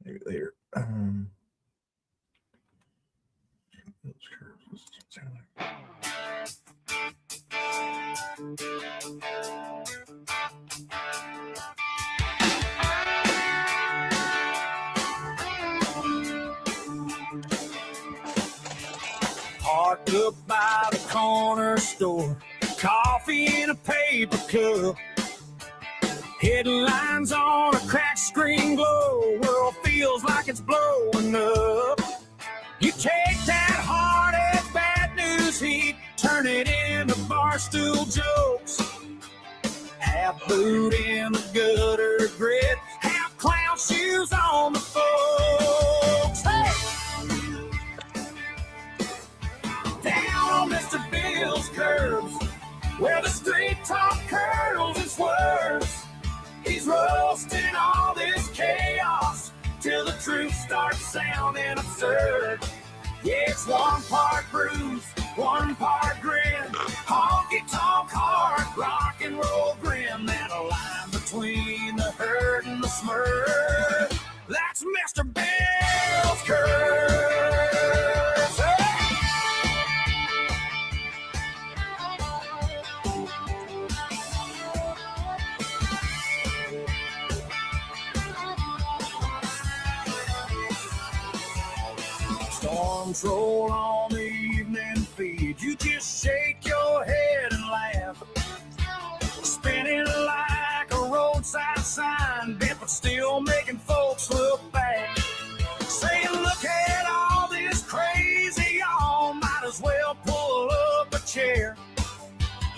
Maybe later. Those curves. What's it sound like? Parked up by the corner store, coffee in a paper cup, headlines on a cracked screen glow, world feels like it's blowing up. You take that hard-edged bad news heat, turn it into barstool jokes, half boot in the gutter grit, half clown shoes on the folks. Hey! Down on Mr. Bill's curbs, where the street talk curls and swerves, he's roasting all this chaos till the truth starts sounding absurd. Yeah, it's one part bruise, one part grin, honky tonk hard rock and roll grin, that line between the hurt and the smirk. That's Mr. Bill's curves. Hey! Storms roll on the evening feed, you just shake your head and laugh, spinning like a roadside sign, bent but still making folks look back, saying look at all this crazy, y'all might as well pull up a chair.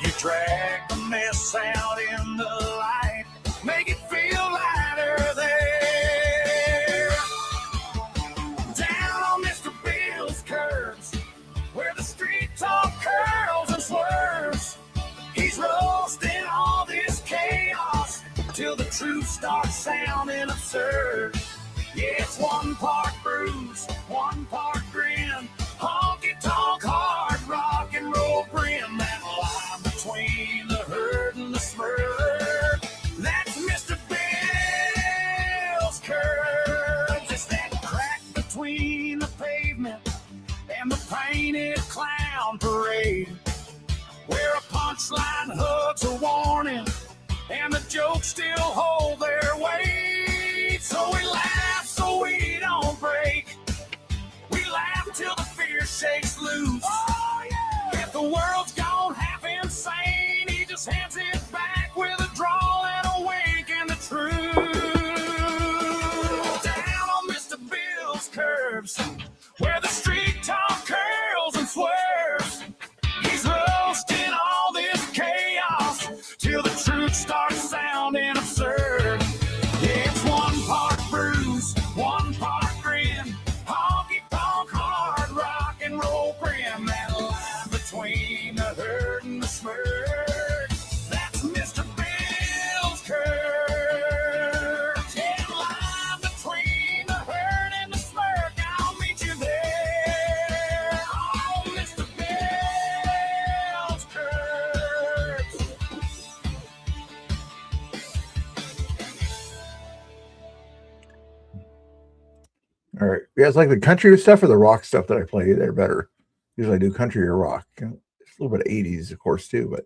You drag the mess out in the light, make it feel lighter there. Down on Mr. Bill's curbs, where the street talk curls and swerves, he's roasting all this chaos till the truth starts sounding absurd. Yeah, it's one part bruise, one part grin, honky tonk hard rock and roll grin, that line between the hurt and the smirk. That's Mr. Bill's curves. It's that crack between the pavement and the painted clown parade, where a punchline hugs a warning and the jokes still hold their weight. So we laugh so we don't break, we laugh till the fear shakes loose. Oh, yeah. If the world's gone half insane, he just hands it back with a drawl and a wink and the truth. Down on Mr. Bill's curbs, where the street talk curls and swerves, he's roasting all this chaos till the truth starts sounding absurd. Yeah, it's one part bruise, one part grin, honky tonk hard rock and roll grin, that line between the hurt and the smirk. That's Mr. Bill's curves. Yeah, line between the hurt and the smirk, I'll meet you there. Oh, Mr. Bill's curves. All right. You guys like the country stuff or the rock stuff that I play? They're better. Usually I do country or rock. It's a little bit of 80s, of course, too. But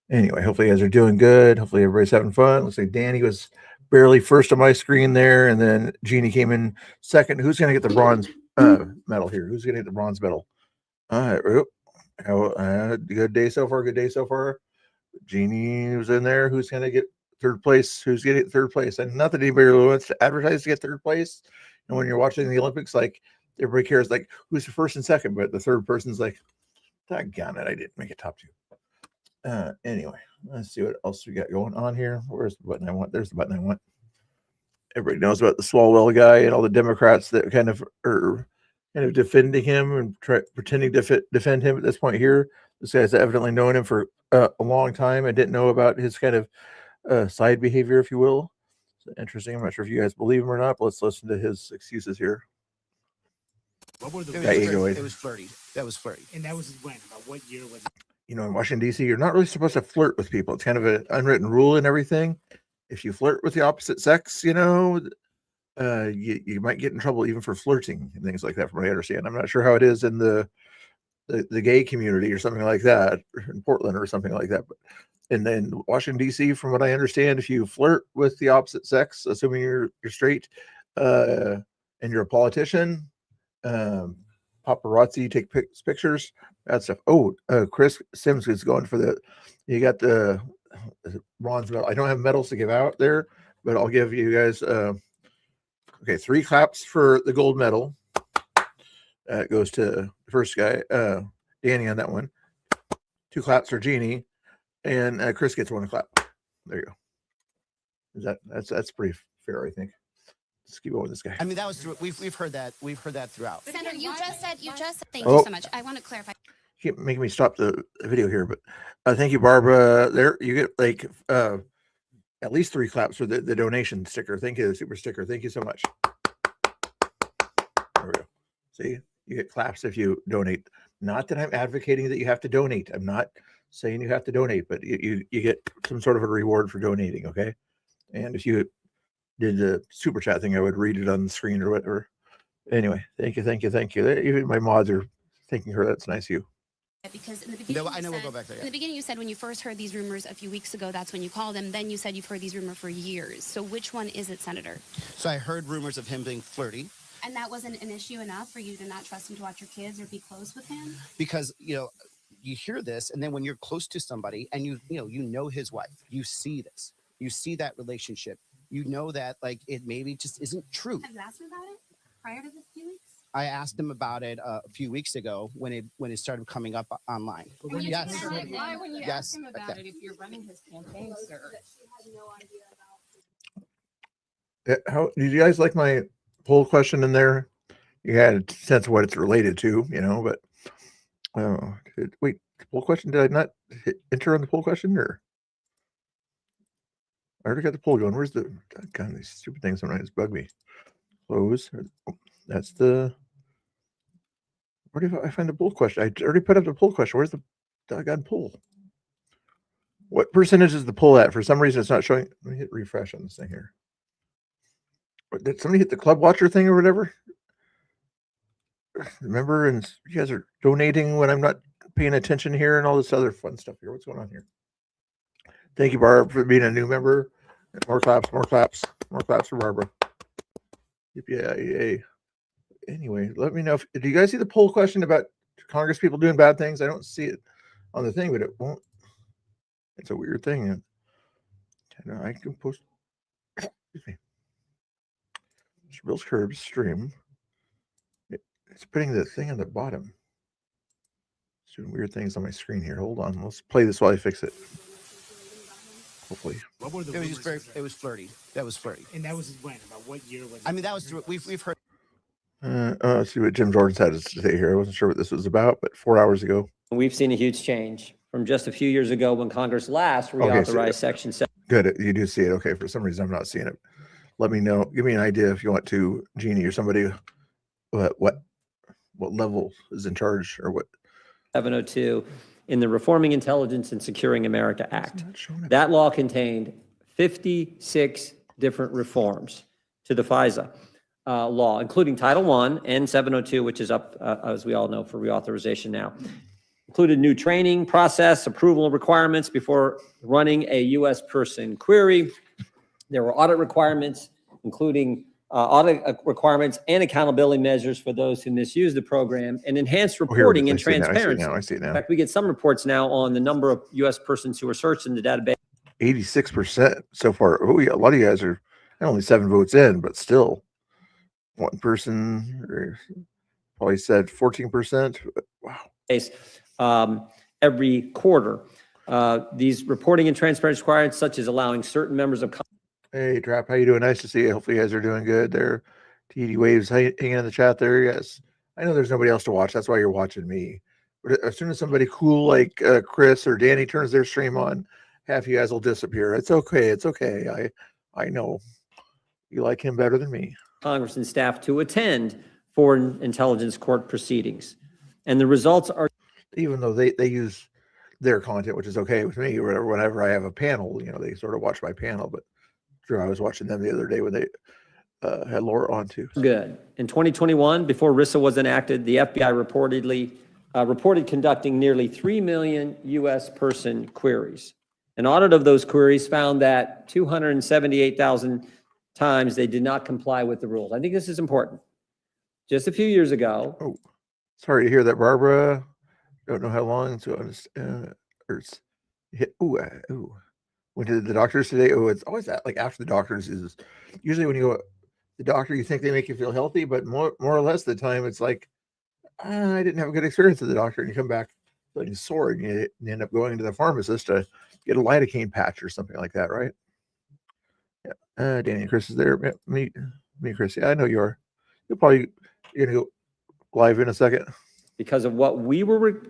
anyway, hopefully you guys are doing good. Hopefully everybody's having fun. Looks like Danny was barely first on my screen there. And then Jeannie came in second. Who's going to get the bronze medal here? Who's going to get the bronze medal? All right. Good day so far. Good day so far. Jeannie was in there. Who's going to get third place? Who's getting third place? And not that anybody really wants to advertise to get third place. And when you're watching the Olympics, like everybody cares, like who's the first and second, but the third person's like, doggone it, I didn't make it top two. Anyway, let's see what else we got going on here. Where's the button I want? There's the button I want. Everybody knows about the Swalwell guy and all the Democrats that kind of are defending him and pretending to defend him at this point here. This guy's evidently known him for a long time. I didn't know about his kind of side behavior, if you will. Interesting. I'm not sure if you guys believe him or not, but let's listen to his excuses here. What were the It was flirty. That was flirty. And that was when? About what year was it? You know, in Washington, D.C., you're not really supposed to flirt with people. It's kind of an unwritten rule and everything. If you flirt with the opposite sex, you know, you might get in trouble even for flirting and things like that, from what I understand. I'm not sure how it is in the gay community or something like that, in Portland or something like that. But and then Washington D.C., from what I understand, if you flirt with the opposite sex, assuming you're straight, and you're a politician, paparazzi take pictures, that stuff. Oh, Chris Sims is going for the. You got the bronze medal. I don't have medals to give out there, but I'll give you guys. Okay, 3 claps for the gold medal. That goes to the first guy, Danny, on that one. 2 claps for Jeannie, and Chris gets 1 clap. There you go. That's pretty fair, I think. Let's keep going with this guy. I mean, that was through. We've heard that. We've heard that throughout. Senator, you just said. Thank Oh. you so much. I want to clarify. Keep making me stop the video here, but thank you, Barbara. There you get like at least 3 claps for the donation sticker. Thank you, the super sticker. Thank you so much. There we go. See, you get claps if you donate. Not that I'm advocating that you have to donate. I'm not saying you have to donate, but you get some sort of a reward for donating. Okay, and if you did the super chat thing, I would read it on the screen or whatever. Anyway, thank you. Even my mods are thanking her. That's nice of you. Because in the beginning, No, I know we'll go back there. in the beginning, you said when you first heard these rumors a few weeks ago, that's when you called him. Then you said you've heard these rumors for years. So which one is it, Senator? So I heard rumors of him being flirty And that wasn't an issue enough for you to not trust him to watch your kids or be close with him? because you hear this, and then when you're close to somebody and you know his wife, you see this, you see that relationship, you know that like it maybe just isn't true. Have you asked him about it prior to this few weeks? I asked him about it a few weeks ago when it started coming up online. When you Yes. said that, Why, when you Yes, ask him about okay. it, if you're running his campaign, sir? How did you guys like my poll question in there? You had a sense of what it's related to, but wait, the poll question, did I not enter on the poll question, or I already got the poll going? Where's the God, these stupid things sometimes bug me. Close. That's the where did I find the poll question? I already put up the poll question. Where's the doggone poll? What percentage is the poll at? For some reason it's not showing. Let me hit refresh on this thing here. Did somebody hit the Club Watcher thing or whatever? Remember, and you guys are donating when I'm not paying attention here and all this other fun stuff here. What's going on here? Thank you, Barb, for being a new member. More claps for Barbara. Yippee. Anyway, let me know do you guys see the poll question about Congress people doing bad things? I don't see it on the thing, but it won't. It's a weird thing. I can post. Excuse me. Bill's Curbs stream. It's putting the thing on the bottom. It's doing weird things on my screen here. Hold on. Let's play this while I fix it. Hopefully. What were the It was rumors? just very. It was flirty. That was flirty. And that was when? About what year was it? I mean, that was through. We've heard. Let's see what Jim Jordan's had to say here. I wasn't sure what this was about, but 4 hours ago. We've seen a huge change from just a few years ago when Congress last Okay, so- reauthorized Section 7. Good. You do see it. Okay. For some reason, I'm not seeing it. Let me know. Give me an idea if you want to, Jeannie or somebody, what level is in charge or what. 702 in the Reforming Intelligence and Securing America Act. It's not showing up. That law contained 56 different reforms to the FISA law, including Title I and 702, which is up, as we all know, for reauthorization now. Included new training process, approval requirements before running a U.S. person query. There were audit requirements, including audit requirements and accountability measures for those who misuse the program, and enhanced Oh, here it reporting is. and I see it now. transparency. I see it In now. fact, we get some reports now on the number of U.S. persons who are searched in the database. 86% so far. Oh, yeah. A lot of you guys are only 7 votes in, but still one person probably said 14%. Wow. Every quarter. These reporting and transparency requirements, such as allowing certain members of Hey, Trap, how you doing? Nice to see you. Hopefully you guys are doing good there. TD Waves hanging in the chat there. Yes. I know there's nobody else to watch. That's why you're watching me. But as soon as somebody cool like Chris or Danny turns their stream on, half you guys will disappear. It's okay. It's okay. I know you like him better than me. Congress and staff to attend foreign intelligence court proceedings. And the results are Even though they use their content, which is okay with me, or whenever I have a panel, they sort of watch my panel. But Drew, I was watching them the other day when had Laura on too. Good. In 2021, before RISA was enacted, the FBI reported conducting nearly 3 million U.S. person queries. An audit of those queries found that 278,000 times they did not comply with the rules. I think this is important. Just a few years ago, Oh, sorry to hear that, Barbara. Don't know how long. So went to the doctors today. Oh, it's always that, like after the doctors is usually when you go the doctor, you think they make you feel healthy, but more or less the time it's like, I didn't have a good experience with the doctor, and you come back feeling sore, and you end up going to the pharmacist to get a lidocaine patch or something like that, right? Yeah. Danny and Chris is there. Yeah, me, Chris. Yeah, I know you are. You're gonna go live in a second. because of what we were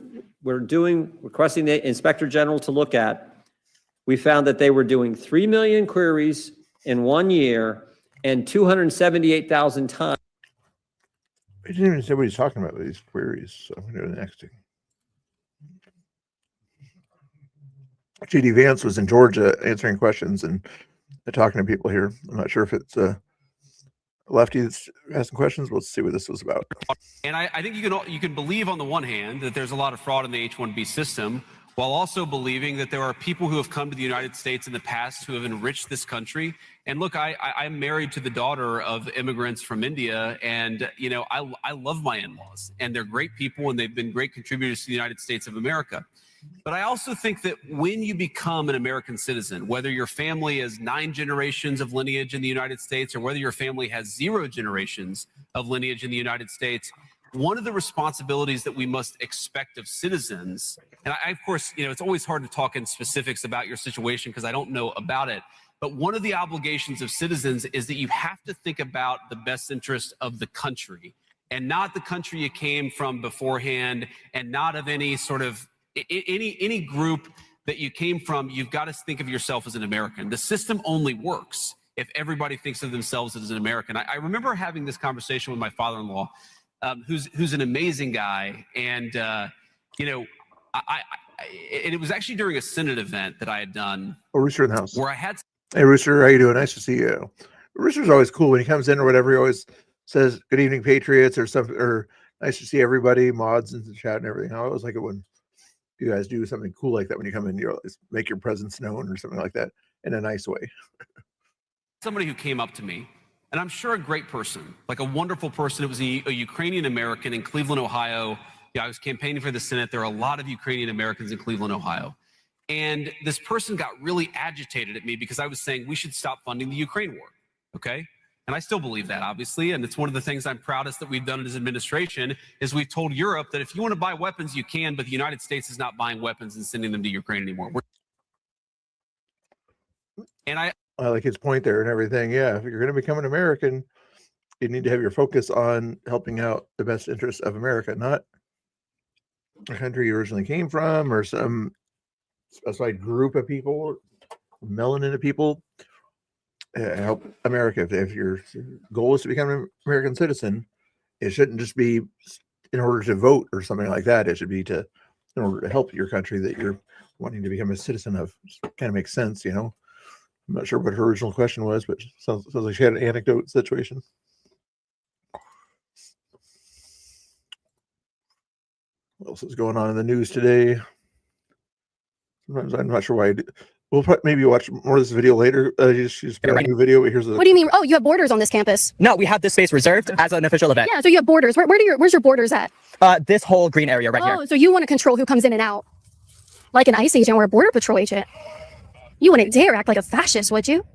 requesting the Inspector General to look at, we found that they were doing 3 million queries in 1 year and 278,000 times. I didn't even say what he's talking about with these queries, so I'm going to do the next thing. J.D. Vance was in Georgia answering questions and talking to people here. I'm not sure if it's a lefty that's asking questions. We'll see what this was about. And I think you can believe on the one hand that there's a lot of fraud in the H-1B system, while also believing that there are people who have come to the United States in the past who have enriched this country. And look, I'm married to the daughter of immigrants from India, and I love my in-laws, and they're great people, and they've been great contributors to the United States of America. But I also think that when you become an American citizen, whether your family has 9 generations of lineage in the United States or whether your family has 0 generations of lineage in the United States, one of the responsibilities that we must expect of citizens, and of course, it's always hard to talk in specifics about your situation because I don't know about it, but one of the obligations of citizens is that you have to think about the best interest of the country and not the country you came from beforehand, and not of any sort of any group that you came from. You've got to think of yourself as an American. The system only works if everybody thinks of themselves as an American. I remember having this conversation with my father-in-law, who's an amazing guy, and it was actually during a Senate event that I had done. Oh, Rooster in the house. Where I had. Hey, Rooster, how you doing? Nice to see you. Rooster's always cool when he comes in or whatever. He always says, "Good evening, Patriots," or something, or "Nice to see everybody," mods in the chat and everything. I always like it when you guys do something cool like that when you come in. You always make your presence known or something like that in a nice way. Somebody who came up to me, and I'm sure a great person, like a wonderful person. It was a Ukrainian American in Cleveland, Ohio. I was campaigning for the Senate. There are a lot of Ukrainian Americans in Cleveland, Ohio. And this person got really agitated at me because I was saying we should stop funding the Ukraine war. Okay. And I still believe that, obviously. And it's one of the things I'm proudest that we've done as administration is we've told Europe that if you want to buy weapons, you can, but the United States is not buying weapons and sending them to Ukraine anymore. I like his point there and everything. Yeah, if you're going to become an American, you need to have your focus on helping out the best interests of America, not the country you originally came from or some specified group of people, melanin of people. Help America. If your goal is to become an American citizen, it shouldn't just be in order to vote or something like that. It should be in order to help your country that you're wanting to become a citizen of. Kind of makes sense, I'm not sure what her original question was, but sounds like she had an anecdote situation. What else is going on in the news today? Sometimes I'm not sure why. We'll maybe watch more of this video later. She's got a new video. But here's What do you mean? Oh, you have borders on this campus? No, we have this space reserved as an official event. Yeah, so you have borders. Where's your borders at? This whole green area right here. Oh, so you want to control who comes in and out, like an ICE agent or a border patrol agent? You wouldn't dare act like a fascist, would you?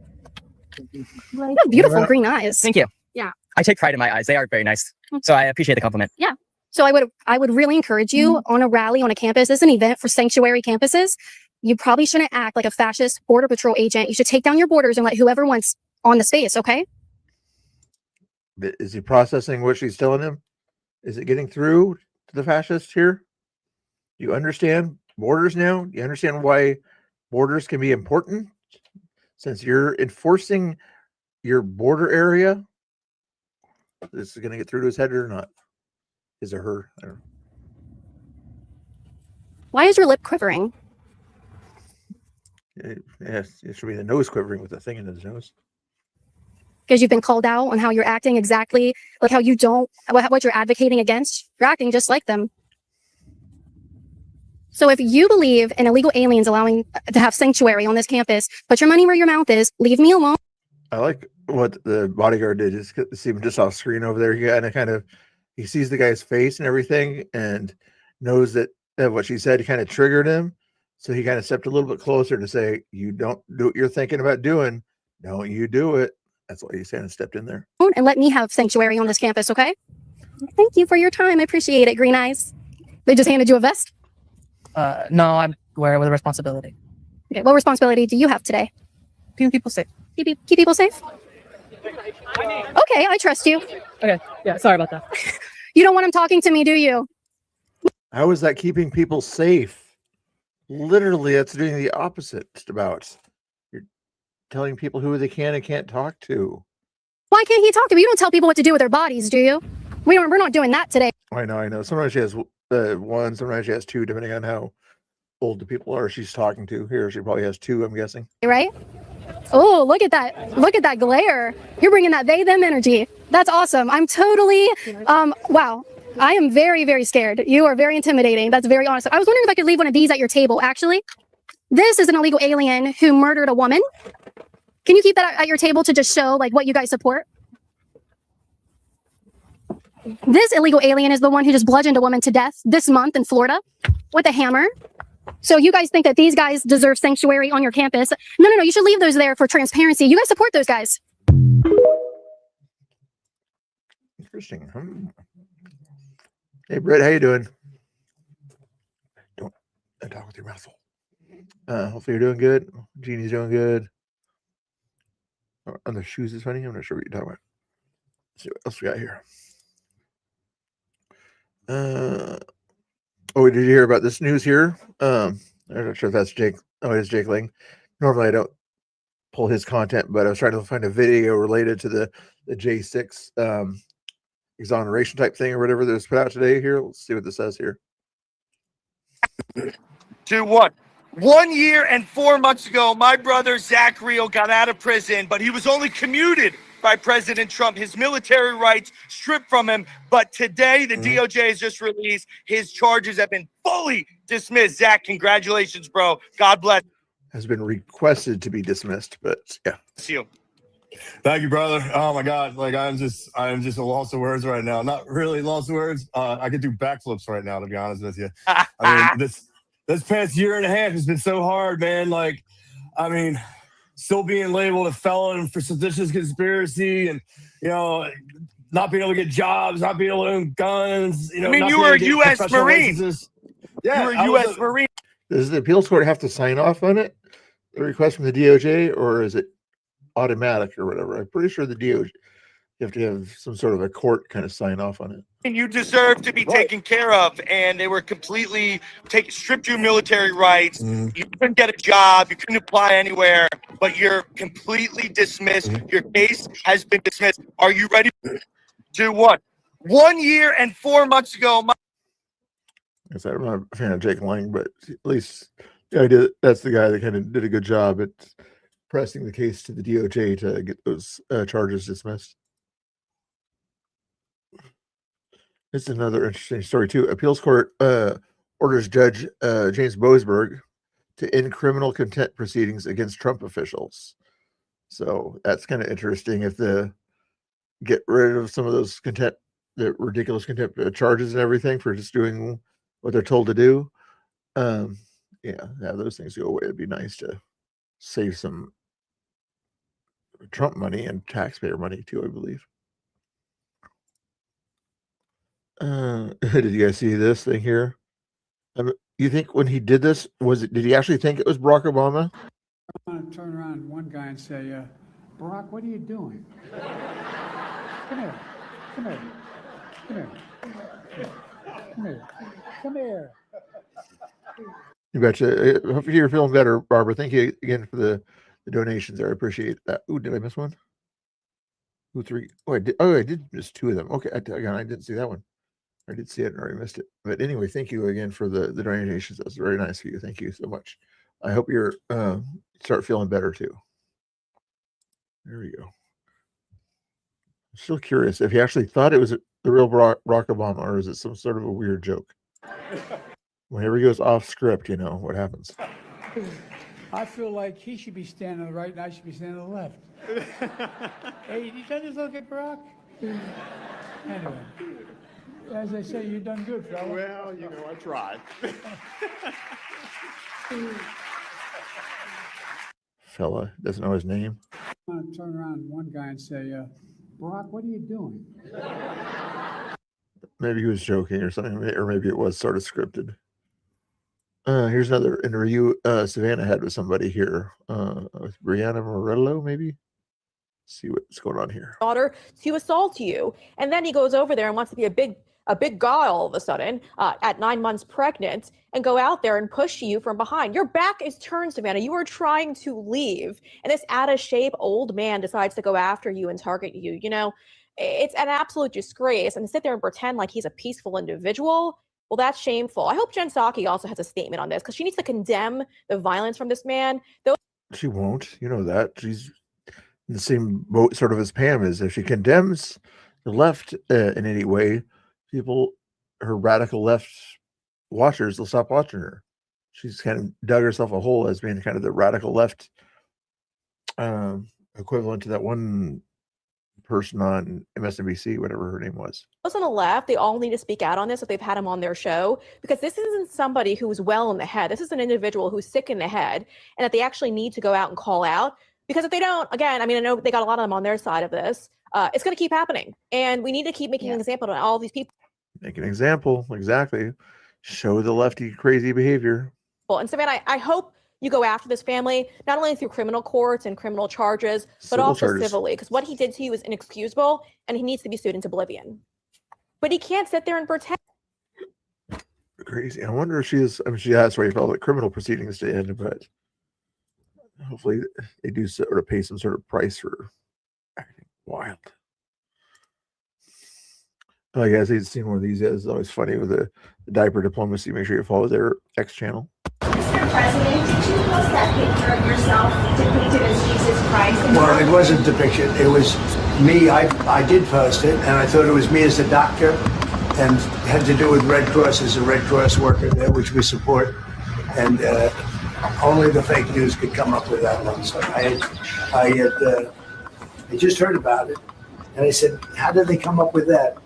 You have beautiful green eyes. Thank you. Yeah. I take pride in my eyes. They are very nice. So I appreciate the compliment. Yeah. So I would really encourage you on a rally on a campus. This is an event for sanctuary campuses. You probably shouldn't act like a fascist border patrol agent. You should take down your borders and let whoever wants on the space, okay? Is he processing what she's telling him? Is it getting through to the fascists here? Do you understand borders now? Do you understand why borders can be important? Since you're enforcing your border area, this is going to get through to his head or not? His or her? I don't know. Why is your lip quivering? Yes, it should be the nose quivering with the thing in his nose. because you've been called out on how you're acting exactly like how you don't, what you're advocating against. You're acting just like them. So if you believe in illegal aliens allowing to have sanctuary on this campus, put your money where your mouth is. Leave me alone. I like what the bodyguard did. Just see him just off screen over there. He kind of he sees the guy's face and everything, and knows that what she said kind of triggered him. So he kind of stepped a little bit closer to say, "You don't do what you're thinking about doing. Don't you do it." That's why he kind of stepped in there. And let me have sanctuary on this campus, okay? Thank you for your time. I appreciate it, Green Eyes. They just handed you a vest? No, I'm aware with a responsibility. Okay, what responsibility do you have today? Keeping people safe. Keep people safe? Okay, I trust you. Okay. Yeah. Sorry about that. You don't want him talking to me, do you? How is that keeping people safe? Literally, that's doing the opposite. Just about. You're telling people who they can and can't talk to. Why can't he talk to me? You don't tell people what to do with their bodies, do you? We're not doing that today. I know. Sometimes she has one, sometimes she has two, depending on how old the people are she's talking to. Here, she probably has two, I'm guessing. Right? Oh, look at that. Look at that glare. You're bringing that they, them energy. That's awesome. I'm totally, wow. I am very, very scared. You are very intimidating. That's very honest. I was wondering if I could leave one of these at your table. Actually, this is an illegal alien who murdered a woman. Can you keep that at your table to just show like what you guys support? This illegal alien is the one who just bludgeoned a woman to death this month in Florida with a hammer. So you guys think that these guys deserve sanctuary on your campus? No. You should leave those there for transparency. You guys support those guys. Interesting. Hey, Brett, how you doing? Don't talk with your mouth full. Hopefully you're doing good. Jeannie's doing good. On the shoes is funny. I'm not sure what you're talking about. Let's see what else we got here. Oh, did you hear about this news here? I'm not sure if that's Jake. Oh, it is Jake Lang. Normally I don't pull his content, but I was trying to find a video related to the J6 exoneration type thing or whatever that was put out today here. Let's see what this says here. 2-1. 1 year and 4 months ago, my brother Zach Reel got out of prison, but he was only commuted by President Trump. His military rights stripped from him. But today, the DOJ has just released his charges have been fully dismissed. Zach, congratulations, bro. God bless Has been requested to be dismissed, but yeah. you. Thank you, brother. Oh my God. Like I'm just a loss of words right now. Not really lost of words. I could do backflips right now, to be honest with you. I mean, this past year and a half has been so hard, man. Like, I mean, still being labeled a felon for seditious conspiracy and, you know, not being able to get jobs, not being able to own guns. You know, I mean, not you being were able a to get U.S. professional Marine. licenses. Yeah, You were I a was U.S. Marine. Does the appeals court have to sign off on it? The request from the DOJ, or is it automatic or whatever? I'm pretty sure the DOJ, you have to have some sort of a court kind of sign off on it. And you deserve to be taken care of, and they were completely stripped your military rights. You couldn't get a job, you couldn't apply anywhere, but you're completely dismissed. Your case has been dismissed. Are you ready? 2-1. 1 year and 4 months ago, I said, I'm not a fan of Jake Lang, but at least that's the guy that kind of did a good job at pressing the case to the DOJ to get those charges dismissed. It's another interesting story too. Appeals court orders Judge James Boasberg to end criminal contempt proceedings against Trump officials. So that's kind of interesting. If get rid of some of those the ridiculous contempt charges and everything for just doing what they're told to do. Yeah, have those things go away. It'd be nice to save some Trump money and taxpayer money too, I believe. Did you guys see this thing here? You think when he did this, did he actually think it was Barack Obama? I want to turn around to one guy and say, Barack, what are you doing? Come here. Come here. Come here. Come here. Come here. You betcha. Hopefully you're feeling better, Barbara. Thank you again for the donations there. I appreciate that. Ooh, did I miss one? Ooh, 3. Oh, I did. Oh, I did miss 2 of them. Okay, I didn't see that one. I did see it and already missed it. But anyway, thank you again for the donations. That's very nice of you. Thank you so much. I hope you're start feeling better too. There we go. still curious if he actually thought it was the real Barack Obama, or is it some sort of a weird joke? Whenever he goes off script, you know what happens. I feel like he should be standing on the right and I should be standing on the left. Hey, you done this okay, Barack? Anyway, as they say, you done good, fella. Well, you know, I tried. Fella doesn't know his name. I want to turn around to one guy and say, Barack, what are you doing? Maybe he was joking or something, or maybe it was sort of scripted. Here's another interview Savannah had with somebody here, with Brianna Morello, maybe. Let's see what's going on here. Daughter to assault you, and then he goes over there and wants to be a big guy all of a sudden at 9 months pregnant and go out there and push you from behind. Your back is turned, Savannah. You are trying to leave, and this out of shape old man decides to go after you and target you. You know, it's an absolute disgrace. And to sit there and pretend like he's a peaceful individual, well, that's shameful. I hope Jen Psaki also has a statement on this, because she needs to condemn the violence from this man. She won't. You know that. She's in the same boat sort of as Pam is. If she condemns the left in any way, people, her radical left watchers, will stop watching her. She's kind of dug herself a hole as being kind of the radical left equivalent to that one person on MSNBC, whatever her name was. Those on the left, they all need to speak out on this if they've had him on their show, because this isn't somebody who's well in the head. This is an individual who's sick in the head, and that they actually need to go out and call out. Because if they don't, again, I mean, I know they got a lot of them on their side of this. It's going to keep happening, and we need to keep making an example of all these people. Make an example, exactly. Show the lefty crazy behavior. And Savannah, I hope you go after this family, not only through criminal courts and criminal charges, but Civil also charges. civilly, because what he did to you is inexcusable, and he needs to be sued into oblivion. But he can't sit there and pretend. Crazy. I wonder if she is. I mean, she has waited for all the criminal proceedings to end, but hopefully they do sort of pay some sort of price for acting wild. Oh, guys, I've seen one of these. It's always funny with the diaper diplomacy. Make sure you follow their X channel. Mr. President, did you post that picture of yourself depicted as Jesus Christ? Well, it wasn't depicted. It was me. I did post it, and I thought it was me as a doctor, and had to do with Red Cross as a Red Cross worker there, which we support. And only the fake news could come up with that one. So I just heard about it, and I said, how did they come up with that?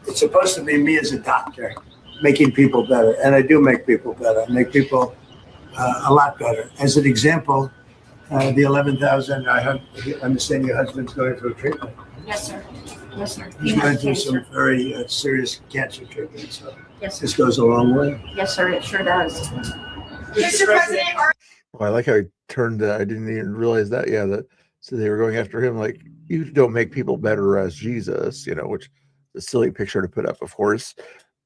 It's supposed to be me as a doctor, making people better. And I do make people better. I make people a lot better. As an example, the 11,000, I understand your husband's going through treatment. Yes, sir. Yes, sir. He's going through some very serious cancer treatment. So this goes a long way. Yes, sir. It sure does. Mr. President, Well, I like how he turned that. I didn't even realize that. Yeah, so they were going after him like, you don't make people better as Jesus, you know, which is a silly picture to put up, of course,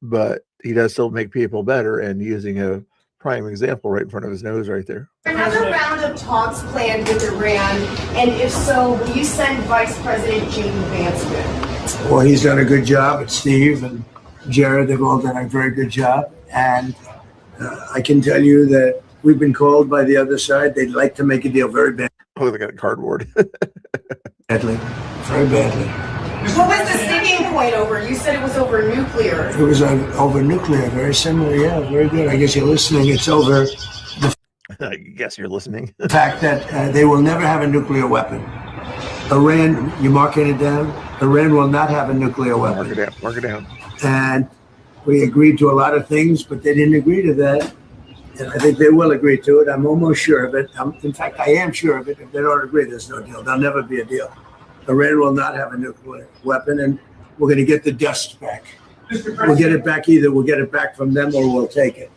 but he does still make people better, and using a prime example right in front of his nose right there. another round of talks planned with Iran, and if so, will you send Vice President James Vance with? Well, he's done a good job, and Steve and Jared, they've all done a very good job. And I can tell you that we've been called by the other side. They'd like to make a deal very bad. Oh, they got cardboard. Badly, very badly. What was the sticking point over? You said it was over nuclear. It was over nuclear, very similar. Yeah, very good. I guess you're listening. It's over I guess you're listening. the fact that they will never have a nuclear weapon. Iran, you marking it down? Iran will not have a nuclear weapon. Mark it down. Mark it down. And we agreed to a lot of things, but they didn't agree to that. And I think they will agree to it. I'm almost sure of it. In fact, I am sure of it. If they don't agree, there's no deal. There'll never be a deal. Iran will not have a nuclear weapon, and we're going to get the dust back. We'll get it back. Either we'll get it back from them or we'll take it.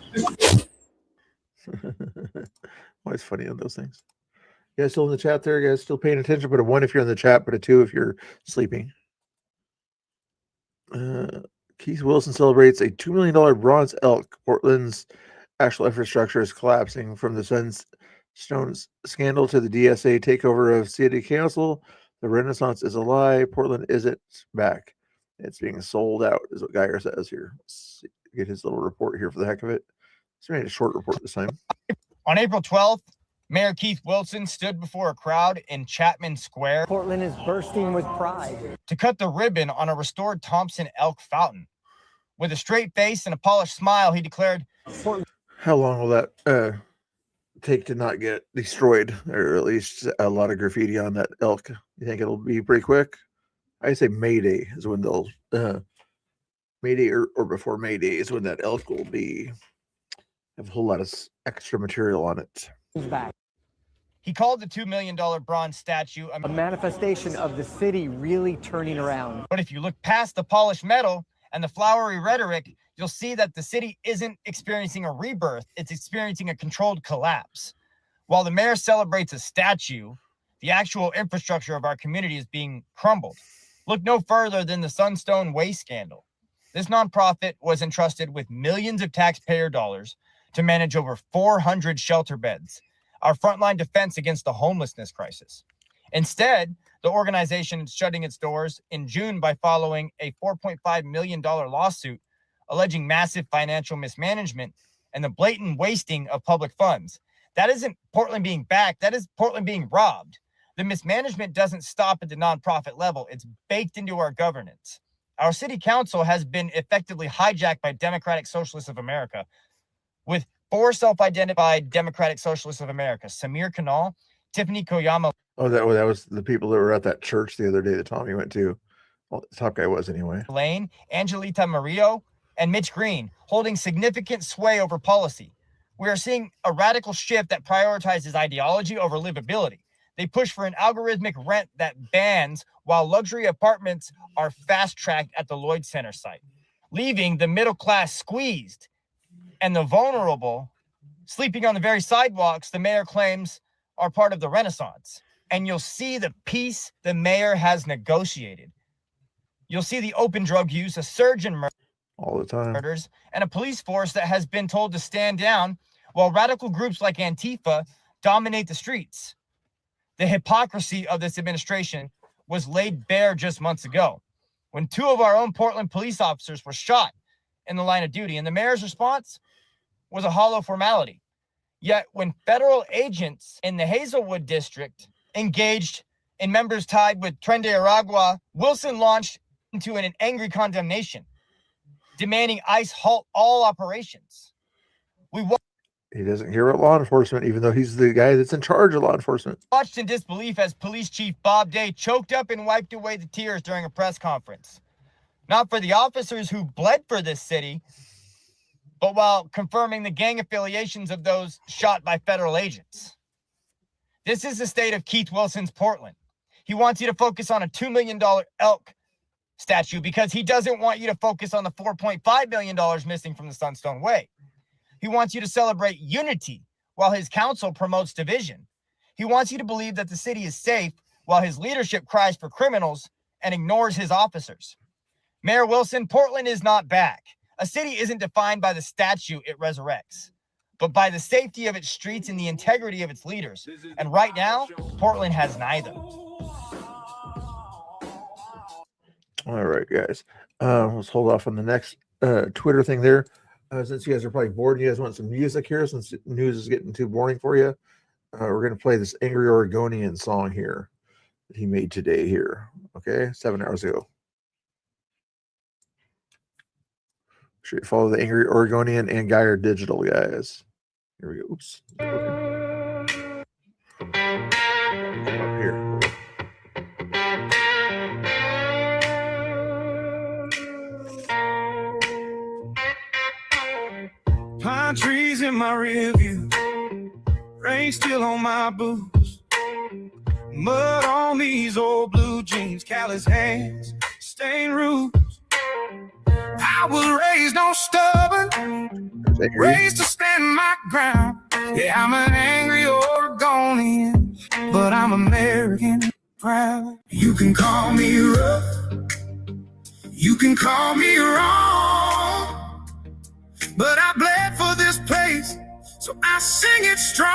Always funny on those things. You guys still in the chat there? You guys still paying attention? Put a 1 if you're in the chat, put a 2 if you're sleeping. Keith Wilson celebrates a $2 million bronze elk. Portland's actual infrastructure is collapsing, from the Sunstone scandal to the DSA takeover of city council. The Renaissance is a lie. Portland isn't back. It's being sold out, is what Geyer says here. Let's get his little report here for the heck of it. He's made a short report this time. On April 12th, Mayor Keith Wilson stood before a crowd in Chapman Square. Portland is bursting with pride. To cut the ribbon on a restored Thompson Elk fountain. With a straight face and a polished smile, he declared, How long will that take to not get destroyed, or at least a lot of graffiti on that elk? You think it'll be pretty quick? I say May Day is when they'll May Day or before May Day is when that elk will be have a whole lot of extra material on it. Back. He called the $2 million bronze statue A manifestation of the city really turning around. But if you look past the polished metal and the flowery rhetoric, you'll see that the city isn't experiencing a rebirth, it's experiencing a controlled collapse. While the mayor celebrates a statue, the actual infrastructure of our community is being crumbled. Look no further than the Sunstone Waste scandal. This nonprofit was entrusted with millions of taxpayer dollars to manage over 400 shelter beds, our frontline defense against the homelessness crisis. Instead, the organization is shutting its doors in June by following a $4.5 million lawsuit alleging massive financial mismanagement and the blatant wasting of public funds. That isn't Portland being backed, that is Portland being robbed. The mismanagement doesn't stop at the nonprofit level, it's baked into our governance. Our city council has been effectively hijacked by Democratic Socialists of America, with 4 self-identified Democratic Socialists of America: Samir Kanal, Tiffany Koyama. Oh, that was the people that were at that church the other day that Tommy went to. Well, the top guy was anyway. Lane, Angelita Murillo, and Mitch Green, holding significant sway over policy. We are seeing a radical shift that prioritizes ideology over livability. They push for an algorithmic rent that bans, while luxury apartments are fast-tracked at the Lloyd Center site, leaving the middle class squeezed and the vulnerable sleeping on the very sidewalks the mayor claims are part of the Renaissance. And you'll see the peace the mayor has negotiated. You'll see the open drug use, a surge in all the time murders, and a police force that has been told to stand down while radical groups like Antifa dominate the streets. The hypocrisy of this administration was laid bare just months ago when 2 of our own Portland police officers were shot in the line of duty, and the mayor's response was a hollow formality. Yet when federal agents in the Hazelwood district engaged in members tied with Tren de Aragua, Wilson launched into an angry condemnation, demanding ICE halt all operations. He doesn't hear about law enforcement, even though he's the guy that's in charge of law enforcement. Watched in disbelief as Police Chief Bob Day choked up and wiped away the tears during a press conference. Not for the officers who bled for this city, but while confirming the gang affiliations of those shot by federal agents. This is the state of Keith Wilson's Portland. He wants you to focus on a $2 million elk statue because he doesn't want you to focus on the $4.5 million missing from the Sunstone Way. He wants you to celebrate unity while his council promotes division. He wants you to believe that the city is safe while his leadership cries for criminals and ignores his officers. Mayor Wilson, Portland is not back. A city isn't defined by the statue it resurrects, but by the safety of its streets and the integrity of its leaders. And right now, Portland has neither. All right, guys. Let's hold off on the next Twitter thing there. Since you guys are probably bored, you guys want some music here, since news is getting too boring for you. We're going to play this Angry Oregonian song here that he made today here. Okay, 7 hours ago. Make sure you follow the Angry Oregonian and Geyer Digital, guys. Here we go. Oops. Here. Pine trees in my rear view, rain still on my boots, mud on these old blue jeans, callous hands, stained roofs. I was raised on stubborn, raised to stand my ground. Yeah, I'm an angry Oregonian, but I'm American proud. You can call me rough, you can call me wrong, but I bled for this place, so I sing it strong.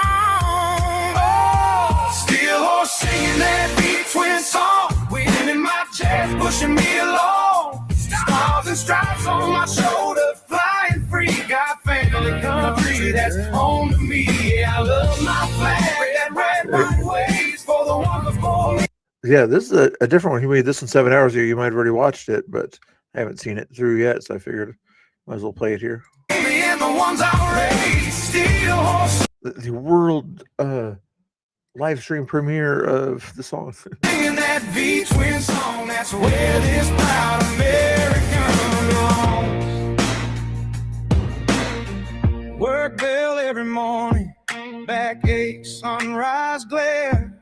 Oh, still horse singing that beat twin song, wind in my chest pushing me along. Stars and stripes on my shoulder, flying free. Got family country that's home to me. Yeah, I love my flag. right ways for the wonderful. Yeah, this is a different one. He made this in 7 hours ago. You might have already watched it, but I haven't seen it through yet, so I figured might as well play it here. And the ones I raised still The world live stream premiere of the song. singing that V-Twin song. That's where this proud American belongs. Work bell every morning, backache, sunrise glare.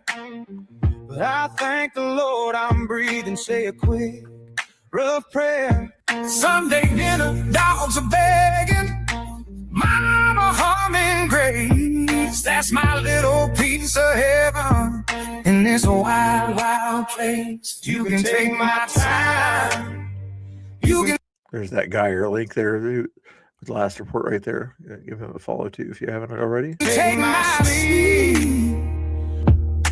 But I thank the Lord I'm breathing, say a quick, rough prayer. Sunday dinner, dogs are begging, mama humming grace. That's my little piece of heaven in this wild, wild place. You can take my time. You can. There's that guy or link there with the last report right there. Yeah, give him a follow too if you haven't already. Take my sleep,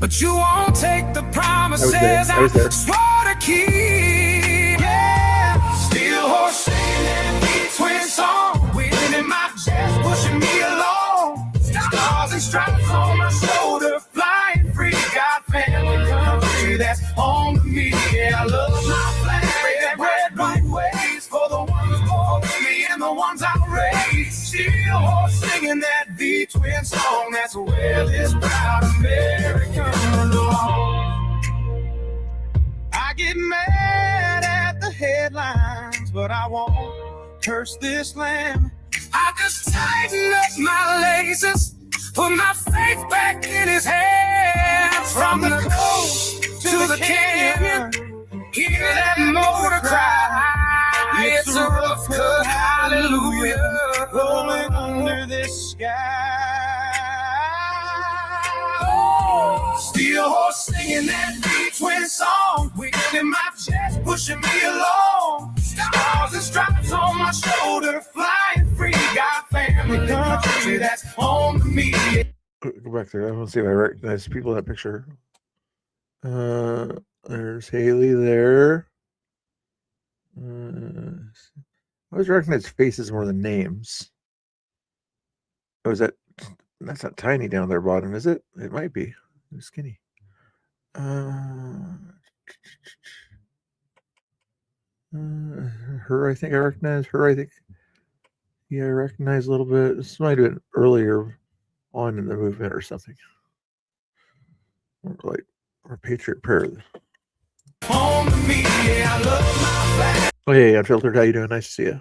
but you won't take the promises I swore to keep. Yeah, still horse singing that V-Twin song, waiting in my chest, pushing me along. Stars and stripes on my shoulder, flying free. Got family country that's home to me. Yeah, I love my flag, red, right ways for the ones born with me and the ones I raised. Still horse singing that V-Twin song. That's where this proud American belongs. I get mad at the headlines, but I won't curse this land. I just tighten up my laces, put my faith back in his hands. From the coast to the canyon, hear that motor cry. It's a rough cut, hallelujah, rolling under this sky. Oh, steel horse singing that V-Twin song, wind in my chest, pushing me along. Stars and stripes on my shoulder, flying free. Got family country that's home to me. Go back there. I want to see if I recognize people in that picture. There's Haley there. I always recognize faces more than names. Oh, is that? That's not Tiny down there bottom, is it? It might be. It's skinny. Her, I think I recognize. Her, I think. Yeah, I recognize a little bit. This might have been earlier on in the movement or something. Or like, or Patriot Prayer. Home to me, yeah, I love my flag. Oh, yeah, Unfiltered. How you doing? Nice to see you.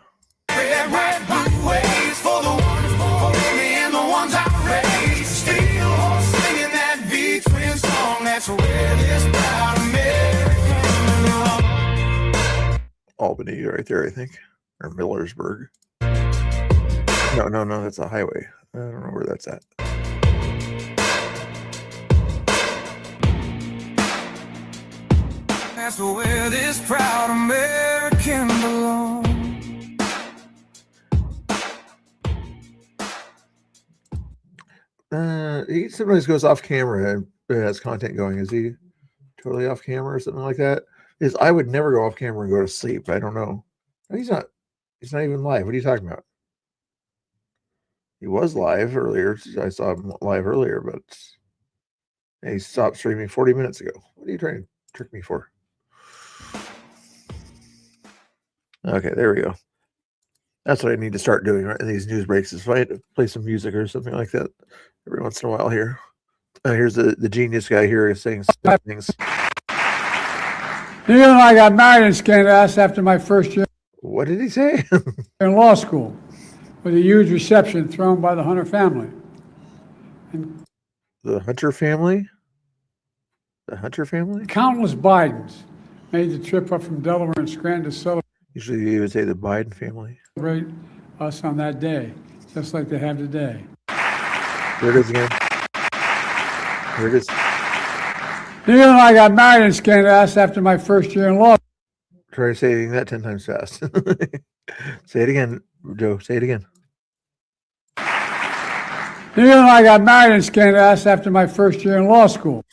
Red, red, blue ways for the ones born with me and the ones I raised. Still singing that V-Twin song. That's where this proud American belongs. Albany right there, I think. Or Millersburg. No, that's a highway. I don't know where that's at. That's where this proud American belongs. He sometimes goes off camera and has content going. Is he totally off camera or something like that? Is I would never go off camera and go to sleep. I don't know. No, he's not even live. What are you talking about? He was live earlier. I saw him live earlier, but he stopped streaming 40 minutes ago. What are you trying to trick me for? Okay, there we go. That's what I need to start doing right in these news breaks is play some music or something like that every once in a while here. Here's the genius guy here saying things. You know, I got married in Scandalous after my first year. What did he say? In law school, with a huge reception thrown by the Hunter family. And the Hunter family? The Hunter family? Countless Bidens made the trip up from Delaware and Scranton to celebrate Usually you would say the Biden family. Us on that day, just like they have today. Here it is again. Here it is. You know, I got married in Scandalous after my first year in law. Try saying that 10 times fast. Say it again, Joe. Say it again. You know, I got married in Scandalous after my first year in law school.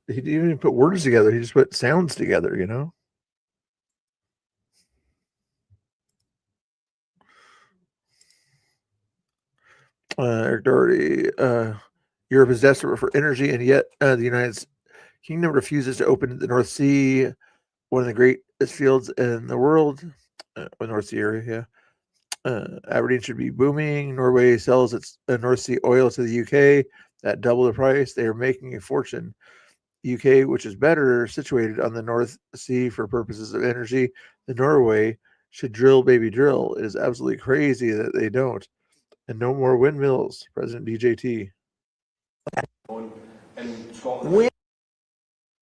He didn't even put words together. He just put sounds together, you know? Eric Doherty, Europe is desperate for energy, and yet the United Kingdom refuses to open the North Sea, one of the greatest fields in the world. The North Sea area, yeah. Aberdeen should be booming. Norway sells its North Sea oil to the UK at double the price. They are making a fortune. UK, which is better situated on the North Sea for purposes of energy than Norway, should drill, baby, drill. It is absolutely crazy that they don't. And no more windmills, President DJT. In Scotland,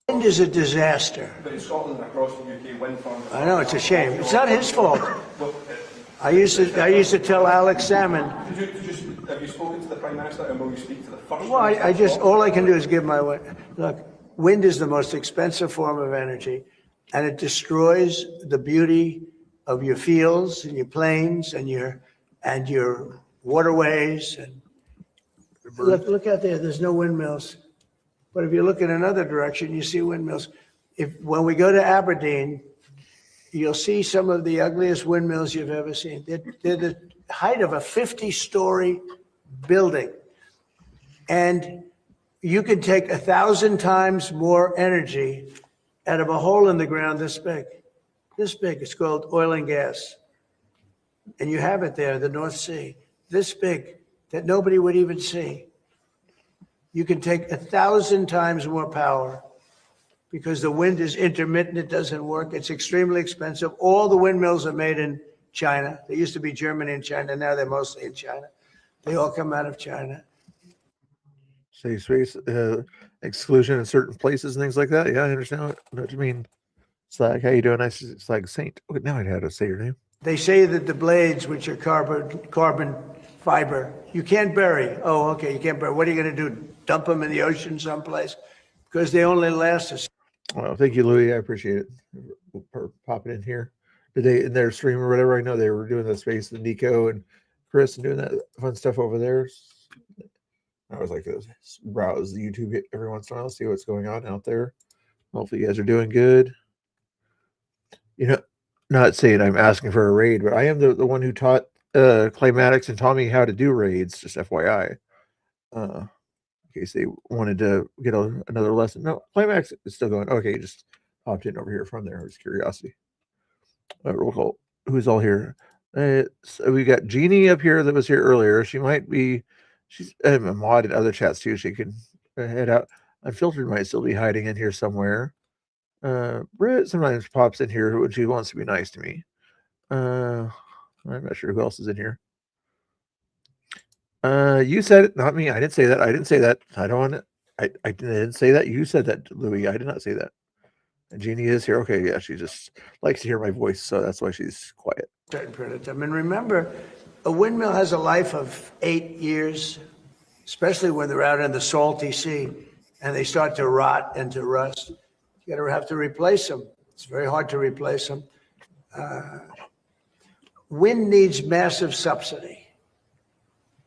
Wind is a disaster. but in Scotland and across the UK, wind farms. I know, it's a shame. It's not his fault. I used to tell Alex Salmon. Have you spoken to the Prime Minister, and will you speak to the first? Well, I just, all I can do is give my look. Wind is the most expensive form of energy, and it destroys the beauty of your fields and your plains and your waterways. And look out there. There's no windmills, but if you look in another direction, you see windmills. When we go to Aberdeen, you'll see some of the ugliest windmills you've ever seen. They're the height of a 50-story building, and you can take 1,000 times more energy out of a hole in the ground this big. This big. It's called oil and gas. And you have it there, the North Sea, this big, that nobody would even see. You can take 1,000 times more power because the wind is intermittent. It doesn't work. It's extremely expensive. All the windmills are made in China. They used to be Germany and China. Now they're mostly in China. They all come out of China. Safe space exclusion in certain places and things like that. Yeah, I understand what you mean. It's like, how you doing? It's like Saint. Oh, now I had to say your name. They say that the blades, which are carbon fiber, you can't bury. Oh, okay, you can't bury. What are you going to do? Dump them in the ocean someplace? Because they only last us. Well, thank you, Louis. I appreciate it for popping in here. Did they in their stream or whatever? I know they were doing the space, the Nico and Chris, and doing that fun stuff over there. I always like to browse the YouTube every once in a while, see what's going on out there. Hopefully, you guys are doing good. You know, not saying I'm asking for a raid, but I am the one who taught Climatics and Tommy how to do raids, just FYI. In case they wanted to get another lesson. No, Climatics is still going. Okay, just popped in over here from there. It was curiosity. Roll call. Who's all here? So we got Jeannie up here that was here earlier. She might be, she's a mod in other chats too. She can head out. Unfiltered might still be hiding in here somewhere. Britt sometimes pops in here when she wants to be nice to me. I'm not sure who else is in here. You said it, not me. I didn't say that. I didn't say that. I don't want to. I didn't say that. You said that, Louis. I did not say that. And Jeannie is here. Okay, yeah, she just likes to hear my voice, so that's why she's quiet. And remember, a windmill has a life of 8 years, especially when they're out in the salty sea and they start to rot and to rust. You gotta have to replace them. It's very hard to replace them. Wind needs massive subsidy.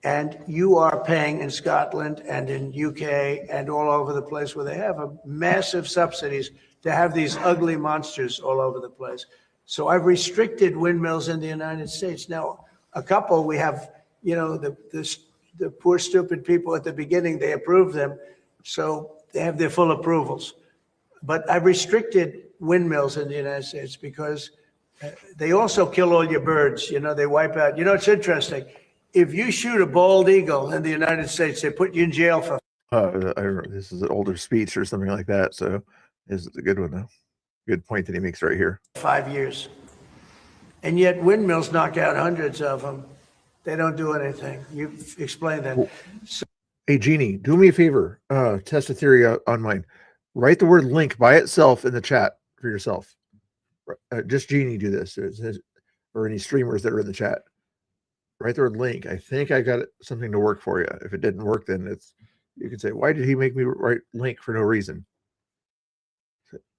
And you are paying in Scotland and in UK and all over the place where they have massive subsidies to have these ugly monsters all over the place. So I've restricted windmills in the United States. Now, a couple we have, you know, the poor stupid people at the beginning, they approved them. So they have their full approvals. But I've restricted windmills in the United States because they also kill all your birds. You know, they wipe out. You know, it's interesting. If you shoot a bald eagle in the United States, they put you in jail for. This is an older speech or something like that. So this is a good one, though. Good point that he makes right here. 5 years. And yet windmills knock out hundreds of them. They don't do anything. You explain that. So, hey, Jeannie, do me a favor. Test a theory on mine. Write the word link by itself in the chat for yourself. Just Jeannie do this, or any streamers that are in the chat. Write the word link. I think I got something to work for you. If it didn't work, then you can say, why did he make me write link for no reason?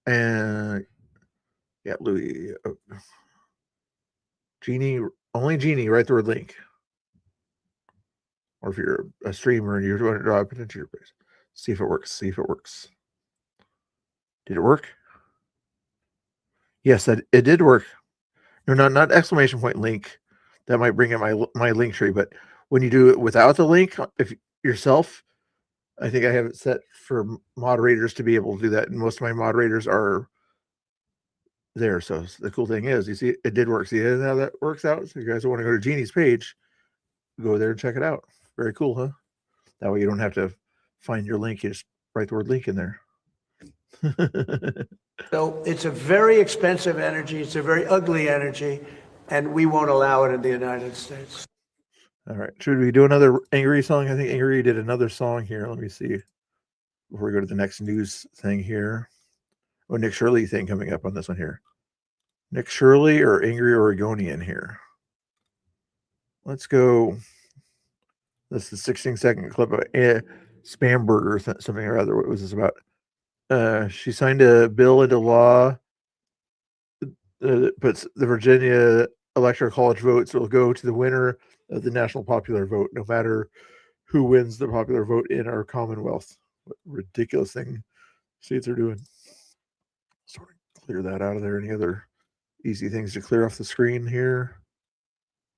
And yeah, Louis, Jeannie, only Jeannie, write the word link. Or if you're a streamer and you're trying to drop it into your place, see if it works. See if it works. Did it work? Yes, it did work. No, not exclamation point link. That might bring in my link tree, but when you do it without the link, if yourself, I think I have it set for moderators to be able to do that, and most of my moderators are there. So the cool thing is, you see, it did work. See how that works out? So you guys want to go to Jeannie's page, go there and check it out. Very cool, huh? That way you don't have to find your link. You just write the word link in there. So it's a very expensive energy. It's a very ugly energy, and we won't allow it in the United States. All right. Should we do another Angry song? I think Angry did another song here. Let me see. Before we go to the next news thing here. Oh, Nick Shirley thing coming up on this one here. Nick Shirley or Angry Oregonian here. Let's go. This is the 16-second clip of Spamberger, something or other. What was this about? She signed a bill into law that puts the Virginia Electoral College votes will go to the winner of the national popular vote, no matter who wins the popular vote in our Commonwealth. What ridiculous thing states are doing. Sort of clear that out of there. Any other easy things to clear off the screen here?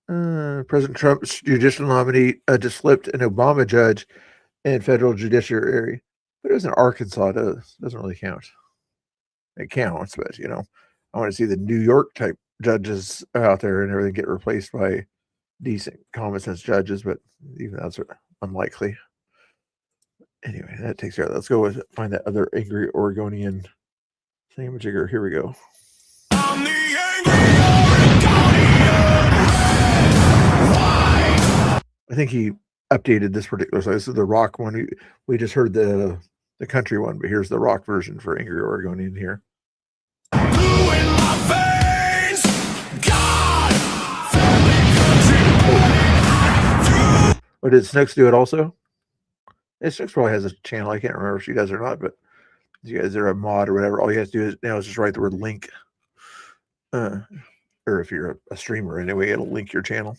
President Trump's judicial nominee just flipped an Obama judge in federal judiciary. But it was in Arkansas. It doesn't really count. It counts, but I want to see the New York type judges out there and everything get replaced by decent common sense judges, but even that's unlikely. Anyway, that takes care of that. Let's go with find that other Angry Oregonian thingamajigger. Here we go. I think he updated this particular song. This is the rock one. We just heard the country one, but here's the rock version for Angry Oregonian here. Oh, did Snooks do it also? Yeah, Snooks probably has a channel. I can't remember if she does or not, but if you guys are a mod or whatever, all you have to do now is just write the word link. Or if you're a streamer anyway, it'll link your channel.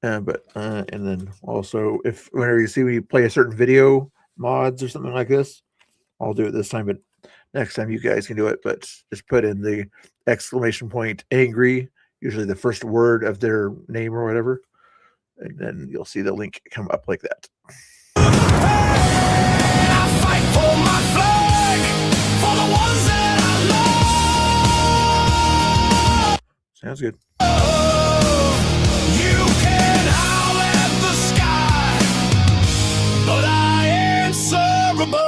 And then also whenever you see me play a certain video mods or something like this, I'll do it this time, but next time you guys can do it. But just put in the exclamation point angry, usually the first word of their name or whatever, and then you'll see the link come up like that. I fight for my flag, for the ones that I love. Sounds good. You can howl at the sky, but I answerable.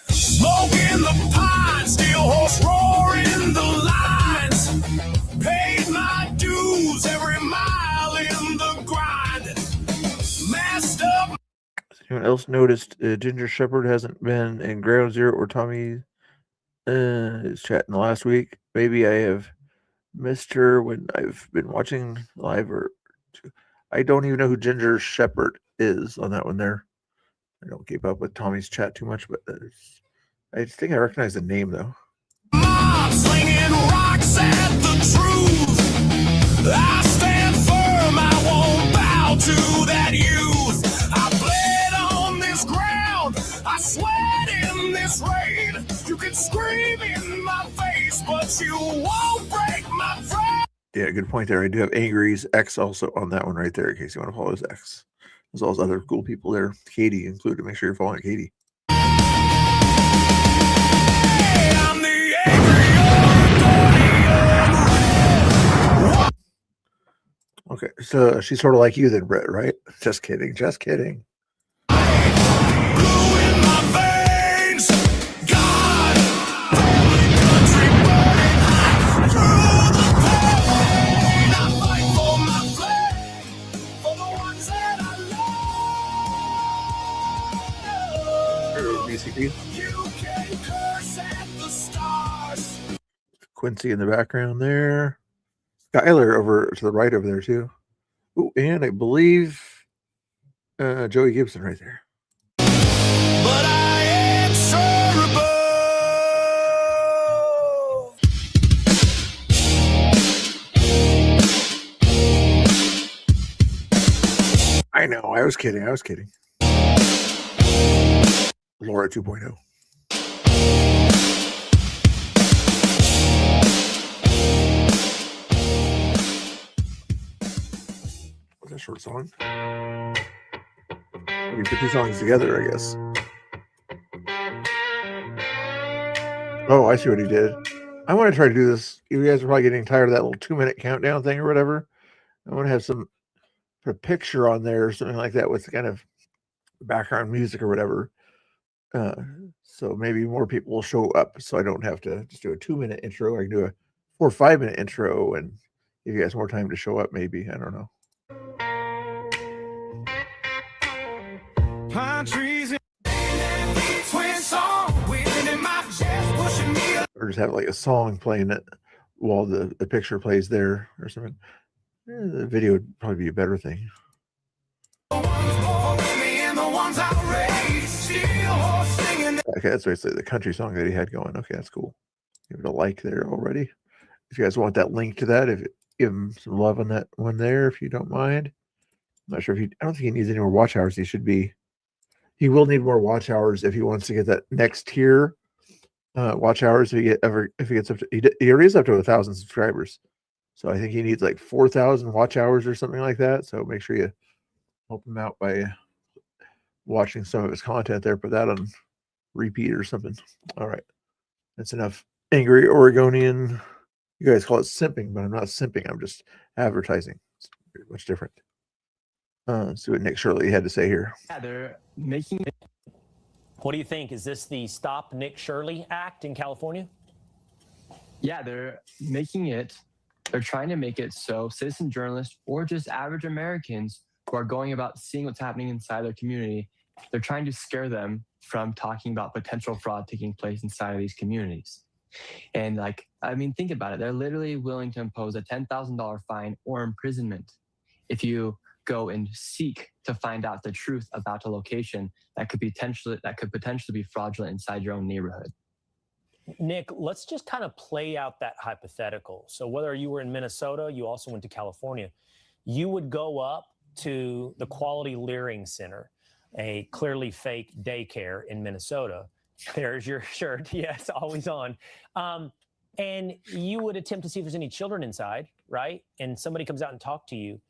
Smoke in the pines, steel horse roar in the lines. Paid my dues every mile in the grind. Messed up. Has anyone else noticed Ginger Shepherd hasn't been in Ground Zero or Tommy is chatting the last week? Maybe I have missed her when I've been watching live, or I don't even know who Ginger Shepherd is on that one there. I don't keep up with Tommy's chat too much, but I think I recognize the name though. Mob slinging rocks at the truth. I stand firm, I won't bow to that youth. I bled on this ground, I sweat in this rain. You can scream in my face, but you won't break my frame. Yeah, good point there. I do have Angry's X also on that one right there, in case you want to follow his X. As well as other cool people there, Katie included. Make sure you're following Katie. Okay, so she's sort of like you then, Brett, right? Just kidding, just kidding. Quincy in the background there. Skyler over to the right over there too. Oh, and I believe Joey Gibson right there. But I answerable. I know, I was kidding. Laura 2.0. short song. We put two songs together, I guess. Oh, I see what he did. I want to try to do this. You guys are probably getting tired of that little 2-minute countdown thing or whatever. I want to have some put a picture on there or something like that with kind of background music or whatever. So maybe more people will show up, so I don't have to just do a 2-minute intro. I can do a 4 or 5 minute intro and give you guys more time to show up. Maybe, I don't know. Pine trees and twin song, waving in my chest, pushing me up. Or just have like a song playing it while the picture plays there or something. The video would probably be a better thing. Okay, that's basically the country song that he had going. Okay, that's cool. Give it a like there already. If you guys want that link to that, give him some love on that one there, if you don't mind. I'm not sure if I don't think he needs any more watch hours. He will need more watch hours if he wants to get that next tier watch hours. If he gets up to, he already is up to 1,000 subscribers. So I think he needs like 4,000 watch hours or something like that. So make sure you help him out by watching some of his content there. Put that on repeat or something. All right. That's enough. Angry Oregonian. You guys call it simping, but I'm not simping. I'm just advertising. It's pretty much different. See what Nick Shirley had to say here. Yeah, they're making it. What do you think? Is this the Stop Nick Shirley Act in California? Yeah, they're making it. They're trying to make it so citizen journalists or just average Americans who are going about seeing what's happening inside their community, they're trying to scare them from talking about potential fraud taking place inside of these communities. And think about it. They're literally willing to impose a $10,000 fine or imprisonment if you go and seek to find out the truth about a location that could potentially be fraudulent inside your own neighborhood. Nick, let's just kind of play out that hypothetical. So whether you were in Minnesota, you also went to California, you would go up to the Quality Leering Center, a clearly fake daycare in Minnesota. There's your shirt. Yes, always on. And you would attempt to see if there's any children inside, right? And somebody comes out and talk to you.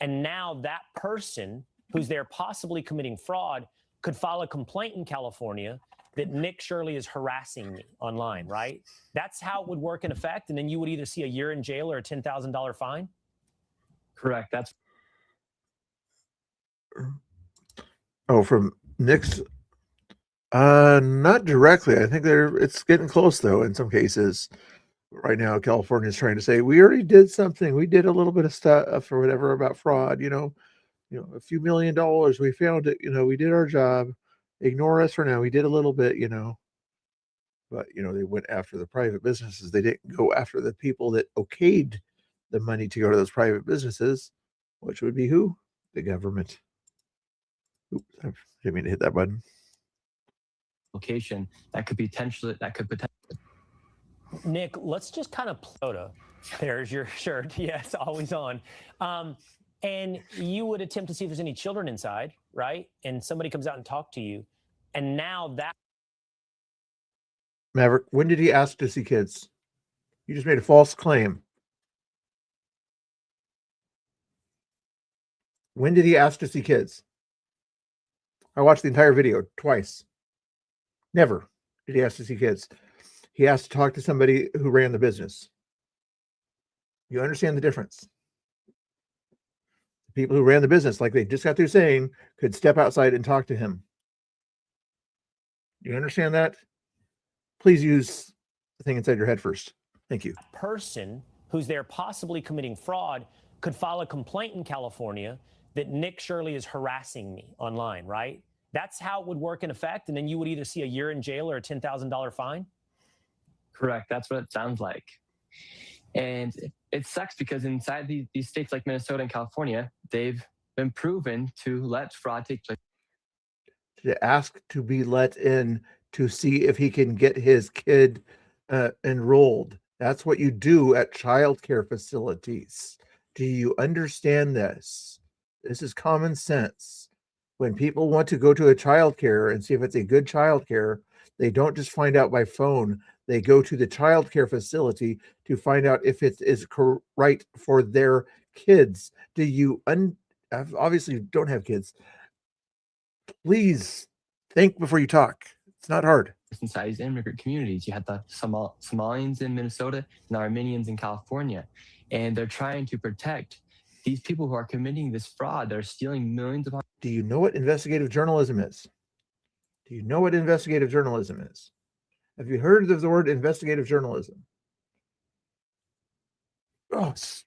And now that person who's there possibly committing fraud could file a complaint in California that Nick Shirley is harassing me online, right? That's how it would work in effect. And then you would either see a year in jail or a $10,000 fine? Correct. That's. Oh, from Nick's. Not directly. I think it's getting close though in some cases. Right now, California is trying to say we already did something. We did a little bit of stuff or whatever about fraud. A few $1 million. We found it. We did our job. Ignore us for now. We did a little bit. But they went after the private businesses. They didn't go after the people that okayed the money to go to those private businesses, which would be who? The government. Oops, I didn't mean to hit that button. Location that could potentially. Nick, let's just kind of there's your shirt. Yes, always on. And you would attempt to see if there's any children inside, right? And somebody comes out and talk to you. And now that. Maverick, when did he ask to see kids? You just made a false claim. When did he ask to see kids? I watched the entire video twice. Never did he ask to see kids. He asked to talk to somebody who ran the business. You understand the difference? The people who ran the business, like they just got through saying, could step outside and talk to him. You understand that? Please use the thing inside your head first. Thank you. Person who's there possibly committing fraud could file a complaint in California that Nick Shirley is harassing me online, right? That's how it would work in effect. And then you would either see a year in jail or a $10,000 fine? Correct. That's what it sounds like. And it sucks because inside these states like Minnesota and California, they've been proven to let fraud take place. To ask to be let in to see if he can get his kid enrolled. That's what you do at childcare facilities. Do you understand this? This is common sense. When people want to go to a childcare and see if it's a good childcare, they don't just find out by phone. They go to the childcare facility to find out if it is right for their kids. Do you obviously don't have kids, please think before you talk. It's not hard. Inside these immigrant communities, you had the Somalians in Minnesota and the Armenians in California, and they're trying to protect these people who are committing this fraud. They're stealing millions of. Do you know what investigative journalism is? Do you know what investigative journalism is? Have you heard of the word investigative journalism? Oh, it's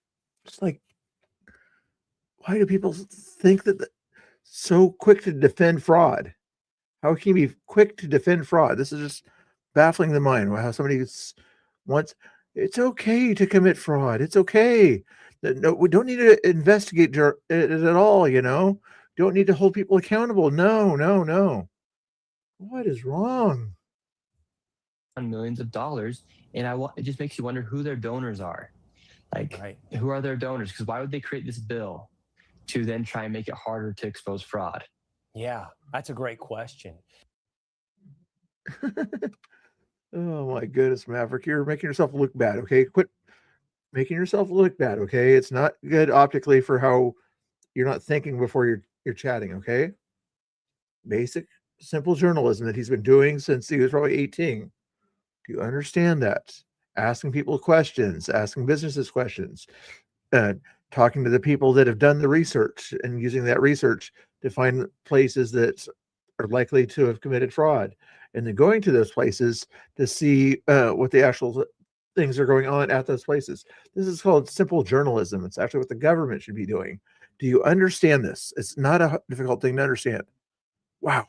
like, why do people think that so quick to defend fraud? How can you be quick to defend fraud? This is just baffling the mind. How somebody wants, it's okay to commit fraud. It's okay. No, we don't need to investigate it at all, you know? Don't need to hold people accountable. No. What is wrong? On millions of dollars, and it just makes you wonder who their donors are. Like, who are their donors? Because why would they create this bill to then try and make it harder to expose fraud? Yeah, that's a great question. Oh my goodness, Maverick, you're making yourself look bad. Okay, quit making yourself look bad. Okay, it's not good optically for how you're not thinking before you're chatting. Okay, basic, simple journalism that he's been doing since he was probably 18. Do you understand that? Asking people questions, asking businesses questions, talking to the people that have done the research and using that research to find places that are likely to have committed fraud, and then going to those places to see what the actual things are going on at those places. This is called simple journalism. It's actually what the government should be doing. Do you understand this? It's not a difficult thing to understand. Wow.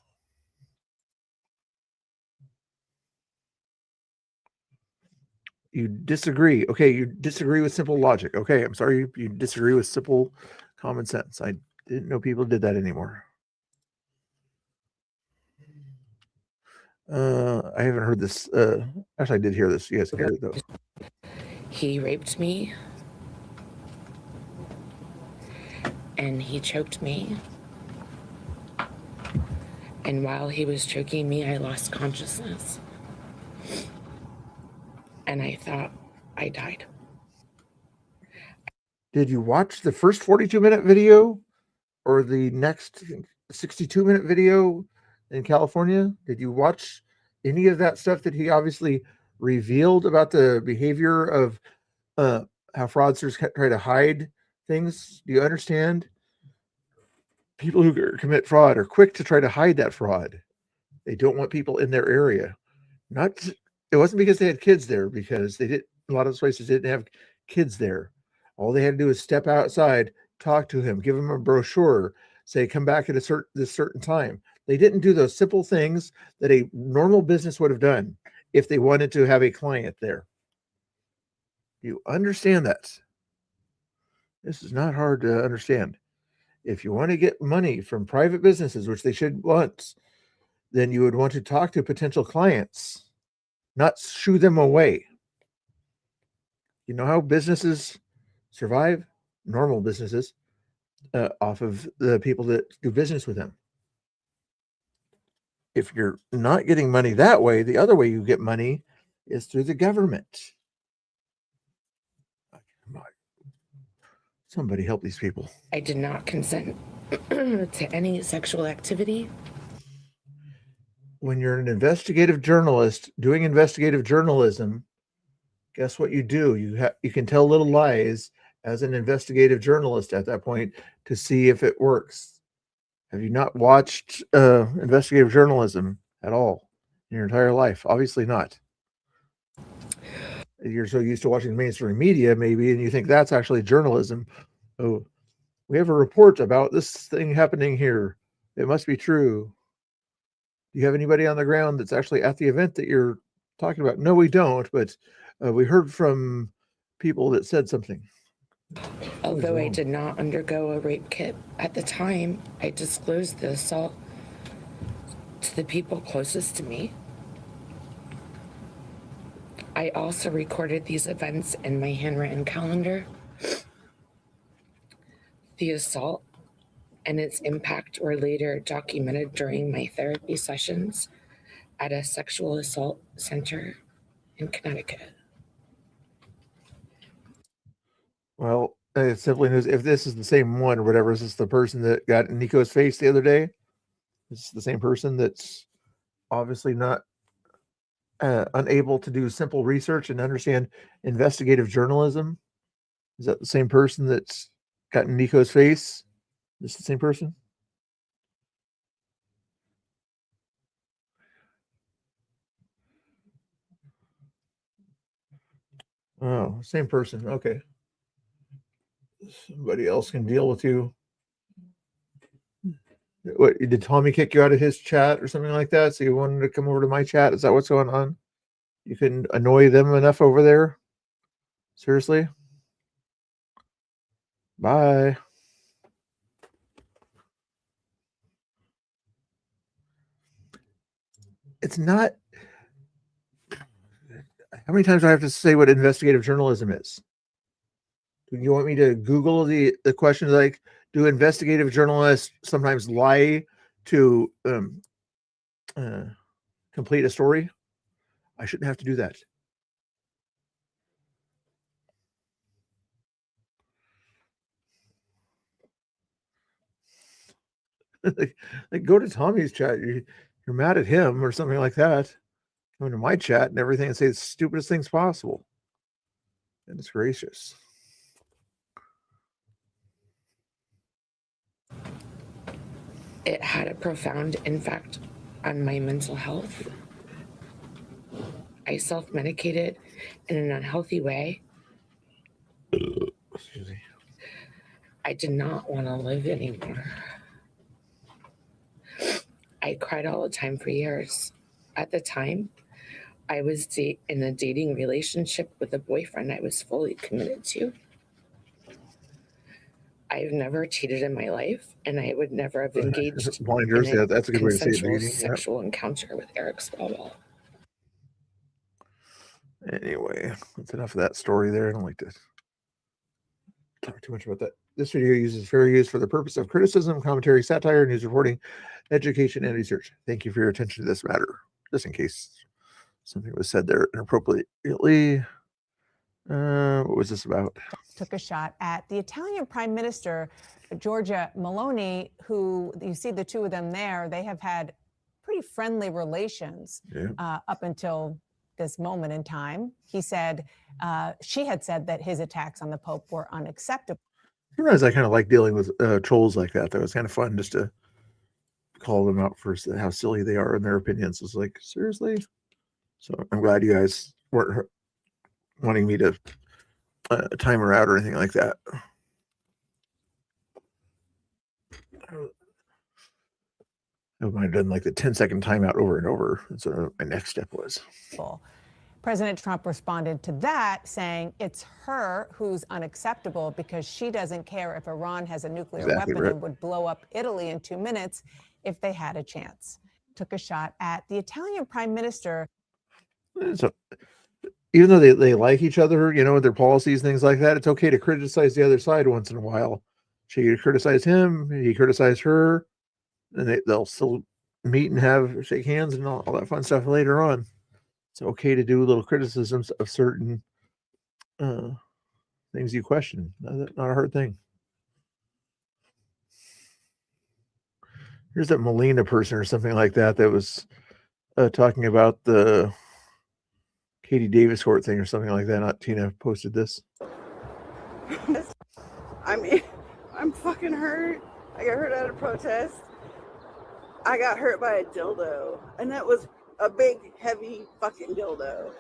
You disagree. Okay, you disagree with simple logic. Okay, I'm sorry you disagree with simple common sense. I didn't know people did that anymore. I haven't heard this. Actually, I did hear this. You guys can hear it, though. He raped me, and he choked me. And while he was choking me, I lost consciousness. And I thought I died. Did you watch the first 42-minute video or the next 62-minute video in California? Did you watch any of that stuff that he obviously revealed about the behavior of how fraudsters try to hide things? Do you understand? People who commit fraud are quick to try to hide that fraud. They don't want people in their area. It wasn't because they had kids there, because they did. A lot of those places didn't have kids there. All they had to do was step outside, talk to him, give him a brochure, say, come back at this certain time. They didn't do those simple things that a normal business would have done if they wanted to have a client there. You understand that? This is not hard to understand. If you want to get money from private businesses, which they should want, then you would want to talk to potential clients, not shoo them away. You know how businesses survive? Normal businesses off of the people that do business with them. If you're not getting money that way, the other way you get money is through the government. Somebody help these people. I did not consent to any sexual activity. When you're an investigative journalist doing investigative journalism, guess what you do? You can tell little lies as an investigative journalist at that point to see if it works. Have you not watched investigative journalism at all in your entire life? Obviously not. You're so used to watching mainstream media, maybe, and you think that's actually journalism. Oh, we have a report about this thing happening here. It must be true. Do you have anybody on the ground that's actually at the event that you're talking about? No, we don't, but we heard from people that said something. Although I did not undergo a rape kit at the time, I disclosed the assault to the people closest to me. I also recorded these events in my handwritten calendar. The assault and its impact were later documented during my therapy sessions at a sexual assault center in Connecticut. Well, Simply News, if this is the same one or whatever, is this the person that got in Nico's face the other day? Is this the same person that's obviously not unable to do simple research and understand investigative journalism? Is that the same person that's got in Nico's face? Is this the same person? Oh, same person. Okay. Somebody else can deal with you. What, did Tommy kick you out of his chat or something like that? So you wanted to come over to my chat? Is that what's going on? You couldn't annoy them enough over there? Seriously? Bye. It's not. How many times do I have to say what investigative journalism is? Do you want me to Google the question like, do investigative journalists sometimes lie to complete a story? I shouldn't have to do that. like go to Tommy's chat. You're mad at him or something like that. Come to my chat and everything and say the stupidest things possible. And it's gracious. It had a profound impact on my mental health. I self-medicated in an unhealthy way. Excuse me. I did not want to live anymore. I cried all the time for years. At the time, I was in a dating relationship with a boyfriend I was fully committed to. I've never cheated in my life, and I would never have engaged Blinders, in yeah, that's a good way to say it. consensual Dating, yeah. sexual encounter with Eric Swalwell. Anyway, that's enough of that story there. I don't like to talk too much about that. This video uses fair use for the purpose of criticism, commentary, satire, news reporting, education, and research. Thank you for your attention to this matter. Just in case something was said there inappropriately. What was this about? Took a shot at the Italian Prime Minister, Giorgia Meloni, who you see the two of them there. They have had pretty friendly relations up until this moment in time. He said, she had said that his attacks on the Pope were unacceptable. Sometimes I kind of like dealing with trolls like that. That was kind of fun just to call them out for how silly they are in their opinions. It's like, seriously? So I'm glad you guys weren't wanting me to time her out or anything like that. I might have done like the 10-second timeout over and over. That's what my next step was. President Trump responded to that, saying it's her who's unacceptable because she doesn't care if Iran has a nuclear weapon and would blow up Italy in 2 minutes if they had a chance. Took a shot at the Italian Prime Minister. So, even though they like each other, you know, their policies, things like that, it's okay to criticize the other side once in a while. She criticized him, he criticized her, and they'll still meet and shake hands and all that fun stuff later on. It's okay to do little criticisms of certain things you question. Not a hard thing. Here's that Molina person or something like that was talking about the Katie Davis court thing or something like that. Not Tina posted this. I mean, I'm fucking hurt. I got hurt at a protest. I got hurt by a dildo, and that was a big, heavy fucking dildo.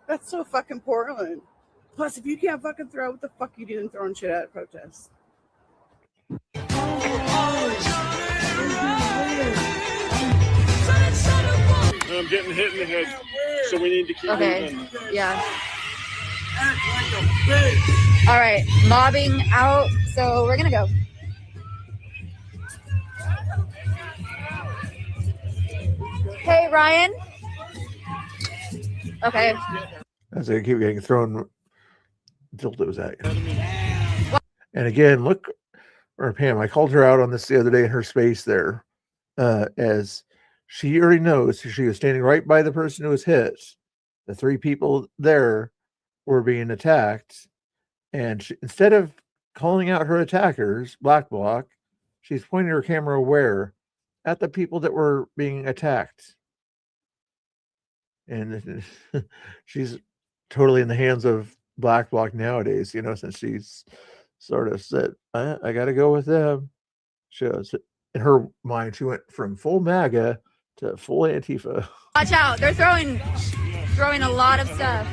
That's so fucking Portland. Plus, if you can't fucking throw, what the fuck you doing throwing shit at a protest? I'm getting hit in the head, so we need to keep moving. Yeah. All right, mobbing out, so we're gonna go. Hey, Ryan. Okay. As I keep getting thrown dildos at you. And again, look, or Pam, I called her out on this the other day in her space there, as she already knows she was standing right by the person who was hit. The three people there were being attacked, And instead of calling out her attackers, Black Bloc, she's pointing her camera where? At the people that were being attacked. And she's totally in the hands of Black Bloc nowadays, since she's sort of said, I got to go with them. In her mind, she went from full MAGA to full Antifa. Watch out! They're throwing a lot of stuff.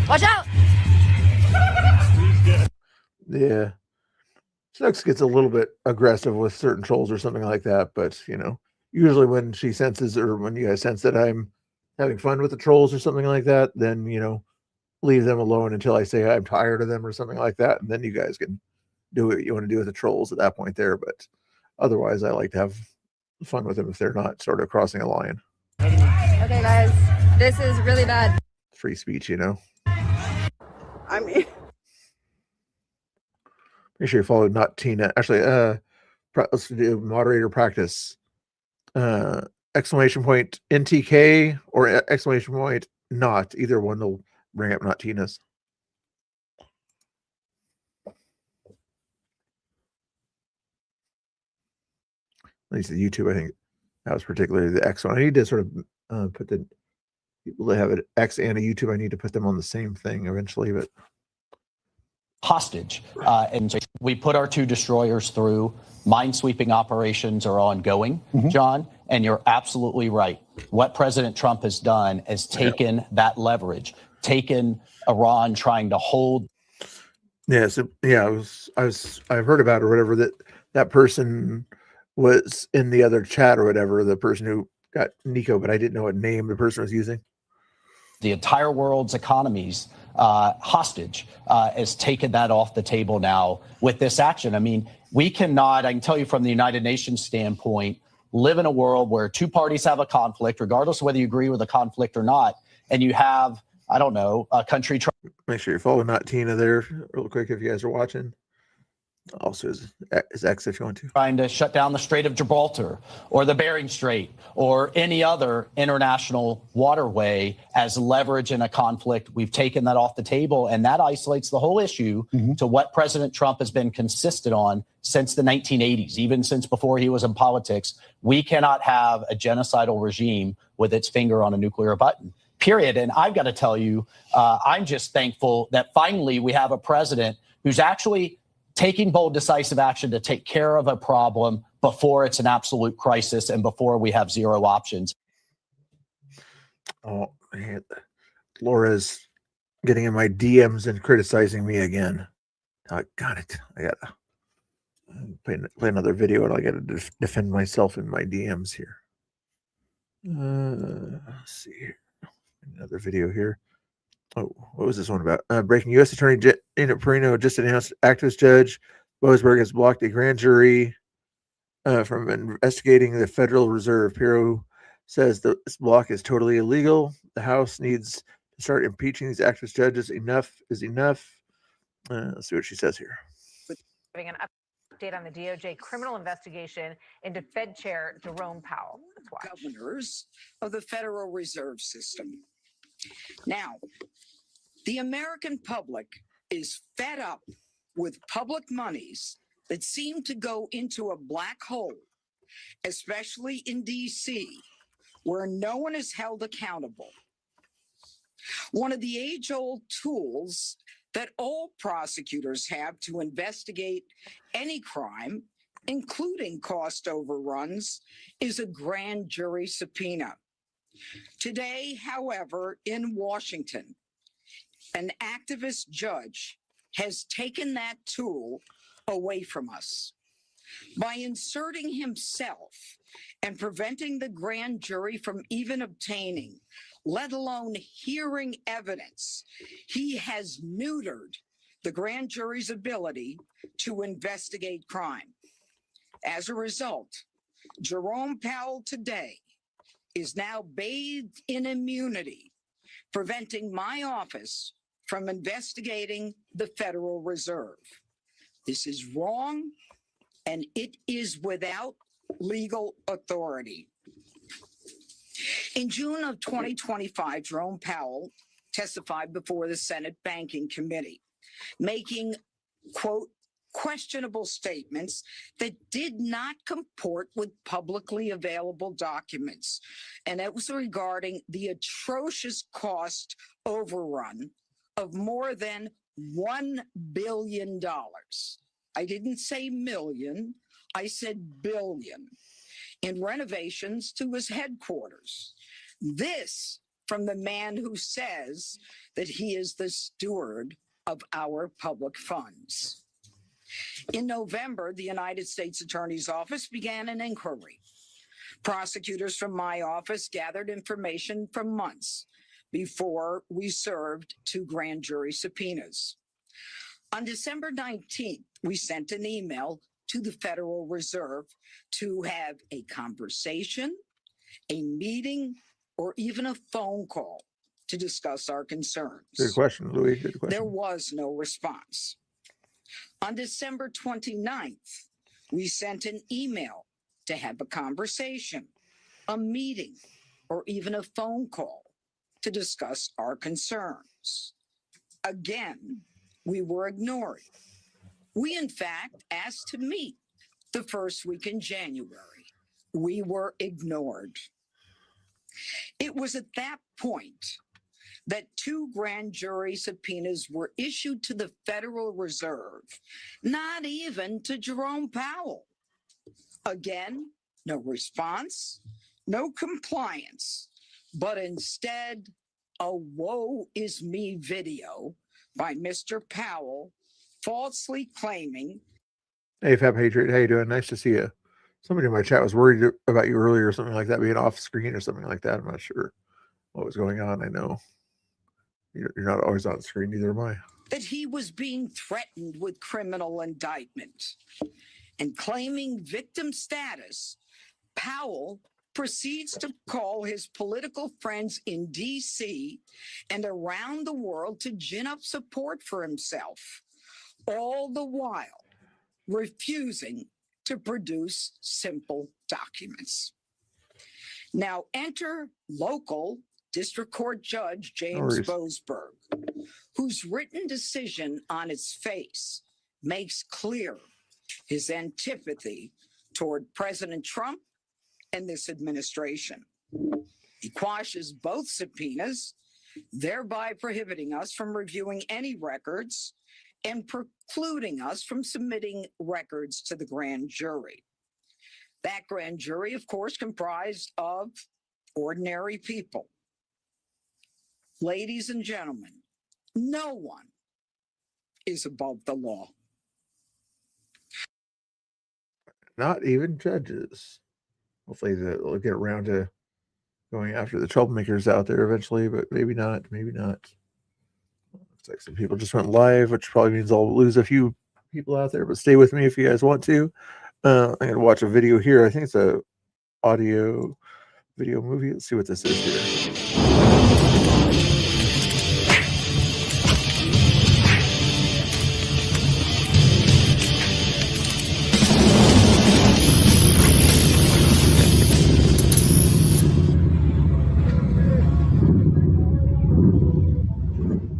Watch out! Yeah. Snooks gets a little bit aggressive with certain trolls or something like that, but usually when she senses, or when you guys sense that I'm having fun with the trolls or something like that, then leave them alone until I say I'm tired of them or something like that, and then you guys can do what you want to do with the trolls at that point there. But otherwise, I like to have fun with them if they're not sort of crossing a line. Okay, guys, this is really bad. Free speech, I mean, make sure you follow Not Tina. Actually, let's do moderator practice. Exclamation point NTK or exclamation point not. Either one will bring up Not Tina's. At least at YouTube, I think that was particularly the X one. I need to sort of put the people that have an X and a YouTube. I need to put them on the same thing eventually, but hostage. And so we put our 2 destroyers through. Minesweeping operations are ongoing, John, and you're absolutely right. What President Trump has done is taken that leverage, taken Iran trying to hold. Yeah, so I've heard about it or whatever, that person was in the other chat or whatever, the person who got Nico, but I didn't know what name the person was using. The entire world's economies hostage has taken that off the table now with this action. I mean, we cannot, I can tell you from the United Nations standpoint, live in a world where 2 parties have a conflict, regardless of whether you agree with the conflict or not, and you have, I don't know, a country. Make sure you follow Not Tina there real quick if you guys are watching. Also, is X if you want to. Trying to shut down the Strait of Gibraltar or the Bering Strait or any other international waterway as leverage in a conflict. We've taken that off the table, and that isolates the whole issue to what President Trump has been consistent on since the 1980s, even since before he was in politics. We cannot have a genocidal regime with its finger on a nuclear button, period. And I've got to tell you, I'm just thankful that finally we have a president who's actually taking bold, decisive action to take care of a problem before it's an absolute crisis and before we have 0 options. Oh, man. Laura's getting in my DMs and criticizing me again. I got it. I got to play another video, and I got to defend myself in my DMs here. Let's see here. Another video here. Oh, what was this one about? Breaking U.S. Attorney Gina Perino just announced activist Judge Boasberg has blocked a grand jury from investigating the Federal Reserve. Perino says this block is totally illegal. The House needs to start impeaching these activist judges. Enough is enough. Let's see what she says here. Giving an update on the DOJ criminal investigation into Fed Chair Jerome Powell. Let's watch. Governors of the Federal Reserve System. Now, the American public is fed up with public monies that seem to go into a black hole, especially in D.C., where no one is held accountable. One of the age-old tools that all prosecutors have to investigate any crime, including cost overruns, is a grand jury subpoena. Today, however, in Washington, an activist judge has taken that tool away from us. By inserting himself and preventing the grand jury from even obtaining, let alone hearing evidence, he has neutered the grand jury's ability to investigate crime. As a result, Jerome Powell today is now bathed in immunity, preventing my office from investigating the Federal Reserve. This is wrong, and it is without legal authority. In June of 2025, Jerome Powell testified before the Senate Banking Committee, making, quote, questionable statements that did not comport with publicly available documents. And it was regarding the atrocious cost overrun of more than $1 billion. I didn't say million, I said billion, in renovations to his headquarters. This from the man who says that he is the steward of our public funds. In November, the United States Attorney's Office began an inquiry. Prosecutors from my office gathered information for months before we served 2 grand jury subpoenas. On December 19th, we sent an email to the Federal Reserve to have a conversation, a meeting, or even a phone call to discuss our concerns. Good question, Louis. Good question. There was no response. On December 29th, we sent an email to have a conversation, a meeting, or even a phone call to discuss our concerns. Again, we were ignored. We, in fact, asked to meet the first week in January. We were ignored. It was at that point that 2 grand jury subpoenas were issued to the Federal Reserve, not even to Jerome Powell. Again, no response, no compliance, but instead a woe is me video by Mr. Powell falsely claiming. Hey, Fab Patriot, how you doing? Nice to see you. Somebody in my chat was worried about you earlier or something like that, being off screen or something like that. I'm not sure what was going on. I know you're not always on screen, neither am I. That he was being threatened with criminal indictment. And claiming victim status, Powell proceeds to call his political friends in D.C. and around the world to gin up support for himself, all the while refusing to produce simple documents. Now enter local District Court Judge James Boasberg, whose written decision on its face makes clear his antipathy toward President Trump and this administration. He quashes both subpoenas, thereby prohibiting us from reviewing any records and precluding us from submitting records to the grand jury. That grand jury, of course, comprised of ordinary people. Ladies and gentlemen, no one is above the law. Not even judges. Hopefully they'll get around to going after the troublemakers out there eventually, but maybe not. Maybe not. Looks like some people just went live, which probably means I'll lose a few people out there, but stay with me if you guys want to. I'm going to watch a video here. I think it's a audio video movie. Let's see what this is here.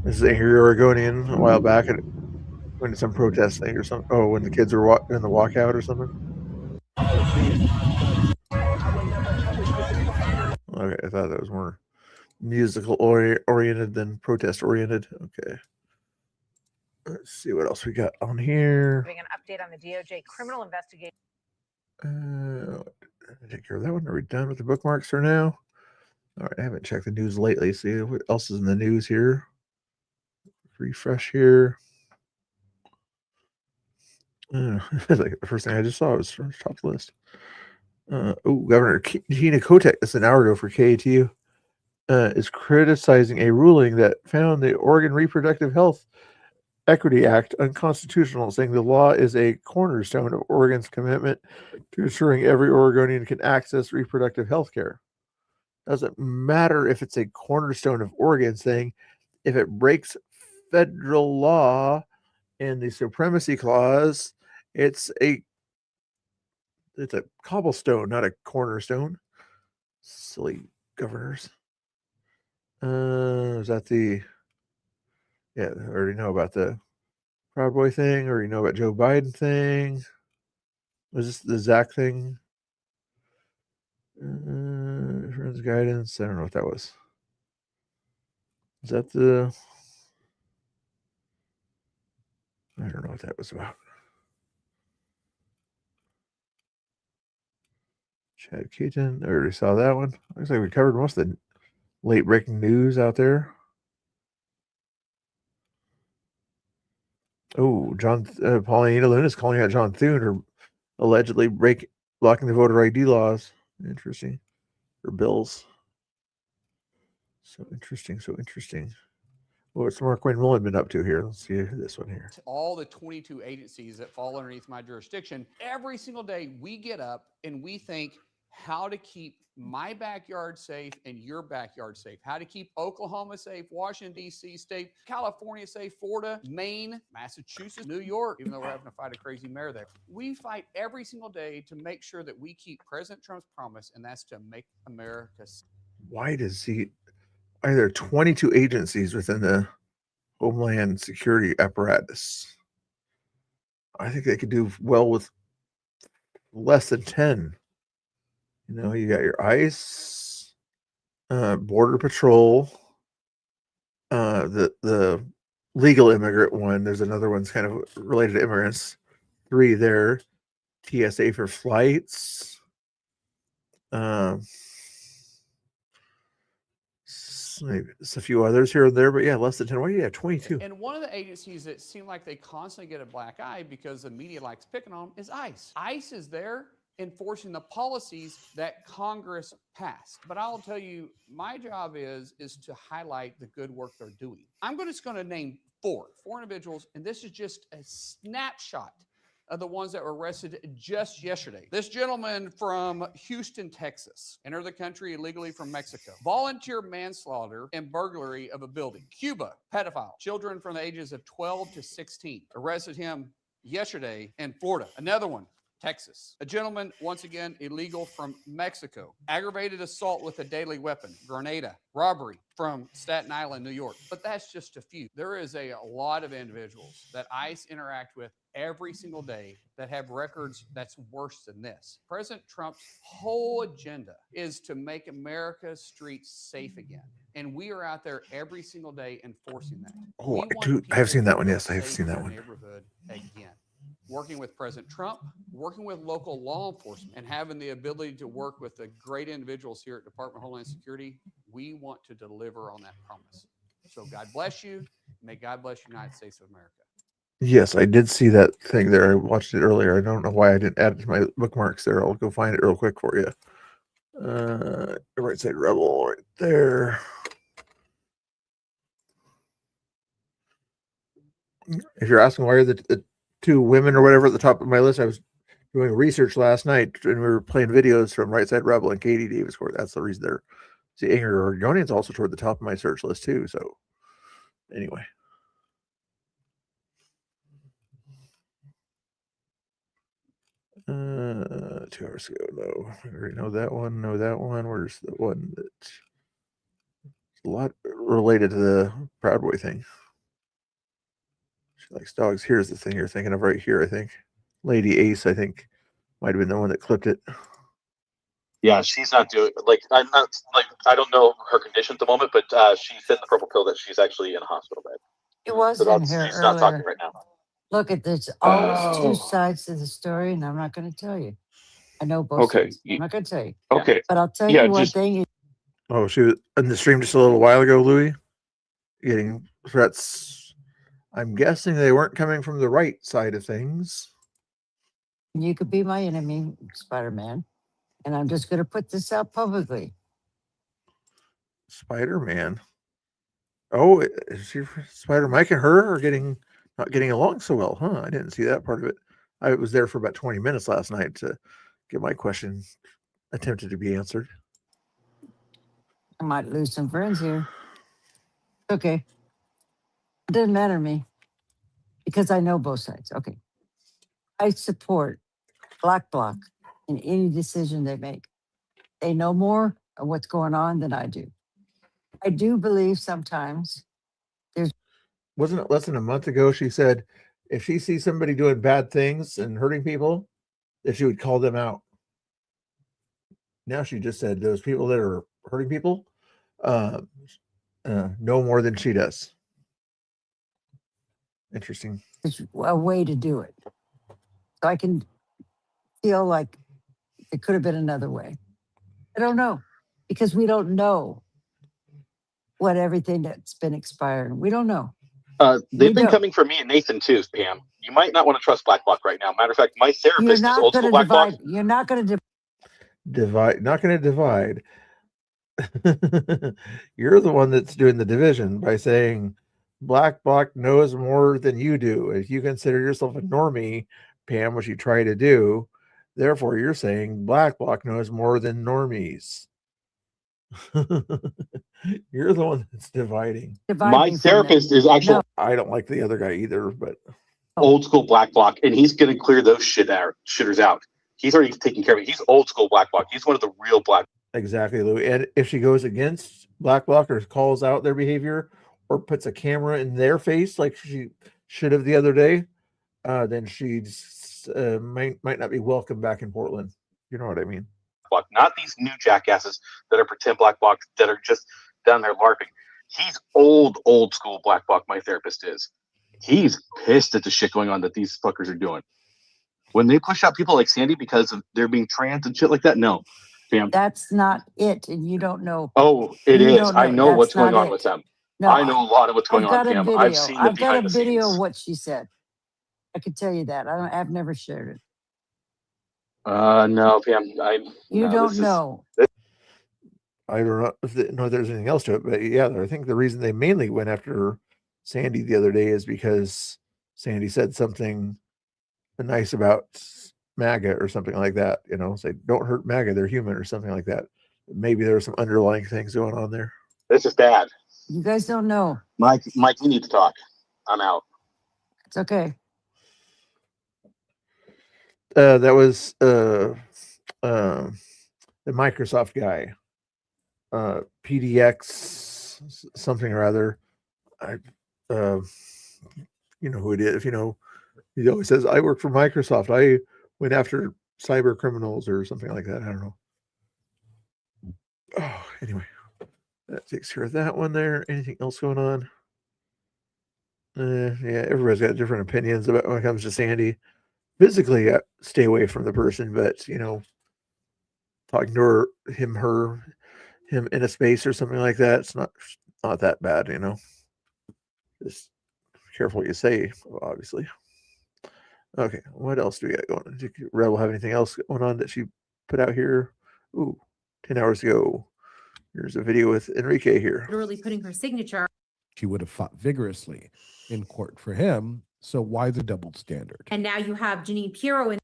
This is Angry Oregonian a while back and went to some protest thing or something. Oh, when the kids were in the walkout or something. Okay, I thought that was more musical oriented than protest oriented. Okay. Let's see what else we got on here. Giving an update on the DOJ criminal investigation. Take care of that one. Are we done with the bookmarks for now? All right, I haven't checked the news lately. See what else is in the news here. Refresh here. Like the first thing I just saw was from the top list. Governor Tina Kotek, that's an hour ago for KATU, is criticizing a ruling that found the Oregon Reproductive Health Equity Act unconstitutional, saying the law is a cornerstone of Oregon's commitment to ensuring every Oregonian can access reproductive health care. Doesn't matter if it's a cornerstone of Oregon, saying if it breaks federal law in the supremacy clause, it's a cobblestone, not a cornerstone. Silly governors. Is that the? Yeah, I already know about the Proud Boy thing, or you know about Joe Biden thing. Was this the Zach thing? Friends guidance. I don't know what that was. Is that the? I don't know what that was about. Chad Keaton. I already saw that one. Looks like we covered most of the late breaking news out there. Oh, Paulina Luna is calling out John Thune for allegedly blocking the voter ID laws. Interesting. Or bills. So interesting. What's Mark Wayne Mullen been up to here? Let's see this one here. All the 22 agencies that fall underneath my jurisdiction, every single day we get up and we think how to keep my backyard safe and your backyard safe, how to keep Oklahoma safe, Washington, D.C. safe, California safe, Florida, Maine, Massachusetts, New York, even though we're having to fight a crazy mayor there. We fight every single day to make sure that we keep President Trump's promise, and that's to make America safe. Why are there 22 agencies within the Homeland Security apparatus? I think they could do well with less than 10. You know, you got your ICE, Border Patrol, the legal immigrant one. There's another one's kind of related to immigrants. 3 there. TSA for flights. Maybe just a few others here and there, but yeah, less than 10. Why do you have 22? And one of the agencies that seem like they constantly get a black eye because the media likes picking on them is ICE. ICE is there enforcing the policies that Congress passed. But I'll tell you, my job is to highlight the good work they're doing. I'm just going to name four individuals, and this is just a snapshot of the ones that were arrested just yesterday. This gentleman from Houston, Texas, entered the country illegally from Mexico. Volunteer manslaughter and burglary of a building. Cuba, pedophile, children from the ages of 12 to 16. Arrested him yesterday in Florida. Another one, Texas. A gentleman, once again, illegal from Mexico. Aggravated assault with a deadly weapon. Grenada. Robbery from Staten Island, New York. But that's just a few. There is a lot of individuals that ICE interact with every single day that have records that's worse than this. President Trump's whole agenda is to make America's streets safe again. And we are out there every single day enforcing that. Oh, I have seen that one. Yes, I have seen that one. Neighborhood again. Working with President Trump, working with local law enforcement, and having the ability to work with the great individuals here at Department of Homeland Security, we want to deliver on that promise. So God bless you. May God bless the United States of America. Yes, I did see that thing there. I watched it earlier. I don't know why I didn't add it to my bookmarks there. I'll go find it real quick for you. Right Side Rebel right there. If you're asking why are the 2 women or whatever at the top of my list, I was doing research last night and we were playing videos from Right Side Rebel and Katie Davis Court. That's the reason they're. See, Ingrid Orgonian's also toward the top of my search list too. So anyway. 2 hours ago. No, I already know that one. Know that one. Where's the one that's a lot related to the Proud Boy thing? She likes dogs. Here's the thing you're thinking of right here, I think. Lady Ace, I think, might have been the one that clipped it. Yeah, she's not doing I'm not I don't know her condition at the moment, but she said in the purple pill that she's actually in a hospital bed. It was So in that's, here she's not talking earlier. right now. Look, there's always 2 sides to the story, and I'm not going to tell you. I know both sides. I'm not going to tell you. Okay. But I'll tell you one thing. Oh, she was in the stream just a little while ago, Louis, getting threats. I'm guessing they weren't coming from the right side of things. You could be my enemy, Spider-Man. And I'm just going to put this out publicly. Spider-Man. Oh, is she Spider-Mike and her are not getting along so well, huh? I didn't see that part of it. I was there for about 20 minutes last night to get my question attempted to be answered. I might lose some friends here. Okay. It doesn't matter to me because I know both sides. Okay. I support Black Bloc in any decision they make. They know more of what's going on than I do. I do believe sometimes Wasn't it less than a month ago she said if she sees somebody doing bad things and hurting people, that she would call them out. Now she just said those people that are hurting people know more than she does. Interesting. there's a way to do it. So I can feel like it could have been another way. I don't know, because we don't know what everything that's been expired. We don't know. They've been coming for me and Nathan too, Pam. You might not want to trust Black Bloc right now. Matter of fact, my You're therapist is not old going school to Black Bloc. divide. You're not going to Divide, not going to divide. You're the one that's doing the division by saying Black Bloc knows more than you do. If you consider yourself a normie, Pam, which you try to do, therefore you're saying Black Bloc knows more than normies. You're the one that's dividing. My therapist is actually I don't like the other guy either, but old school Black Bloc, and he's going to clear those shitters out. He's already taking care of it. He's old school Black Bloc. He's one of the real Black. Exactly, Lou. And if she goes against Black Bloc or calls out their behavior or puts a camera in their face like she should have the other day, then she's might not be welcome back in Portland. You know what I mean? Bloc, not these new jackasses that are pretend Black Blocs that are just down there LARPing. He's old school Black Bloc. My therapist is. He's pissed at the shit going on that these fuckers are doing. When they push out people like Sandy because of they're being trans and shit like that, no, Pam. That's not it, and you don't know. Oh, it You is. don't I know That's what's going not on it. with them. No, I know a lot of what's going I've on, got a Pam. video. I've seen the I've got behind a the video scenes. of what she said. I can tell you that. I've never shared it. No, Pam. You don't know. I don't know if there's anything else to it, but yeah, I think the reason they mainly went after Sandy the other day is because Sandy said something nice about MAGA or something like that. You know, say don't hurt MAGA, they're human or something like that. Maybe there were some underlying things going on there. This is bad. You guys don't know. Mike, we need to talk. I'm out. It's okay. That was the Microsoft guy, PDX something or other. You know who it is. If you know, he always says, "I work for Microsoft. I went after cyber criminals or something like that." I don't know. Oh, anyway, that takes care of that one there. Anything else going on? Yeah, everybody's got different opinions about when it comes to Sandy. Physically, stay away from the person, but you know, talking to her, him in a space or something like that, it's not that bad, you know. Just careful what you say, obviously. Okay, what else do we got going on? Did Rebel have anything else going on that she put out here? Ooh, 10 hours ago. Here's a video with Enrique here. Literally putting her signature. She would have fought vigorously in court for him. So why the double standard? And now you have Janine Pirro in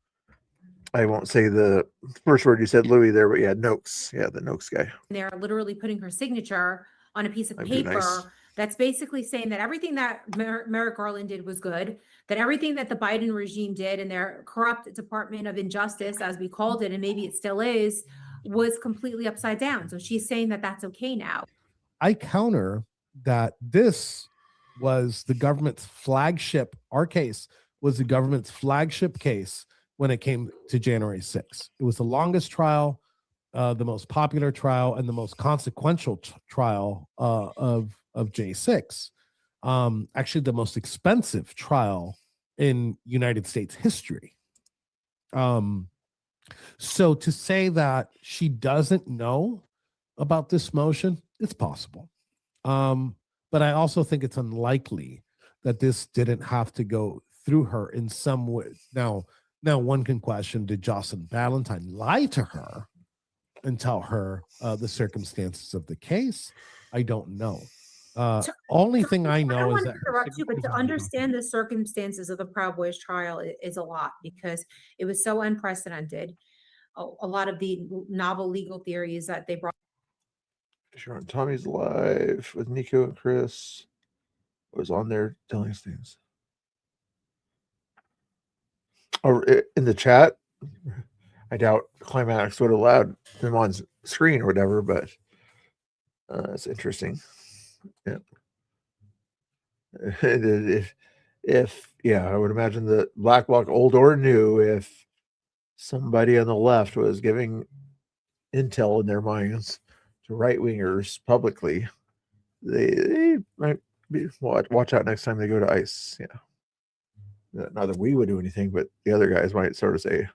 I won't say the first word you said, Louis, there, but yeah, Noakes. Yeah, the Noakes guy. there, literally putting her signature on a piece of That'd be paper nice. that's basically saying that everything that Merrick Garland did was good, that everything that the Biden regime did in their corrupt Department of Injustice, as we called it, and maybe it still is, was completely upside down. So she's saying that that's okay now. I counter that this was the government's flagship, our case was the government's flagship case when it came to January 6th. It was the longest trial, the most popular trial, and the most consequential trial of J6. Actually, the most expensive trial in United States history. So to say that she doesn't know about this motion, it's possible. But I also think it's unlikely that this didn't have to go through her in some way. Now one can question, did Jocelyn Valentine lie to her and tell her the circumstances of the case? I don't know. Only thing I know is that Correct you, but to understand the circumstances of the Proud Boys trial is a lot because it was so unprecedented. A lot of the novel legal theories that they brought. Sure, Tommy's live with Nico and Chris was on there telling us things. Oh, in the chat, I doubt Climax would have allowed them on screen or whatever, but That's interesting. Yeah. if I would imagine that Black Bloc, old or new, if somebody on the left was giving intel in their minds to right wingers publicly, they might be watch out next time they go to ICE. Yeah. Not that we would do anything, but the other guys might sort of say,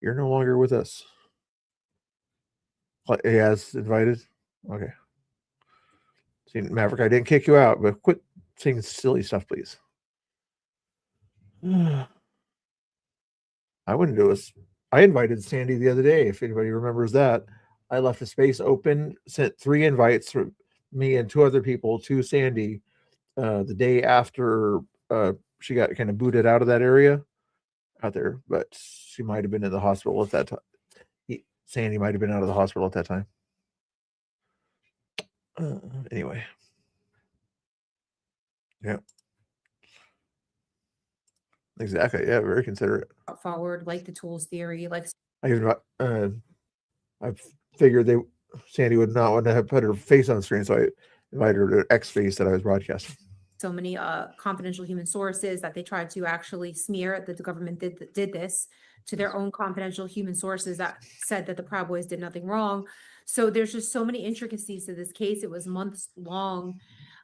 "You're no longer with us." He has invited. Okay. See, Maverick, I didn't kick you out, but quit saying silly stuff, please. I wouldn't do this. I invited Sandy the other day, if anybody remembers that. I left a space open, sent 3 invites for me and 2 other people to Sandy the day after she got kind of booted out of that area out there, but she might have been in the hospital at that time. Sandy might have been out of the hospital at that time. Anyway. Yeah. Exactly. Yeah, very considerate. Forward, like the tools theory, like I even I figured Sandy would not want to have put her face on the screen, so I invited her to X face that I was broadcasting. so many confidential human sources that they tried to actually smear that the government did this to their own confidential human sources that said that the Proud Boys did nothing wrong. So there's just so many intricacies to this case. It was months long.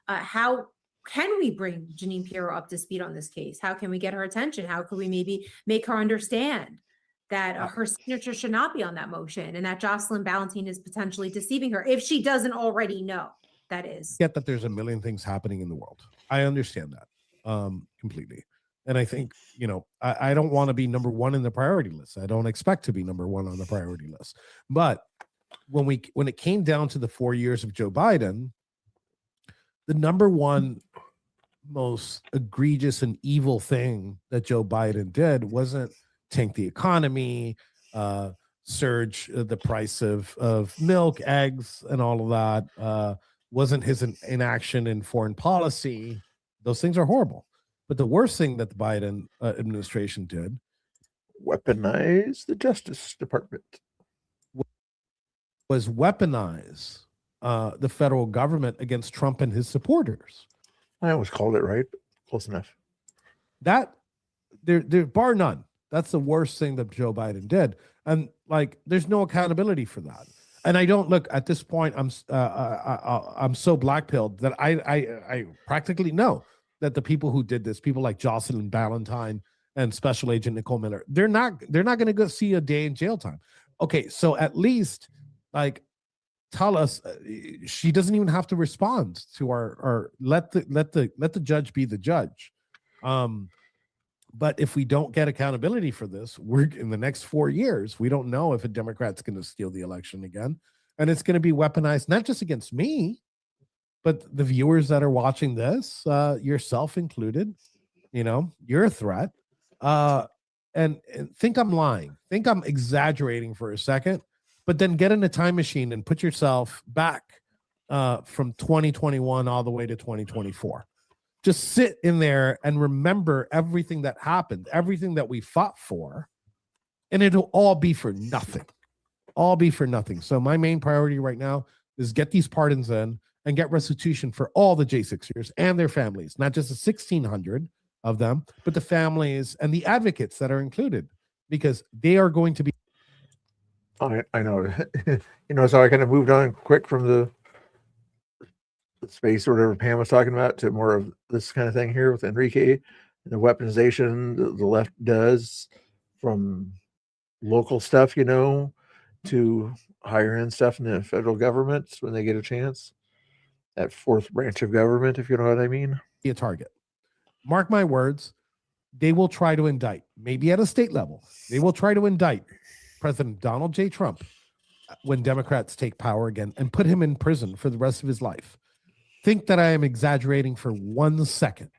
How can we bring Jeanine Pirro up to speed on this case? How can we get her attention? How can we maybe make her understand that her signature should not be on that motion and that Jocelyn Ballantine is potentially deceiving her if she doesn't already know, that is. Get that there's a million things happening in the world. I understand that completely. And I think, you know, I don't want to be number one in the priority list. I don't expect to be number one on the priority list. But when it came down to the 4 years of Joe Biden, the number one most egregious and evil thing that Joe Biden did wasn't tank the economy, surge the price of milk, eggs, and all of that. Wasn't his inaction in foreign policy. Those things are horrible. But the worst thing that the Biden administration did, weaponize the Justice Department, was weaponize the federal government against Trump and his supporters. I almost called it right. Close enough. That there bar none. That's the worst thing that Joe Biden did, and like, there's no accountability for that. And I don't look at this point. I'm so black-pilled that I practically know that the people who did this, people like Jocelyn Ballantine and Special Agent Nicole Miller, they're not going to go see a day in jail time. Okay, so at least like tell us she doesn't even have to respond to our let the judge be the judge. But if we don't get accountability for this, we're in the next 4 years, we don't know if a Democrat's going to steal the election again. And it's going to be weaponized, not just against me, but the viewers that are watching this, yourself included. You know, you're a threat. And think I'm lying. Think I'm exaggerating for a second, but then get in a time machine and put yourself back from 2021 all the way to 2024. Just sit in there and remember everything that happened, everything that we fought for, and it'll all be for nothing. All be for nothing. So my main priority right now is get these pardons in and get restitution for all the J6ers and their families, not just the 1,600 of them, but the families and the advocates that are included, because they are going to be. I know. You know, so I kind of moved on quick from the space or whatever Pam was talking about to more of this kind of thing here with Enrique, the weaponization the left does from local stuff, you know, to higher end stuff in the federal government when they get a chance. That fourth branch of government, if you know what I mean. Be a target. Mark my words, they will try to indict, maybe at a state level. They will try to indict President Donald J. Trump when Democrats take power again and put him in prison for the rest of his life. Think that I am exaggerating for 1 second,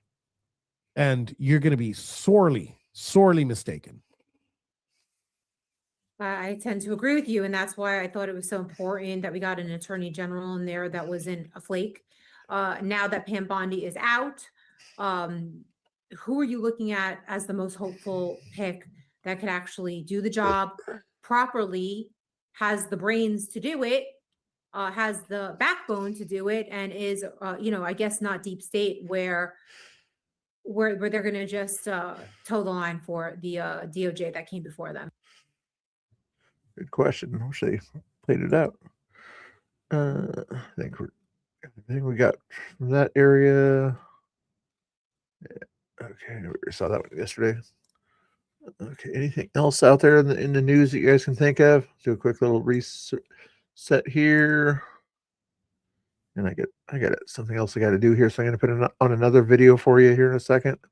and you're going to be sorely, sorely mistaken. I tend to agree with you, and that's why I thought it was so important that we got an attorney general in there that wasn't a flake. Now that Pam Bondi is out, who are you looking at as the most hopeful pick that could actually do the job properly, has the brains to do it, has the backbone to do it and is, I guess not deep state where they're going to just toe the line for the DOJ that came before them. Good question. I wish they played it out. I think everything we got from that area. Yeah. Okay, we saw that one yesterday. Okay, anything else out there in the news that you guys can think of? Do a quick little reset here. And I got something else I got to do here, so I'm going to put it on another video for you here in a second. I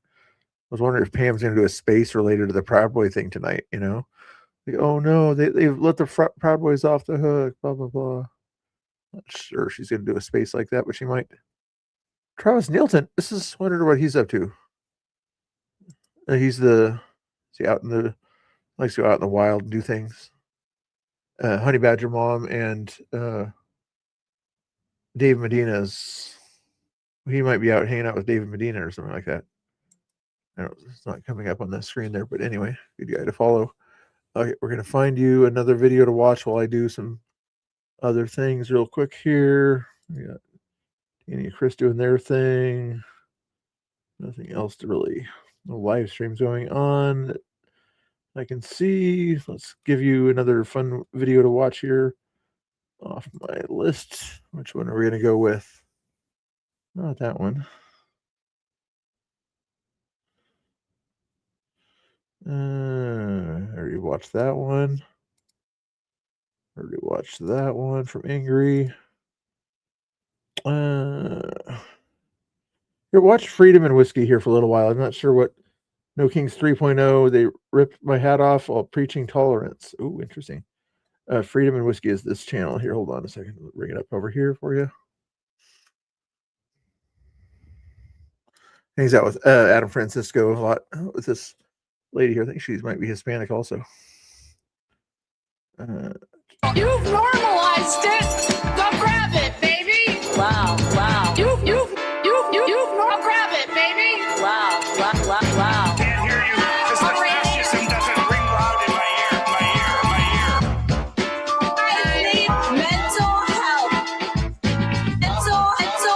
was wondering if Pam's going to do a space related to the Proud Boy thing tonight. Like, oh no, they've let the Proud Boys off the hook. Blah blah blah. Not sure she's going to do a space like that, but she might. Travis Nealton. Wonder what he's up to. He's out in the likes to go out in the wild and do things. Honey Badger Mom and Dave Medina's. He might be out hanging out with David Medina or something like that. I don't. It's not coming up on the screen there, but anyway, good guy to follow. Okay, we're gonna find you another video to watch while I do some other things real quick here. We got Danny and Chris doing their thing. Nothing else to really. No live streams going on that I can see. Let's give you another fun video to watch here off my list. Which one are we going to go with? Not that one. I already watched that one. Already watched that one from Angry. Here, watch Freedom and Whiskey here for a little while. I'm not sure what No Kings 3.0. They ripped my hat off while preaching tolerance. Ooh, interesting. Freedom and Whiskey is this channel here. Hold on a second. I'll bring it up over here for you. Hangs out with Adam Francisco a lot with this lady here. I think she might be Hispanic also. You've normalized it. Go grab it, baby. Wow, wow. You've grab it, baby. Wow, wow, wow, wow. Can't hear you because the fascism doesn't ring loud in my ear. I need mental help.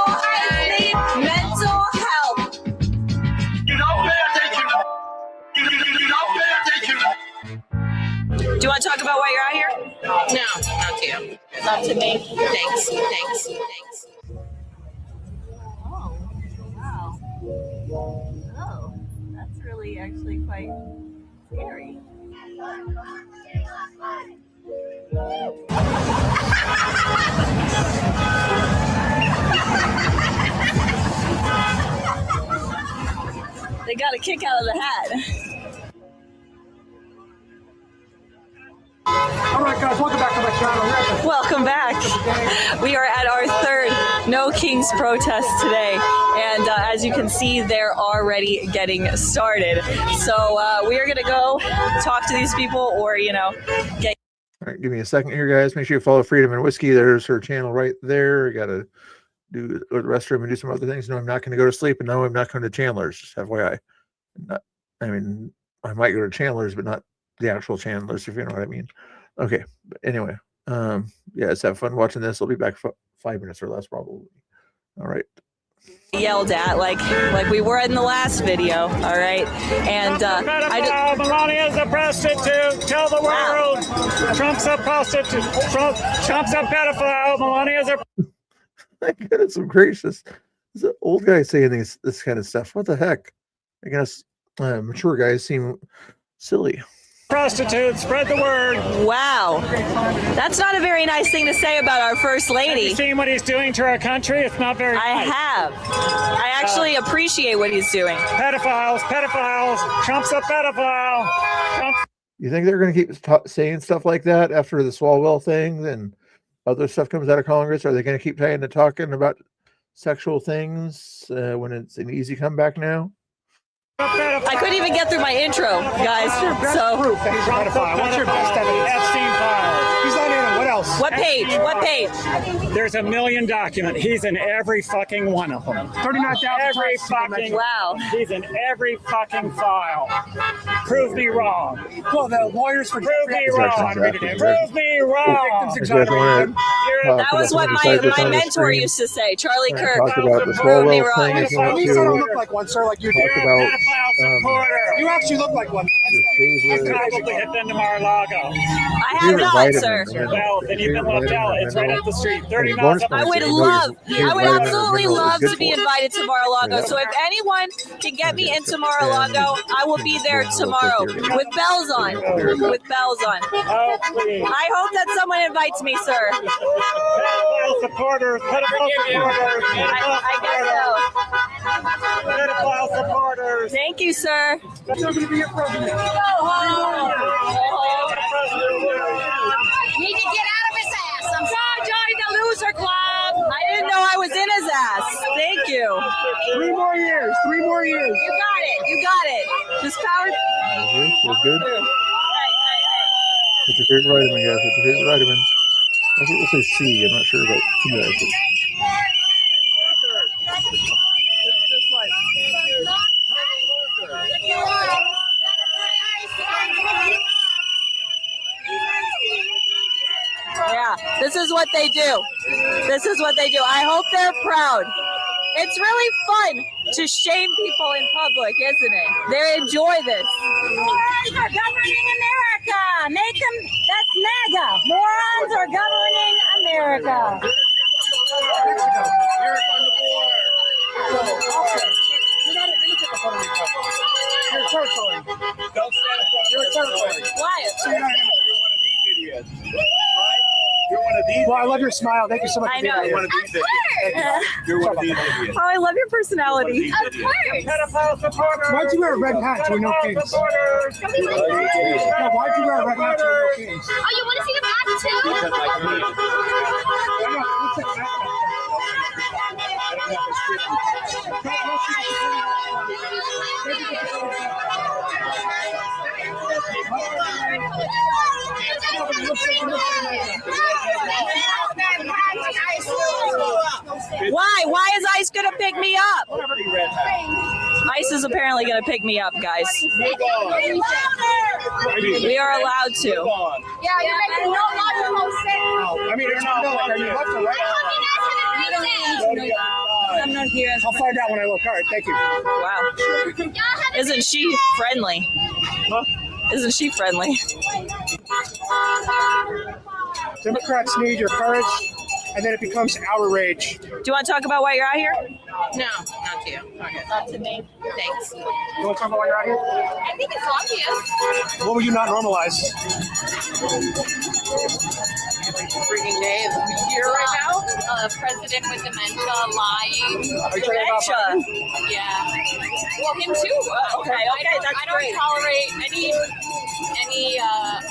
I need mental help. You don't pay attention. You don't pay attention. Do you want to talk about why you're out here? No, not to you. Not to me. Thanks. Oh, that's really actually quite scary. They got a kick out of the hat. All right, guys, welcome back to my channel. Welcome back. We are at our third No Kings protest today. And as you can see, they're already getting started. So we are going to go talk to these people or, get. All right, give me a second here, guys. Make sure you follow Freedom and Whiskey. There's her channel right there. I got to go to the restroom and do some other things. No, I'm not going to go to sleep. And no, I'm not going to Chandler's. Just FYI. I might go to Chandler's, but not the actual Chandler's, if you know what I mean. Okay. But anyway, let's have fun watching this. I'll be back 5 minutes or less, probably. All right. Yelled at like we were in the last video, all right? And Melania's a prostitute. Tell the world. Trump's a prostitute. Trump's a pedophile. Melania's a. My goodness gracious! This is an old guy saying this kind of stuff. What the heck? I guess mature guys seem silly. Prostitute, spread the word. Wow. That's not a very nice thing to say about our first lady. Have you seen what he's doing to our country? It's not very I nice. have. I actually appreciate what he's doing. Pedophiles. Trump's a pedophile. You think they're going to keep saying stuff like that after the Swalwell thing and other stuff comes out of Congress? Are they going to keep talking about sexual things when it's an easy comeback now? I couldn't even get through my intro, guys. So What's your best evidence? Epstein files. He's not in it. What else? House. What page? What page? There's a million document. He's in every fucking one of them. 39,000 Every times. fucking. Wow. He's in every fucking file. Prove me wrong. Well, the lawyers for Prove me wrong. Exactly. Prove me wrong. You guys wanna talk That was about what the my disciples on the mentor screen? used to say, Charlie And Kirk. talk about the Prove me Swalwell wrong. thing if you want At least I don't to. look like one, sir, like you do. Talk about You actually look like one. your favorite. Probably have been to Mar-a-Lago. I have Favorite not, vitamin, sir. and then Well, then you've been left out. It's right mineral. up the street. And 30 your miles bonus up. I points would that you know love, your I would vitamin or absolutely mineral is love good to be for. invited to Mar-a-Lago. Yeah. So if anyone can get me into Mar-a-Lago, I will be there tomorrow with bells on. With bells on. Oh, please. I hope that someone invites me, sir. Pedophile supporters. Pedophile supporters. I guess so. Pedophile supporters. Thank you, sir. That's not going to be your president. Need to get out of his ass. I'm sorry, join the loser club. I didn't know I was in his ass. Thank you. 3 more years. 3 more years. You got it. You got it. Just power. Feels good. What's your favorite vitamin, guys? What's your favorite vitamin? I think we'll say C. I'm not sure about you guys. Yeah, this is what they do. This is what they do. I hope they're proud. It's really fun to shame people in public, isn't it? They enjoy this. Morons are governing America. Make them, that's MAGA. Morons are governing America. You're a territory. You're a territory. Why? You're one of these. Well, I love your smile. Thank you so much. I for being know. here. You're one of these idiots. You're one of these idiots. Oh, I love your personality. Pedophile supporters. Why'd you wear a red hat to a no kings? No, why'd you wear a red hat to a no kings? Oh, you want to see the map too? Why? Why is ICE going to pick me up? ICE is apparently going to pick me up, guys. We are allowed to. Yeah, you're making no logical sense. I mean, you're not like, are you left or right? I'm not here. I'll find out when I look. All right, thank you. Wow. Isn't she friendly? Isn't she friendly? Democrats need your courage, and then it becomes our rage. Do you want to talk about why you're out here? No, not to you. Okay. Not to me. Thanks. You want to talk about why you're out here? I think it's obvious. What will you not normalize? Freaking day of the year right now. President with dementia lying. Are you talking about Biden? Yeah. Well, him too. Okay, that's I don't great. tolerate any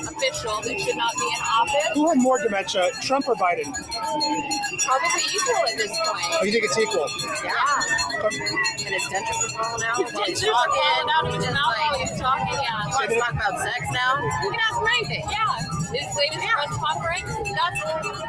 official that should not be in office. Who had more dementia, Trump or Biden? Probably equal at this point. Oh, you think it's equal? Yeah. And his dentures are falling out. He's talking. He's talking. Yeah. He wants to talk about sex now. You can ask him anything. Yeah. His latest press conference. That's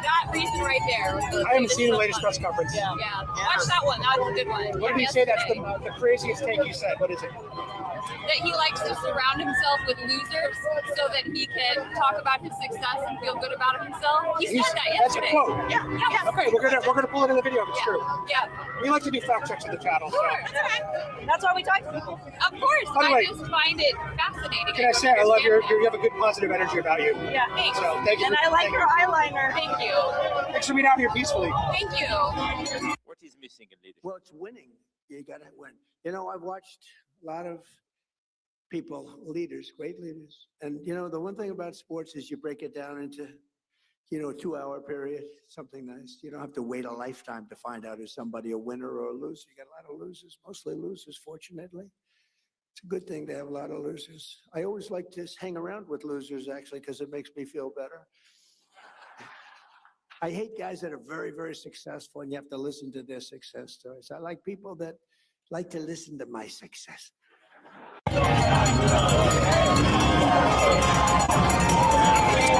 that reason right there. I haven't seen the latest press conference. Yeah. Watch that one. That was a good one. What did he say? That's the craziest take you said. What is it? That he likes to surround himself with losers so that he can talk about his success and feel good about himself. He said that That's a yesterday. quote. Yeah. Okay, we're gonna pull it in the video if it's true. Yeah. We like to do fact checks on the channel. So. That's why we talk to people. Of course. By the I way, just find it fascinating. Can I say I love you have a good positive energy about you. Yeah, thanks. So thank you. And I like your eyeliner. Thank you. Thanks for being out here peacefully. Thank you. What is missing in leadership? Well, it's winning. You got to win. You know, I've watched a lot of people, leaders, great leaders. And, you know, the one thing about sports is you break it down into, you know, a 2-hour period, something nice. You don't have to wait a lifetime to find out is somebody a winner or a loser. You got a lot of losers, mostly losers, fortunately. It's a good thing to have a lot of losers. I always like to hang around with losers, actually, because it makes me feel better. I hate guys that are very, very successful and you have to listen to their success stories. I like people that like to listen to my success.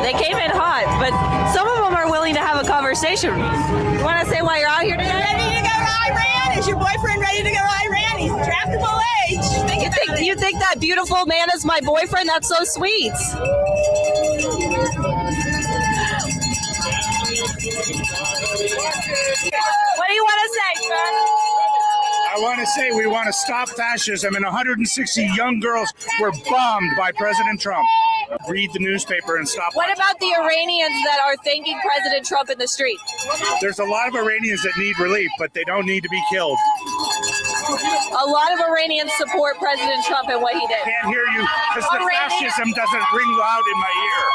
They came in hot, but some of them are willing to have a conversation. You want to say why you're out here today? Ready to go to Iran? Is your boyfriend ready to go to Iran? He's draftable age. You think that beautiful man is my boyfriend? That's so sweet. What do you want to say, sir? I want to say we want to stop fascism, and 160 young girls were bombed by President Trump. Read the newspaper and stop. What about the Iranians that are thanking President Trump in the street? There's a lot of Iranians that need relief, but they don't need to be killed. A lot of Iranians support President Trump and what he did. Can't hear you because the fascism doesn't ring loud in my ear.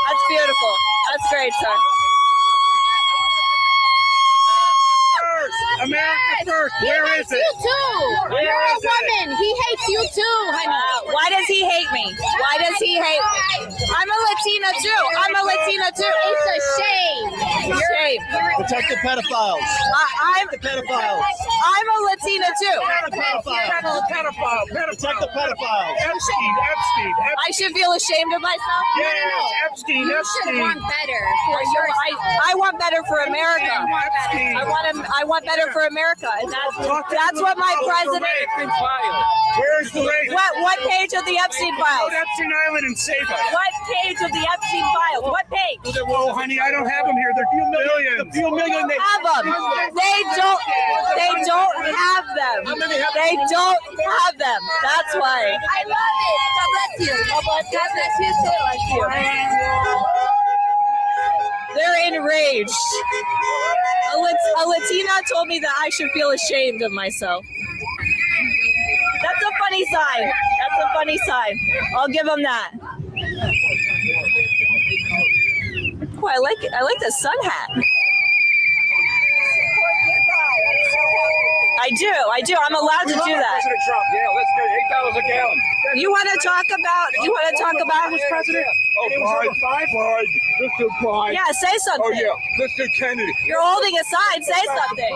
That's beautiful. That's great, sir. America first. Where is it? You too. Where You're a is it? woman. He hates you too, honey. Why does he hate me? Why does he hate me? I'm a Latina too. I'm a Latina too. It's a shame. Shame. Protect the pedophiles. I'm the pedophiles. I'm a Latina too. Pedophile. Protect the pedophiles. Epstein. I should feel ashamed of myself. Yes, Epstein. You should want better for I want better for America. Epstein. I want better for America. And that's what my president. Where's the rape? What page of the Epstein Go files? to Epstein Island and save us. What page of the Epstein files? What page? Oh, honey, I don't have them here. They're millions. The few million they Have them. They don't have them. They don't have them. That's why. I love it. God bless you. God bless you too. They're enraged. A Latina told me that I should feel ashamed of myself. That's a funny sign. That's a funny sign. I'll give them that. Oh, I like it. I like the sun hat. I do. I'm allowed to do that. President Trump. Yeah, let's get $8 a gallon. You want to talk about who's president? Oh, Biden. Mr. Biden. Yeah, say something. Oh, yeah. Mr. Kennedy. You're holding a sign. Say something.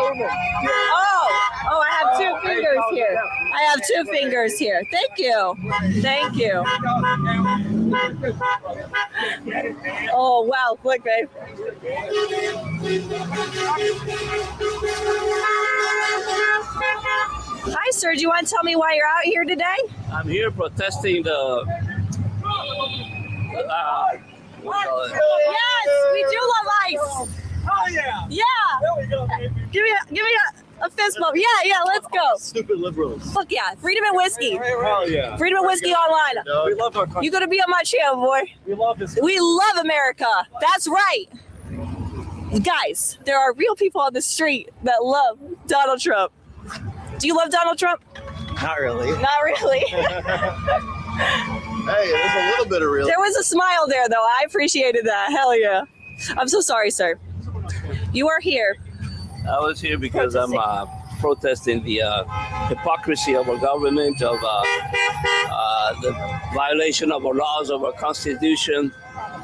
Oh, I have two fingers here. I have two fingers here. Thank you. Thank you. Oh, wow. Look, babe. Hi, sir. Do you want to tell me why you're out here today? I'm here protesting the. Yes, we do love ice. Oh yeah. Yeah. There we go, baby. Give me a fist bump. Yeah, let's go. Stupid liberals. Fuck yeah. Freedom and whiskey. Hell yeah. Freedom and whiskey online. We love our country. You gonna be on my channel, boy. We love this. We love America. That's right. Guys, there are real people on the street that love Donald Trump. Do you love Donald Trump? Not really. Not really. Hey, there's a little bit of real. There was a smile there, though. I appreciated that. Hell yeah. I'm so sorry, sir. You are here. I was here because I'm protesting the hypocrisy of our government, of the violation of our laws, of our constitution,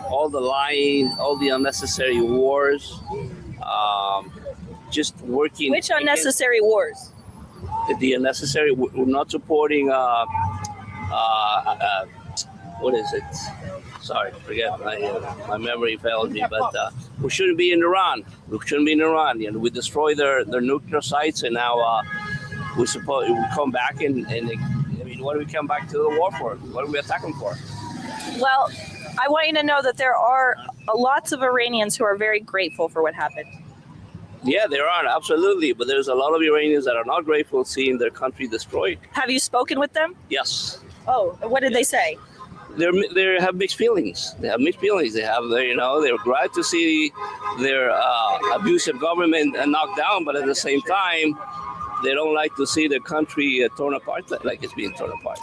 all the lying, all the unnecessary wars, just working. Which unnecessary wars? The unnecessary, we're not supporting, what is it? Sorry, forget, my memory failed me, but we shouldn't be in Iran. We shouldn't be in Iran. You know, we destroy their nuclear sites, and now we come back and I mean, what do we come back to the war for? What do we attack them for? Well, I want you to know that there are lots of Iranians who are very grateful for what happened. Yeah, there are, absolutely. But there's a lot of Iranians that are not grateful seeing their country destroyed. Have you spoken with them? Yes. Oh, what did they say? They have mixed feelings. They have mixed feelings. They have, they're glad to see their abusive government knocked down, but at the same time, they don't like to see their country torn apart like it's being torn apart.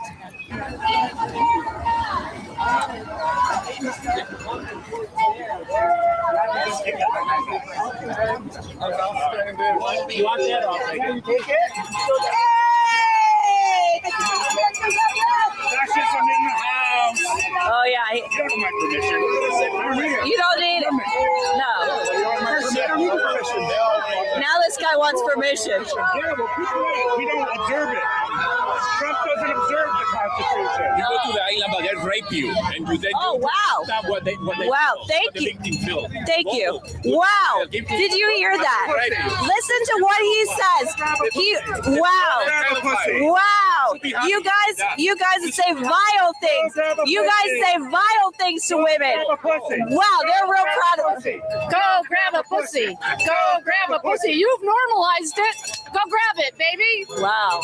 You want that off? Can you take it? Fascism in the house. Oh yeah. You don't need my permission. You don't need it. No. I don't need permission. Now this guy wants permission. Yeah, well, we don't observe it. Trump doesn't observe the You go to the island, but they rape you, and you then Oh, wow. stop what they Wow, thank what the you. victim feel. Thank Go. you. Wow. Did you hear that? Listen to what he says. Wow. You guys say vile things. You guys say vile things to women. Wow, they're real proud of it. Go grab a pussy. Go grab a pussy. You've normalized it. Go grab it, baby. Wow.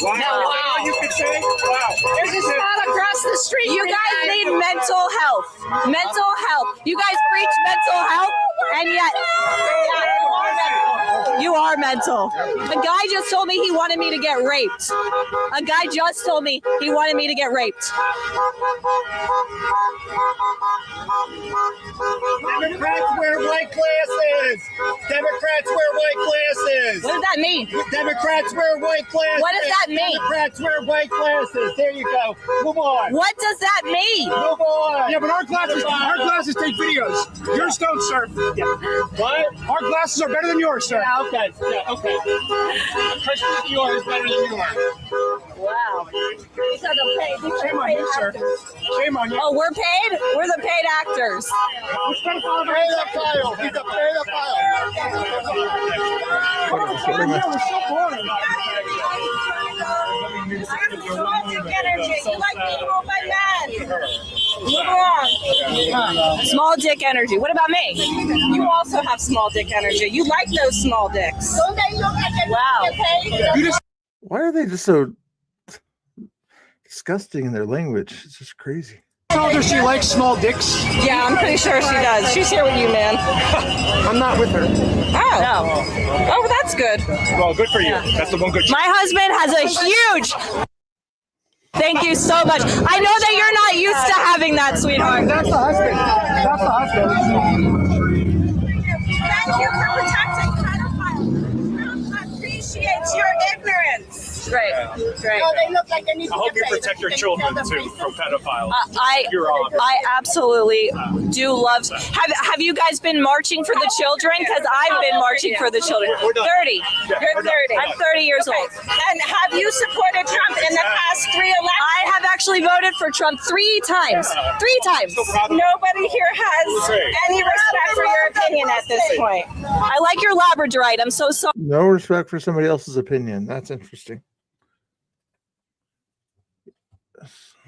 Wow. You can say, wow. There's a spot across the street. You guys need mental health. Mental health. You guys preach mental health, and yet you are mental. A guy just told me he wanted me to get raped. A guy just told me he wanted me to get raped. Democrats wear white glasses. Democrats wear white glasses. What does that mean? Democrats wear white glasses. What does that mean? Democrats wear white glasses. There you go. Move on. What does that mean? Move on. Yeah, but our glasses take videos. Yours don't, sir. Yeah. What? Our glasses are better than yours, sir. Yeah, okay. Yeah, okay. Christian Dior is better than yours. Wow. These are the paid. Shame on you, sir. Shame on you. Oh, we're paid? We're the paid actors. Which pedophile? Pedophile. He's a pedophile. So boring. You like being ruled by men. Move along. Small dick energy. What about me? You also have small dick energy. You like those small dicks. Don't they look like they Wow. Why are they just so disgusting in their language? It's just crazy. Told her she likes small dicks. Yeah, I'm pretty sure she does. She's here with you, man. I'm not with her. Oh. No. Oh, well, that's good. Well, good for you. That's the one good. My husband has a huge... Thank you so much. I know that you're not used to having that, sweetheart. That's the husband. That's the husband. Thank you for protecting pedophiles. Trump appreciates your ignorance. Great. Great. No, they look like they need I hope you protect your children too from pedophiles. I absolutely do love. Have you guys been marching for the children? Because I've been marching for the children. 30. You're 30. I'm 30 years old. And have you supported Trump in the past 3 elections? I have actually voted for Trump 3 times. 3 times. Nobody here has any respect for your opinion at this point. I like your Labradorite. I'm so sorry. No respect for somebody else's opinion. That's interesting.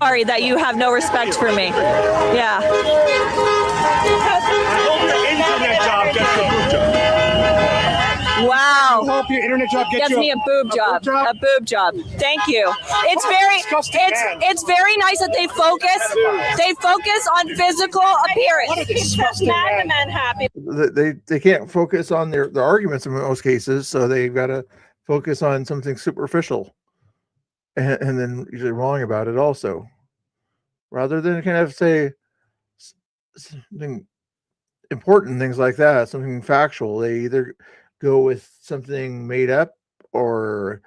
Sorry that you have no respect for me. Yeah. I hope your internet job gets you a boob job. Wow. I hope your internet job gets me a boob job. A boob job. Thank you. It's very nice that they focus on physical appearance. Keeps us MAGA men happy. They can't focus on their arguments in most cases, so they've got to focus on something superficial. And then usually wrong about it also, rather than kind of say something important, things like that, something factual. They either go with something made up or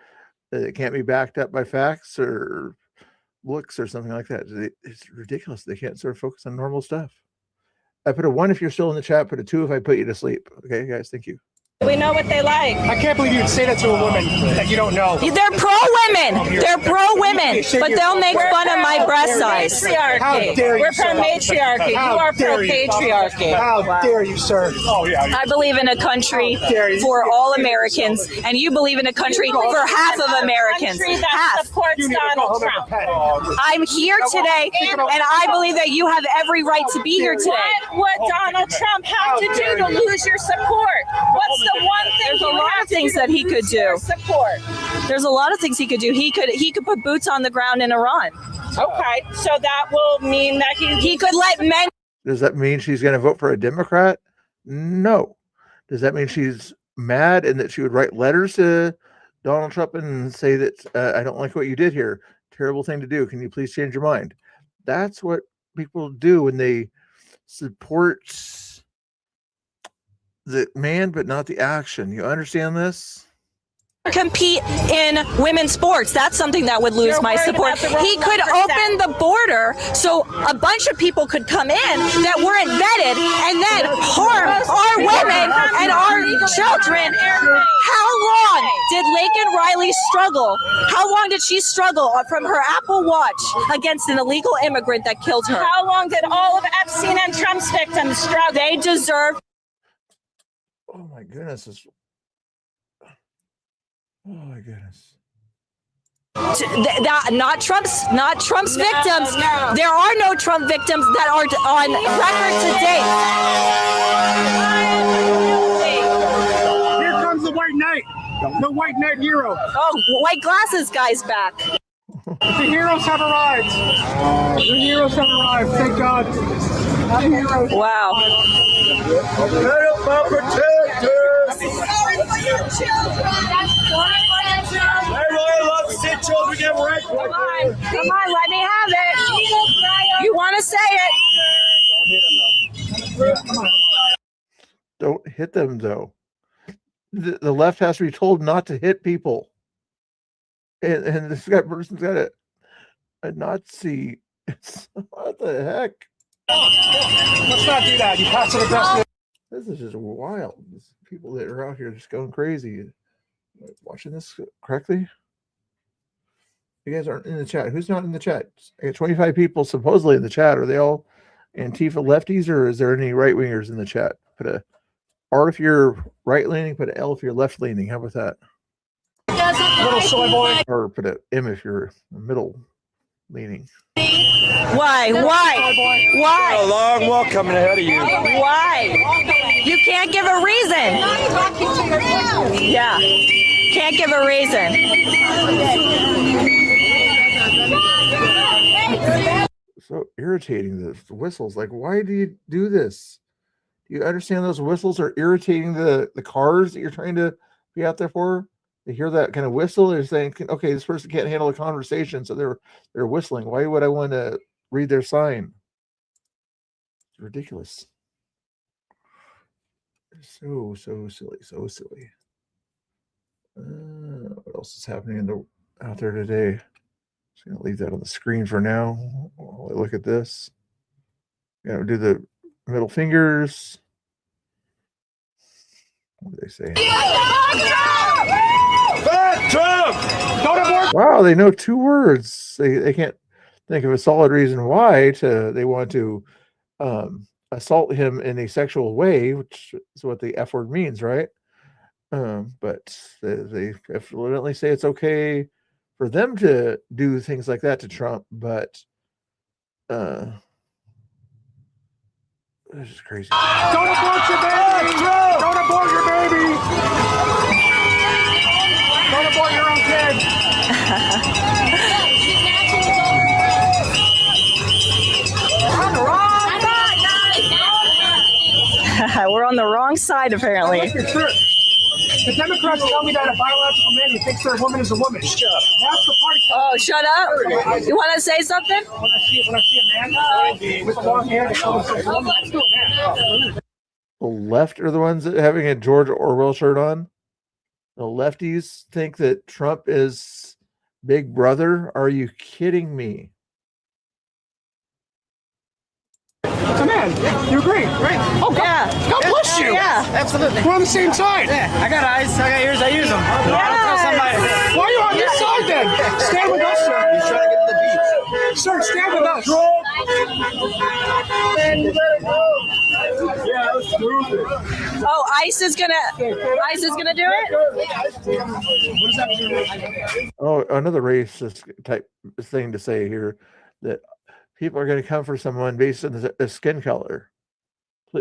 it can't be backed up by facts or looks or something like that. It's ridiculous. They can't sort of focus on normal stuff. I put a 1 if you're still in the chat, put a 2 if I put you to sleep. Okay, guys, thank you. We know what they like. I can't believe you'd say that to a woman that you don't know. They're pro-women. They're pro-women, but they'll make fun of my breast size. How dare you, We're pro-matriarchy. You are pro-patriarchy. How dare you, sir? Oh, yeah. I believe in a country for all Americans, and you believe in a country for half of Americans. Half. Supports Donald Trump. I'm here today, and I believe that you have every right to be here today. What would Donald Trump have to do to lose your support? What's the one thing There's a lot of things that he could do. Support. There's a lot of things he could do. He could put boots on the ground in Iran. Okay, so that will mean that he could let men. Does that mean she's going to vote for a Democrat? No. Does that mean she's mad and that she would write letters to Donald Trump and say that I don't like what you did here? Terrible thing to do. Can you please change your mind? That's what people do when they support the man, but not the action. You understand this? compete in women's sports. That's something that would lose my support. He could open the border so a bunch of people could come in that weren't vetted and then harm our women and our children. How long did Laken Riley struggle? How long did she struggle from her Apple Watch against an illegal immigrant that killed her? How long did all of Epstein and Trump's victims struggle? They deserve. Oh my goodness. Oh my goodness. Not Trump's victims. No. There are no Trump victims that are on record to date. Here comes the white knight. The white knight hero. Oh, white glasses guy's back. The heroes have arrived. The heroes have arrived. Thank God. Happy heroes. Wow. Everybody loves to see children get raped. Come on, let me have it. You want to say it? Don't hit them, though. The left has to be told not to hit people. And this person's got a Nazi. What the heck? Let's not do that. You passive aggressive. This is just wild. These people that are out here just going crazy. Watching this correctly? You guys aren't in the chat. Who's not in the chat? I got 25 people supposedly in the chat. Are they all Antifa lefties, or is there any right wingers in the chat? Put a R if you're right leaning, put an L if you're left leaning. How about that? Little soy boy. Or put an M if you're middle leaning. Why? Why? A long walk coming ahead of you. Why? You can't give a reason. Yeah. Can't give a reason. So irritating, the whistles. Like, why do you do this? Do you understand those whistles are irritating the cars that you're trying to be out there for? They hear that kind of whistle, they're saying, okay, this person can't handle a conversation, so they're whistling. Why would I want to read their sign? It's ridiculous. So silly, so silly. What else is happening out there today? Just gonna leave that on the screen for now. While I look at this. Do the middle fingers. What do they say? Wow, they know 2 words. They can't think of a solid reason why they want to assault him in a sexual way, which is what the F word means, right? But they evidently say it's okay for them to do things like that to Trump, but it's just crazy. Don't abort your baby! Don't abort your baby! Don't abort your own kid! We're on the wrong side, apparently. The Democrats tell me that a biological man who thinks they're a woman is a woman. Shut up. That's the party. Oh, shut up. You want to say something? When I see a man with a long hair that calls himself a woman, that's still a man. The left are the ones that having a George Orwell shirt on. The lefties think that Trump is Big Brother. Are you kidding me? Come in. You agree, right? Oh, God, Yeah. God bless you. Yeah, absolutely. We're on the same side. Yeah, I got eyes, I got ears, I use them. Yes. Why are you on this side then? Stand with us, sir. He's trying to get to the beach. Sir, stand with us. Yeah, let's move it. Oh, ICE is gonna do it? Oh, another racist type thing to say here, that people are going to come for someone based on the skin color.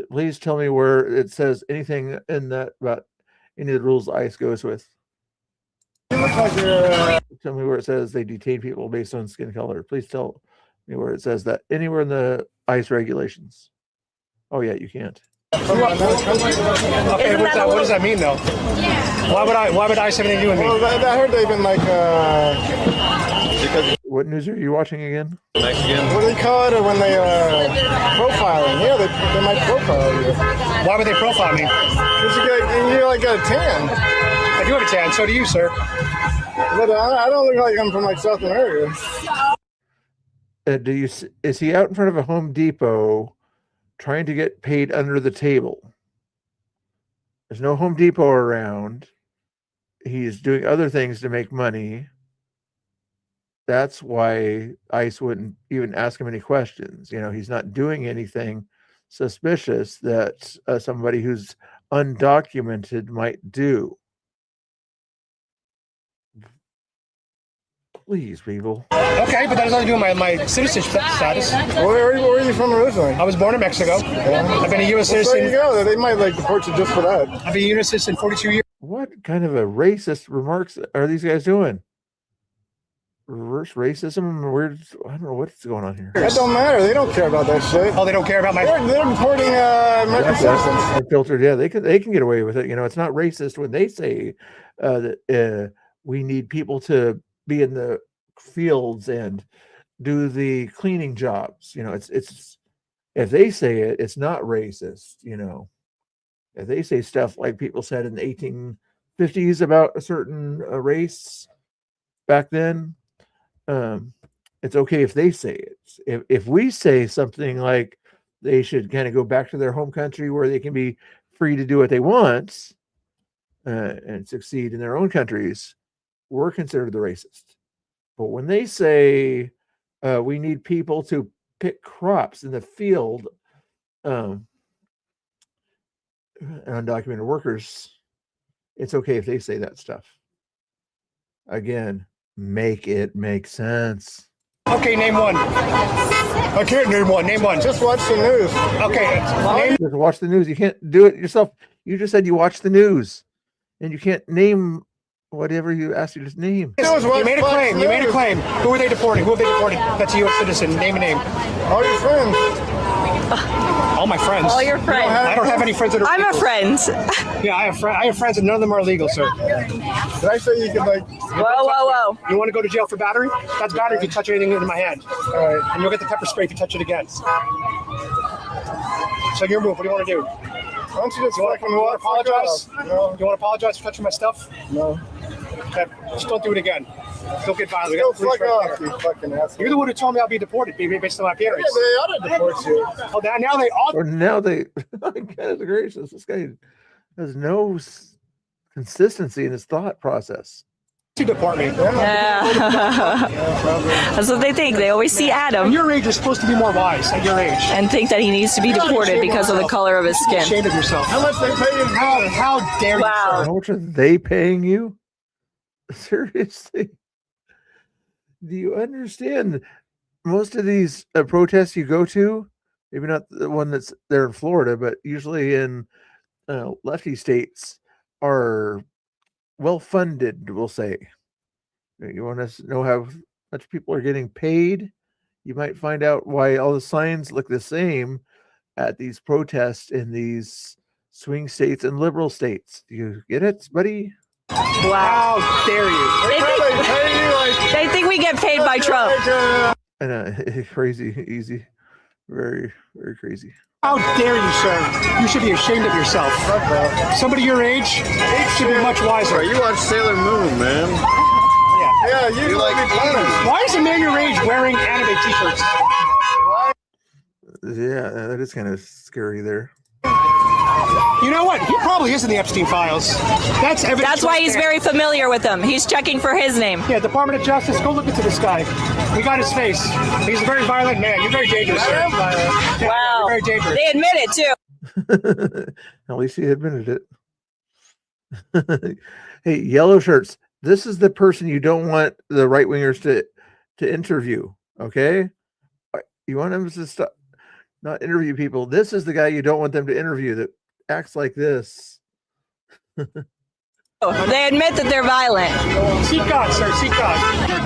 Please tell me where it says anything in that about any of the rules ICE goes with. Tell me where it says they detain people based on skin color. Please tell me where it says that anywhere in the ICE regulations. Oh yeah, you can't. Okay, what does that mean though? Why would ICE have anything to do with me? Well, I heard they've been like, because what news are you watching again? Mexican. What do they call it when they profiling? Yeah, they might profile you. Why would they profile me? Because you like got a tan. I do have a tan. So do you, sir. But I don't look like I'm from like South America. Is he out in front of a Home Depot trying to get paid under the table? There's no Home Depot around. He's doing other things to make money. That's why ICE wouldn't even ask him any questions. You know, he's not doing anything suspicious that somebody who's undocumented might do. Please, people. Okay, but that has nothing to do with my citizenship status. Where are you from originally? I was born in Mexico. I've been a U.S. citizen. There you go. They might like deport you just for that. I've been a U.S. citizen 42 years. What kind of a racist remarks are these guys doing? Reverse racism? I don't know what's going on here. That don't matter. They don't care about that shit. Oh, they don't care about my. They're deporting American citizens. Unfiltered, yeah, they can get away with it. You know, it's not racist when they say that we need people to be in the fields and do the cleaning jobs. You know, it's if they say it, it's not racist. You know, if they say stuff like people said in the 1850s about a certain race back then, it's okay if they say it. If we say something like they should kind of go back to their home country where they can be free to do what they want and succeed in their own countries, we're considered the racist. But when they say we need people to pick crops in the field, undocumented workers, it's okay if they say that stuff. Again, make it make sense. Okay, name one. I can't name one. Name one. Just watch the news. Okay. Just watch the news. You can't do it yourself. You just said you watch the news, and you can't name whatever you asked you to name. You made a claim. You made a claim. Who are they deporting? Who have they deported? That's a U.S. citizen. Name a name. All your friends. All my friends. All your friends. I don't have any friends that are. I'm a friend. Yeah, I have friends, and none of them are illegal, sir. Did I say you could like? Whoa. You want to go to jail for battery? That's battery if you touch anything in my hand. All right. And you'll get the pepper spray if you touch it again. So your move. What do you want to do? Why don't you just apologize? No. You want to apologize for touching my stuff? No. Okay. Just don't do it again. Don't get violent. Go fuck off, you fucking asshole. You're the one who told me I'll be deported based on my appearance. Yeah, they ought to deport you. Oh, now they ought. Or now they, goodness gracious, this guy has no consistency in his thought process. To deport me. Yeah. That's what they think. They always see Adam. At your age, you're supposed to be more wise at your age. And think that he needs to be deported because of the color of his skin. Ashamed of yourself. How much they pay you? How dare you? Wow. How much are they paying you? Seriously? Do you understand? Most of these protests you go to, maybe not the one that's there in Florida, but usually in lefty states, are well funded, we'll say. You want to know how much people are getting paid? You might find out why all the signs look the same at these protests in these swing states and liberal states. Do you get it, buddy? Wow. How dare you? They think we get paid by Trump. And crazy, easy, very, very crazy. How dare you, sir? You should be ashamed of yourself. Somebody your age should be much wiser. You watch Sailor Moon, man. Yeah, you like planets. Why is a man your age wearing anime t-shirts? Yeah, that is kind of scary there. You know what? He probably is in the Epstein files. That's evidence. That's why he's very familiar with them. He's checking for his name. Yeah, Department of Justice, go look into this guy. We got his face. He's a very violent man. You're very dangerous, sir. Yeah, Wow. you're very dangerous. They admit it, too. At least he admitted it. Hey, yellow shirts. This is the person you don't want the right wingers to interview. Okay, you want them to stop, not interview people. This is the guy you don't want them to interview that acts like this. They admit that they're violent. Seek God, sir. Seek God.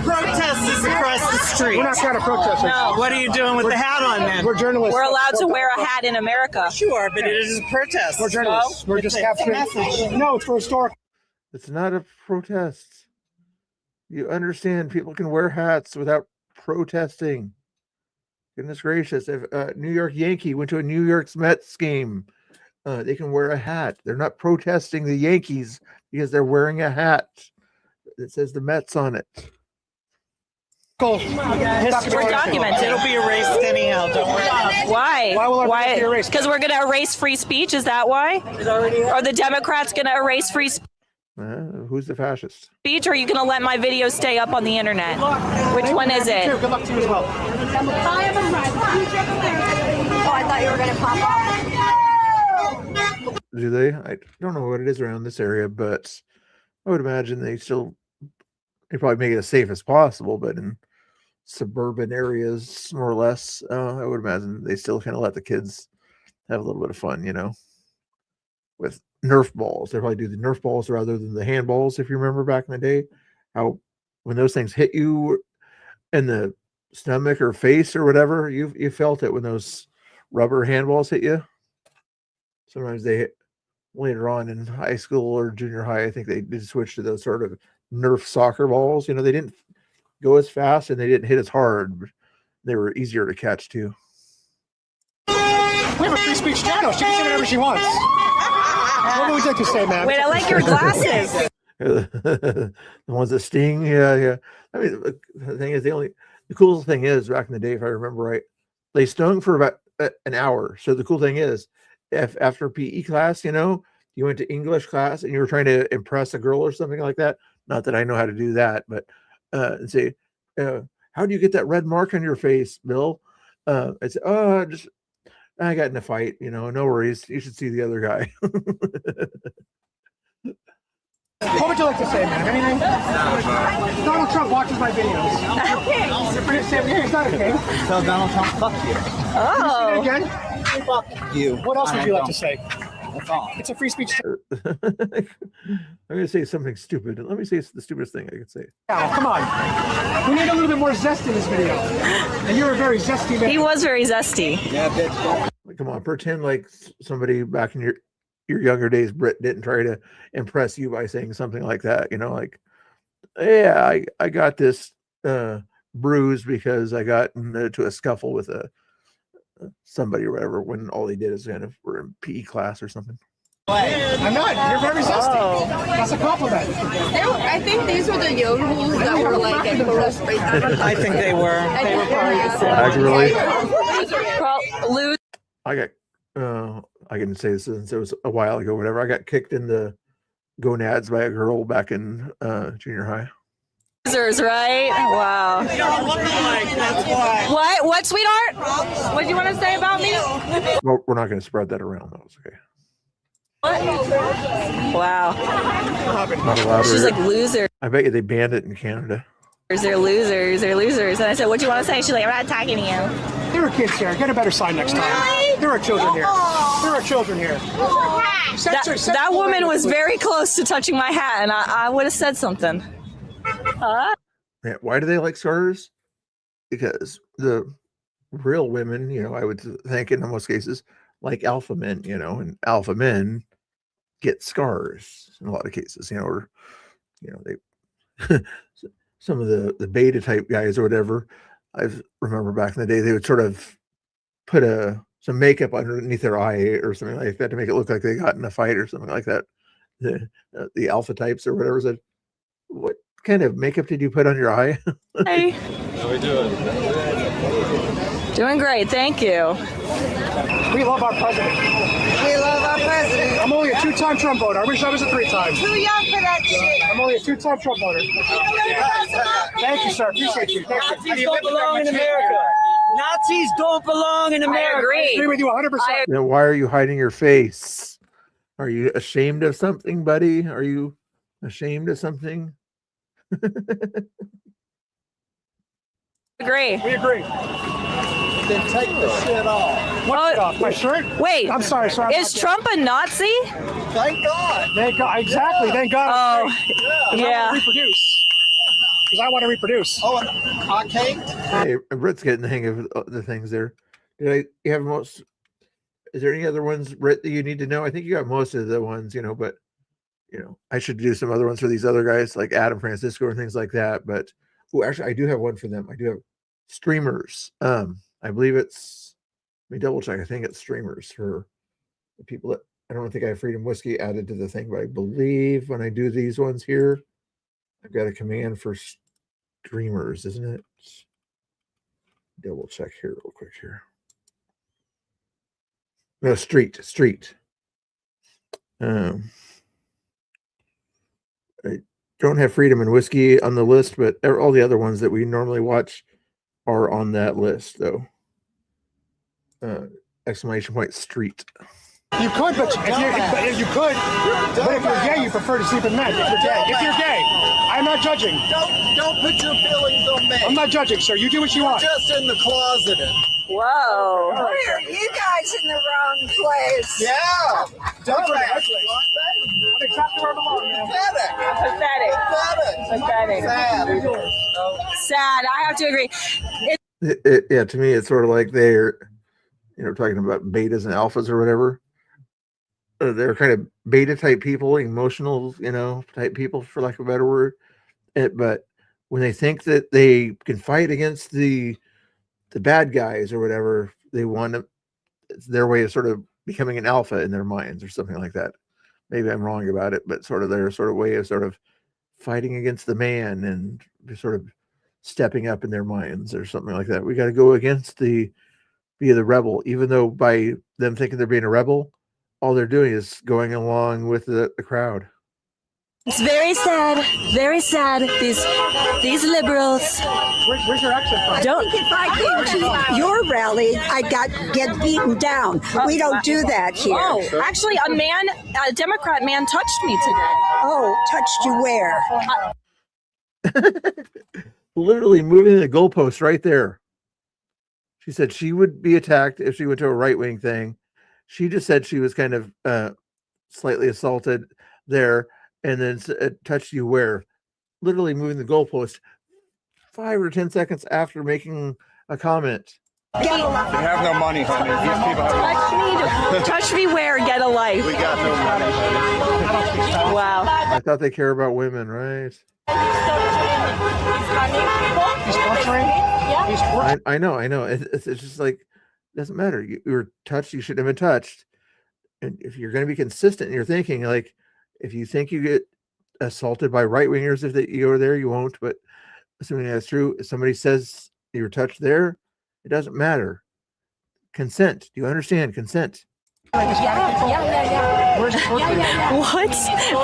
Protesters across the street. We're not trying to protest. No. What are you doing with the hat on, then? We're journalists. We're allowed to wear a hat in America. Sure, but it is a protest. We're journalists. We're just capturing. message. No, it's for historical. It's not a protest. You understand? People can wear hats without protesting. Goodness gracious! If New York Yankee went to a New York Mets game, they can wear a hat. They're not protesting the Yankees because they're wearing a hat that says the Mets on it. We're documented. It'll be erased anyhow. Don't worry. Why? Why? Because we're going to erase free speech. Is that why? Are the Democrats going to erase free Who's the fascist? speech, or are you going to let my video stay up on the internet? Which one is it? Good luck to you as well. Oh, I thought you were going to pop off. Do they? I don't know what it is around this area, but I would imagine they probably make it as safe as possible, but in suburban areas, more or less, I would imagine they still kind of let the kids have a little bit of fun, with Nerf balls. They probably do the Nerf balls rather than the handballs. If you remember back in the day, how when those things hit you in the stomach or face or whatever, you felt it when those rubber handballs hit you. Sometimes they hit later on in high school or junior high. I think they did switch to those sort of Nerf soccer balls. They didn't go as fast and they didn't hit as hard. But they were easier to catch too. We have a free speech channel. She can say whatever she wants. What would you like to say, man? Wait, I like your glasses. The ones that sting. Yeah. I mean, the thing is, the coolest thing is back in the day, if I remember right, they stung for about an hour. So the cool thing is, if after PE class, you went to English class and you were trying to impress a girl or something like that. Not that I know how to do that, but and say, how do you get that red mark on your face, Bill? I'd say, I got in a fight, no worries. You should see the other guy. What would you like to say, man? Anything? Donald Trump watches my videos. Okay. He's not a king. Tell Donald Trump, fuck you. Oh. Again? Fuck you. What else would you like to say? It's a free speech. I'm going to say something stupid. Let me say the stupidest thing I could say. Come on. We need a little bit more zest in this video. And you're a very zesty man. He was very zesty. Yeah, bitch. Come on, pretend like somebody back in your younger days, Brit, didn't try to impress you by saying something like that. Like, yeah, I got this bruise because I got into a scuffle with somebody or whatever, when all they did is kind of were in PE class or something. I'm not. You're very zesty. Oh. That's a compliment. I think these were the yodels that were like at Burroughs. I think they were. They were probably Really? I can say this since it was a while ago, whatever. I got kicked in the gonads by a girl back in junior high. Losers, right? Wow. You don't look alike, that's why. What, sweetheart? What do you want to say about me? Well, we're not going to spread that around, though. It's okay. Wow. Not allowed. She's like, loser. I bet you they banned it in Canada. They're losers. They're losers. And I said, what do you want to say? She's like, I'm not talking to you. There are kids here. Get a better sign next time. There are children here. There are children here. That woman was very close to touching my hat, and I would have said something. Yeah, why do they like scars? Because the real women, I would think in most cases, like alpha men, and alpha men get scars in a lot of cases, or, they, some of the beta type guys or whatever, I remember back in the day, they would sort of put some makeup underneath their eye or something like that to make it look like they got in a fight or something like that. The alpha types or whatever said, what kind of makeup did you put on your eye? Hey. How we doing? Doing great, thank you. We love our president. We love our president. I'm only a 2-time Trump voter. I wish I was a 3-time. Too young for that shit. I'm only a 2-time Trump voter. Thank you, sir. Appreciate you. Thank you. Nazis don't belong in America. Nazis don't belong in America. I agree with you 100%. Then why are you hiding your face? Are you ashamed of something, buddy? Are you ashamed of something? Agree. We agree. Then take the shit off. What's off? My shirt? Wait. I'm sorry. Is Trump a Nazi? Thank God. Thank God. Exactly. Thank God. Oh, yeah. I want to reproduce. Because I want to reproduce. Oh, I can't. Hey, Britt's getting the hang of the things there. You have most? Is there any other ones, Britt, that you need to know? I think you got most of the ones, but I should do some other ones for these other guys like Adam Francisco and things like that. But actually, I do have one for them. I do have streamers. I believe it's. Let me double check. I think it's streamers for the people that I don't think I have Freedom Whiskey added to the thing, but I believe when I do these ones here, I've got a command for streamers, isn't it? Double check here real quick here. No, street. I don't have Freedom and Whiskey on the list, but all the other ones that we normally watch are on that list, though. Exclamation point street. You could, but if you're gay, you prefer to sleep with men. If you're gay, I'm not judging. Don't put your feelings on me. I'm not judging, sir. You do what you want. You're just in the closet. Whoa. Why are you guys in the wrong place? Yeah. Don't I'm exactly where I belong. Pathetic. Sad. I have to agree. Yeah, to me, it's sort of like they're, talking about betas and alphas or whatever. They're kind of beta type people, emotional, type people, for lack of a better word. But when they think that they can fight against the bad guys or whatever, they want to, it's their way of sort of becoming an alpha in their minds or something like that. Maybe I'm wrong about it, but sort of their sort of way of sort of fighting against the man and sort of stepping up in their minds or something like that. We got to go against be the rebel, even though by them thinking they're being a rebel, all they're doing is going along with the crowd. It's very sad. Very sad. These liberals. Where's your accent from? Don't. If I came to your rally, I'd get beaten down. We don't do that here. Oh, actually, a Democrat man touched me today. Oh, touched you where? Literally moving the goalpost right there. She said she would be attacked if she went to a right-wing thing. She just said she was kind of slightly assaulted there, and then touched you where? Literally moving the goalpost 5 or 10 seconds after making a comment. You have no money, honey. These people have Touch me where? Get a life. We got no money, honey. Wow. I thought they care about women, right? He's torturing. I know. It's just like, it doesn't matter. You were touched. You shouldn't have been touched. And if you're going to be consistent in your thinking, like if you think you get assaulted by right wingers, if you go there, you won't. But assuming that's true, if somebody says you were touched there, it doesn't matter. Consent. Do you understand? Consent. What?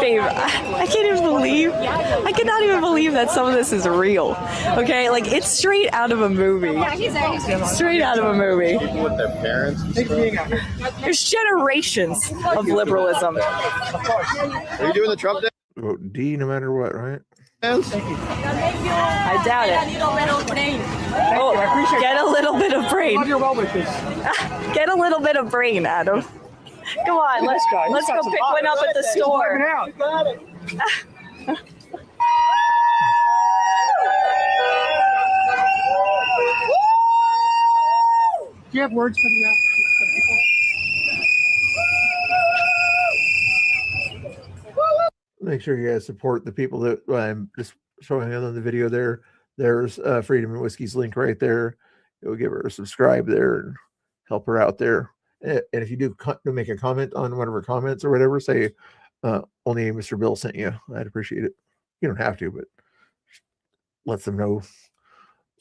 Babe, I can't even believe, I cannot even believe that some of this is real. Okay, like it's straight out of a movie. Straight out of a movie. People with their parents. There's generations of liberalism. Are you doing the Trump dance? Vote D no matter what, right? I doubt it. Oh, get a little bit of brain. Get a little bit of brain, Adam. Come on, let's go pick one up at the store. Do you have words for the people? Make sure you guys support the people that I'm just showing on the video there. There's Freedom and Whiskey's link right there. You'll give her a subscribe there and help her out there. And if you do make a comment on one of her comments or whatever, say only Mr. Bill sent you. I'd appreciate it. You don't have to, but let them know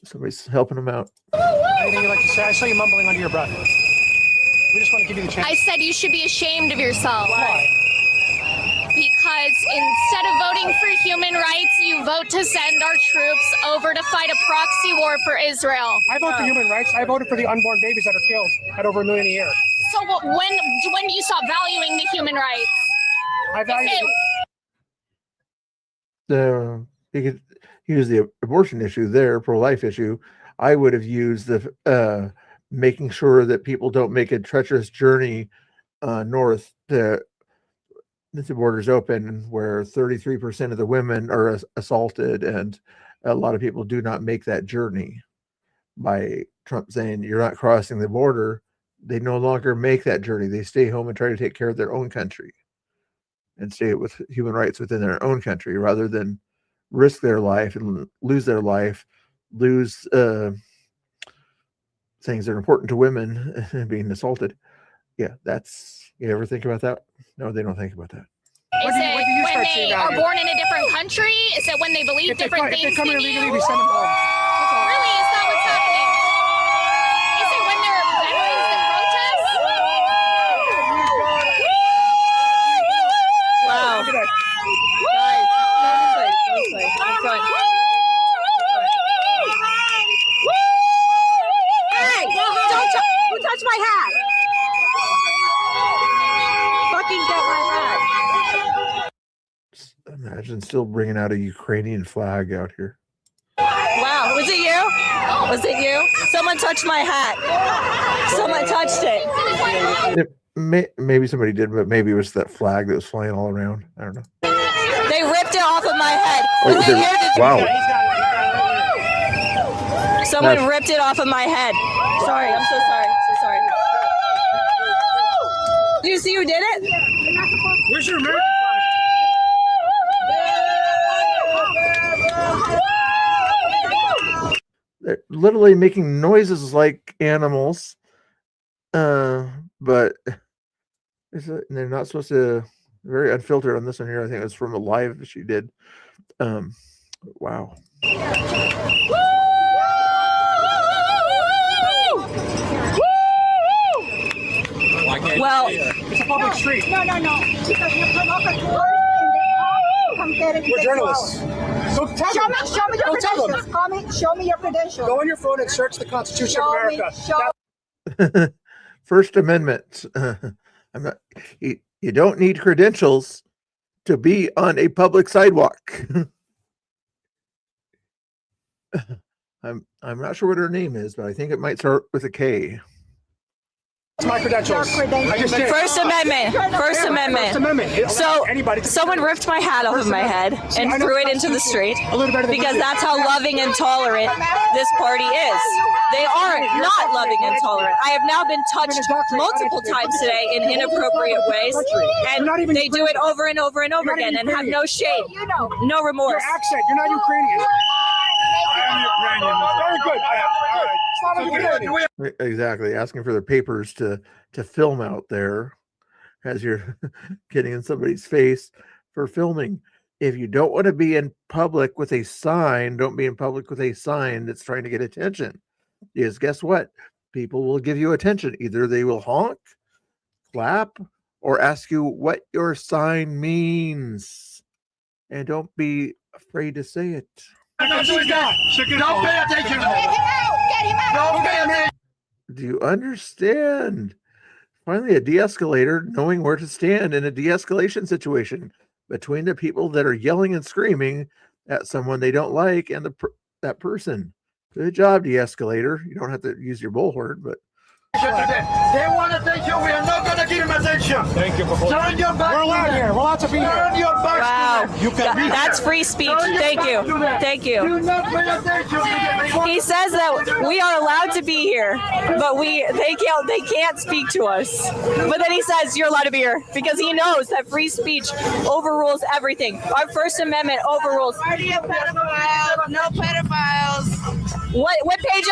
somebody's helping them out. Anything you'd like to say? I saw you mumbling under your breath. We just want to give you the chance. I said you should be ashamed of yourself. Why? Because instead of voting for human rights, you vote to send our troops over to fight a proxy war for Israel. I vote for human rights. I voted for the unborn babies that are killed at over 1 million a year. So when do you stop valuing the human rights? I value You could use the abortion issue there, pro-life issue. I would have used the making sure that people don't make a treacherous journey north to the border's open, where 33% of the women are assaulted, and a lot of people do not make that journey. By Trump saying you're not crossing the border, they no longer make that journey. They stay home and try to take care of their own country and stay with human rights within their own country, rather than risk their life and lose their life, lose things that are important to women being assaulted, yeah, that's, you ever think about that? No, they don't think about that. Is When do it you when start they seeing that are here? born in a different country? Is it when they believe If they different come things here than illegally, you? we send them home. That's all. Really? Is that what's happening? Is it when they're veterans that protest? Wow. Look at that. Guys, don't play. Have fun. Hey, who touched my hat? Fucking get my hat. Imagine still bringing out a Ukrainian flag out here. Wow, was it you? Was it you? Someone touched my hat. Someone touched it. Maybe somebody did, but maybe it was that flag that was flying all around. I don't know. They ripped it off of my head. Oh, Was it they- you? wow. Someone That's- ripped it off of my head. Sorry, I'm so sorry. So sorry. Do you see who did it? Where's your American They're literally making noises like animals, but they're not supposed to. Very unfiltered on this one here. I think it was from a live that she did. Wow. Well, it's a public street. No. Because you provoke a tourist and they all come get it. We're journalists. So tell Show them. me your Go tell them. credentials. Show me your credentials. Go on your phone and search the Constitution of Show me- America. show- First Amendment. I'm not. You don't need credentials to be on a public sidewalk. I'm not sure what her name is, but I think it might start with a K. That's my credentials. I just did. First Amendment. First Amendment. First Amendment. It allows So anybody to- someone ripped my hat off of my head See, I and know threw the it into the Constitution street a little better than because you do. that's how loving and tolerant this party is. They are not loving and tolerant. I have now been touched multiple times today in inappropriate ways, and they do it over and over and over You're not again even and have no shame, You know. no Your remorse. accent. You're not Ukrainian. I am Ukrainian. Very good. All right. It's not Ukrainian. Exactly. Asking for their papers to film out there as you're getting in somebody's face for filming. If you don't want to be in public with a sign, don't be in public with a sign that's trying to get attention. Because guess what? People will give you attention. Either they will honk, clap, or ask you what your sign means. And don't be afraid to say it. Don't pay attention. Get him out. Don't pay attention. Do you understand? Finally, a de-escalator, knowing where to stand in a de-escalation situation between the people that are yelling and screaming at someone they don't like and that person. Good job, de-escalator. You don't have to use your bullhorn, but They want attention. We are not going to give them attention. Thank you for holding. Turn your back. We're allowed here. We're allowed to be here. Turn your back. Wow, to them. You can be that's here. free speech. Turn your Thank back you. to them. Thank you. Do not pay attention. They want He says that we are allowed to be here, but they can't speak to us. But then he says you're allowed to be here because he knows that free speech overrules everything. Our First Amendment overrules. No pedophiles. What page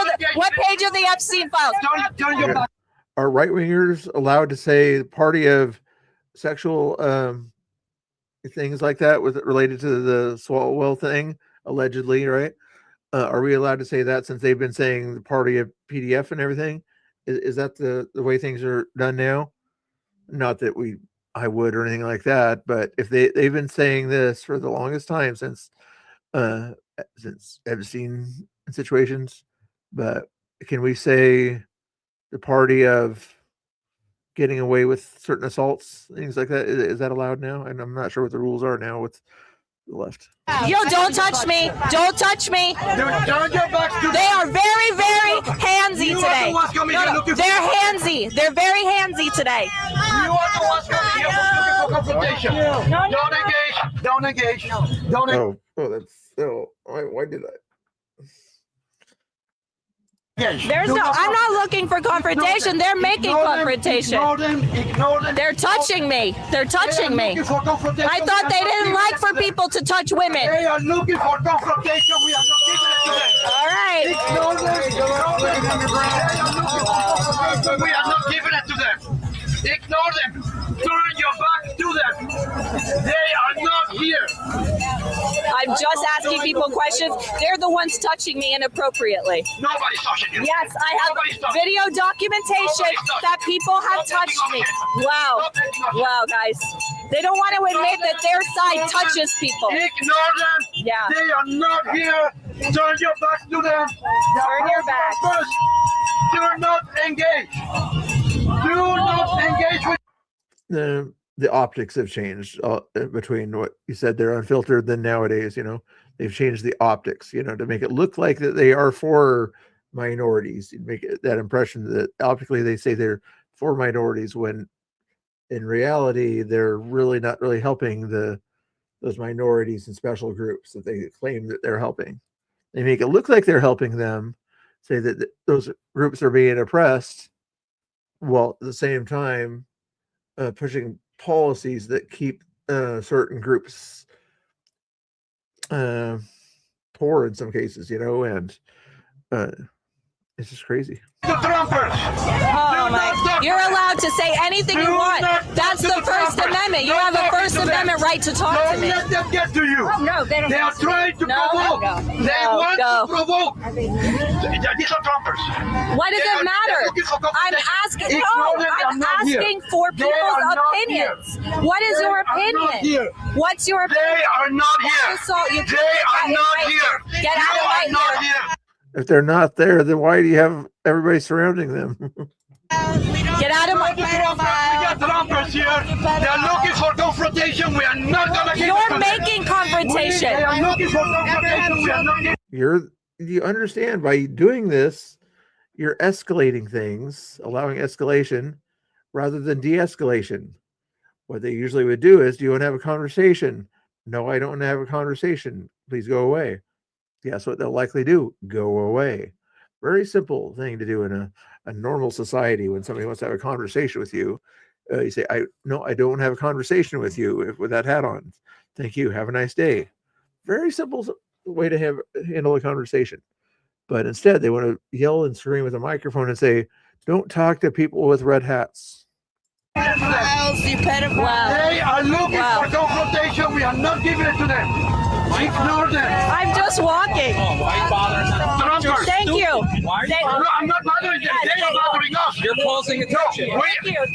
of the Epstein files? Turn your back. are right wingers allowed to say the party of sexual things like that with related to the Swalwell thing, allegedly, right? Are we allowed to say that since they've been saying the party of PDF and everything? Is that the way things are done now? Not that I would or anything like that, but if they've been saying this for the longest time since Epstein situations, but can we say the party of getting away with certain assaults, things like that? Is that allowed now? And I'm not sure what the rules are now with the left. Yo, don't touch me. Don't touch me. Turn your back to They are very, very handsy You are today. the ones coming here looking for- They're handsy. They're very handsy today. You are the ones coming here looking for confrontation. Don't engage. Don't engage. Don't engage. Why did I? I'm not looking for confrontation. They're making confrontation. Ignore them. They're touching me. They're touching me. Looking for confrontation. I thought they didn't like for people to touch women. They are looking for confrontation. We are not giving it to them. All right. Ignore them. Ignore them. They are looking for confrontation. We are not giving it to them. Ignore them. Turn your back to them. They are not here. I'm just asking people questions. They're the ones touching me inappropriately. Nobody's touching you. Yes, I have video documentation that people have touched me. Wow. Wow, guys. They don't want to admit that their side touches people. Ignore them. Yeah. They are not here. Turn your back to them. Turn your back. First, do not engage. Do not engage with. The optics have changed between what you said they're unfiltered. Then nowadays, they've changed the optics, to make it look like that they are for minorities. You make that impression that optically they say they're for minorities, when in reality they're really not really helping those minorities and special groups that they claim that they're helping. They make it look like they're helping them, say that those groups are being oppressed, while at the same time pushing policies that keep certain groups poor in some cases, and it's just crazy. The Trumpers. Oh my! You're allowed to say anything you want. That's the First Amendment. You have a First Amendment right to talk to Don't me. let them get to you. Oh, no, they don't. They are trying to provoke. They want to provoke. These are Trumpers. Why does it matter? I'm asking. No, I'm asking for people's opinions. What is your opinion? What's your opinion? They are not here. They are not here. Get out of right here. If they're not there, then why do you have everybody surrounding them? Get out of my We got Trumpers here. They are looking for confrontation. We are not gonna give it to You're them. making confrontation. They are looking for confrontation. We are not giving. You understand, by doing this, you're escalating things, allowing escalation rather than de-escalation. What they usually would do is, do you want to have a conversation? No, I don't want to have a conversation. Please go away. Guess what they'll likely do? Go away. Very simple thing to do in a normal society. When somebody wants to have a conversation with you, you say, I don't want to have a conversation with you with that hat on. Thank you. Have a nice day. Very simple way to handle a conversation. But instead, they want to yell and scream with a microphone and say, don't talk to people with red hats. They are looking for confrontation. We are not giving it to them. Ignore them. I'm just walking. Trumpers. Thank you. No, I'm not bothering them. They are bothering us. You're causing attention. No, they are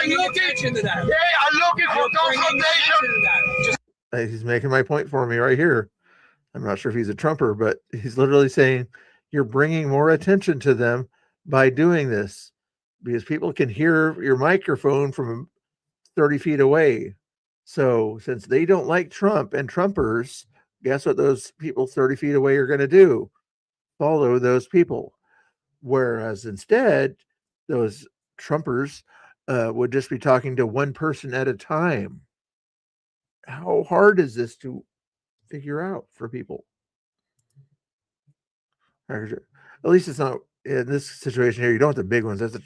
looking to that. They are looking for confrontation. He's making my point for me right here. I'm not sure if he's a Trumper, but he's literally saying you're bringing more attention to them by doing this, because people can hear your microphone from 30 feet away. So since they don't like Trump and Trumpers, guess what those people 30 feet away are going to do? Follow those people. Whereas instead, those Trumpers would just be talking to one person at a time. How hard is this to figure out for people? At least it's not in this situation here. You don't want the big ones. That's a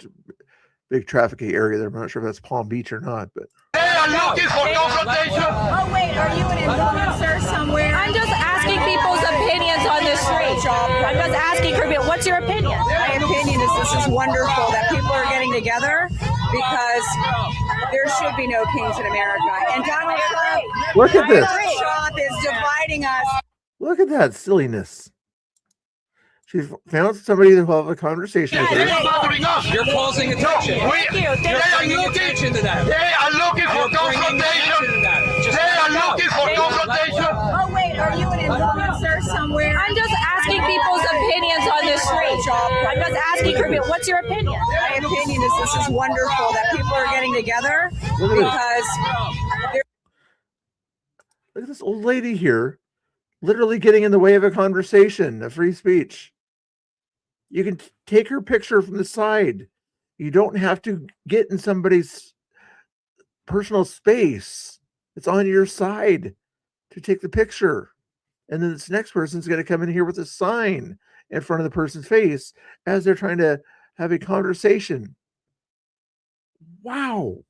big trafficking area there. I'm not sure if that's Palm Beach or not, but They are looking for confrontation. Oh wait, are you an influencer somewhere? I'm just asking people's opinions on the street. I'm just asking for people. What's your opinion? My opinion is this is wonderful that people are getting together, because there should be no kings in America. And Donald Trump, look at this. Trump is dividing us. Look at that silliness. She's found somebody to have a conversation with They her. are bothering us. You're causing attention. They are looking to that. They are looking for confrontation. They are looking for confrontation. Oh wait, are you an influencer somewhere? I'm just asking people's opinions on the street. I'm just asking for people. What's your opinion? My opinion is this is wonderful that people are getting together, Look at this. because Look at this old lady here, literally getting in the way of a conversation, of free speech. You can take her picture from the side. You don't have to get in somebody's personal space. It's on your side to take the picture. And then this next person's going to come in here with a sign in front of the person's face as they're trying to have a conversation. Wow.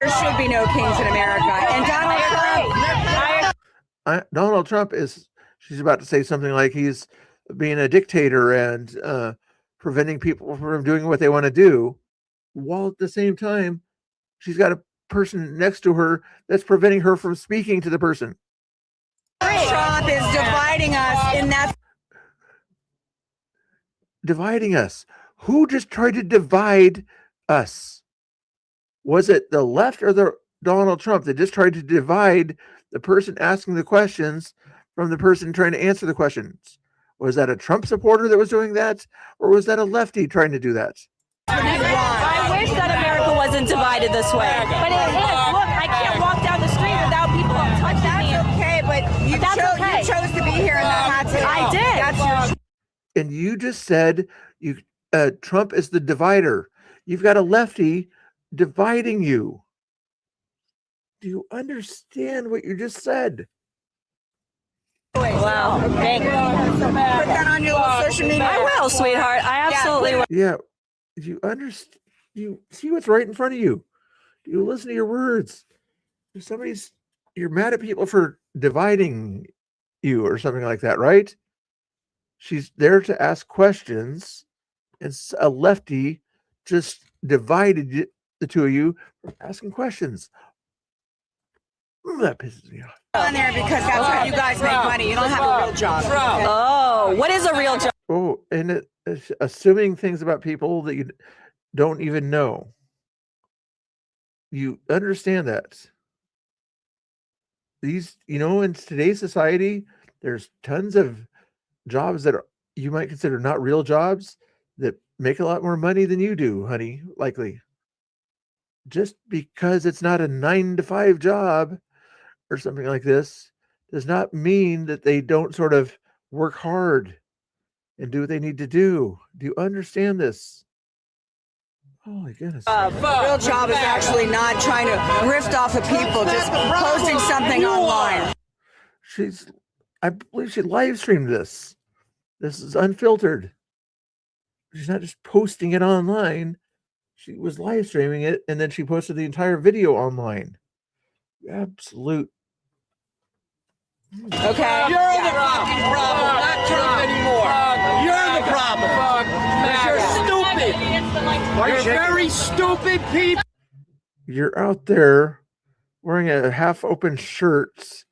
there should be no kings in America. And Donald Trump, Donald Trump she's about to say something like he's being a dictator and preventing people from doing what they want to do, while at the same time she's got a person next to her that's preventing her from speaking to the person. Trump is dividing us in that. Dividing us. Who just tried to divide us? Was it the left or the Donald Trump that just tried to divide the person asking the questions from the person trying to answer the questions? Was that a Trump supporter that was doing that? Or was that a lefty trying to do that? I wish that America wasn't divided this way, but it is. Look, I can't walk down the street without people touching me. That's okay, but you chose to be here in the hot today. I did. That's your And you just said Trump is the divider. You've got a lefty dividing you. Do you understand what you just said? Wow. Thank you. Put that on your little social media. I will, sweetheart. I absolutely will. Yeah. Do you understand? You see what's right in front of you. Do you listen to your words? If you're mad at people for dividing you or something like that, right? She's there to ask questions, and a lefty just divided the two of you from asking questions. That pisses me off. On there because that's how you guys make money. You don't have a real job. Oh, what is a real job? Oh, and it's assuming things about people that you don't even know. You understand that. These, in today's society, there's tons of jobs that you might consider not real jobs that make a lot more money than you do, honey, likely. Just because it's not a 9-to-5 job or something like this does not mean that they don't sort of work hard and do what they need to do. Do you understand this? Oh my goodness. Real job is actually not trying to rift off of people, just posting something online. I believe she live streamed this. This is unfiltered. She's not just posting it online. She was live streaming it, and then she posted the entire video online. Absolute. Okay. You're the fucking problem, not Trump anymore. You're the problem. You're stupid. You're very stupid people. You're out there wearing a half-open shirt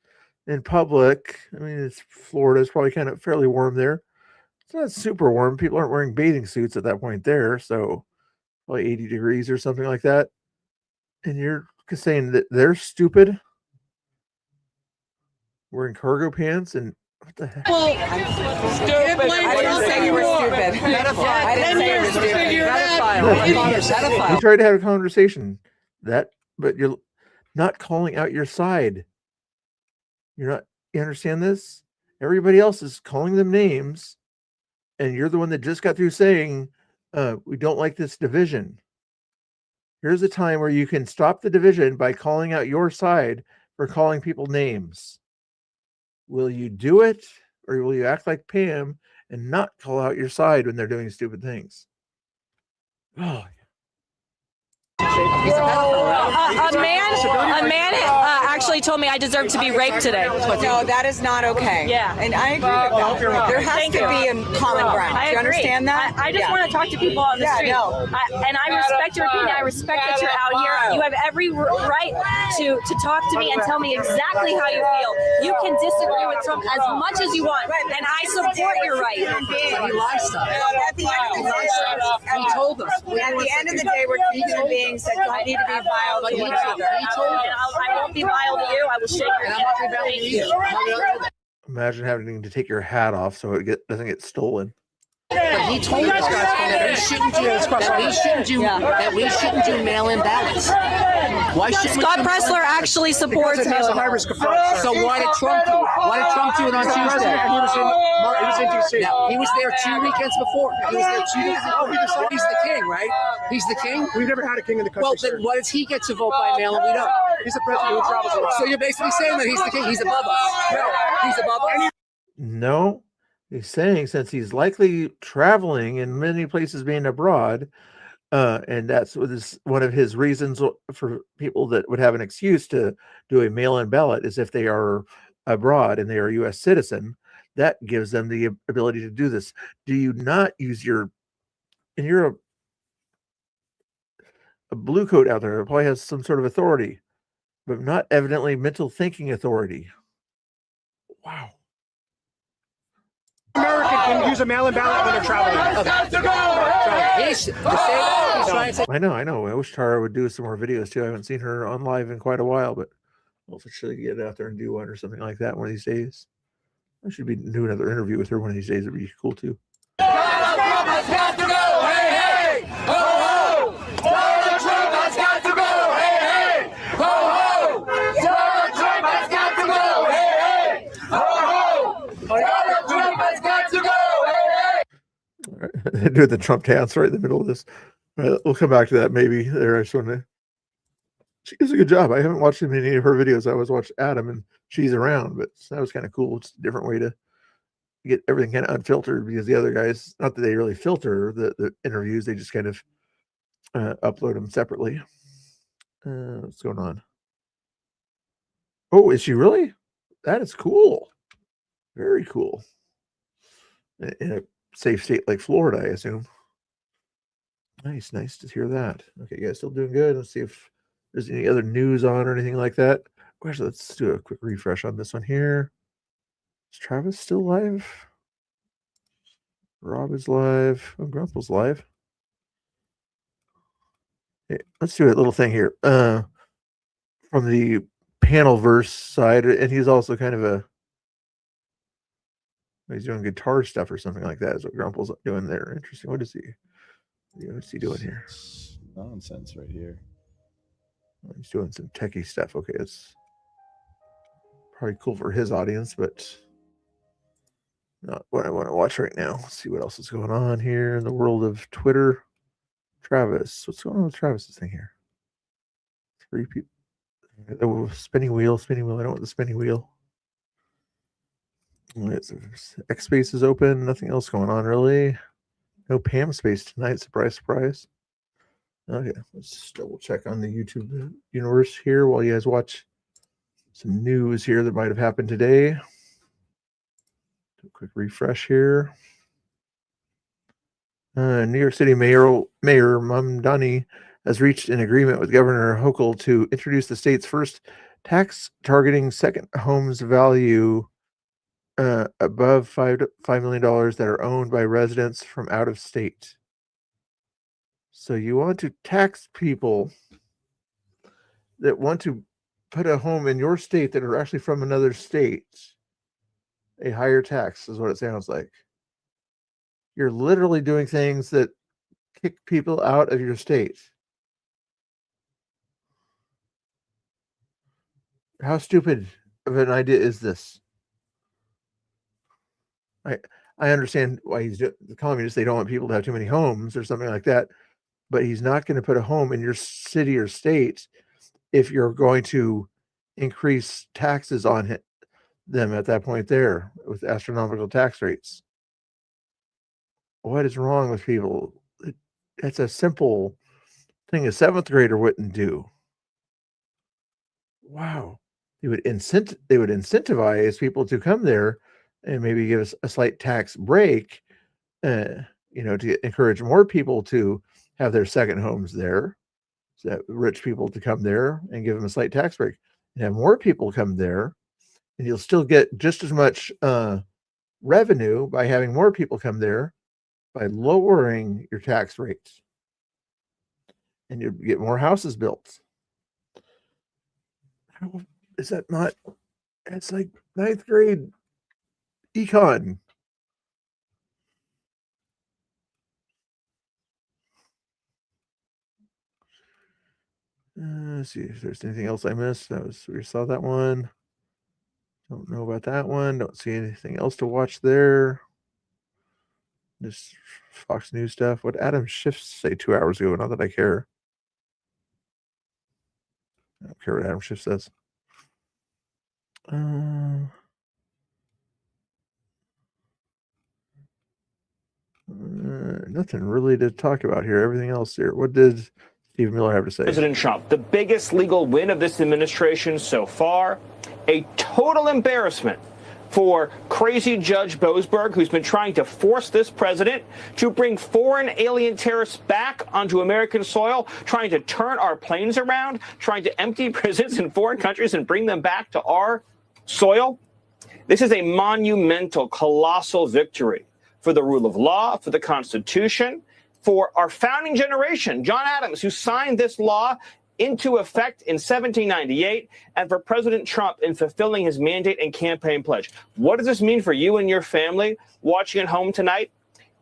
in public. I mean, it's Florida. It's probably kind of fairly warm there. It's not super warm. People aren't wearing bathing suits at that point there, so probably 80 degrees or something like that. And you're saying that they're stupid? Wearing cargo pants and what the heck? Stupid. I didn't say you were stupid. I didn't say you were stupid. You tried to have a conversation, but you're not calling out your side. You understand this? Everybody else is calling them names, and you're the one that just got through saying, we don't like this division. Here's a time where you can stop the division by calling out your side for calling people names. Will you do it, or will you act like Pam and not call out your side when they're doing stupid things? Oh, A man actually told me I deserve to be raped today. No, that is not okay. Yeah. And I agree with that. There has to be a common ground. I Do you agree. understand that? I just want to talk to people on the street. And I respect your opinion. I respect that you're out here. You have every right to talk to me and tell me exactly how you feel. You can disagree with Trump as much as you want, and I support your right. He lies to us. At the end of the day, he told us. At the end of the day, we're human beings that don't need to be vile to each other. I won't be vile to you. I will shake your hand. Thank you. imagine having to take your hat off so it doesn't get stolen. But he told us that we shouldn't do mail-in ballots. Why shouldn't Scott Pressler actually supports mail-in ballots? So why did Trump do it? Why did Trump do it on Tuesday? He was in D.C. Now, he was there 2 weekends before. He was there 2 days before. He's the king, right? He's the king? We've never had a king in the country. Well, then why does he get to vote by mail and we don't? He's the president who travels around. So you're basically saying that he's the king. He's above us. No, he's above us. No. He's saying since he's likely traveling in many places being abroad, and that's one of his reasons for people that would have an excuse to do a mail-in ballot is if they are abroad and they are a U.S. citizen, that gives them the ability to do this. Do you not use a blue coat out there. It probably has some sort of authority, but not evidently mental thinking authority. Wow. American can use a mail-in ballot when they're traveling. I know. I wish Tara would do some more videos too. I haven't seen her on live in quite a while, but I'll officially get out there and do one or something like that one of these days. I should be doing another interview with her one of these days. It'd be cool too. Do the Trump dance right in the middle of this. We'll come back to that maybe there. I just want to. She does a good job. I haven't watched any of her videos. I always watch Adam and she's around, but that was kind of cool. It's a different way to get everything kind of unfiltered because the other guys, not that they really filter the interviews, they just kind of upload them separately. What's going on? Oh, is she really? That is cool. Very cool. In a safe state like Florida, I assume. Nice to hear that. Okay, you guys still doing good. Let's see if there's any other news on or anything like that. Actually, let's do a quick refresh on this one here. Is Travis still live? Rob is live. Oh, Grumple's live. Okay, let's do a little thing here. From the Panelverse side, and he's also kind of he's doing guitar stuff or something like that is what Grumple's doing there. Interesting. What's he doing here? Nonsense right here. He's doing some techie stuff. Okay, it's probably cool for his audience, but not what I want to watch right now. Let's see what else is going on here in the world of Twitter. Travis, what's going on with Travis's thing here? 3 people. Oh, spinning wheel. I don't want the spinning wheel. X Space is open. Nothing else going on really. No Pam Space tonight. Surprise. Okay, let's double check on the YouTube universe here while you guys watch some news here that might have happened today. Do a quick refresh here. New York City Mayor Mamdani has reached an agreement with Governor Hochul to introduce the state's first tax targeting second homes value above $5 million that are owned by residents from out of state. So you want to tax people that want to put a home in your state that are actually from another state. A higher tax is what it sounds like. You're literally doing things that kick people out of your state. How stupid of an idea is this? I understand why he's doing the communists. They don't want people to have too many homes or something like that. But he's not going to put a home in your city or state if you're going to increase taxes on them at that point there with astronomical tax rates. What is wrong with people? It's a simple thing a 7th grader wouldn't do. Wow. They would incentivize people to come there and maybe give us a slight tax break, to encourage more people to have their second homes there, so that rich people to come there and give them a slight tax break, and have more people come there, and you'll still get just as much revenue by having more people come there by lowering your tax rates, and you get more houses built. How is that not? It's like 9th grade econ. Let's see if there's anything else I missed. We saw that one. Don't know about that one. Don't see anything else to watch there. Just Fox News stuff. What Adam Schiff say 2 hours ago? Not that I care. I don't care what Adam Schiff says. Nothing really to talk about here. Everything else here. What did Steve Miller have to say? President Trump, the biggest legal win of this administration so far, a total embarrassment for crazy Judge Boasberg, who's been trying to force this president to bring foreign alien terrorists back onto American soil, trying to turn our planes around, trying to empty prisons in foreign countries and bring them back to our soil. This is a monumental, colossal victory for the rule of law, for the Constitution, for our founding generation, John Adams, who signed this law into effect in 1798, and for President Trump in fulfilling his mandate and campaign pledge. What does this mean for you and your family watching at home tonight?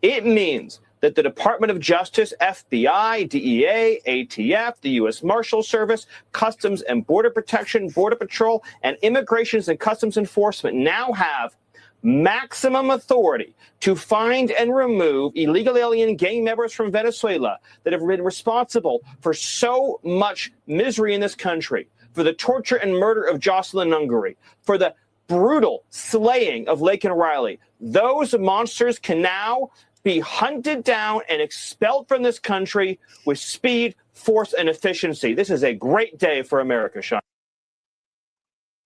It means that the Department of Justice, FBI, DEA, ATF, the U.S. Marshal Service, Customs and Border Protection, Border Patrol, and Immigrations and Customs Enforcement now have maximum authority to find and remove illegal alien gang members from Venezuela that have been responsible for so much misery in this country, for the torture and murder of Jocelyn Nungary, for the brutal slaying of Laken Riley. Those monsters can now be hunted down and expelled from this country with speed, force, and efficiency. This is a great day for America, Sean.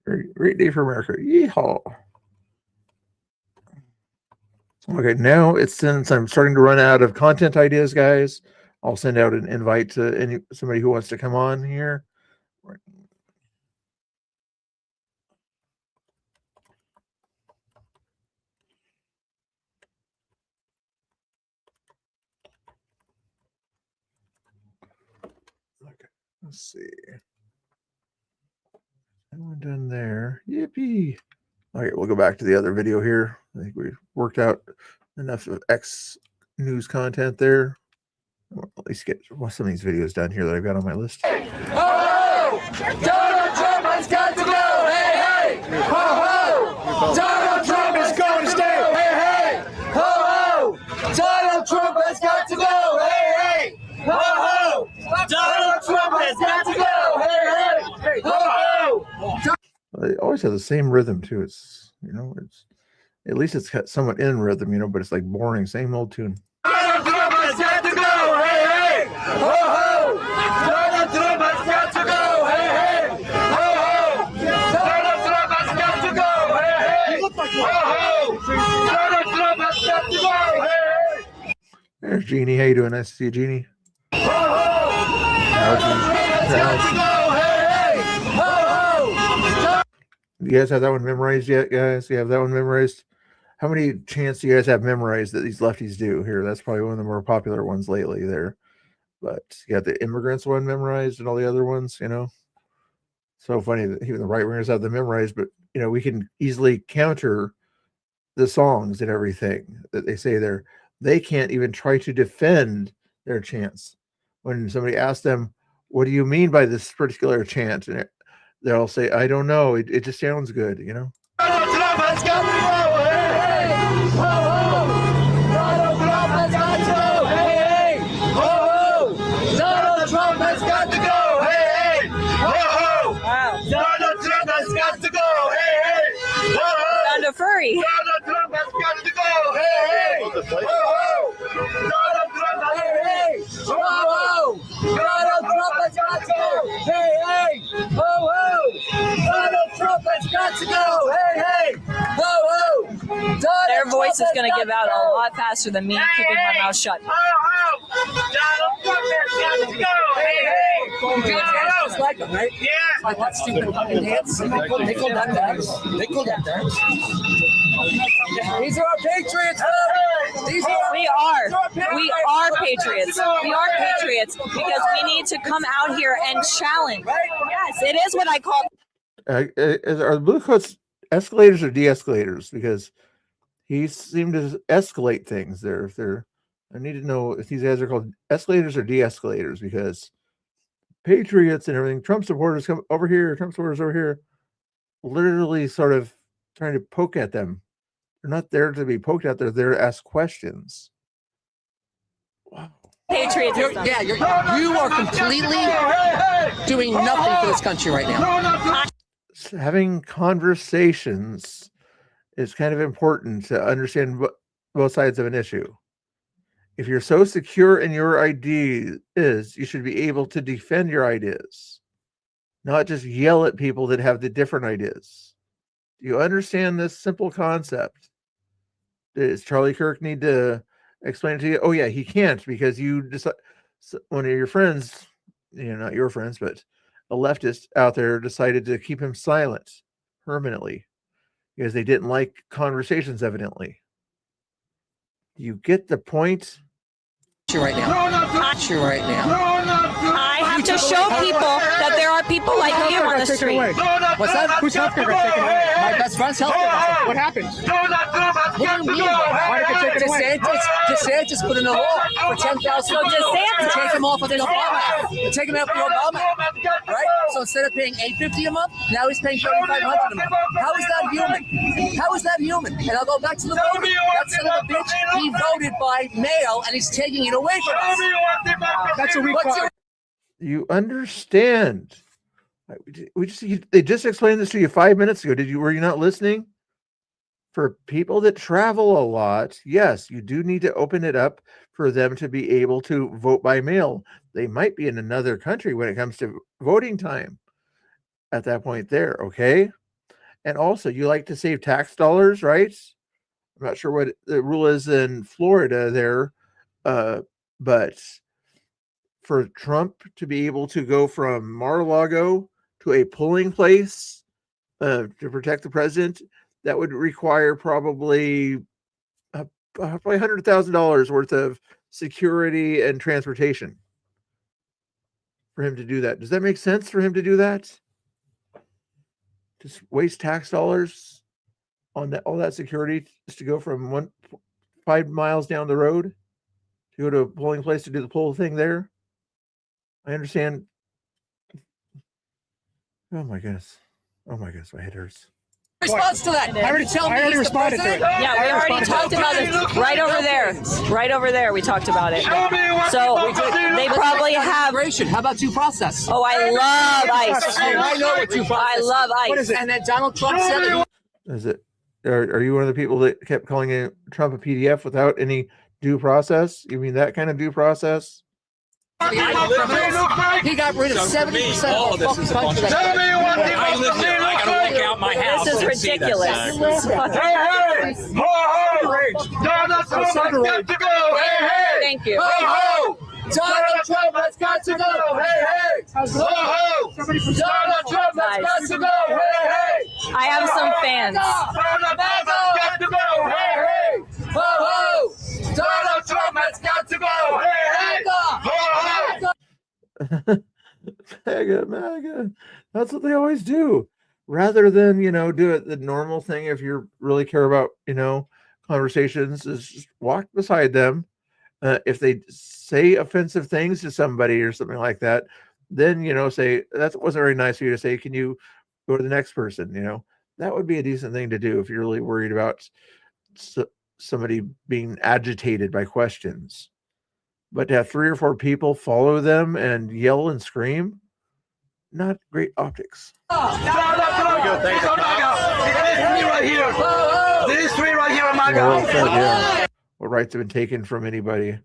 Great day for America. Yeehaw. Okay, now it's since I'm starting to run out of content ideas, guys. I'll send out an invite to somebody who wants to come on here. Okay, let's see. That one done there. Yippee. All right, we'll go back to the other video here. I think we worked out enough of X news content there. I'll at least get some of these videos done here that I've got on my list. Ho, Donald Trump has got to go. Hey, hey. Ho, ho. Donald Trump is going to stay. Hey, hey. Ho, ho. Donald Trump has got to go. Hey, hey. Ho, ho. Donald Trump has got to go. Hey, hey. Ho, ho. They always have the same rhythm too. It's, you know, it's at least it's got somewhat in rhythm, you know, but it's like boring, same old tune. Donald Trump has got to go. Hey, hey. Ho, ho. Donald Trump has got to go. Hey, hey. Ho, ho. Donald Trump has got to go. Hey, hey. Ho, ho. Donald Trump has got to go. Hey, hey. There's Jeannie. How you doing? Nice to see you, Jeannie. Ho, ho. Donald Trump has got to go. Hey, hey. Ho, ho. You guys have that one memorized yet, guys? You have that one memorized? How many chants do you guys have memorized that these lefties do here? That's probably one of the more popular ones lately there. But you got the immigrants one memorized and all the other ones, you know. So funny that even the right wingers have them memorized, but you know, we can easily counter the songs and everything that they say there. They can't even try to defend their chants. When somebody asks them, what do you mean by this particular chant? And they'll say, I don't know. It just sounds good, you know. Donald Trump has got to go. Hey, hey. Ho, ho. Donald Trump has got to go. Hey, hey. Ho, ho. Donald Trump has got to go. Hey, hey. Ho, ho. Wow. Donald Trump has got to go. Hey, hey. Ho, ho. Found a furry. Donald Trump has got to go. Hey, hey. Ho, ho. Donald Trump has got to go. Ho, ho. Donald Trump has got to go. Hey, hey. Ho, ho. Donald Trump has got to go. Hey, hey. Ho, ho. Donald Their voice Trump is going to has give got out to a go. lot faster than me keeping my mouth shut. Ho, ho. Donald Trump has got to go. Hey, hey. Just like them, right? Yeah. Like that stupid fucking dance. They call that dance. They call that dance. These are our patriots. These are We are patriots. We are patriots because we need to come out here and challenge. Yes, it is what I call. Are the blue coats escalators or de-escalators? Because he seemed to escalate things there. If they're, I need to know if these guys are called escalators or de-escalators, because patriots and everything, Trump supporters come over here, Trump supporters over here, literally sort of trying to poke at them. They're not there to be poked at, they're there to ask questions. Wow. Patriotism. You are completely doing nothing for this country right now. Having conversations is kind of important to understand both sides of an issue. If you're so secure in your ideas, you should be able to defend your ideas, not just yell at people that have the different ideas. Do you understand this simple concept? Does Charlie Kirk need to explain it to you? Oh yeah, he can't because you decide one of your friends, not your friends, but a leftist out there decided to keep him silent permanently because they didn't like conversations, evidently. You get the point? Right now. Right now. I have to show people that there are people like you on the street. What's that? Whose healthcare got taken away? My best friend's healthcare. What happened? What do you mean? Why did it get taken away? DeSantis put in a law for 10,000 to take him off of the Obama. To take him out of the Obama. Right? So instead of paying $850 a month, now he's paying $3,500 a month. How is that human? How is that human? And I'll go back to the voting. That son of a bitch, he voted by mail and he's taking it away from us. That's a weak part. You understand? They just explained this to you 5 minutes ago. Were you not listening? For people that travel a lot, yes, you do need to open it up for them to be able to vote by mail. They might be in another country when it comes to voting time at that point there, okay? And also, you like to save tax dollars, right? I'm not sure what the rule is in Florida there, but for Trump to be able to go from Mar-a-Lago to a polling place to protect the president, that would require probably $100,000 worth of security and transportation for him to do that. Does that make sense for him to do that? Just waste tax dollars on all that security just to go from 5 miles down the road to go to a polling place to do the poll thing there? I understand. Oh my goodness, my head hurts. Response to that. I already responded to it. Yeah, we already talked about it. Right over there. Right over there, we talked about it. So they probably have. How about due process? Oh, I love ICE. I know what due process. I love ICE. What is it? And then Donald Trump said it. Is it? Are you one of the people that kept calling Trump a PDF without any due process? You mean that kind of due process? He got rid of 70% of the fucking country. I live here. I gotta walk out my house. This is ridiculous. Hey! Ho, ho! Donald Trump has got to go! Hey, hey! Thank you. Ho, ho! Donald Trump has got to go! Hey, hey! Ho, ho! Donald Trump has got to go! Hey, hey! I have some fans. Donald Trump has got to go! Hey, hey! Ho, ho! Donald Trump has got to go! Hey, hey! MAGA. That's what they always do. Rather than, do it the normal thing, if you really care about, conversations, is just walk beside them. If they say offensive things to somebody or something like that, then, say, that wasn't very nice of you to say, can you go to the next person? That would be a decent thing to do if you're really worried about somebody being agitated by questions. But to have 3 or 4 people follow them and yell and scream, not great optics. These three right here are my guys. What rights have been taken from anybody?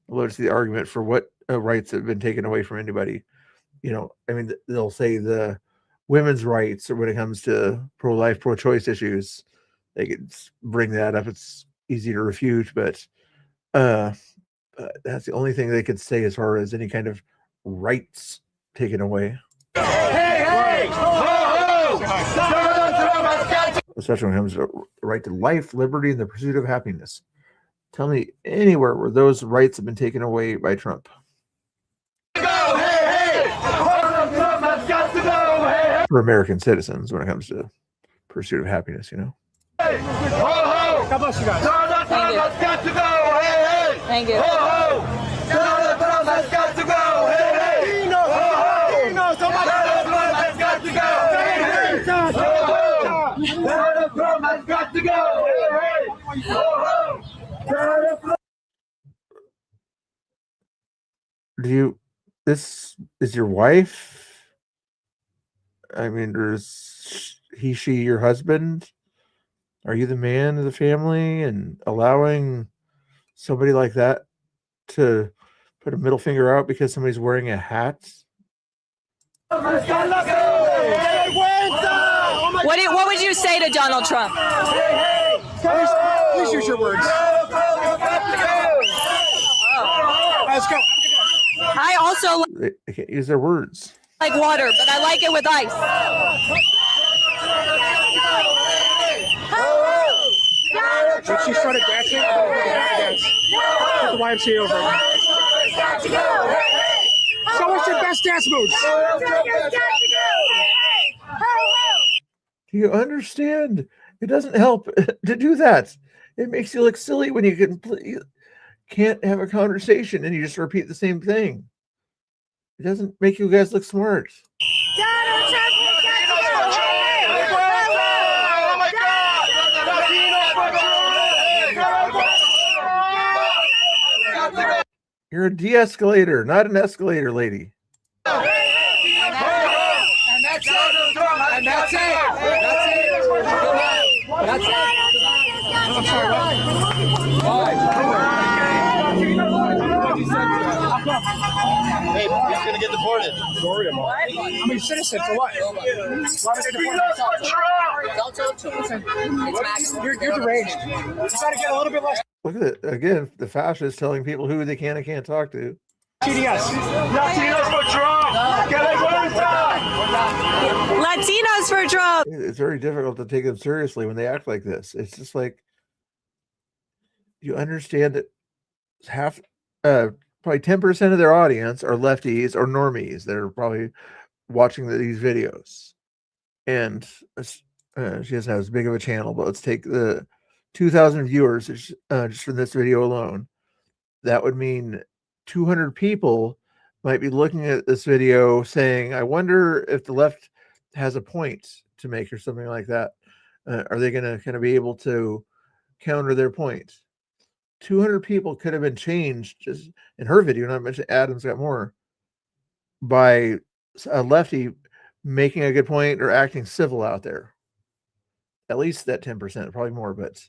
Well, it's the argument for what rights have been taken away from anybody. They'll say the women's rights, or when it comes to pro-life, pro-choice issues, they could bring that up. It's easy to refute, but that's the only thing they could say as far as any kind of rights taken away. Hey, hey! Ho, ho! Especially when it comes to the right to life, liberty, and the pursuit of happiness. Tell me anywhere where those rights have been taken away by Trump. Go, hey, hey! Trump has got to go, hey, hey! For American citizens when it comes to pursuit of happiness, Hey! Ho, ho! God bless you guys. Donald Trump has got to go, hey, hey! Thank you. Ho, ho! Donald Trump has got to go, hey, hey! Ho, ho! Donald Trump has got to go, hey, hey! Ho, ho! Donald Trump has got to go, hey, hey! Ho, ho! This is your wife? I mean, is she your husband? Are you the man of the family? And allowing somebody like that to put a middle finger out because somebody's wearing a hat? Oh my What would you say to Donald Trump? Please use your words. Let's go. I also They can't use their words. like water, but I like it with ice. When she started dancing, put the YMCA over. So what's your best dance moves? Do you understand? It doesn't help to do that. It makes you look silly when you can't have a conversation and you just repeat the same thing. It doesn't make you guys look smart. You're a de-escalator, not an escalator, lady. And that's it. And that's it. That's it. I'm sorry. Hey, he's gonna get deported. I'm a citizen for what? Why would they deport me? You're deranged. You gotta get a little bit less. Look at it again. The fascists telling people who they can and can't talk to. TDS. Latinos for Trump. Latinos for Trump. It's very difficult to take them seriously when they act like this. It's just like, you understand that probably 10% of their audience are lefties or normies. They're probably watching these videos, and she doesn't have as big of a channel. But let's take the 2,000 viewers just from this video alone. That would mean 200 people might be looking at this video saying, I wonder if the left has a point to make or something like that. Are they going to kind of be able to counter their point? 200 people could have been changed just in her video, not mentioning Adam's got more, by a lefty making a good point or acting civil out there. At least that 10%, probably more, but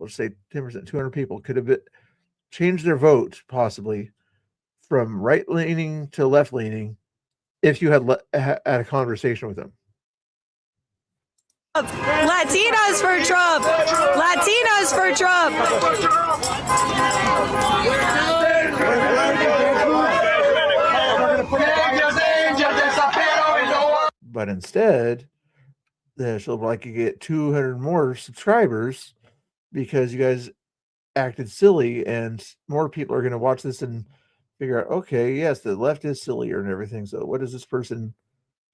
let's say 10%, 200 people could have changed their vote possibly from right-leaning to left-leaning if you had had a conversation with them. Latinos for Trump. Latinos for Trump. But instead, she'll like you get 200 more subscribers because you guys acted silly, and more people are going to watch this and figure out, okay, yes, the left is sillier and everything. So what is this person?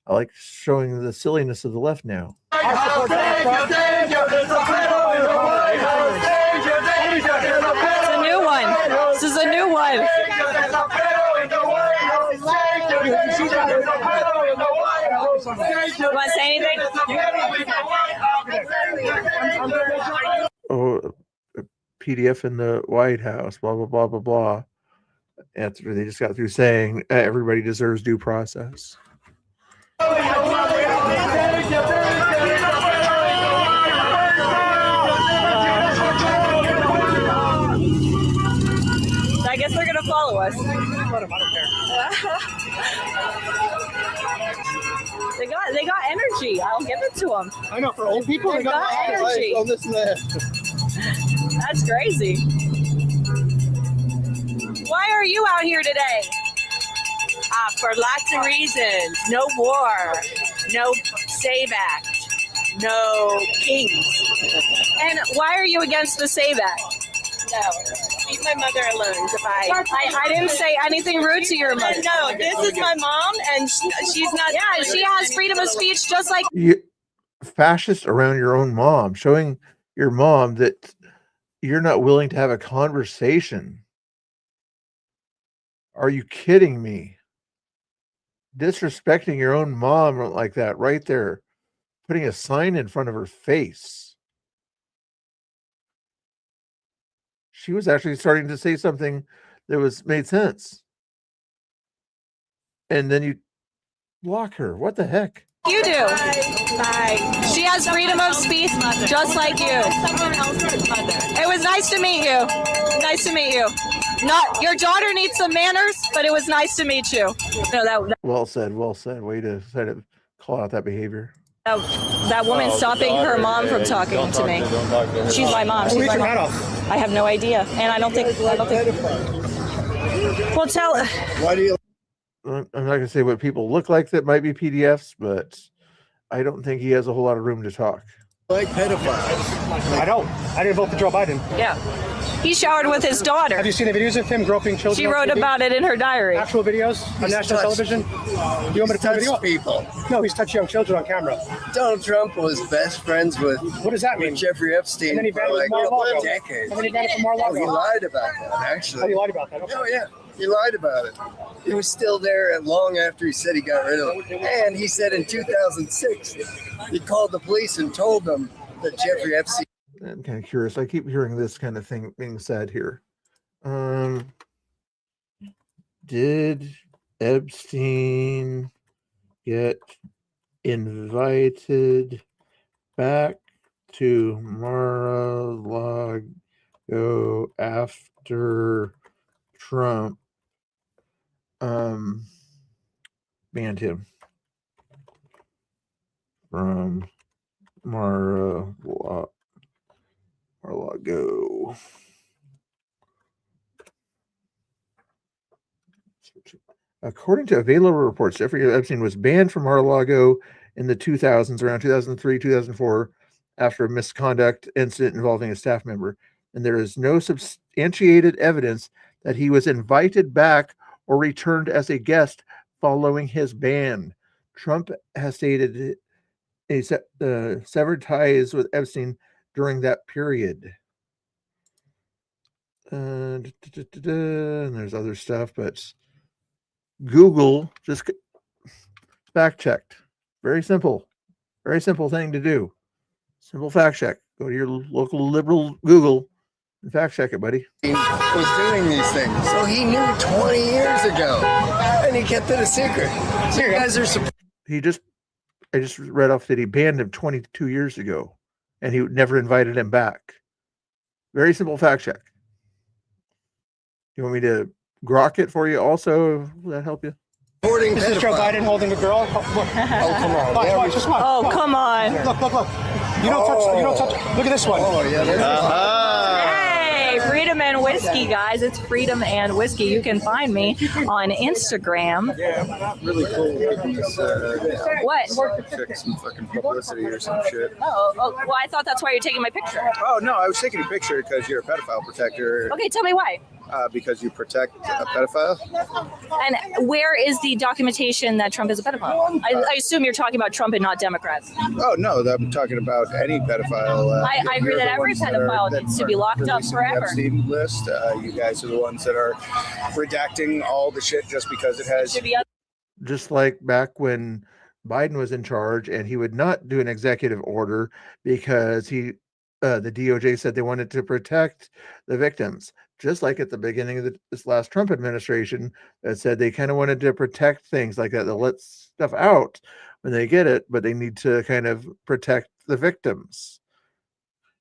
I like showing the silliness of the left now. It's a new one. This is a new one. You want to say anything? Oh, a PDF in the White House, blah, blah, blah, blah, blah. After they just got through saying everybody deserves due process. I guess they're gonna follow us. They got energy. I'll give it to them. I know, for old people, they got energy. Oh, this and that. That's crazy. Why are you out here today? For lots of reasons. No war, no SAVE Act, no kings. And why are you against the SAVE Act? No, leave my mother alone. Goodbye. I didn't say anything rude to your mother. No, this is my mom, and she's not. Yeah, she has freedom of speech just like You fascist around your own mom, showing your mom that you're not willing to have a conversation. Are you kidding me? Disrespecting your own mom like that right there, putting a sign in front of her face. She was actually starting to say something that made sense. And then you block her. What the heck? you do. Bye. She has freedom of speech just like you. It was nice to meet you. Nice to meet you. Not your daughter needs some manners, but it was nice to meet you. No, that Well said. Well said. Way to call out that behavior. That woman stopping her mom from talking to me. She's my mom. She's my mom. I have no idea, and I don't think. Well, tell. Why do you? I'm not going to say what people look like that might be PDFs, but I don't think he has a whole lot of room to talk. Like pedophiles. I don't. I didn't vote for Joe Biden. Yeah. He showered with his daughter. Have you seen the videos of him groping children? She wrote about it in her diary. Actual videos on national television? You want me to play video? People. No, he's touched young children on camera. Donald Trump was best friends with What does that mean? Jeffrey Epstein And then he for vanished like from Mar-a-Lago. decades. And then he vanished from Mar-a-Lago. He lied about that, actually. Oh, he lied about that. Okay. Oh, yeah. He lied about it. He was still there long after he said he got rid of it. And he said in 2006, he called the police and told them that Jeffrey Epstein. I'm kind of curious. I keep hearing this kind of thing being said here. Did Epstein get invited back to Mar-a-Lago after Trump banned him from Mar-a-Lago? According to available reports, Jeffrey Epstein was banned from Mar-a-Lago in the 2000s, around 2003, 2004, after a misconduct incident involving a staff member. And there is no substantiated evidence that he was invited back or returned as a guest following his ban. Trump has stated he severed ties with Epstein during that period. And there's other stuff, but Google just fact checked. Very simple thing to do. Simple fact check. Go to your local liberal Google and fact check it, buddy. He was doing these things. So he knew 20 years ago. And he kept it a secret. So you guys are I just read off that he banned him 22 years ago and he never invited him back. Very simple fact check. You want me to grok it for you also? Will that help you? Is this Joe Biden holding a girl? Oh, come on. Watch, just watch. Oh, come on. Look. You don't touch. Look at this one. Oh, yeah. Hey, Freedom and Whiskey, guys. It's Freedom and Whiskey. You can find me on Instagram. Yeah, really cool. What? Check some fucking publicity or some shit. Oh, well, I thought that's why you're taking my picture. Oh, no, I was taking a picture because you're a pedophile protector. Okay, tell me why. Because you protect a pedophile. And where is the documentation that Trump is a pedophile? I assume you're talking about Trump and not Democrats. Oh, no, I'm talking about any pedophile. I agree that every pedophile needs to be locked up forever. The Epstein list. You guys are the ones that are redacting all the shit just because it has. Just like back when Biden was in charge and he would not do an executive order because the DOJ said they wanted to protect the victims. Just like at the beginning of this last Trump administration that said they kind of wanted to protect things like that. They'll let stuff out when they get it, but they need to kind of protect the victims.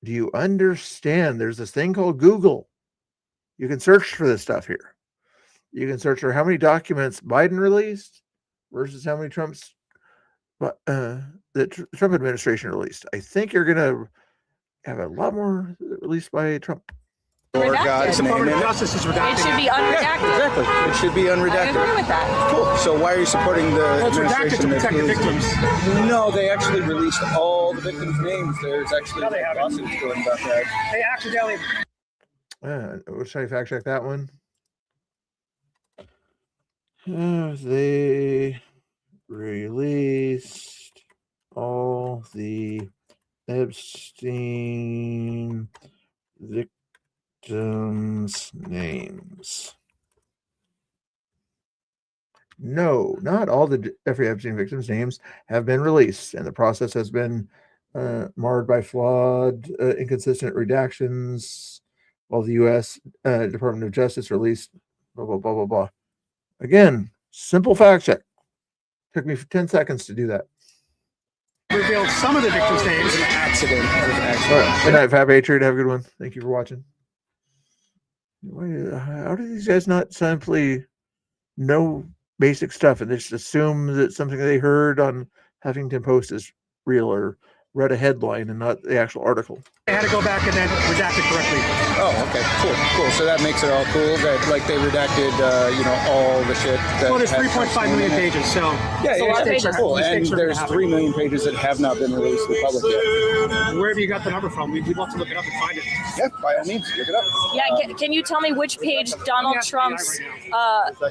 Do you understand? There's this thing called Google. You can search for this stuff here. You can search for how many documents Biden released versus how many the Trump administration released. I think you're going to have a lot more released by Trump. Or God's name in it. It should be unredacted. Exactly. It should be unredacted. I agree with that. Cool. So why are you supporting the It's redacted to administration that protect the is- victims. No, they actually released all the victims' names. There's actually lawsuits going about that. They accidentally. Should I fact check that one? They released all the Epstein victims' names. No, not all the Jeffrey Epstein victims' names have been released, and the process has been marred by flawed, inconsistent redactions, while the U.S. Department of Justice released blah, blah, blah, blah, blah. Again, simple fact check. Took me 10 seconds to do that. Revealed some of the victims' names. An accident. All right. Good night, Fab Hatred. Have a good one. Thank you for watching. How do these guys not simply know basic stuff and just assume that something they heard on Huffington Post is real or read a headline and not the actual article. I had to go back and then redact it correctly. Oh, okay, cool. So that makes it all cool that like they redacted, all the shit. That Well, there's has 3.5 million pages, so Yeah, so yeah, mistakes are- cool. And mistakes are there's gonna 3 million pages that have not been released to the public yet. happen. Where have you got the number from? We'd love to look it up and find it. Yeah, by all means, look it up. Yeah, can you tell me which page Donald Trump's,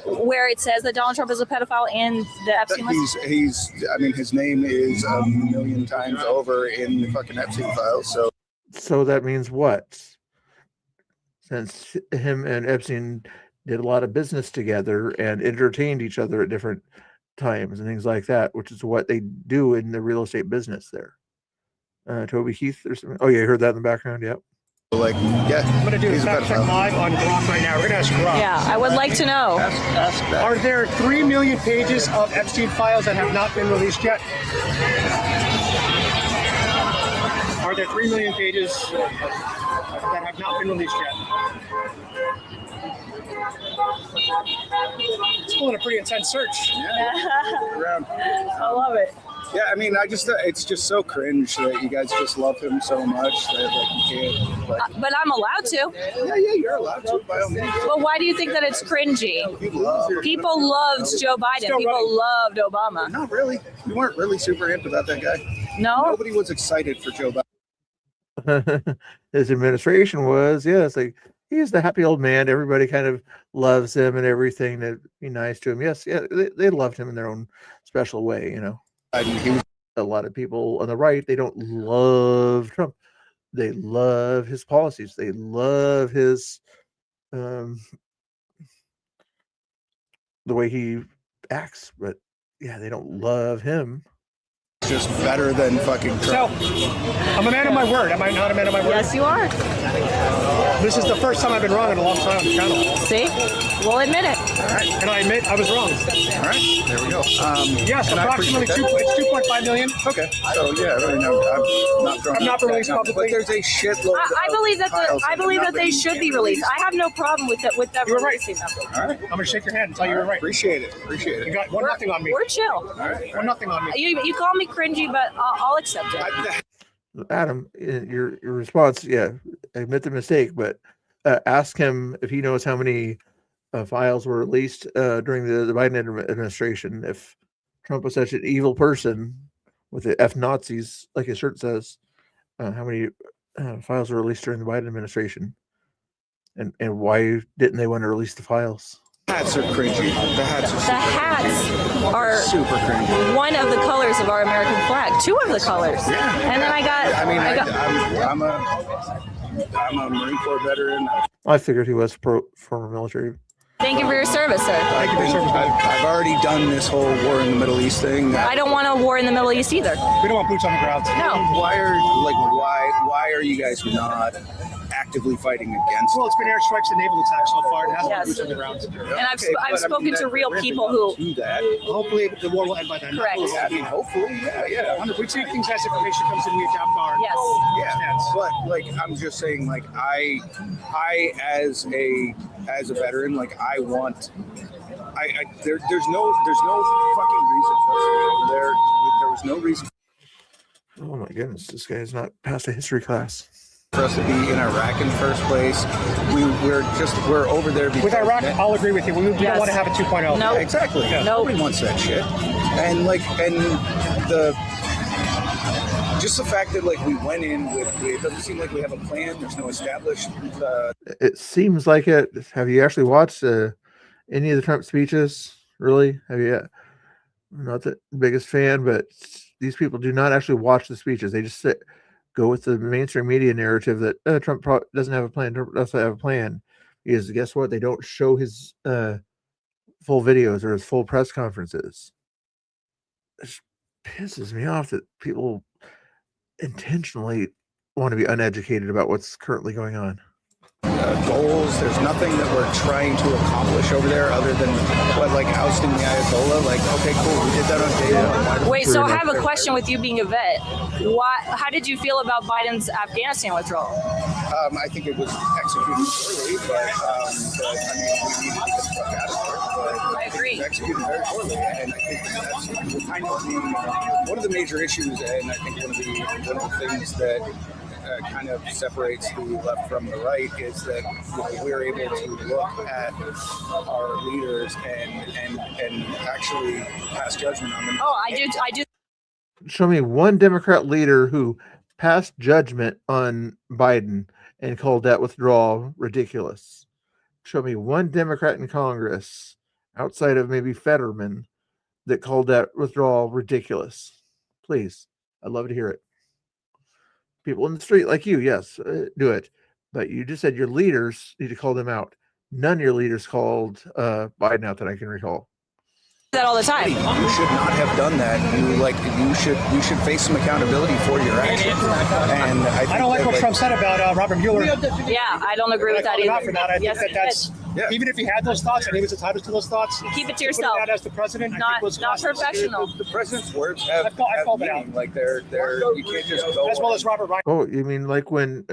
where it says that Donald Trump is a pedophile in the Epstein list? His name is a million times over in the fucking Epstein files. So that means what? Since him and Epstein did a lot of business together and entertained each other at different times and things like that, which is what they do in the real estate business there. Toby Keith or something. Oh yeah, you heard that in the background. Yep. I'm gonna do a fact check live on Grok right now. We're gonna ask Grok. Yeah, I would like to know. Are there 3 million pages of Epstein files that have not been released yet? Are there 3 million pages that have not been released yet? It's pulling a pretty intense search. I love it. Yeah, I mean, it's just so cringe that you guys just love him so much that like you can't. But I'm allowed to. Yeah, you're allowed to by all means. But why do you think that it's cringy? People loved Joe Biden. People loved Obama. Not really. We weren't really super amped about that guy. No? Nobody was excited for Joe Biden. His administration was, yes, like he's the happy old man. Everybody kind of loves him and everything. To be nice to him. Yes, yeah, they loved him in their own special way, you know. A lot of people on the right, they don't love Trump. They love his policies. They love his the way he acts, but yeah, they don't love him. Just better than fucking Trump. So, I'm a man of my word. Am I not a man of my word? Yes, you are. This is the first time I've been wrong in a long time on the channel. See? We'll admit it. All right. And I admit I was wrong. All right. There we go. Yes, and I approximately appreciate that. it's 2.5 million. Okay. So yeah, I don't know. I'm not released publicly. But there's a shitload. I believe that they should be released. I have no problem with that. You were right. Releasing them. All right. I'm gonna shake your hand and tell you you were right. Appreciate it. You got 1-0 on me. We're chill. All right. 1-0 on me. You call me cringy, but I'll accept it. Adam, your response, yeah, I admit the mistake, but ask him if he knows how many files were released during the Biden administration. If Trump was such an evil person with the F Nazis, like his shirt says, how many files were released during the Biden administration, and why didn't they want to release the files? Hats are cringy. The hats are super cringy. One of the colors of our American flag. 2 of the colors. Yeah. And then I'm a Marine Corps veteran. I figured he was former military. Thank you for your service, sir. Thank you for your service. I've already done this whole war in the Middle East thing. I don't want a war in the Middle East either. We don't want boots on the ground. No. Why are you guys not actively fighting against? Well, it's been airstrikes and naval attacks so far. It hasn't Yes. been boots on the ground. And I've spoken to real people who do that. Hopefully, the war will end by then. Correct. Yeah, I mean, hopefully, yeah. We take things as information comes in. We adapt our. Yes. Yeah, but like I'm just saying, like I as a veteran, like I want. There's no fucking reason for us to go over there. There was no reason. Oh my goodness, this guy's not passed a history class. For us to be in Iraq in the first place, we're over there because With Iraq, I'll agree with you. We don't want to have a 2.0. No. Yeah, exactly. Yeah. Nobody wants that shit. And just the fact that like we went in with it doesn't seem like we have a plan. There's no established. It seems like it. Have you actually watched any of the Trump speeches? Really? Have you? I'm not the biggest fan, but these people do not actually watch the speeches. They just go with the mainstream media narrative that Trump doesn't have a plan. Trump doesn't have a plan. Because guess what? They don't show his full videos or his full press conferences. It pisses me off that people intentionally want to be uneducated about what's currently going on. Goals. There's nothing that we're trying to accomplish over there other than like ousting the Ayatollah. Like, okay, cool, we did that on day 1. Wait, so I have a question with you being a vet. How did you feel about Biden's Afghanistan withdrawal? I think it was executed poorly, but I mean, we needed to get the fuck out of there. I agree. executed very poorly, and I think that's kind of one of the major issues, and I think one of the things that kind of separates the left from the right is that we're able to look at our leaders and actually pass judgment on them. Oh, I do. Show me one Democrat leader who passed judgment on Biden and called that withdrawal ridiculous. Show me one Democrat in Congress outside of maybe Fetterman that called that withdrawal ridiculous. Please, I'd love to hear it. People in the street like you, yes, do it. But you just said your leaders need to call them out. None of your leaders called Biden out that I can recall. That all the time. You should not have done that. You should face some accountability for your actions. And I don't like what Trump said about Robert Mueller. Yeah, I don't agree with that either. For that. I think that's even if he had those thoughts and he was entitled to those thoughts, keep it to yourself. That as the president, not professional. The president's words have meaning. Like they're you can't just go. As well as Robert Ryan. Oh, you mean like when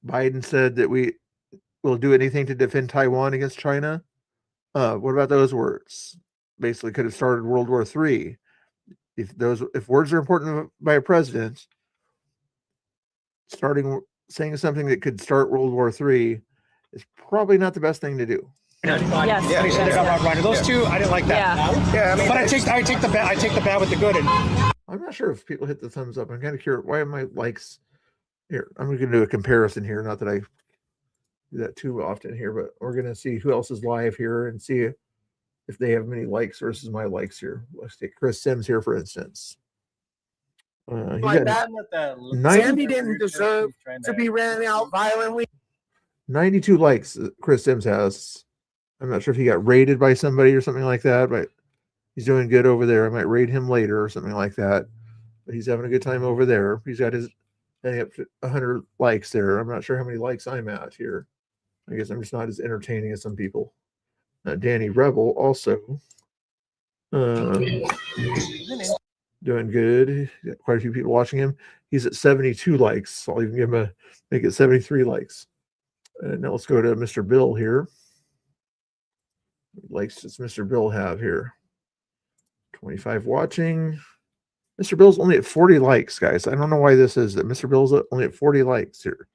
Biden said that we will do anything to defend Taiwan against China? What about those words? Basically could have started World War III. If words are important by a president, saying something that could start World War III is probably not the best thing to do. Yes. Yeah, he said about Robert Ryan. Those two, I didn't like that. Yeah. I mean, but I take the bad with the good. And I'm not sure if people hit the thumbs up. I'm kind of curious. Why are my likes here? I'm going to do a comparison here. Not that I do that too often here, but we're going to see who else is live here and see if they have many likes versus my likes here. Let's take Chris Sims here, for instance. Sandy didn't deserve to be ran out violently. 92 likes Chris Sims has. I'm not sure if he got raided by somebody or something like that, but he's doing good over there. I might raid him later or something like that. But he's having a good time over there. He's got his up to 100 likes there. I'm not sure how many likes I'm at here. I guess I'm just not as entertaining as some people. Danny Rebel also doing good. Got quite a few people watching him. He's at 72 likes. I'll even give him make it 73 likes. Now let's go to Mr. Bill here. What likes does Mr. Bill have here? 25 watching. Mr. Bill's only at 40 likes, guys. I don't know why this is that Mr. Bill's only at 40 likes here.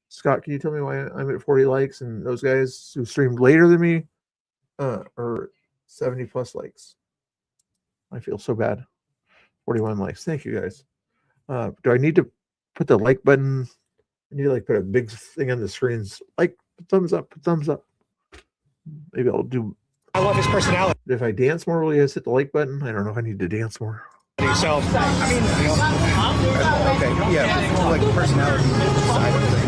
Scott, can you tell me why I'm at 40 likes and those guys who streamed later than me or 70 plus likes? I feel so bad. 41 likes. Thank you, guys. Do I need to put the like button? I need to put a big thing on the screens. Thumbs up, thumbs up. Maybe I'll do. I love his personality. If I dance more, will you guys hit the like button? I don't know if I need to dance more. So, I mean, okay, yeah, like the personality side of things.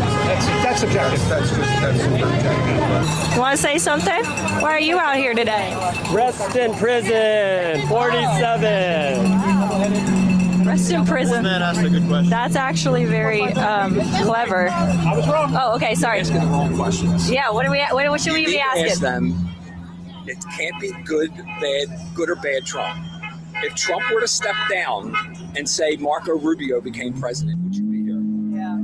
That's subjective. That's subjective. You want to say something? Why are you out here today? Rest in prison, 47. Rest in prison. Man asked a good question. That's actually very clever. I was wrong. Oh, okay, sorry. Asking the wrong questions. Yeah, what should we be asking? Ask them. It can't be good or bad Trump. If Trump were to step down and say Marco Rubio became president, would you be here? Yeah,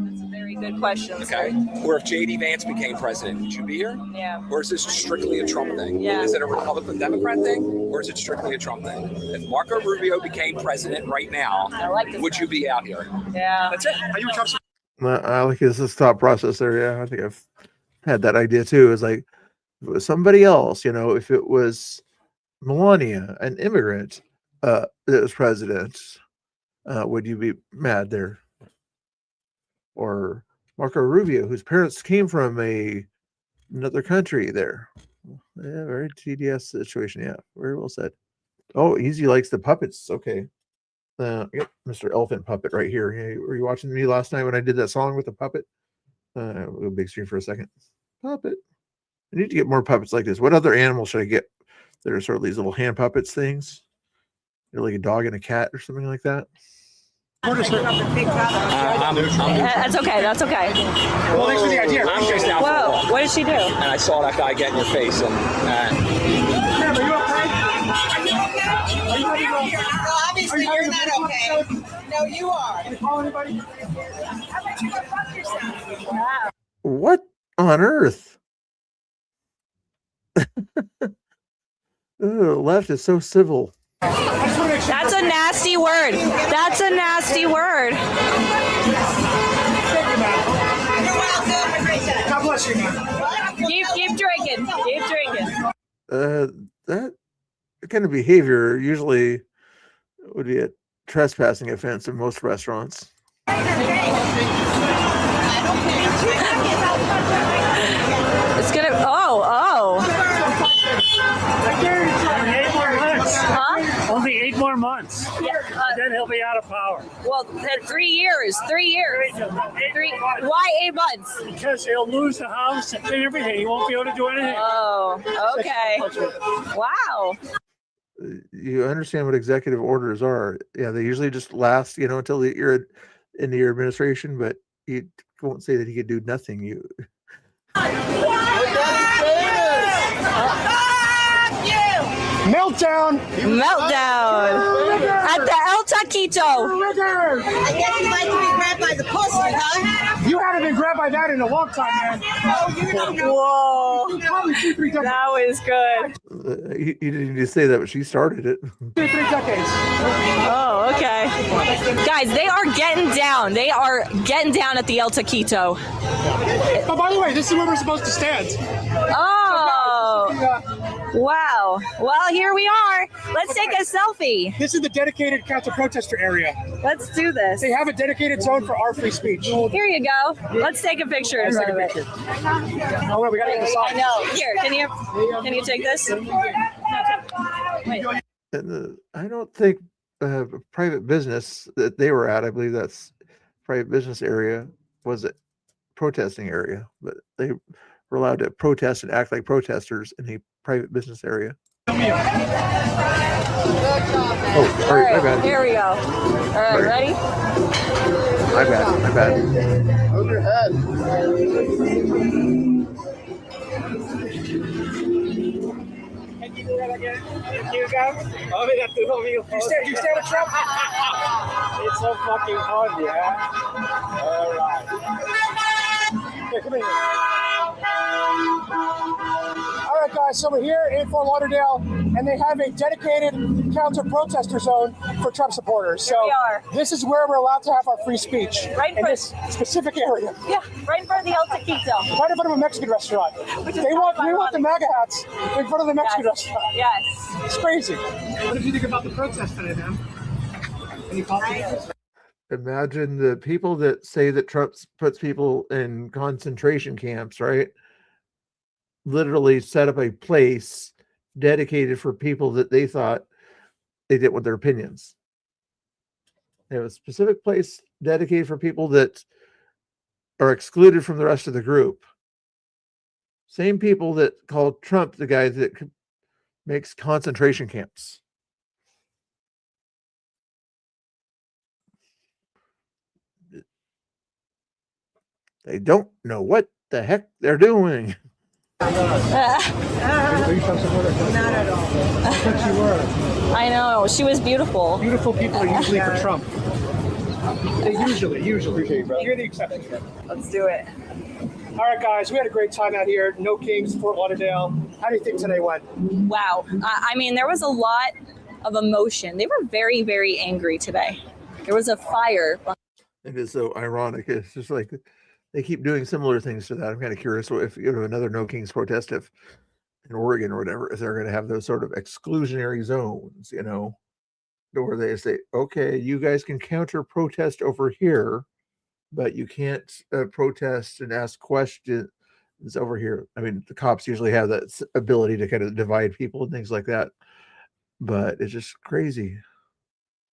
that's a very good question. Okay. Or if J.D. Vance became president, would you be here? Yeah. Or is this strictly a Trump thing? Yeah. Is it a Republican-Democrat thing? Or is it strictly a Trump thing? If Marco Rubio became president right now, would you be out here? Yeah. That's it. Are you a Trump supporter? I like this thought process there. Yeah, I think I've had that idea too. It's like if it was somebody else, if it was Melania, an immigrant, that was president, would you be mad there? Or Marco Rubio, whose parents came from another country there. Yeah, very TDS situation. Yeah, very well said. Oh, Easy likes the puppets. Okay. Yep, Mr. Elephant Puppet right here. Hey, were you watching me last night when I did that song with the puppet? We'll go big screen for a second. Puppet. I need to get more puppets like this. What other animal should I get? There are sort of these little hand puppets things. They're like a dog and a cat or something like that. That's okay. That's okay. Well, thanks for the idea. I'm just out. Whoa, what did she do? And I saw that guy get in your face, and Are you okay? No, obviously you're not okay. No, you are. Call anybody? What on earth? Left is so civil. That's a nasty word. That's a nasty word. God bless you, man. Keep drinking. Keep drinking. That kind of behavior usually would be a trespassing offense in most restaurants. It's gonna. Oh. Huh? Only 8 more months. Yeah, then he'll be out of power. Well, 3 years. 3 years. Why 8 months? Because he'll lose the house and everything. He won't be able to do anything. Oh, okay. Wow. You understand what executive orders are. Yeah, they usually just last, until you're in your administration, but you won't say that he could do nothing. Meltdown! At the El Taquito. I guess you like to be grabbed by the pussy, huh? You haven't been grabbed by that in a long time, man. Oh, you don't know. Whoa. Probably 2-3 decades. That was good. You didn't need to say that, but she started it. 2-3 decades. Oh, okay. Guys, they are getting down. They are getting down at the El Taquito. Oh, by the way, this is where we're supposed to stand. Oh. Wow. Well, here we are. Let's take a selfie. This is the dedicated counter-protester area. Let's do this. They have a dedicated zone for our free speech. Here you go. Let's take a picture in front of it. Oh, wait, we gotta get this off. I know. Here, can you take this? Wait. And I don't think private business that they were at, I believe that's private business area, was a protesting area, but they were allowed to protest and act like protesters in a private business area. Oh, All right, my bad. here we go. All right, Sorry. ready? My bad. Hold your head. Can you do that again? Can you go? You stand with Trump? It's so fucking hard, yeah? All right. Here, come here. All right, guys, so we're here in Fort Lauderdale, and they have a dedicated counter-protester zone for Trump supporters. So we are. this is where we're allowed to have our free speech Right in in front- this specific area. Yeah, right in front of the El Taquito. Right in front of a Mexican restaurant. Which is We want kind of the MAGA hats in front of the Mexican restaurant. Yes. It's crazy. What did you think about the protest today, man? Any thoughts? Imagine the people that say that Trump puts people in concentration camps, right? Literally set up a place dedicated for people that they thought they didn't want their opinions. They have a specific place dedicated for people that are excluded from the rest of the group. Same people that called Trump the guy that makes concentration camps. They don't know what the heck they're doing. Not at all. But you were. I know. She was beautiful. Beautiful people are usually for Trump. They usually. You're the exception. Let's do it. All right, guys, we had a great time out here. No Kings, Fort Lauderdale. How do you think today went? Wow. I mean, there was a lot of emotion. They were very, very angry today. There was a fire. It is so ironic. It's just like they keep doing similar things to that. I'm kind of curious if another No Kings protest, if in Oregon or whatever, if they're going to have those sort of exclusionary zones, where they say, okay, you guys can counter protest over here, but you can't protest and ask questions over here. I mean, the cops usually have that ability to kind of divide people and things like that, but it's just crazy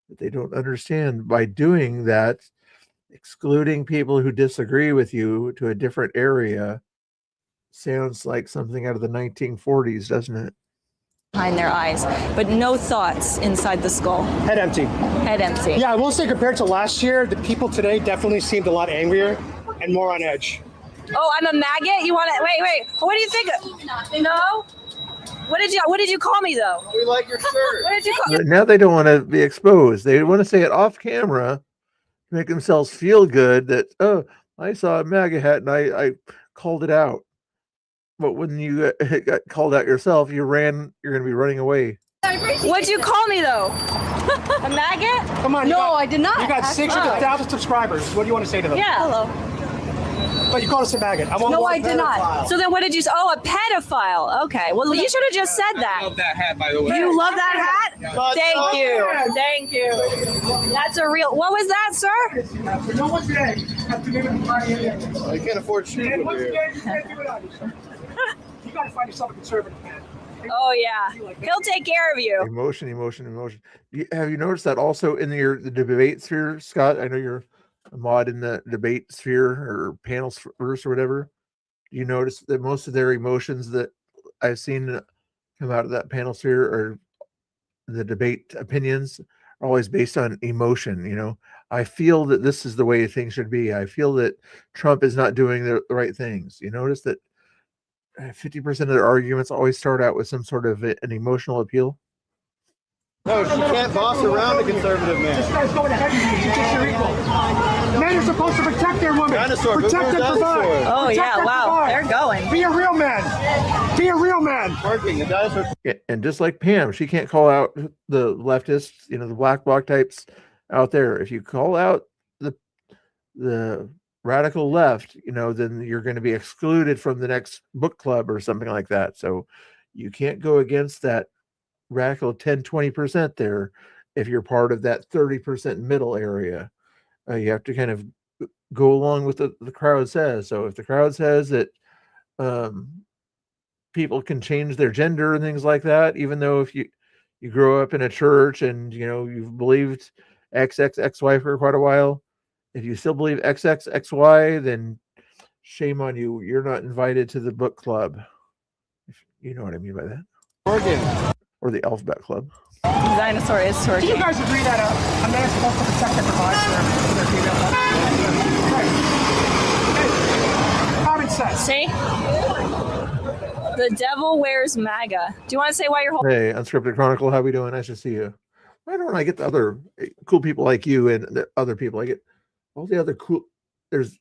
that they don't understand by doing that. Excluding people who disagree with you to a different area sounds like something out of the 1940s, doesn't it? Behind their eyes, but no thoughts inside the skull. Head empty. Head empty. Yeah, I will say compared to last year, the people today definitely seemed a lot angrier and more on edge. Oh, I'm a maggot? You want to wait. What do you think? No? What did you call me though? We like your shirt. What did you call me? Now they don't want to be exposed. They want to say it off camera to make themselves feel good that, oh, I saw a MAGA hat and I called it out. but when you got called out yourself, you're going to be running away. What'd you call me though? A maggot? Come on. I did not. You got That's 600,000 subscribers. What do you want to say to them? Yeah. Hello. But you called us a maggot. No, I did not. So then what did you say? Oh, a pedophile. Okay. Well, you should have just said that. I love that hat, by the way. You love that hat? Thank you. Thank you. That's a real. What was that, sir? No one today. I can't afford shoes over here. You got to find yourself a conservative man. Oh yeah, he'll take care of you. Emotion. Have you noticed that also in the debate sphere, Scott? I know you're a mod in the debate sphere or panel sphere or whatever. You notice that most of their emotions that I've seen come out of that panel sphere or the debate opinions are always based on emotion. You know, I feel that this is the way things should be. I feel that Trump is not doing the right things. You notice that 50% of their arguments always start out with some sort of an emotional appeal. No, she can't boss around a conservative man. This guy's going ahead of you. You think you're equal. Men are supposed to protect their women. Dinosaur, protect and provide. Oh Protect yeah, and wow, provide. they're going. Be a real man. Be a real man. Working. The dinosaur. Yeah, and just like Pam, she can't call out the leftists, the black bloc types out there. If you call out the radical left, then you're going to be excluded from the next book club or something like that. So you can't go against that radical 10-20% there if you're part of that 30% middle area. You have to kind of go along with the crowd says. So if the crowd says that people can change their gender and things like that, even though if you grow up in a church and you've believed XXXY for quite a while, if you still believe XXXY, then shame on you. You're not invited to the book club. If you know what I mean by that. Oregon. Or the alphabet club. Dinosaur is twerking. Do you guys agree that a man's supposed to protect and provide for their female partner? Right. Common sense. See? The devil wears MAGA. Do you want to say why you're holding? Hey, Unscripted Chronicle, how we doing? Nice to see you. Why don't I get the other cool people like you and the other people? I get all the other cool. There's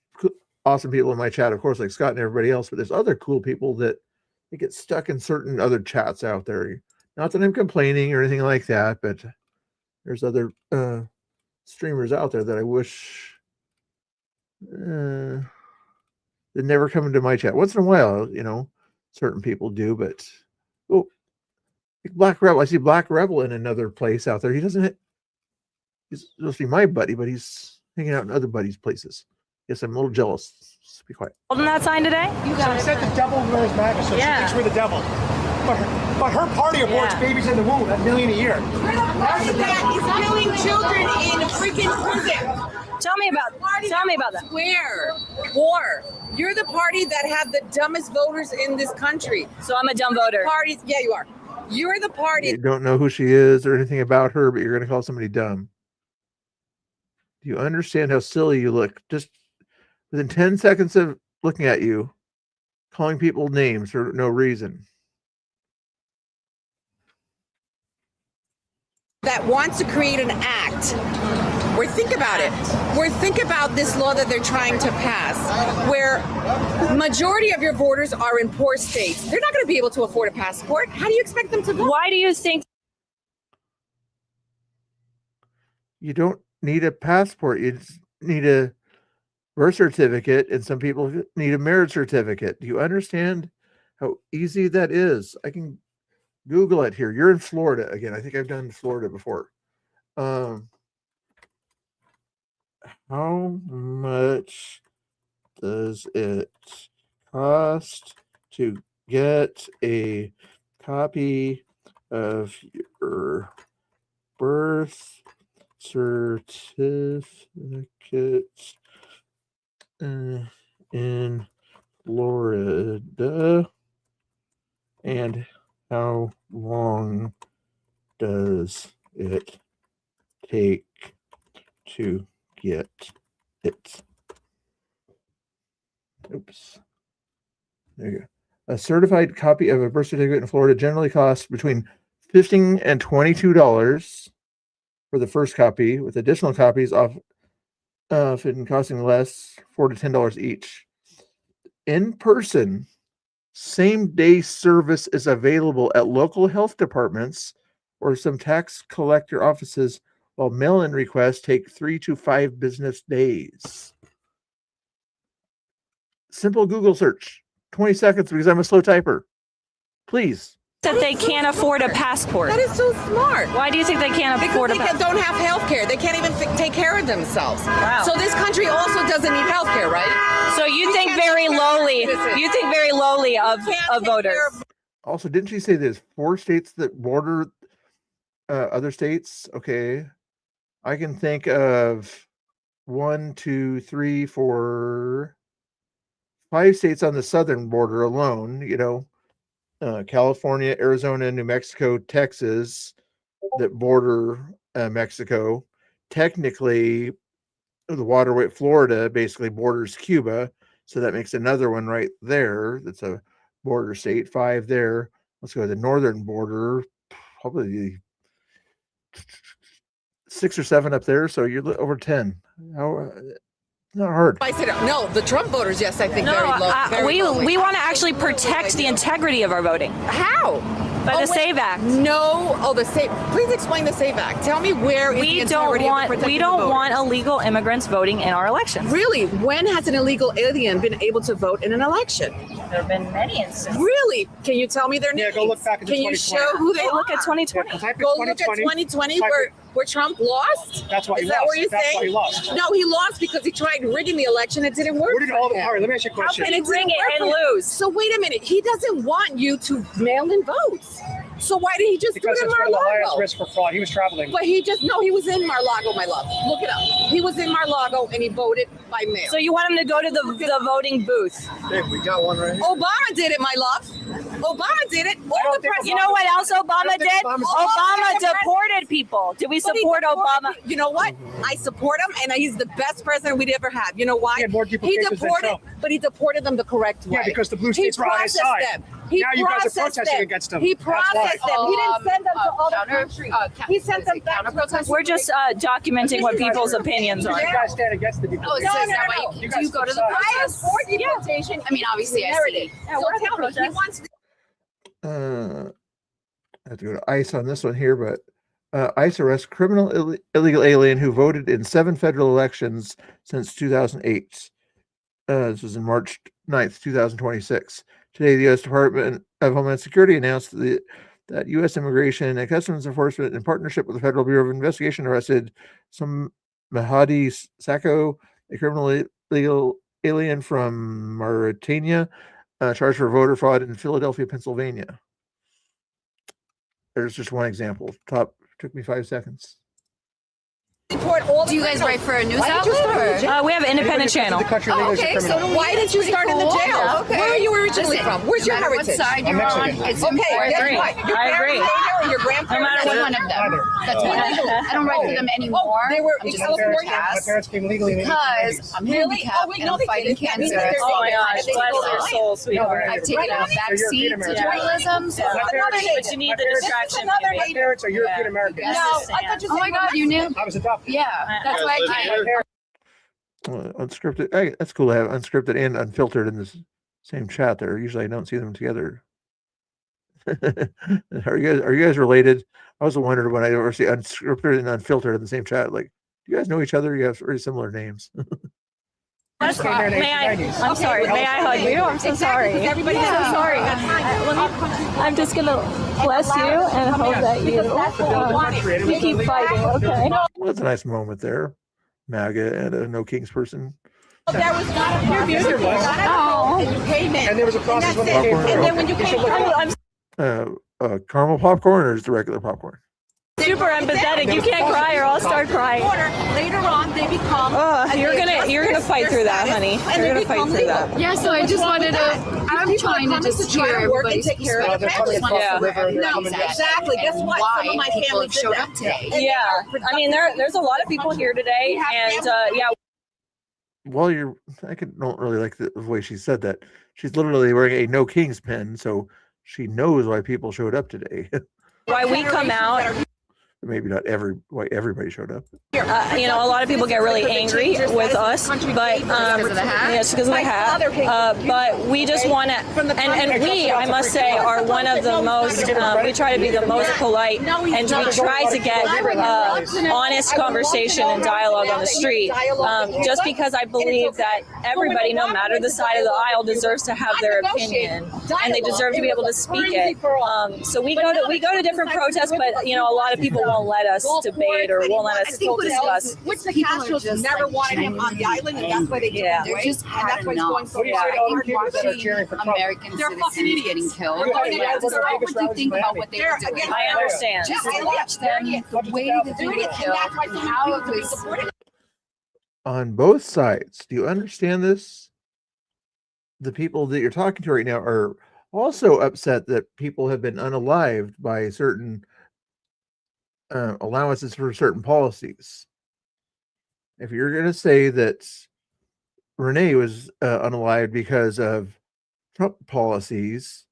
awesome people in my chat, of course, like Scott and everybody else, but there's other cool people that they get stuck in certain other chats out there. Not that I'm complaining or anything like that, but there's other streamers out there that I wish they never come into my chat. Once in a while, certain people do, but Black Rebel. I see Black Rebel in another place out there. He's supposed to be my buddy, but he's hanging out in other buddies' places. Yes, I'm a little jealous. Just be quiet. Holding that sign today? You so it said the devil wears MAGA, so she thinks we're the devil. But her party aborts babies in the womb, $1 million a year. We're the party that is killing children in freaking prison. Tell me about that. Where? War. You're the party that have the dumbest voters in this country. So I'm a dumb voter. Parties, yeah, you are. You're the party. You don't know who she is or anything about her, but you're going to call somebody dumb. Do you understand how silly you look? Just within 10 seconds of looking at you, calling people names for no reason. That wants to create an act where, think about it, think about this law that they're trying to pass, where majority of your voters are in poor states. They're not going to be able to afford a passport. How do you expect them to vote? Why do you think? You don't need a passport. You just need a birth certificate, and some people need a marriage certificate. Do you understand how easy that is? I can Google it here. You're in Florida again. I think I've done Florida before. How much does it cost to get a copy of your birth certificate in Florida? And how long does it take to get it? Oops. There you go. A certified copy of a birth certificate in Florida generally costs between $15 and $22 for the first copy, with additional copies often costing less, $4 to $10 each. In person, Same-day service is available at local health departments or some tax collector offices, while mail-in requests take 3 to 5 business days. Simple Google search, 20 seconds because I'm a slow typer. Please. That they can't afford a passport. That is so smart. Why do you think they can't afford a Because they passport? don't have health care. They can't even take care of themselves. Wow. So this country also doesn't need health care, right? So you think very lowly. You think very lowly of voters. Also, didn't she say there's 4 states that border other states? Okay. I can think of 1, 2, 3, 4, 5 states on the southern border alone, you know, California, Arizona, New Mexico, Texas, that border Mexico. Technically, the waterway, Florida basically borders Cuba. So that makes another one right there. That's a border state, 5 there. Let's go to the northern border, probably 6 or 7 up there. So you're over 10. How, not hard. I said no. The Trump voters, yes, I think very low. We want to actually protect the integrity of our voting. How? By the SAVE Act. No. Oh, the SAVE. Please explain the SAVE Act. Tell me where is the integrity of the we don't want illegal immigrants voting in our elections. Really? When has an illegal alien been able to vote in an election? There have been many instances. Really? Can you tell me their names? Go look back at Can you 2020. show who they Go look are? at 2020. Go look at 2020 where Trump lost? That's why he Is that lost. what you're That's saying? why he lost. No, he lost because he tried rigging the election. It didn't work. Where did all the all right, let me ask you a question. And it rig didn't it work and for him. lose? So wait a minute. He doesn't want you to mail in votes. So why did he just Because do it it's in one of the highest Mar-a-Lago? risk for fraud. He was traveling. But he was in Mar-a-Lago, my love. Look it up. He was in Mar-a-Lago and he voted by mail. So you want him to go to the voting booth? Dave, we got one right here. Obama did it, my love. Obama did it. All the You know what else Obama did? Obama did. deported people. Did we But he support deported- Obama? You know what? I support him, and he's the best president we'd ever have. You know why? He had more He duplications than deported, Trump. but he deported them the correct way. Yeah, because the blue He states were on his processed side. them. He Now you guys are processed protesting them. against him. He That's why. processed them. He didn't send them to other counter- countries. He sent them back to countries. We're just documenting what people's opinions are. You guys stand against the Oh, deportation. so is that why You do guys you go to the decide. I am protest? for deportation. I mean, obviously, I see. So tell me, he wants I have to go to ICE on this one here, but ICE arrests criminal illegal alien who voted in 7 federal elections since 2008. This was in March 9th, 2026. Today, the U.S. Department of Homeland Security announced that U.S. Immigration and Customs Enforcement, in partnership with the Federal Bureau of Investigation, arrested some Mahdi Sacco, a criminal illegal alien from Mauritania, charged for voter fraud in Philadelphia, Pennsylvania. There's just one example. Took me 5 seconds. deport all the Do you guys criminals. write for a news Why did you outlet, start in or- jail? We have an independent channel. Oh, okay, so do why did you start in the jail? Yeah, okay. Where are you originally Listen, from? Where's no your matter heritage? What side you're on, it's okay, important. guess what? Your I agree. parents stayed here or your grandparents? matter That's stayed one here? of them. That's one of them. I don't write for them anymore. they were I'm in just California? pass My parents came legally in the because 1890s. I'm Really? handicapped Oh, wait, and no, I'm they fighting didn't. cancer. Oh my gosh, bless their soul, sweetheart. I've taken a back seat to journalism. So But you need the distraction. another My parents are European Americans. No, I thought you said. Oh my God, you knew? I was adopted. Yeah, that's why I came. Unscripted. Hey, that's cool to have unscripted and unfiltered in this same chat. There, usually I don't see them together. Are you guys related? I was wondering when I ever see unscripted and unfiltered in the same chat. Like, do you guys know each other? You have very similar names. I'm sorry. May I hug you? I'm so sorry. Everybody's so sorry. I'm just gonna bless you and hope that you keep fighting. Okay. Well, that's a nice moment there. MAGA and a No Kings person. That was not a Yes, there was. and you came in. And there was a process when they That's it. came Popcorn. And then when you You should came look in, Caramel popcorn or just the regular popcorn? Super empathetic. You can't cry or I'll start crying. later on they become. You're gonna fight through that, honey. You're gonna fight through that. Yeah, so I just wanted to. I'm trying to just hear everybody's take care of perspective. their I just family. wanted to No, know that exactly. Guess and what? why Some of my people family have showed did up that. today. Yeah, I mean there's a lot of people here today, and yeah. Well, I don't really like the way she said that. She's literally wearing a No Kings pin, so she knows why people showed up today. Why we come out. Maybe not everybody showed up. You know, a lot of people get really angry with us, but yes, because of the hat. But we just want to, and we, I must say, are one of the most. We try to be the most polite, and we try to get honest conversation and dialogue on the street. Just because I believe that everybody, no matter the side of the aisle, deserves to have their opinion, and they deserve to be able to speak it. So we go to different protests, but you know, a lot of people won't let us debate or won't let us discuss. Which the Castros never wanted him on the island, and that's why they did it. They're just and that's why it's going so far. American citizens getting killed. What do you think about what they were doing? I understand. Just watch them, the way that they were killed, how it was. On both sides, do you understand this? The people that you're talking to right now are also upset that people have been unalived by certain allowances for certain policies. If you're going to say that Renee was unalived because of Trump policies,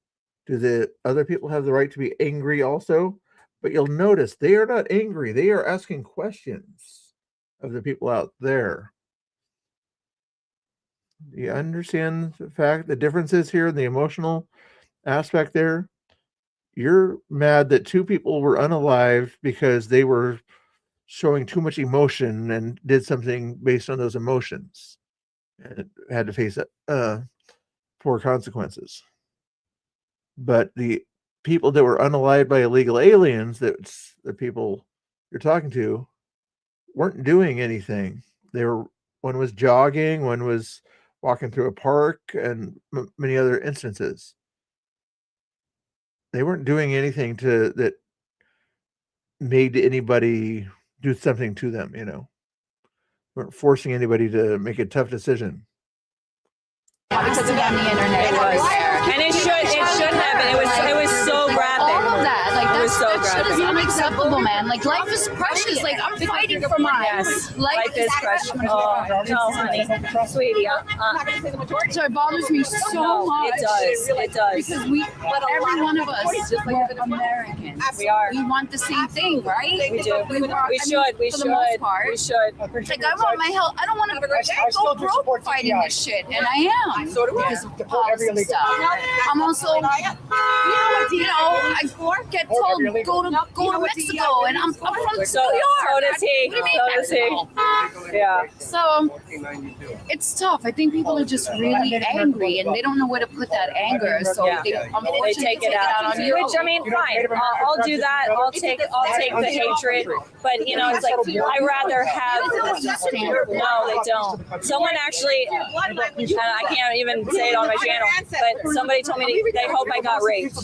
do the other people have the right to be angry also? But you'll notice they are not angry. They are asking questions of the people out there. Do you understand the differences here in the emotional aspect there? You're mad that two people were unalived because they were showing too much emotion and did something based on those emotions and had to face poor consequences. But the people that were unalived by illegal aliens, that's the people you're talking to, weren't doing anything. One was jogging, one was walking through a park, and many other instances. They weren't doing anything that made anybody do something to them, you know. Weren't forcing anybody to make a tough decision. Because of on the internet, it was, and it should have. It was so graphic. All of that, like it was so that shit graphic. is unacceptable, man. Like life is precious. Like I'm fighting for mine. Yes, life is precious. Oh no, honey, sweetie. So it bothers me so much. It does. Because every one of us, we're Americans. We are. We want the same thing, right? We do. We should. For the most part. Like I want my health. I don't want to go broke fighting this shit, and I am because of policy stuff. I'm also, you know, I get told go to Mexico, and I'm from New York. So does he. So does he. Yeah. So it's tough. I think people are just really angry, and they don't know where to put that anger. So they take it out on you. Which I mean, fine. I'll do that. I'll take the hatred. But you know, it's like I rather have. No, they don't. Someone actually, and I can't even say it on my channel, but somebody told me they hope I got raped.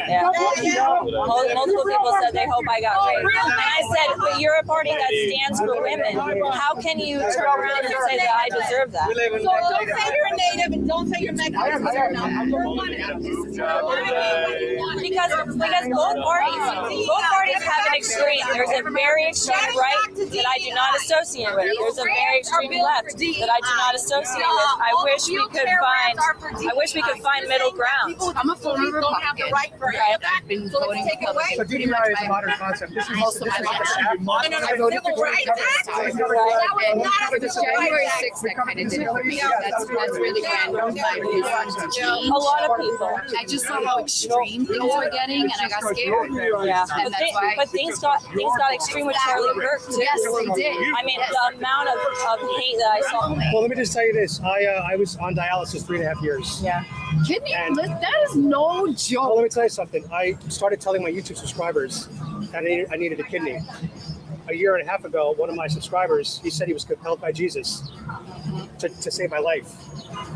Yeah. Multiple people said they hope I got raped. And I said, but you're a party that stands for women. How can you turn around and say that I deserve that? So don't say you're a native and don't say you're Mexican. Because both parties have an extreme. There's a very extreme right that I do not associate with. There's a very extreme left that I do not associate with. I wish we could find middle ground. I'm a former Republican. I've been voting Republican. So DEI is a modern concept. This is most of my life. I voted for Trump January 6th, that kind of did it for me. That's really when my views started to change. A lot of people. I just saw how extreme things were getting, and I got scared. Yeah. And that's why. But things got extreme with Charlie Kirk too. Yes, they did. I mean, the amount of hate that I saw. Well, let me just tell you this. I was on dialysis 3.5 years. Yeah. Kidney? That is no joke. Well, let me tell you something. I started telling my YouTube subscribers that I needed a kidney. A year and a half ago, one of my subscribers, he said he was compelled by Jesus to save my life.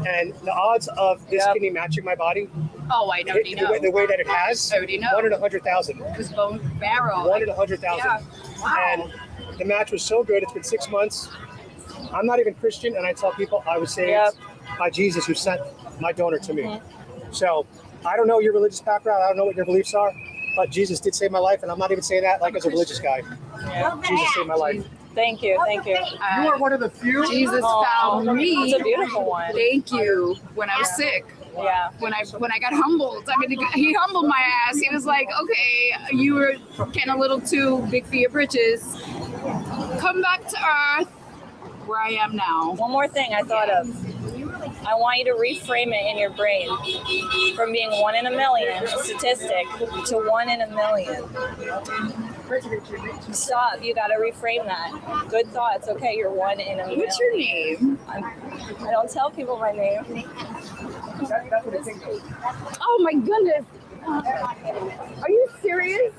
And the odds of this kidney matching my body, oh, I already know. The way that it has, I already know. 1 in 100,000. It was bone marrow. 1 in 100,000. Yeah. Wow. And the match was so good. It's been 6 months. I'm not even Christian, and I tell people I was saved by Jesus, who sent my donor to me. So I don't know your religious background. I don't know what your beliefs are, but Jesus did save my life, and I'm not even saying that like as a religious guy. Yeah. Jesus saved my life. Thank you. You are one of the few. Jesus found me. It's a beautiful one. Thank you. When I was sick. Yeah. When I got humbled. I mean, he humbled my ass. He was like, okay, you were getting a little too big for your britches. Come back to earth where I am now. One more thing I thought of. I want you to reframe it in your brain from being 1 in a million, a statistic, to 1 in a million. Stop. You got to reframe that. Good thoughts. Okay, you're 1 in a million. What's your name? I don't tell people my name. Oh my goodness. Are you serious?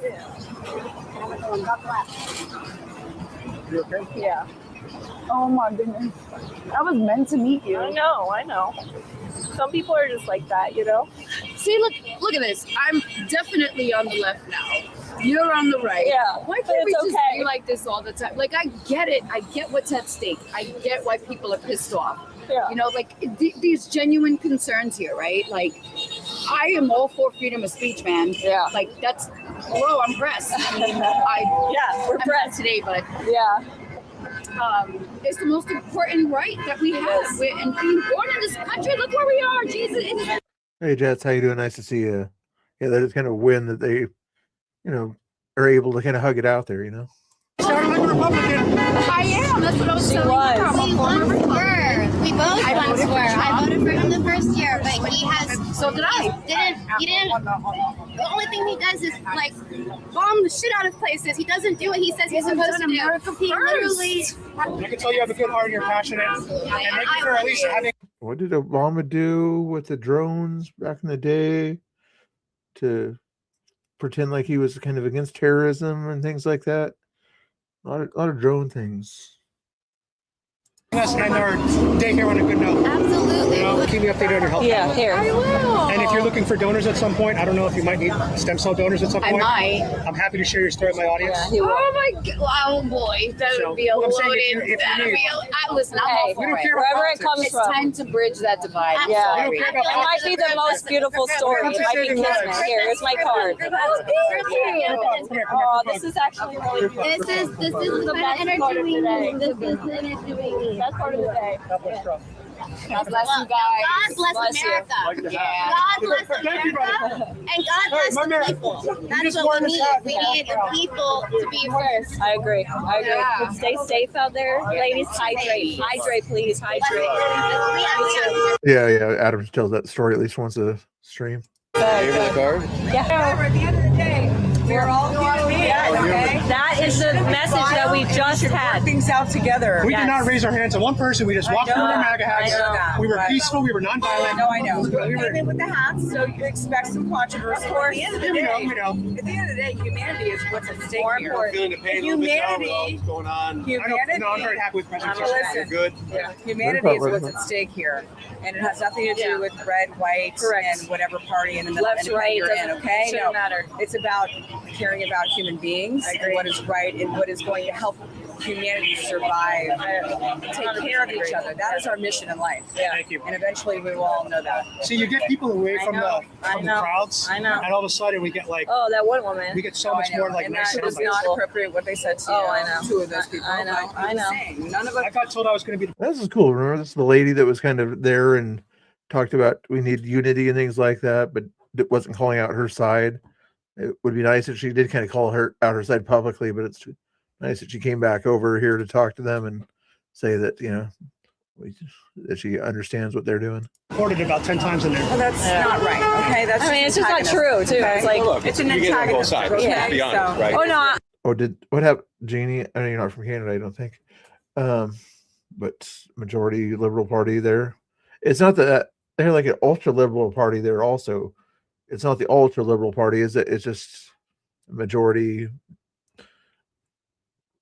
You okay? Yeah. Oh my goodness. I was meant to meet you. I know. Some people are just like that, you know? See, look at this. I'm definitely on the left now. You're on the right. Yeah. Why but can't we it's just okay. be like this all the time? Like, I get it. I get what's at stake. I get why people are pissed off. Yeah. You know, like these genuine concerns here, right? Like, I am all for freedom of speech, man. Yeah. Like, that's, hello, I'm pressed. I mean, Yeah, we're I'm pressed today, but yeah. It's the most important right that we have. And being born in this country, look where we are. Jesus. Hey, Jets, how you doing? Nice to see you. Yeah, that is kind of a win that they, are able to kind of hug it out there, Sounded like a Republican. I am. That's what I was telling you. I'm a former Republican. We both once were. I voted for him the first year, but he has. So did I. He didn't. The only thing he does is like bomb the shit out of places. He doesn't do what he says he's supposed to do. He literally. I can tell you have a good heart and you're passionate. And thank you for at least having. What did Obama do with the drones back in the day to pretend like he was kind of against terrorism and things like that? A lot of drone things. Us end our day here on a good note. Absolutely. Keep me updated on your health. Yeah, here. I will. And if you're looking for donors at some point, I don't know if you might need stem cell donors at some I point. might. I'm happy to share your story with my audience. Yeah, he will. Oh my god! Oh boy, that So, would be a what I'm saying, loaded. if you That'd need- be listen, I'm Hey, all we for don't it. care about Wherever it politics. comes It's from. time to bridge that divide. I'm Yeah. sorry. We don't care about It might be the most beautiful story. It might be Kismet. Here's my card. Oh, thank you. Oh, this is actually really beautiful. This is the best energy part of we the day. need. This is the energy we need. Best part of the day. God bless you guys. God bless Bless you. America. Yeah. God bless Thank you, America. brother. And God bless my the man. people. You That's just what wore we this need. hat. We need the people to be first. I agree. Yeah. Stay safe out there. Ladies, hydrate. Hydrate, please. Hydrate. Yeah. Adam tells that story at least once a stream. Yeah. At the end of the day, we're all human beings, okay? That is the message that we just had. Things out together. We did not raise our hands on one person. We just walked through our MAGA hats. I know. We were Right. peaceful. We were nonviolent. No, I know. We We were, came in with the hats, so you expect some controversy. Of course. At the end of the day, we know. At the end of the day, humanity is what's at stake More here. important. Feeling the pain a little bit now with all Humanity. that's going on. Humanity. No, I'm very happy with President I'm Trump. listen. You're good. Yeah. Humanity is what's at stake here, and it has nothing to do with red, white, Correct. and whatever party and Left, right, you're in. doesn't- Okay, shouldn't matter. It's about caring about human beings and what is right and what is going to help humanity survive, take care of each other. That is our mission in life. Yeah. Thank you. And eventually we will all know that. See, you get people away I from know. the crowds, I know. and all of a sudden we get like Oh, that one woman. we get so Oh, much I know. more like and nice that is sound not bites. appropriate what they said to Oh, I know. two of those people. I know. But I'm I know. saying, none of us. I got told I was going to be. This is cool. Remember, this is the lady that was kind of there and talked about we need unity and things like that, but it wasn't calling out her side. It would be nice if she did kind of call out her side publicly, but it's nice that she came back over here to talk to them and say that that she understands what they're doing. Reported about 10 times in there. Well, that's not right. Okay, that's. I mean, it's just not true, too. It's like, Look, it's an you get it on both antagonist. sides. Let's Okay, be honest, so- right? oh, no. What happened, Jeannie? I know you're not from Canada, I don't think. But majority liberal party there. It's not that they're like an ultra liberal party there also. It's not the ultra liberal party, is it? It's just majority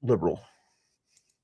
liberal.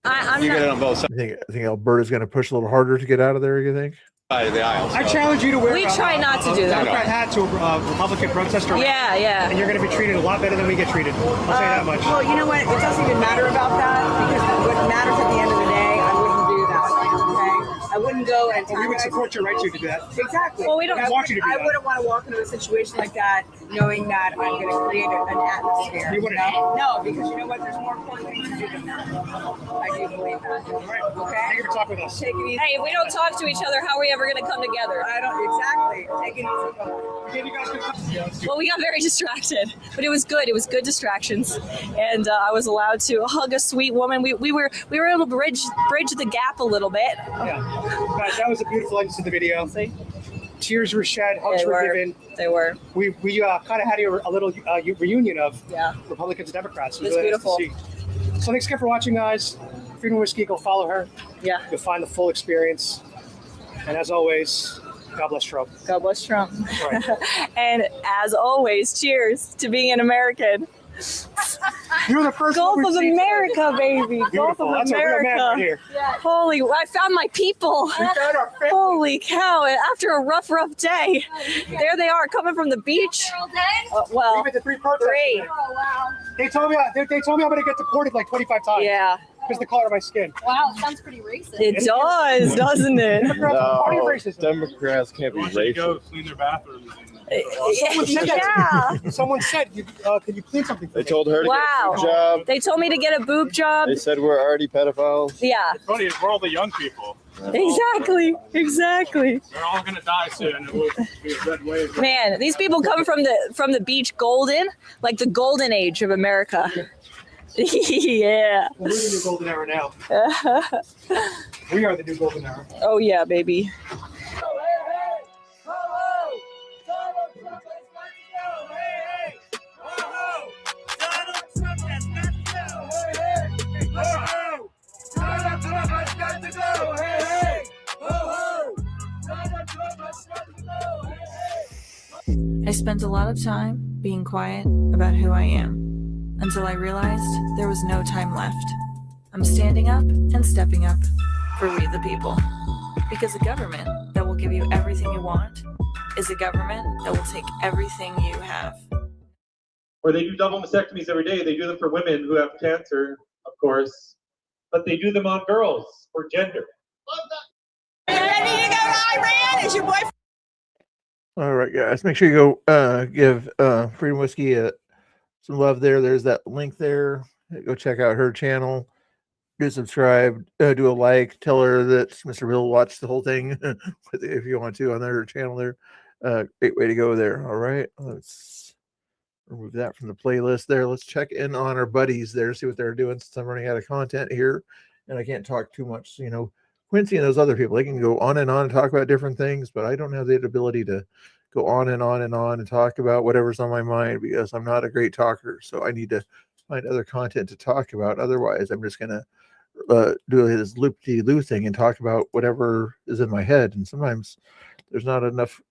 I'm You not. get it on both sides I think Alberta's going to push a little harder to get out of there. You think? of the aisle. I so. challenge you to wear. We try not to do a that. Democrat hat to a Republican protester. Yeah, yeah. And you're going to be treated a lot better than we get treated. I'll say that much. Well, you know what? It doesn't even matter about that because what matters at the end of the day, I wouldn't do that. Okay, I wouldn't go and Well, we would support your right to do that. Exactly. Well, we don't want you to do I that. wouldn't want to walk into a situation like that knowing that I'm going to create an atmosphere. You wouldn't? No, because you know what? There's more important things to do than that. I do believe that. All right. Okay. Thank you for talking with us. Take it easy. Hey, if we don't talk to each other, how are we ever going to come together? I don't exactly. Take it easy. We gave you guys good. Well, we got very distracted, but it was good. It was good distractions, and I was allowed to hug a sweet woman. We were able to bridge the gap a little bit. Yeah, guys, that was a beautiful end to the video. See? Tears were shed, hugs They were were. given. They were. We kind of had a little reunion of Yeah. Republicans and Democrats. It's beautiful. Nice to see. So thanks again for watching, guys. Freedom Whiskey, go follow her. Yeah. You'll find the full experience. And as always, God bless Trump. God bless Trump. Right. And as always, cheers to being an American. You're the first Gulf one of we've seen America, baby. Gulf Beautiful. of That's a real man right America. here. Holy, I found my people. found our family. Holy cow. After a rough day, there they are coming from the beach. Well, We went to 3 protests three. today. They told me I'm going to get deported like 25 times. Yeah. Because of the color of my skin. Wow, it sounds pretty racist. It does, doesn't it? Democrats are party of racism. Democrats can't be racist. Go clean their bathrooms. Someone said that. Yeah. Someone said, "Can you clean something for They me?" told her to get a Wow. boob job. They told me to get a boob job. They said we're already pedophiles. Yeah. It's funny, we're all the young people. Exactly. They're all gonna die soon. It will be a red wave. Man, these people come from the beach golden, like the golden age of America. Yeah. We're in the new golden era now. We are the new golden era. Oh yeah, baby. I spent a lot of time being quiet about who I am until I realized there was no time left. I'm standing up and stepping up for we the people. Because a government that will give you everything you want is a government that will take everything you have. Or they do double mastectomies every day. They do them for women who have cancer, of course, but they do them on girls for gender. Ready to go to Iran? Is your boyfriend? All right, guys, make sure you go give Freedom Whiskey some love there. There's that link there. Go check out her channel. Do subscribe, do a like, tell her that Mr. Bill watched the whole thing if you want to on their channel there. Great way to go there. All right, let's remove that from the playlist there. Let's check in on our buddies there, see what they're doing since I'm running out of content here and I can't talk too much. You know, Quincy and those other people, they can go on and talk about different things, but I don't have the ability to go on and talk about whatever's on my mind because I'm not a great talker. So I need to find other content to talk about. Otherwise, I'm just going to do his loop-de-loo thing and talk about whatever is in my head. And sometimes there's not enough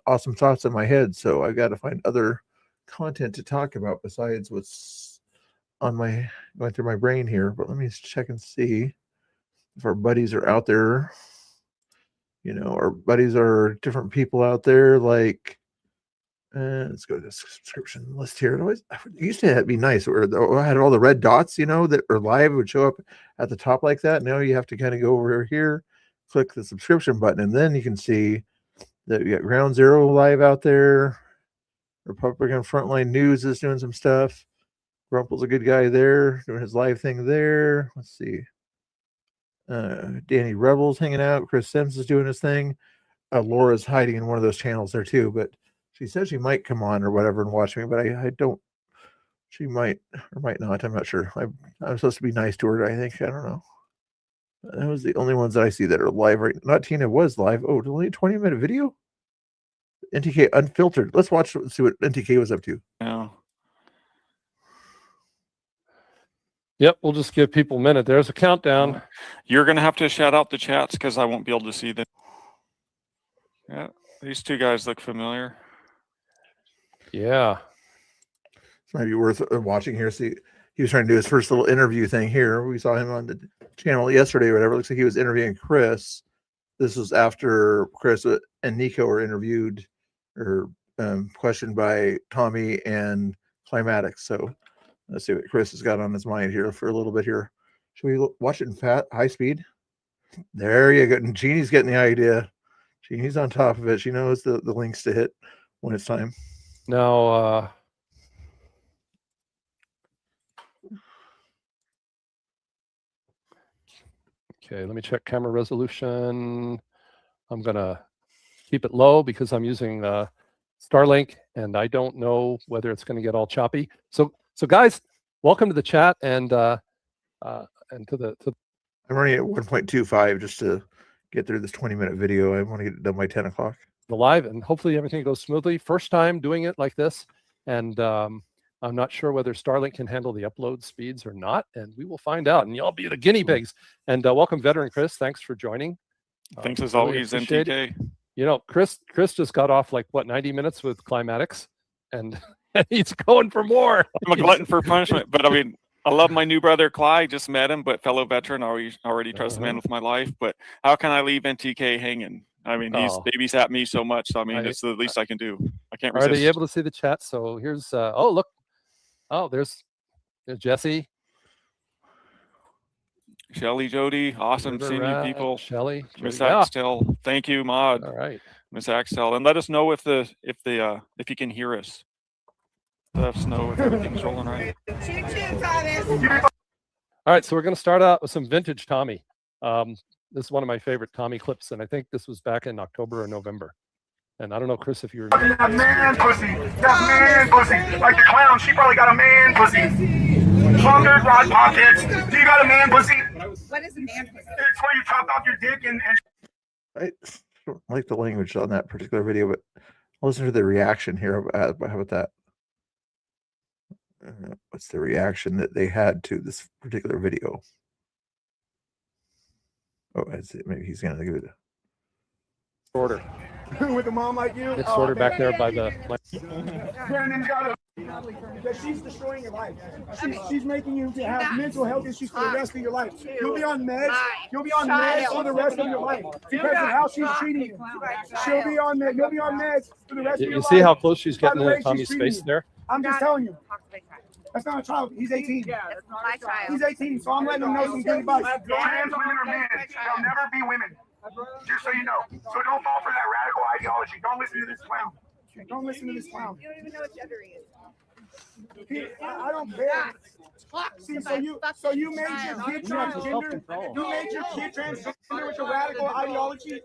awesome thoughts in my head. So I've got to find other content to talk about besides what's on my going through my brain here. But let me check and see if our buddies are out there. You know, our buddies are different people out there. Like, let's go to the subscription list here. It used to be nice where I had all the red dots, you know, that are live would show up at the top like that. Now you have to kind of go over here, click the subscription button, and then you can see that you got Ground Zero live out there. Republican Frontline News is doing some stuff. Grumple's a good guy there, doing his live thing there. Let's see. Danny Rebel's hanging out. Chris Sims is doing his thing. Laura's hiding in one of those channels there too, but she said she might come on or whatever and watch me, but I don't. She might or might not. I'm not sure. I'm supposed to be nice to her, I think. I don't know. That was the only ones that I see that are live right. Not Tina was live. Oh, only a 20-minute video. NTK Unfiltered. Let's watch. Let's see what NTK was up to. Yeah. Yep, we'll just give people a minute. There's a countdown. You're going to have to shout out the chats because I won't be able to see them. Yeah, these two guys look familiar. Yeah. This might be worth watching here. See, he was trying to do his first little interview thing here. We saw him on the channel yesterday or whatever. It looks like he was interviewing Chris. This was after Chris and Nico were interviewed or questioned by Tommy and Climatics. So let's see what Chris has got on his mind here for a little bit here. Should we watch it in high speed? There you go. And Jeannie's getting the idea. Jeannie's on top of it. She knows the links to hit when it's time. Now, okay, let me check camera resolution. I'm going to keep it low because I'm using Starlink, and I don't know whether it's going to get all choppy. So guys, welcome to the chat and to the. I'm running at 1.25 just to get through this 20-minute video. I want to get it done by 10 o'clock. The live, and hopefully everything goes smoothly. First time doing it like this, and I'm not sure whether Starlink can handle the upload speeds or not, and we will find out. And y'all be the guinea pigs. And welcome, veteran Chris. Thanks for joining. Thanks as Really always, appreciate MTK. it. You know, Chris just got off like what 90 minutes with climatics, and he's going for more. I'm a glutton for punishment, but I mean, I love my new brother Clyde. Just met him, but fellow veteran. Already trust the man with my life. But how can I leave NTK hanging? I mean, he's babysat me so much. So I mean, it's the least I can do. I can't resist. Are they able to see the chat? So here's oh look, there's Jesse, Shelly, Jody, awesome seeing you people. Shelly, Miss Jody, Axtell, thank you, Maud. All right, Miss Axtell, and let us know if you can hear us. Let us know if everything's rolling right. All right, so we're going to start out with some vintage Tommy. This is one of my favorite Tommy clips, and I think this was back in October or November. And I don't know, Chris, if you remember. That man pussy. That man pussy. Like the clown, she probably got a man pussy. Plundered rod pockets. Do you got a man pussy? What is a man pussy? It's where you chopped off your dick and I don't like the language on that particular video, but listen to the reaction here. How about that? What's the reaction that they had to this particular video? Oh, maybe he's going to give it a order. with a mom like you. It's order back there by the. Brandon's got because she's destroying your life. She's making you to have mental health issues for the rest of your life. You'll be on meds. You'll be on meds for the rest of your life because of how she's treating you. She'll be on meds. You'll be on meds for the rest of your life. You see how close she's getting to Tommy's face there? I'm just telling you. That's not a child. He's 18. He's 18, so I'm letting him know some good advice. Trans women are men. They'll never be women. Just so you know. So don't fall for that radical ideology. Don't listen to this clown. Don't listen to this clown. You don't even know what gender he is. I don't care. See, so you made your kid transgender. You made your kid transgender with a radical ideology.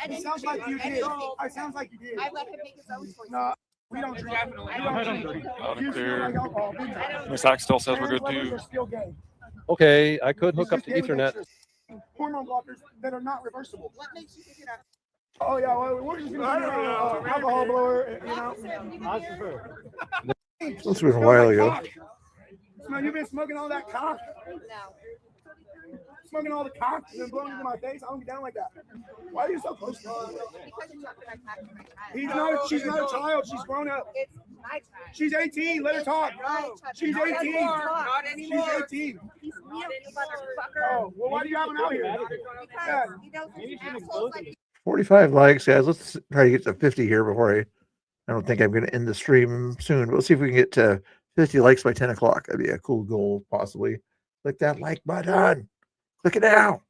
It sounds like you did. It sounds like you did. I let him make his own choice. No, we don't drink. You smell like alcohol. Miss Axtell says we're good too. Okay, I could hook up to Ethernet. Hormone blockers that are not reversible. What makes you think that? Oh yeah, well, we're just gonna do alcohol blower. You know. This was a while ago. You've been smoking all that cock. No. Smoking all the cock and then blowing into my face. I don't get down like that. Why are you so close to me? Because you talked about cock. She's not a child. She's grown up. It's my child. She's 18. Let her talk. She's 18. Not anymore. She's 18. He's mute, motherfucker. Oh, well, why do you have him out here? Because he knows he's assholes like 45 likes, guys. Let's try to get to 50 here before I don't think I'm going to end the stream soon. We'll see if we can get to 50 likes by 10 o'clock. That'd be a cool goal, possibly. Click that like button. Click it now.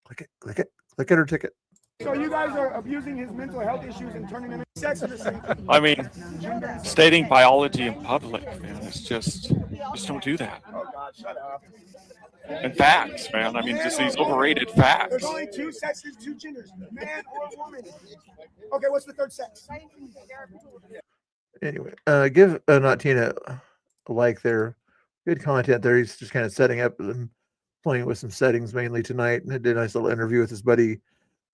Click it or ticket. So you guys are abusing his mental health issues and turning them into sex. I mean, stating biology in public, man, it's just don't do that. Oh God, shut up. And facts, man. I mean, just these overrated facts. There's only two sexes, two genders, man or woman. Okay, what's the third sex? Anyway, give Not Tina a like there. Good content there. He's just kind of setting up and playing with some settings mainly tonight, and did a nice little interview with his buddy,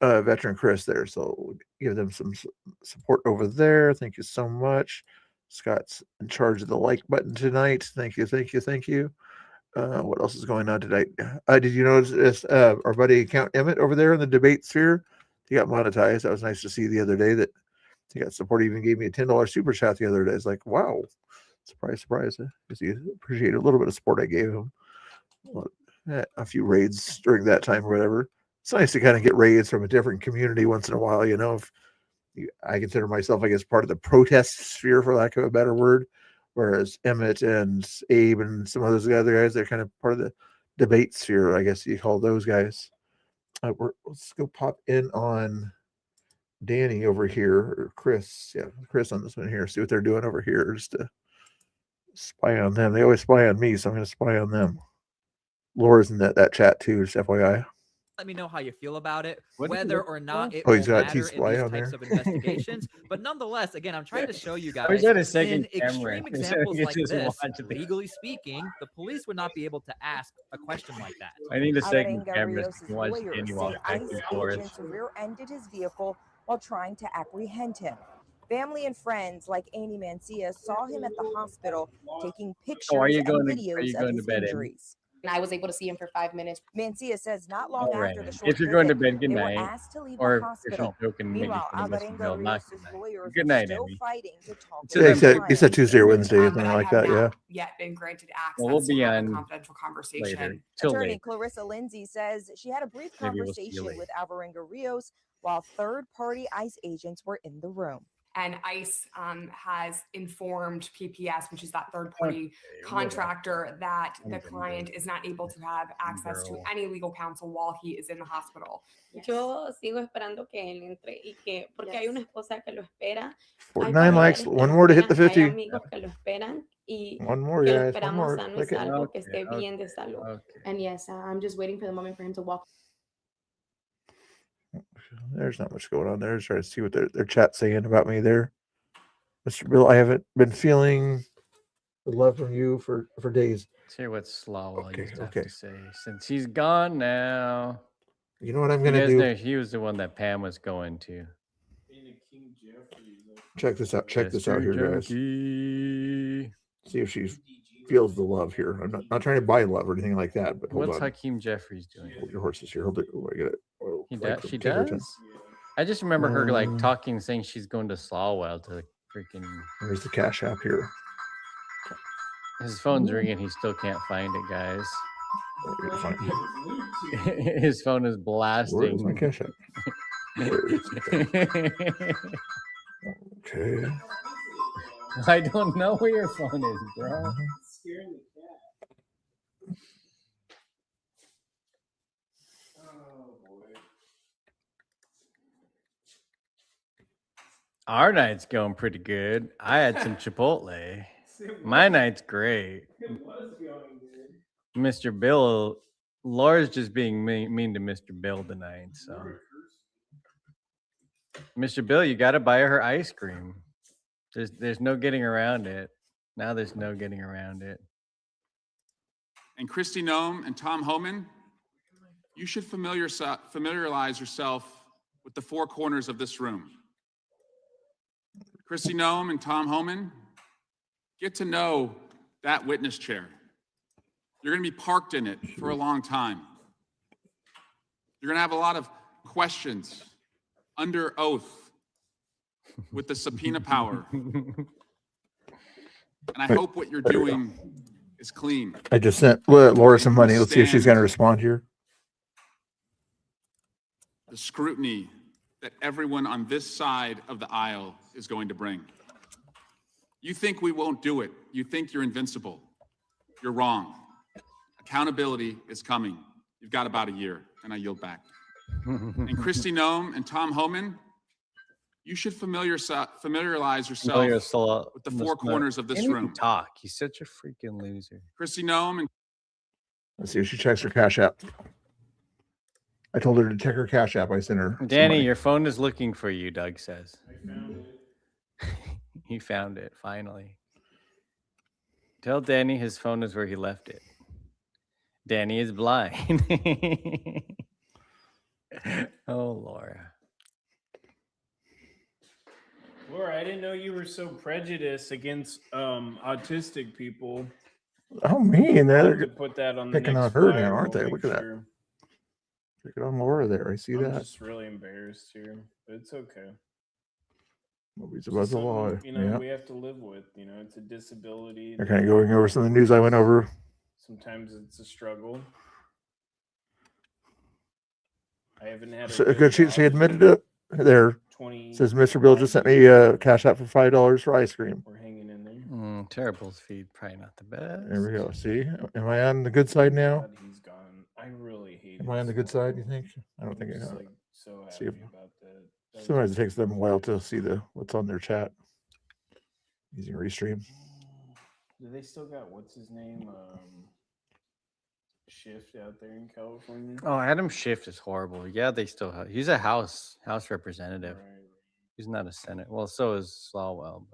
veteran Chris there. So we'll give them some support over there. Thank you so much. Scott's in charge of the like button tonight. Thank you. What else is going on tonight? Did you notice our buddy Count Emmett over there in the debate sphere? He got monetized. That was nice to see the other day that he got support. He even gave me a $10 super chat the other day. It's like, wow. Surprise. Because he appreciated a little bit of support I gave him. A few raids during that time or whatever. It's nice to kind of get raids from a different community once in a while. You know, I consider myself, I guess, part of the protest sphere, for lack of a better word, whereas Emmett and Abe and some of those other guys, they're kind of part of the debate sphere, I guess you call those guys. Let's go pop in on Danny over here, or Chris. Yeah, Chris on this one here. See what they're doing over here, just to spy on them. They always spy on me, so I'm going to spy on them. Laura's in that chat too, just FYI. Let me know how you feel about it, whether or not it he's will got matter in T-Spy these on types there. of investigations. But nonetheless, again, I'm trying to show you guys Where's that a second in camera? extreme examples like Just this, watch it. legally speaking, the police would not be able to ask a question like that. I need a second Arenga camera Rios' to watch lawyers Danny say walk back ICE and forth. agents rear-ended his vehicle while trying to apprehend him. Family and friends like Annie Mancia saw him at the hospital taking pictures are you and going to- are videos you of going to his bed, Amy? injuries. And I was able to see him for 5 minutes. Mancia says not long All right. after the short If you're going to visit, bed, good they were night. asked to leave Or the if you're hospital. joking, maybe Meanwhile, for the Alvarenga Bill, not Rios' lawyers good are night, still Amy. fighting to talk So to Yeah, his he said Tuesday or Wednesday, but something I like have that. Yeah. not yet been granted access Well, we'll to be have a on confidential conversation. later. Till Attorney late. Clarissa Lindsay says she had a brief Maybe we'll see you conversation later. with Alvarenga Rios while third-party ICE agents were in the room. And ICE has informed PPS, which is that third-party contractor, that the client is not able to have access to any legal counsel while he is in the hospital. Yo sigo esperando que él entre y que porque hay una esposa que lo espera. Hay 49 likes. familiares que One lo more to hit the esperan, 50. Hay amigos que lo esperan y One more, que lo guys. One esperamos more. sano y Click it. salvo, que esté bien de salud. And yes, I'm just waiting for the moment for him to walk. There's not much going on there. Just trying to see what their chat's saying about me there. Mr. Bill, I haven't been feeling the love from you for days. Let's hear what Slawwell Okay, used to have okay. to say. Since he's gone now. You know what I'm You gonna guys do? know he was the one that Pam was going to. Check this out. Check this out here, guys. Junkie. See if she feels the love here. I'm not trying to buy love or anything like that, but hold What's on. Hakeem Jeffries doing? Hold your horses here. Hold it. Oh, I get it. Oh, He like does. She take her time. does. I just remember her like Um, talking, saying she's going to Slawwell to freaking. There's the Cash App here. His phone's ringing. He still can't find it, guys. Oh, you're fine. His phone is Where's my blasting. Cash App? Where is it? Okay. I don't know where your phone is, bro. Our night's going pretty good. I had some Chipotle. My night's great. Mr. Bill, Laura's just being mean to Mr. Bill tonight. So, Mr. Bill, you got to buy her ice cream. There's no getting around it. Now there's no getting around it. And Kristi Noem and Tom Homan, you should familiarize yourself with the four corners of this room. Kristi Noem and Tom Homan, get to know that witness chair. You're going to be parked in it for a long time. You're going to have a lot of questions under oath with the subpoena power. And I hope what you're doing is clean. I just sent Laura some money. Let's see if she's going to respond here. The scrutiny that everyone on this side of the aisle is going to bring. You think we won't do it. You think you're invincible. You're wrong. Accountability is coming. You've got about a year, and I yield back. And Kristi Noem and Tom Homan, you should familiarize yourself with the four corners of this room. Talk. He's such a freaking loser. Kristi Noem and Let's see if she checks her Cash App. I told her to check her Cash App. I sent her. some Danny, money. your phone is looking for you, Doug says. He found it, finally. Tell Danny his phone is where he left it. Danny is blind. Oh, Laura. Laura, I didn't know you were so prejudiced against autistic people. Oh, mean. I'll have They're to put that on the picking next on her flyer. now, aren't We'll they? make Look at that. sure. Picking on Laura there. I see I'm that. just really embarrassed here, but it's okay. Nobody's above the law. Something, you know, Yeah. we have to live with. You know, it's a disability. They're kind of going over some of the news I went over. Sometimes it's a struggle. I haven't had So, a good. She admitted it there. 20 Says Mr. Bill just sent me a Cash App for $5 for ice cream. We're hanging in there. Terrible's feed, probably not the best. There we go. See, am I on the good side now? He's gone. I I really hate Am I on the good side, you think? I don't think I just am. like so See happy if- about that. Sometimes it takes them a while to see what's on their chat using Restream. Do they still got what's his name? Shift out there in California. Oh, Adam Schiff is horrible. Yeah, they still have. He's a House representative. Right. He's not a Senate. Well, so is Swalwell,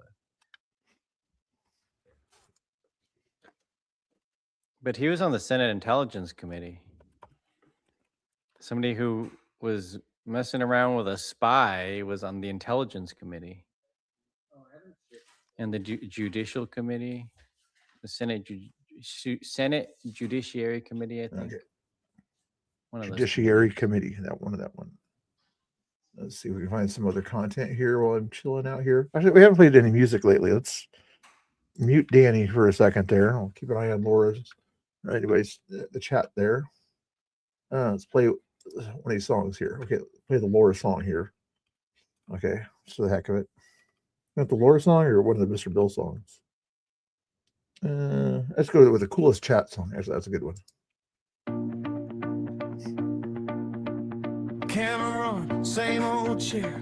but he was on the Senate Intelligence Committee. Somebody who was messing around with a spy was on the Intelligence Committee and the Judicial Committee, the Senate Judiciary Committee, I think. Okay. One of those Judiciary Committee, that one. Let's see if we can find some other content here while I'm chilling out here. Actually, we haven't played any music lately. Let's mute Danny for a second there. I'll keep an eye on Laura's. Anyways, the chat there. Let's play one of these songs here. Okay, play the Laura song here. Okay, just for the heck of it. Not the Laura song or one of the Mr. Bill songs? Let's go with the coolest chat song. Actually, that's a good one. Camera on, same old chair.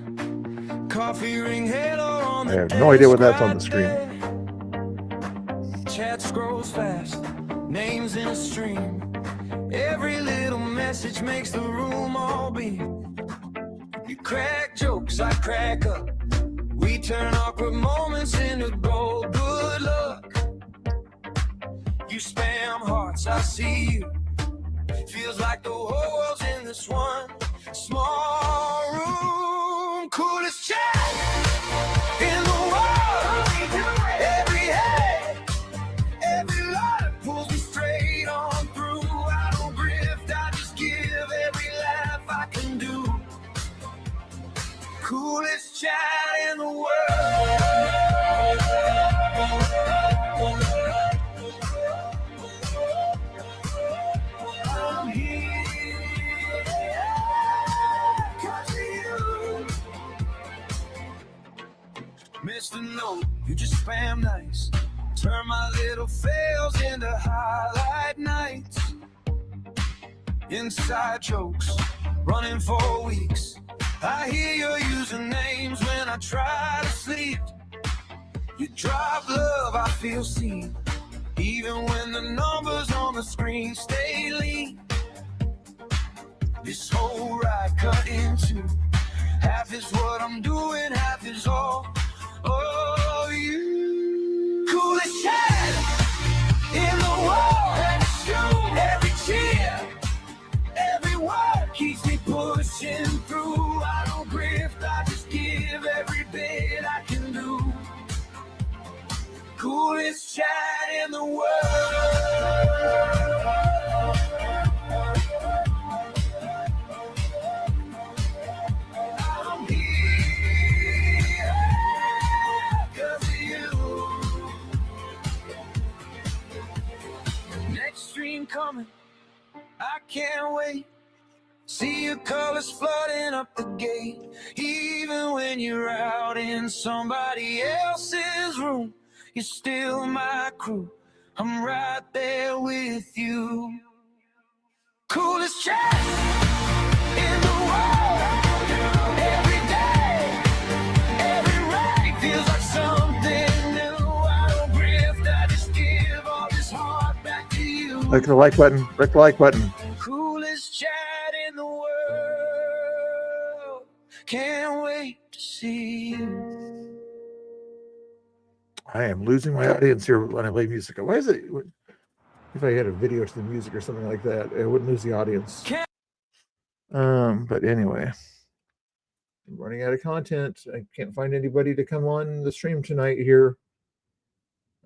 Coffee ring halo on I have no idea what that's on the screen. Chat scrolls fast, names in a stream. Every little message makes the room all beat. You crack jokes, I crack up. We turn awkward moments into gold. Good luck. You spam hearts, I see you. Feels like the whole world's in this one small room. Coolest chat in the world. Every head, every line pulls me straight on through. I don't grift, I just give every laugh I can do. Coolest chat in the world. I'm here 'cause of you. Mr. No, you just spam nice. Turn my little fails into highlight nights. Inside jokes, running for weeks. I hear you're using names when I try to sleep. You drop love, I feel seen. Even when the numbers on the screen stay lean. This whole ride cut into half is what I'm doing, half is all of you. Coolest chat in the world. Every cheer, every word keeps me pushing through. I don't grift, I just give every bit I can do. Coolest chat in the world. I'm here 'cause of you. Next stream coming, I can't wait. See your colors flooding up the gate. Even when you're out in somebody else's room, you're still my crew. I'm right there with you. Coolest chat in the world. Every day, every ride feels like something new. I don't grift, I just give all this heart back to you. Click the like button. Click the like button. Coolest chat in the world. Can't wait to see you. I am losing my audience here when I play music. Why is it? If I had a video to the music or something like that, I wouldn't lose the audience. But anyway, I'm running out of content. I can't find anybody to come on the stream tonight here.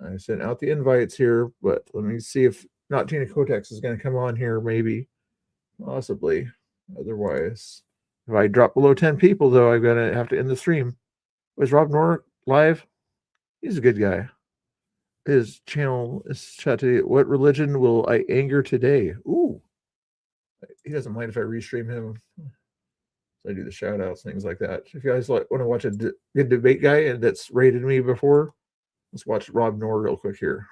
I sent out the invites here, but let me see if not Tina Kotex is going to come on here, maybe, possibly. Otherwise, if I drop below 10 people, though, I'm going to have to end the stream. Was Rob Noor live? He's a good guy. His channel is chat today. What religion will I anger today? Ooh. He doesn't mind if I restream him. So I do the shout outs, things like that. If you guys want to watch a good debate guy and that's rated me before, let's watch Rob Noor real quick here.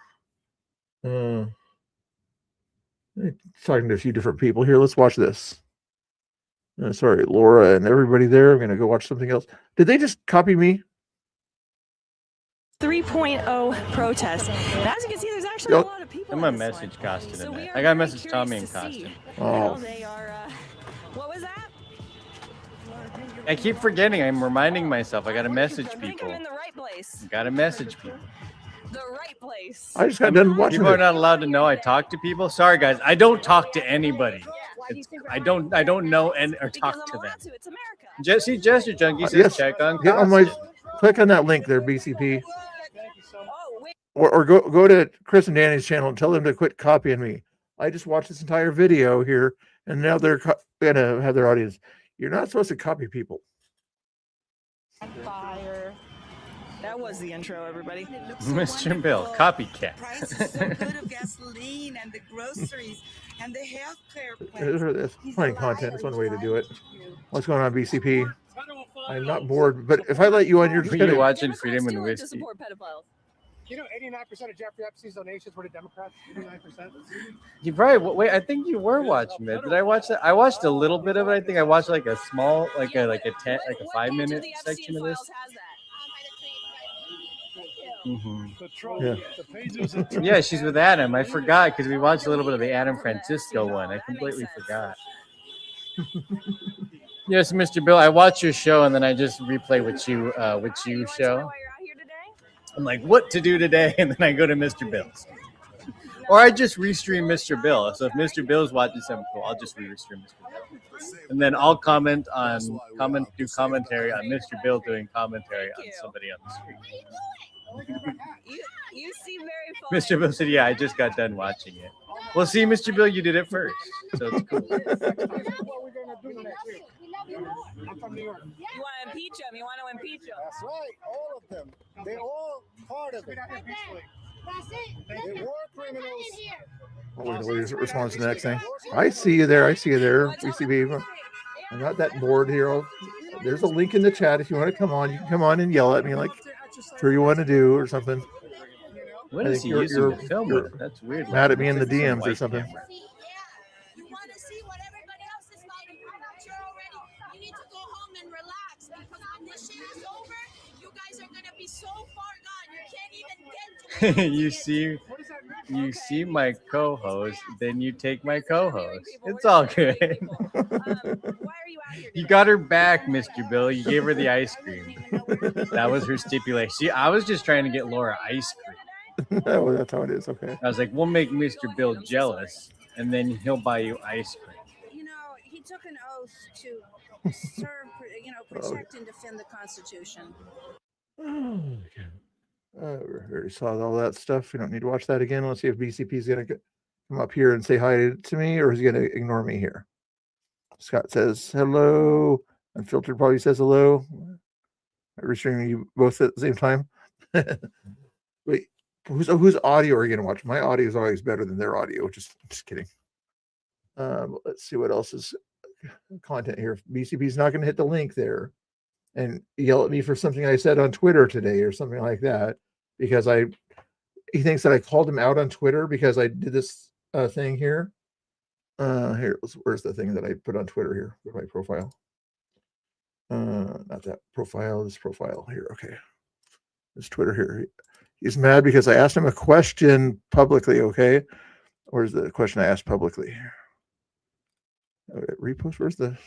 Talking to a few different people here. Let's watch this. Sorry, Laura and everybody there. I'm going to go watch something else. Did they just copy me? 3.0 protest. And as you can see, there's actually a lot of people. I'm a message costume in there. I got a message Tommy in costume. Oh. They are, what was that? I keep forgetting. I'm reminding myself. I got to message people. I'm in the right place. Got to message people. The right place. I just got done watching. People are not allowed to know I talk to people. Sorry, guys. I don't talk to anybody. I don't know or talk to them. It's America. Jesse Gesture Junkie says check on. Get on my. Click on that link there, BCP. Or go to Chris and Danny's channel and tell them to quit copying me. I just watched this entire video here, and now they're gonna have their audience. You're not supposed to copy people. Fire. That was the intro, everybody. Mr. Bill, copycat. Prices so good of gasoline and the groceries and the healthcare plan. There's plenty of content. It's one way to do it. What's going on, BCP? I'm not bored, but if I let you on, you're just gonna watching Freedom and Whiskey. You know, 89% of Jeffrey Epstein's donations were to Democrats. 89%. You probably wait. I think you were watching it. Did I watch that? I watched a little bit of it. I think I watched like a small, like a 5-minute section of this. Yeah, she's with Adam. I forgot because we watched a little bit of the Adam Francisco one. I completely forgot. Yes, Mr. Bill. I watch your show and then I just replay what you show. I'm like, what to do today? And then I go to Mr. Bill's. Or I just restream Mr. Bill. So if Mr. Bill's watching something cool, I'll just restream Mr. Bill. And then I'll do commentary on Mr. Bill doing commentary on somebody on the street. You seem very funny. Mr. Bill said, yeah, I just got done watching it. Well, see, Mr. Bill, you did it first. So it's cool. I'm from New York. You want to impeach him? You want to impeach him? That's right, all of them. They're all part of it. They were criminals. Wait, respond to the next thing. I see you there. BCP. I'm not that bored here. There's a link in the chat if you want to come on. You can come on and yell at me like sure you want to do or something. What is he using to film with? That's weird. Mad at me in the DMs or something. You see my co-host, then you take my co-host. It's all good. You got her back, Mr. Bill. You gave her the ice cream. That was her stipulation. I was just trying to get Laura ice cream. Oh, that's how it is. Okay. I was like, we'll make Mr. Bill jealous, and then he'll buy you ice cream. You know, he took an oath to serve, protect and defend the Constitution. Okay. We already saw all that stuff. We don't need to watch that again. Let's see if BCP is going to come up here and say hi to me, or is he going to ignore me here? Scott says hello. Unfiltered probably says hello. We're streaming you both at the same time. Wait, whose audio are you going to watch? My audio is always better than their audio. Just kidding. Let's see what else is content here. BCP is not going to hit the link there and yell at me for something I said on Twitter today or something like that, because he thinks that I called him out on Twitter because I did this thing here. Where's the thing that I put on Twitter here? Where's my profile? Not that profile, this profile here. Okay. This Twitter here. He's mad because I asked him a question publicly. Okay. Where's the question I asked publicly? Okay, repost. Where's the?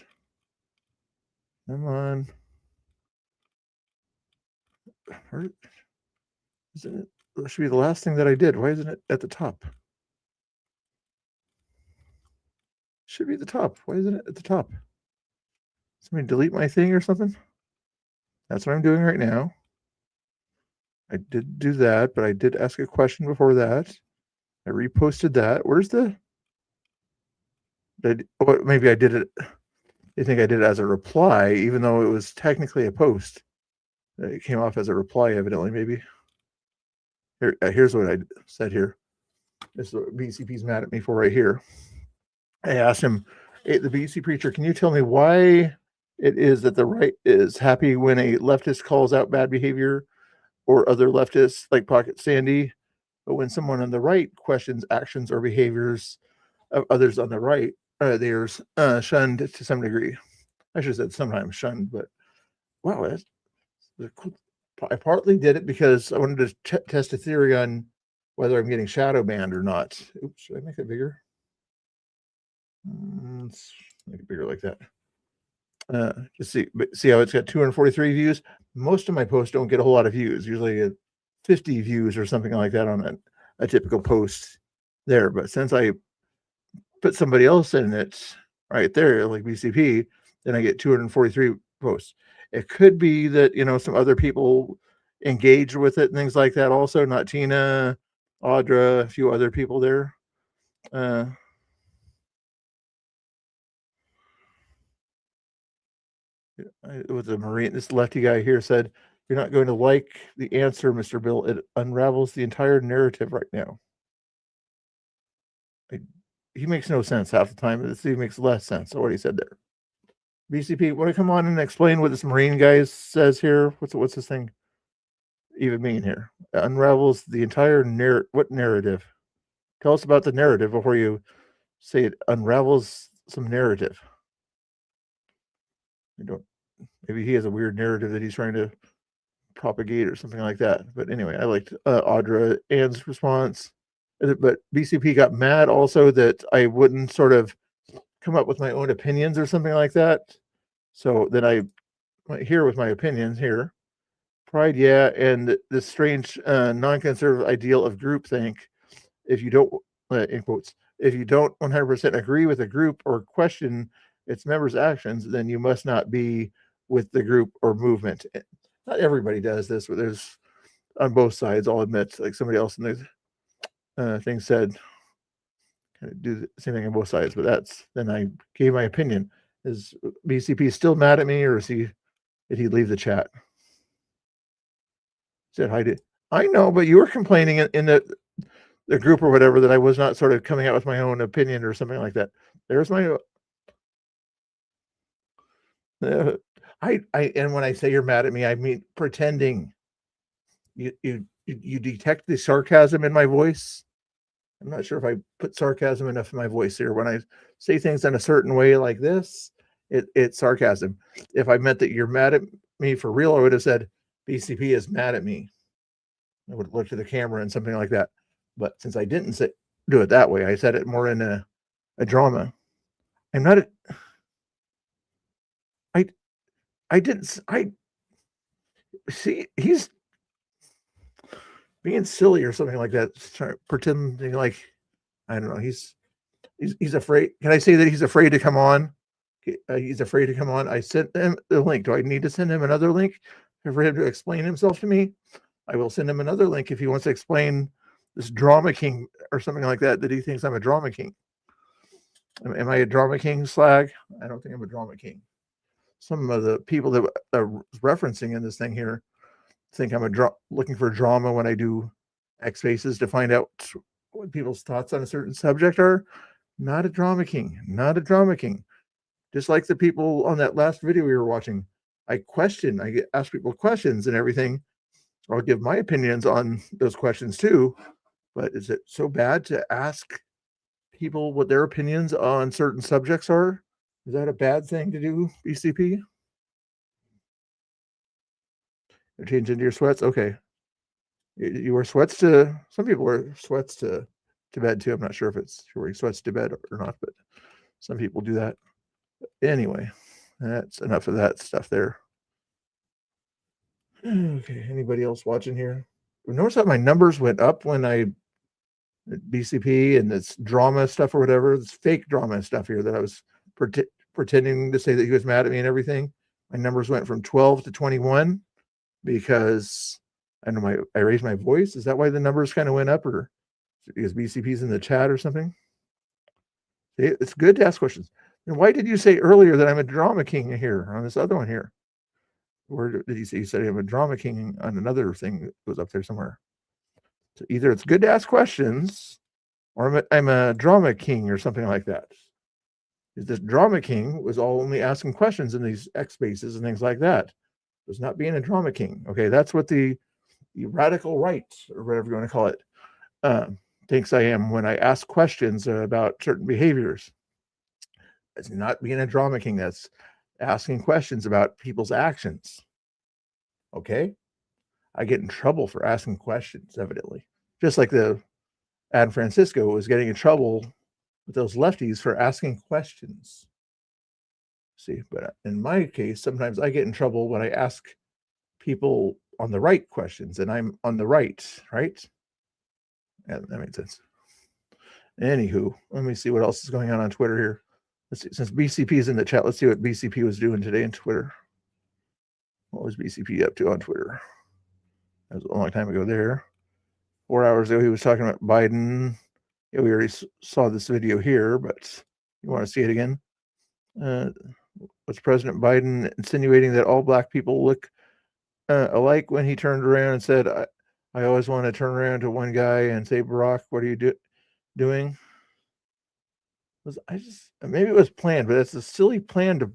Come on. Where, isn't it? That should be the last thing that I did. Why isn't it at the top? Should be at the top. Why isn't it at the top? Somebody delete my thing or something? That's what I'm doing right now. I did do that, but I did ask a question before that. I reposted that. Where's the? Maybe I did it. They think I did it as a reply, even though it was technically a post. It came off as a reply, evidently. Maybe. Here's what I said here. This is what BCP's mad at me for right here. I asked him, hey, the BC preacher, can you tell me why it is that the right is happy when a leftist calls out bad behavior or other leftists like Pocket Sandy, but when someone on the right questions actions or behaviors others on the right, they're shunned to some degree. I should have said sometimes shunned, but wow, that's cool. I partly did it because I wanted to test a theory on whether I'm getting shadow banned or not. Oops, should I make it bigger? Let's make it bigger like that. Just see how it's got 243 views. Most of my posts don't get a whole lot of views. Usually 50 views or something like that on a typical post there. But since I put somebody else in it right there, like BCP, then I get 243 posts. It could be that, some other people engage with it and things like that also, not Tina, Audra, a few other people there. With the Marine, this lefty guy here said, "You're not going to like the answer, Mr. Bill. It unravels the entire narrative right now." He makes no sense half the time. This even makes less sense of what he said there. BCP, want to come on and explain what this Marine guy says here? What's this thing even mean here? It unravels the entire what narrative? Tell us about the narrative before you say it unravels some narrative. Maybe he has a weird narrative that he's trying to propagate or something like that. But anyway, I liked Audra Ann's response. But BCP got mad also that I wouldn't sort of come up with my own opinions or something like that. So then I went here with my opinions here. Pride, yeah, and this strange non-conservative ideal of groupthink. If you don't, in quotes, if you don't 100% agree with a group or question its members' actions, then you must not be with the group or movement. Not everybody does this, but there's on both sides. I'll admit, like somebody else in the thing said, kind of do the same thing on both sides. But then I gave my opinion. Is BCP still mad at me, or did he leave the chat? Said hi to. I know, but you were complaining in the group or whatever that I was not sort of coming out with my own opinion or something like that. There's my. And when I say you're mad at me, I mean pretending. You detect the sarcasm in my voice. I'm not sure if I put sarcasm enough in my voice here. When I say things in a certain way like this, it's sarcasm. If I meant that you're mad at me for real, I would have said BCP is mad at me. I would look to the camera and something like that. But since I didn't do it that way, I said it more in a drama. I'm not I see he's being silly or something like that, pretending like, I don't know, he's afraid. Can I say that he's afraid to come on? He's afraid to come on. I sent him the link. Do I need to send him another link for him to explain himself to me? I will send him another link if he wants to explain this drama king or something like that he thinks I'm a drama king. Am I a drama king, Slag? I don't think I'm a drama king. Some of the people that are referencing in this thing here think I'm looking for drama when I do X Faces to find out what people's thoughts on a certain subject are. Not a drama king. Not a drama king. Just like the people on that last video we were watching. I ask people questions and everything. I'll give my opinions on those questions too. But is it so bad to ask people what their opinions on certain subjects are? Is that a bad thing to do, BCP? Change into your sweats? Okay. You wear sweats to, some people wear sweats to bed too. I'm not sure if you're wearing sweats to bed or not, but some people do that. Anyway, that's enough of that stuff there. Okay, anybody else watching here? Notice that my numbers went up when I BCP and this drama stuff or whatever, this fake drama stuff here that I was pretending to say that he was mad at me and everything. My numbers went from 12 to 21 because I know I raised my voice. Is that why the numbers kind of went up, or because BCP's in the chat or something? It's good to ask questions. And why did you say earlier that I'm a drama king here on this other one here? Where did you say? You said I'm a drama king on another thing that was up there somewhere. So either it's good to ask questions, or I'm a drama king or something like that. This drama king was only asking questions in these X spaces and things like that. It was not being a drama king. Okay, that's what the radical right, or whatever you want to call it, thinks I am when I ask questions about certain behaviors. It's not being a drama king. That's asking questions about people's actions. Okay? I get in trouble for asking questions, evidently. Just like the Ad Francisco was getting in trouble with those lefties for asking questions. See, but in my case, sometimes I get in trouble when I ask people on the right questions, and I'm on the right? Yeah, that makes sense. Anywho, let me see what else is going on Twitter here. Let's see, since BCP is in the chat, let's see what BCP was doing today on Twitter. What was BCP up to on Twitter? That was a long time ago there. 4 hours ago, he was talking about Biden. Yeah, we already saw this video here, but you want to see it again? Was President Biden insinuating that all black people look alike when he turned around and said, I always want to turn around to one guy and say, Barack, what are you doing? Maybe it was planned, but it's a silly plan to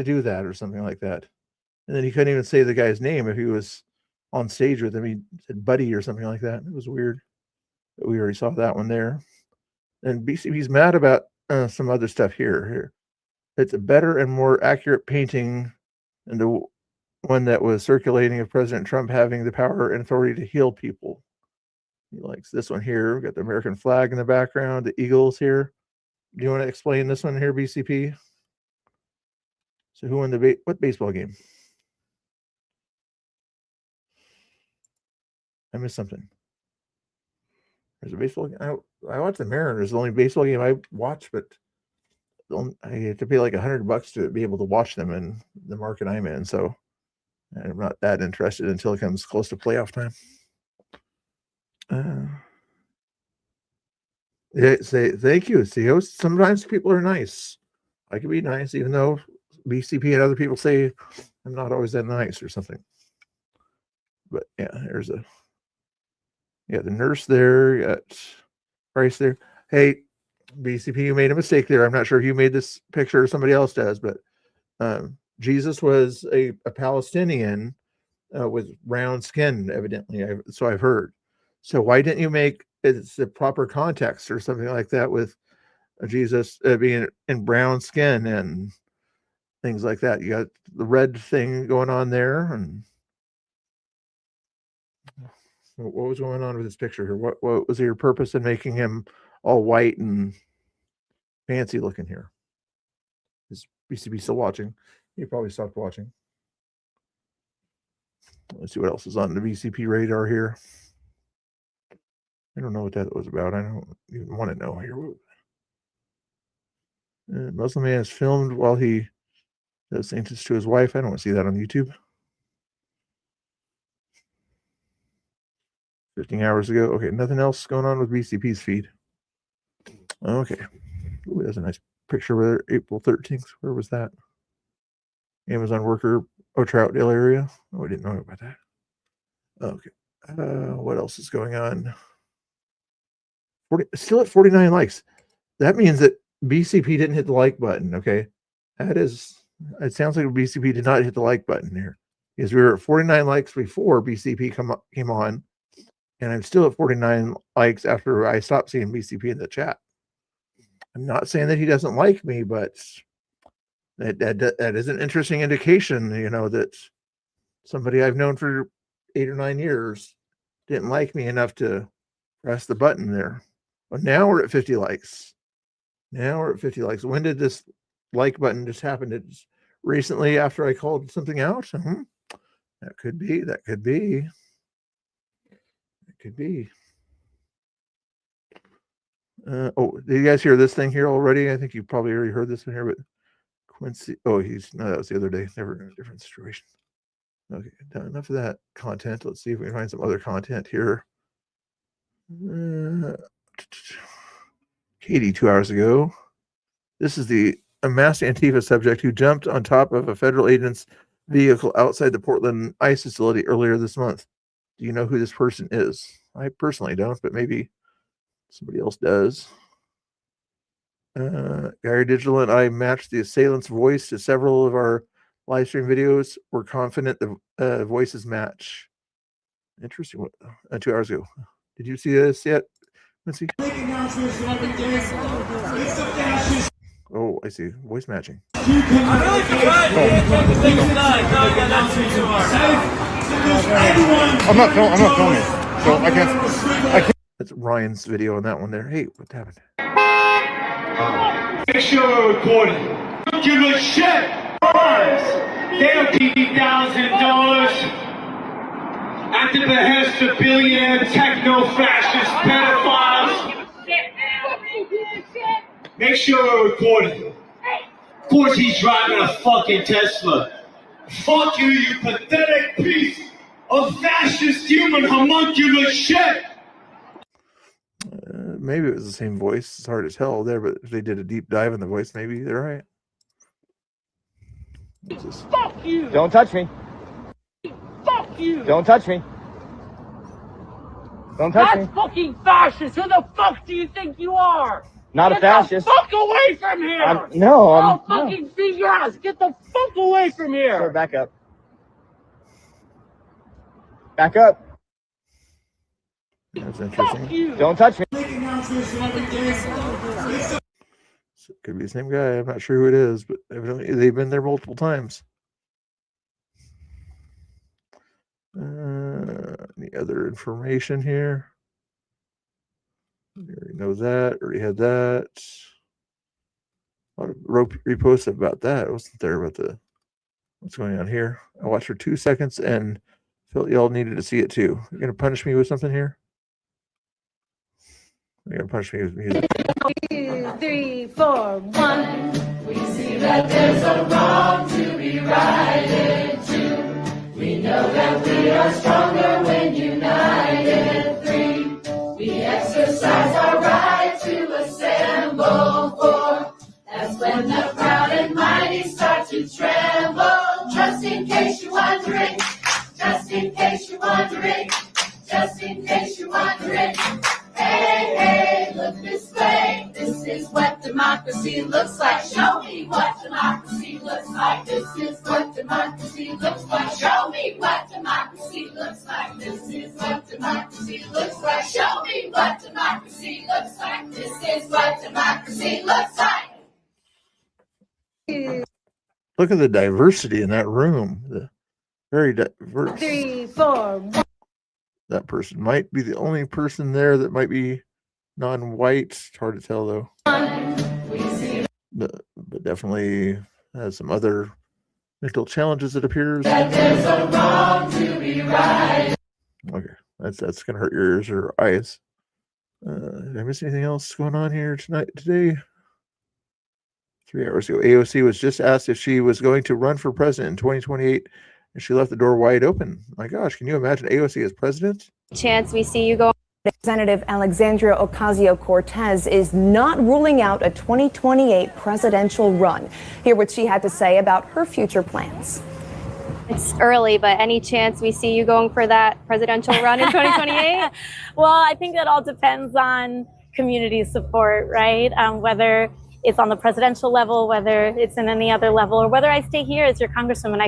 do that or something like that. And then he couldn't even say the guy's name if he was on stage with him. He said buddy or something like that. It was weird. But we already saw that one there. And BCP's mad about some other stuff here. It's a better and more accurate painting than the one that was circulating of President Trump having the power and authority to heal people. He likes this one here. We've got the American flag in the background, the Eagles here. Do you want to explain this one here, BCP? So who won what baseball game? I missed something. There's a baseball game. I watched the Mariners, the only baseball game I watched, but I had to pay like $100 to be able to watch them in the market I'm in. So I'm not that interested until it comes close to playoff time. Yeah, say thank you. See, sometimes people are nice. I can be nice, even though BCP and other people say I'm not always that nice or something. But yeah, there's the nurse there. You got Price there. Hey, BCP, you made a mistake there. I'm not sure if you made this picture or somebody else does, but Jesus was a Palestinian with brown skin, evidently. So I've heard. So why didn't you make it's the proper context or something like that with Jesus being in brown skin and things like that? You got the red thing going on there, and what was going on with this picture here? What was your purpose in making him all white and fancy looking here? Is BCP still watching? He probably stopped watching. Let's see what else is on the BCP radar here. I don't know what that was about. I don't even want to know here. Muslim man is filmed while he does things to his wife. I don't want to see that on YouTube. 15 hours ago. Okay, nothing else going on with BCP's feed. Okay. Ooh, that's a nice picture where April 13th. Where was that? Amazon worker, Troutdale area. Oh, I didn't know about that. Okay. What else is going on? Still at 49 likes. That means that BCP didn't hit the like button. Okay. It sounds like BCP did not hit the like button here, because we were at 49 likes before BCP came on, and I'm still at 49 likes after I stopped seeing BCP in the chat. I'm not saying that he doesn't like me, but that is an interesting indication, that somebody I've known for 8 or 9 years didn't like me enough to press the button there. But now we're at 50 likes. When did this like button just happen? It's recently after I called something out? That could be. Did you guys hear this thing here already? I think you probably already heard this one here, but Quincy. Oh, that was the other day. Never in a different situation. Okay, done enough of that content. Let's see if we can find some other content here. Katie, 2 hours ago. This is a masked Antifa subject who jumped on top of a federal agent's vehicle outside the Portland ICE facility earlier this month. Do you know who this person is? I personally don't, but maybe somebody else does. Gary Digital and I matched the assailant's voice to several of our live stream videos. We're confident the voices match. Interesting. 2 hours ago. Did you see this yet? Let's see. Oh, I see. Voice matching. I'm not filming, so I can't. That's Ryan's video on that one there. Hey, what happened? Make sure we're recording. Don't give a shit. They'll $80,000 at the behest of billionaire techno-fascist pedophiles. Make sure we're recording. Of course he's driving a fucking Tesla. Fuck you, you pathetic piece of fascist human homunculus shit! Maybe it was the same voice. It's hard to tell there, but if they did a deep dive in the voice, maybe they're right. Fuck you! Don't touch me. Fuck you! Don't touch me. Don't touch me. That's fucking fascist! Who the fuck do you think you are? Not a Get fascist. the fuck away from here! No. I'll fucking beat your ass! Get the fuck away from here! Sir, back up. Back up. That's interesting. Don't touch me. So it could be the same guy. I'm not sure who it is, but evidently they've been there multiple times. Any other information here? We already know that. Already had that. A lot of reposts about that. I wasn't there about what's going on here. I watched for 2 seconds and felt y'all needed to see it too. You're gonna punish me with something here? You're gonna punish me with music. 2, 3, 4, 1. We see that there's a wrong to be righted to. We know that we are stronger when united. 3. We exercise our right to assemble. 4. That's when the proud and mighty start to tremble. Just in case you're wondering. Just in case you're wondering. Just in case you're wondering. Hey, hey, look this way. This is what democracy looks like. Show me what democracy looks like. This is what democracy looks like. Show me what democracy looks like. This is what democracy looks like. Show me what democracy looks like. This is what democracy looks like. Look at the diversity in that room. The very diverse. 3, 4, 1. That person might be the only person there that might be non-white. It's hard to tell though. But definitely has some other mental challenges, it appears. That there's a wrong to be right. Okay, that's gonna hurt your ears or eyes. Did I miss anything else going on here today? 3 hours ago, AOC was just asked if she was going to run for president in 2028. And she left the door wide open. My gosh, can you imagine AOC as president? Chance we see you go. Representative Alexandria Ocasio-Cortez is not ruling out a 2028 presidential run. Hear what she had to say about her future plans. It's early, but any chance we see you going for that presidential run in 2028? Well, I think that all depends on community support, right? Whether it's on the presidential level, whether it's in any other level, or whether I stay here as your congresswoman.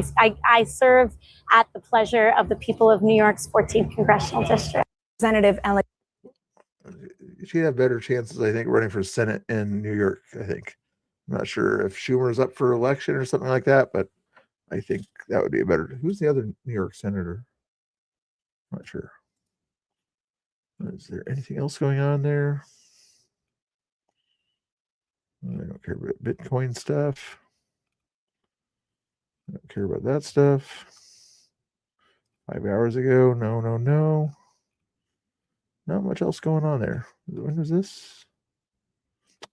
I serve at the pleasure of the people of New York's 14th congressional district. Representative Alex. She'd have better chances, I think, running for Senate in New York, I think. I'm not sure if Schumer's up for election or something like that, but I think that would be a better. Who's the other New York senator? I'm not sure. Is there anything else going on there? I don't care about Bitcoin stuff. I don't care about that stuff. 5 hours ago. No. Not much else going on there. When was this?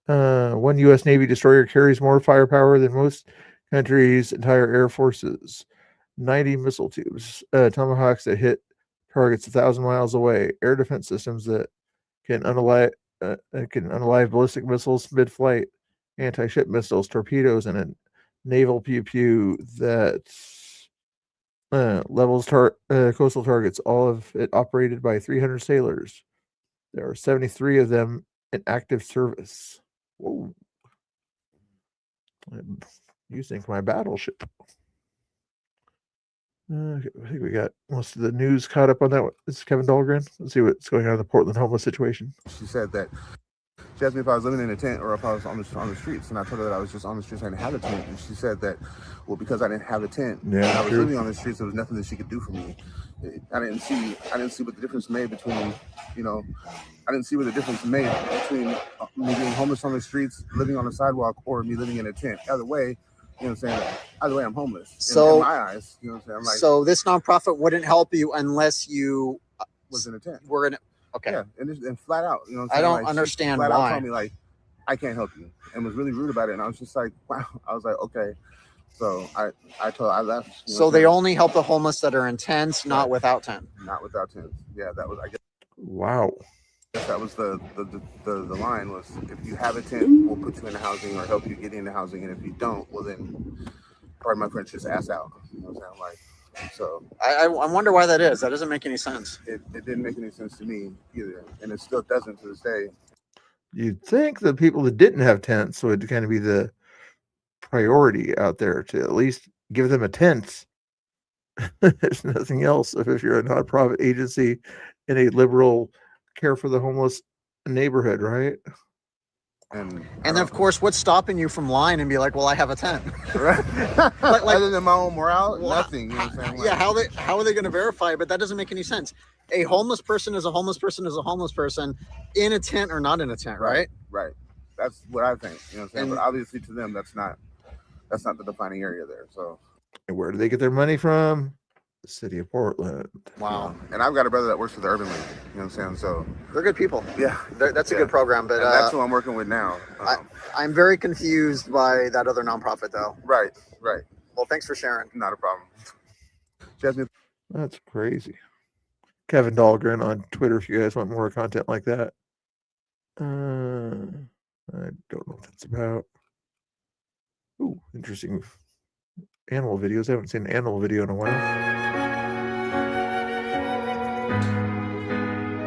One U.S. Navy destroyer carries more firepower than most countries' entire air forces. 90 missile tubes, Tomahawks that hit targets 1,000 miles away. Air defense systems that can unalive ballistic missiles mid-flight. Anti-ship missiles, torpedoes, and a naval pew-pew that levels coastal targets. All of it operated by 300 sailors. There are 73 of them in active service. Whoa. I'm using my battleship. I think we got most of the news caught up on that one. This is Kevin Dahlgren. Let's see what's going on in the Portland homeless situation. She said that she asked me if I was living in a tent or if I was on the streets, and I told her that I was just on the streets. I didn't have a tent, and she said that, well, because I didn't have a tent, and I was living on the streets, there was nothing that she could do for me. I didn't see what the difference made between, I didn't see what the difference made between me being homeless on the streets, living on the sidewalk, or me living in a tent. Either way, you know what I'm saying? Either way, I'm homeless. So in my eyes, you know what I'm saying? I'm like, so this nonprofit wouldn't help you unless you was in a tent. Were in it. Okay. Yeah, and flat out, you know what I'm I saying? don't Like, understand she flat out why. told me, like, I can't help you, and was really rude about it. And I was just like, wow. I was like, okay. So I left. You know So what they I'm saying? only help the homeless that are in tents, not without tent. Not without tents. Yeah, that was, I guess. Wow. That was the line was, if you have a tent, we'll put you into housing or help you get into housing, and if you don't, well then, pardon my French, just ass out. You know what I'm saying? Like, so I wonder why that is. That doesn't make any sense. it didn't make any sense to me either, and it still doesn't to this day. You'd think the people that didn't have tents would kind of be the priority out there to at least give them a tent. There's nothing else. If you're a nonprofit agency in a liberal care for the homeless neighborhood, right? And of course, what's stopping you from lying and be like, "Well, I have a tent." Other than my own morale, nothing. You know what I'm saying? Yeah, how are they going to verify it? But that doesn't make any sense. A homeless person is a homeless person is a homeless person in a tent or not in a tent, right? Right. That's what I think. You know what I'm saying? But obviously to them, that's not the defining area there. So. And where do they get their money from? The city of Portland. Wow. And I've got a brother that works for the Urban League. You know what I'm saying? So they're good people. Yeah, That's a good program. But and that's who I'm working with now. I'm very confused by that other nonprofit, though. Right. Well, thanks for sharing. Not a problem. Jasmine. That's crazy. Kevin Dahlgren on Twitter if you guys want more content like that. I don't know what that's about. Ooh, interesting animal videos. I haven't seen an animal video in a while.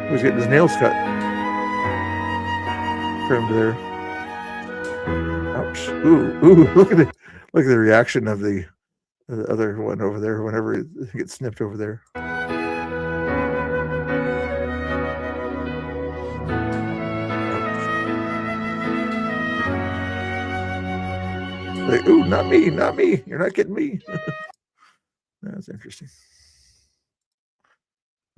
Who's getting his nails cut? Trimmed there. Ouch. Ooh, look at the reaction of the other one over there whenever it gets snipped over there. Like, ooh, not me. You're not getting me. That's interesting.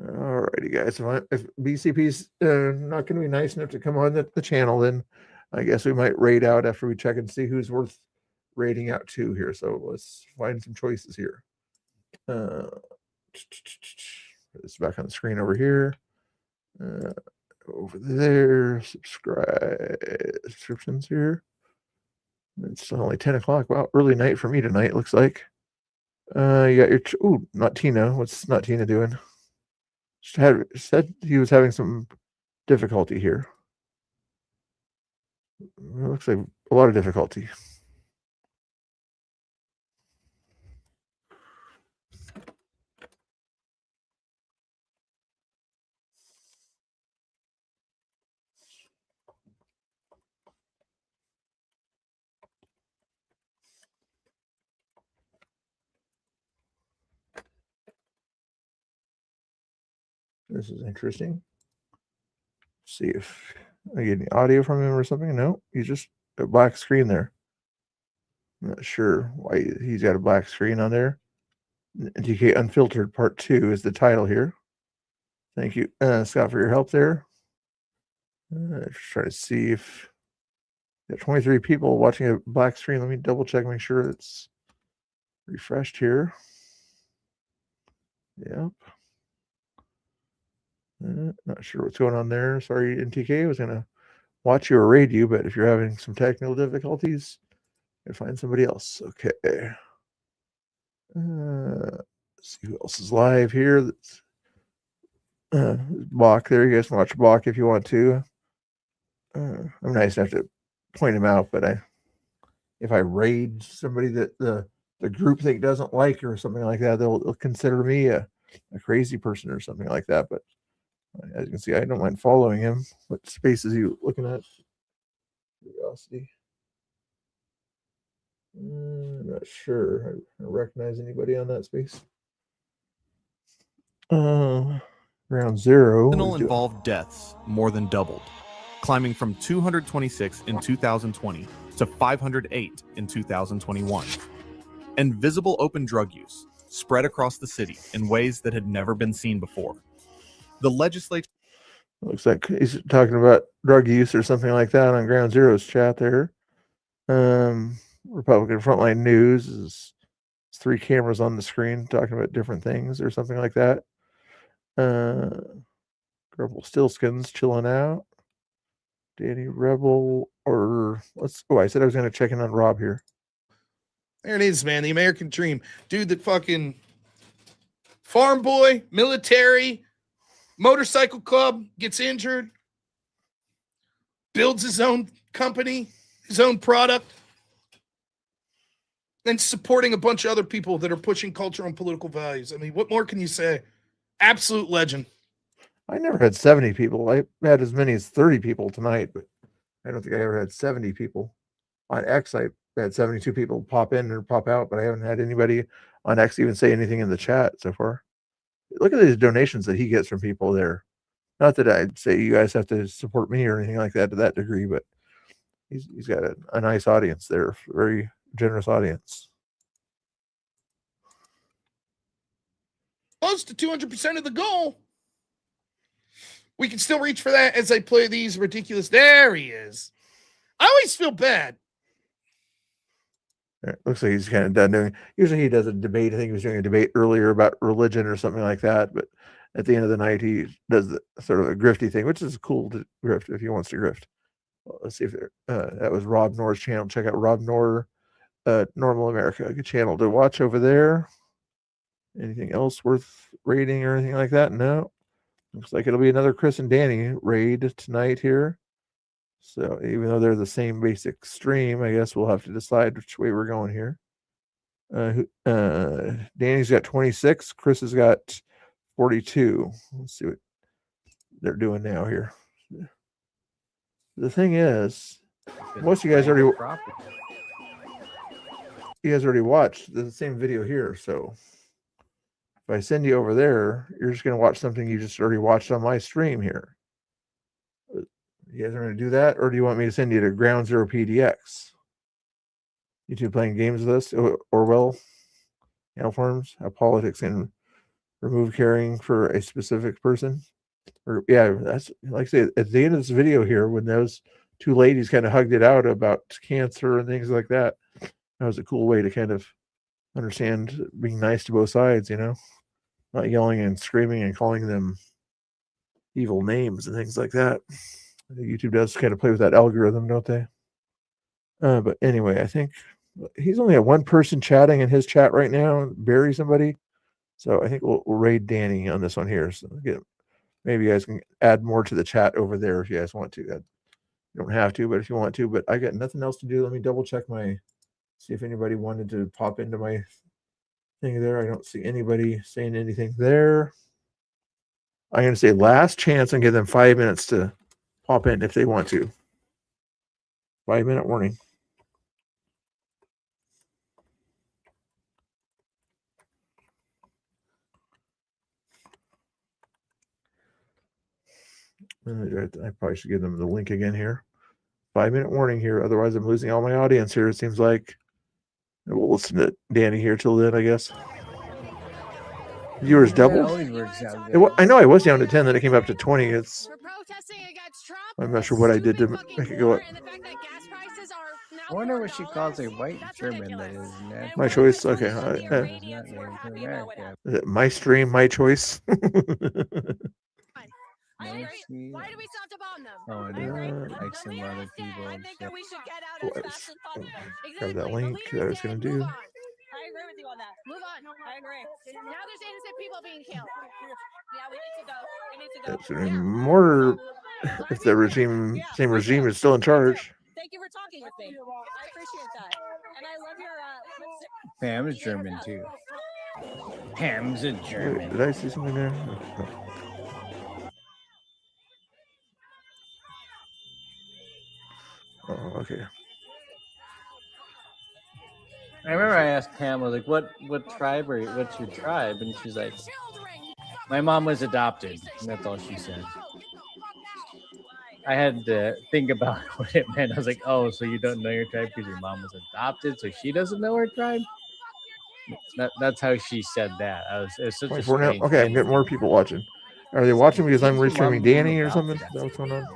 Alrighty, guys. If BCP's not going to be nice enough to come on the channel, then I guess we might raid out after we check and see who's worth raiding out to here. So let's find some choices here. It's back on the screen over here. Over there, subscriptions here. It's only 10 o'clock. Wow, early night for me tonight, looks like. You got your... Ooh, not Tina. What's not Tina doing? Said he was having some difficulty here. It looks like a lot of difficulty. This is interesting. See if I get any audio from him or something. No, he's just a black screen there. I'm not sure why he's got a black screen on there. NTK Unfiltered Part 2 is the title here. Thank you, Scott, for your help there. Just trying to see if got 23 people watching a black screen. Let me double check, make sure it's refreshed here. Yep. Not sure what's going on there. Sorry, NTK. I was going to watch you or raid you, but if you're having some technical difficulties, you find somebody else. Okay. Let's see who else is live here. That's Bach there. You guys can watch Bach if you want to. I'm nice enough to point him out, but if I raid somebody that the group think doesn't like or something like that, they'll consider me a crazy person or something like that. But as you can see, I don't mind following him. What space is he looking at? Curiosity. I'm not sure. I recognize anybody on that space. Ground Zero. Sentinel involved deaths more than doubled, climbing from 226 in 2020 to 508 in 2021. And visible open drug use spread across the city in ways that had never been seen before. The legislature looks like he's talking about drug use or something like that on Ground Zero's chat there. Republican Frontline News is 3 cameras on the screen talking about different things or something like that. Rebel Stillskins chilling out. Danny Rebel or I said I was going to check in on Rob here. There it is, man. The American dream. Dude, the fucking farm boy, military, motorcycle club, gets injured, builds his own company, his own product, and supporting a bunch of other people that are pushing cultural and political values. I mean, what more can you say? Absolute legend. I never had 70 people. I had as many as 30 people tonight, but I don't think I ever had 70 people. On X, I had 72 people pop in or pop out, but I haven't had anybody on X even say anything in the chat so far. Look at these donations that he gets from people there. Not that I'd say you guys have to support me or anything like that to that degree, but he's got a nice audience there, very generous audience. Close to 200% of the goal. We can still reach for that as I play these ridiculous. There he is. I always feel bad. It looks like he's kind of done doing. Usually he does a debate. I think he was doing a debate earlier about religion or something like that. But at the end of the night, he does the, sort of a grifty thing, which is cool to grift if he wants to grift. Well, let's see if that was Rob Knorr's channel. Check out Rob Knorr, Normal America, a good channel to watch over there. Anything else worth raiding or anything like that? No. Looks like it'll be another Chris and Danny raid tonight here. So even though they're the same basic stream, I guess we'll have to decide which way we're going here. Danny's got 26. Chris has got 42. Let's see what they're doing now here. The thing is, most of you guys already watched the same video here. So if I send you over there, you're just going to watch something you just already watched on my stream here. You guys are going to do that, or do you want me to send you to Ground Zero PDX? You two playing games with us? Orwell, Forms, how politics can remove caring for a specific person? Or yeah, that's like I say at the end of this video here, when those 2 ladies kind of hugged it out about cancer and things like that. That was a cool way to kind of understand being nice to both sides, not yelling and screaming and calling them evil names and things like that. YouTube does kind of play with that algorithm, don't they? But anyway, I think he's only got one person chatting in his chat right now, bury somebody. So I think we'll raid Danny on this one here. So maybe you guys can add more to the chat over there if you guys want to. You don't have to, but if you want to. But I got nothing else to do. Let me double check see if anybody wanted to pop into my thing there. I don't see anybody saying anything there. I'm going to say last chance and give them 5 minutes to pop in if they want to. 5-minute warning. I probably should give them the link again here. 5-minute warning here. Otherwise, I'm losing all my audience here. It seems like we'll listen to Danny here till then, I guess. Viewers doubled. I know I was down to 10, then it came up to 20. I'm not sure what I did to make it go up. I wonder what she calls a white German that is natural. My choice. Okay. Is it my stream, my choice? Why do we stop to bomb them? Oh, I do. Like some other people. I think that we should get out of this and Grab that link that I was going to do. I agree with you on that. Move on. I agree. Now there's innocent people being killed. Yeah, we need to go. We need to go. That's going to be more if the same regime is still in charge. Thank you for talking with me. I appreciate that. And I love your Pam's German too. Pam's a German. Wait, did I see something there? Oh, okay. I remember I asked Pam, I was like, what tribe are you? What's your tribe? And she's like, My mom was adopted. That's all she said. I had to think about what it meant. I was like, oh, so you don't know your tribe because your mom was adopted, so she doesn't know her tribe? That's how she said that. It was such a 24 now. strange Okay, I'm thing. getting more people watching. Are they watching because I'm restreaming Danny or something? Is that what's going on?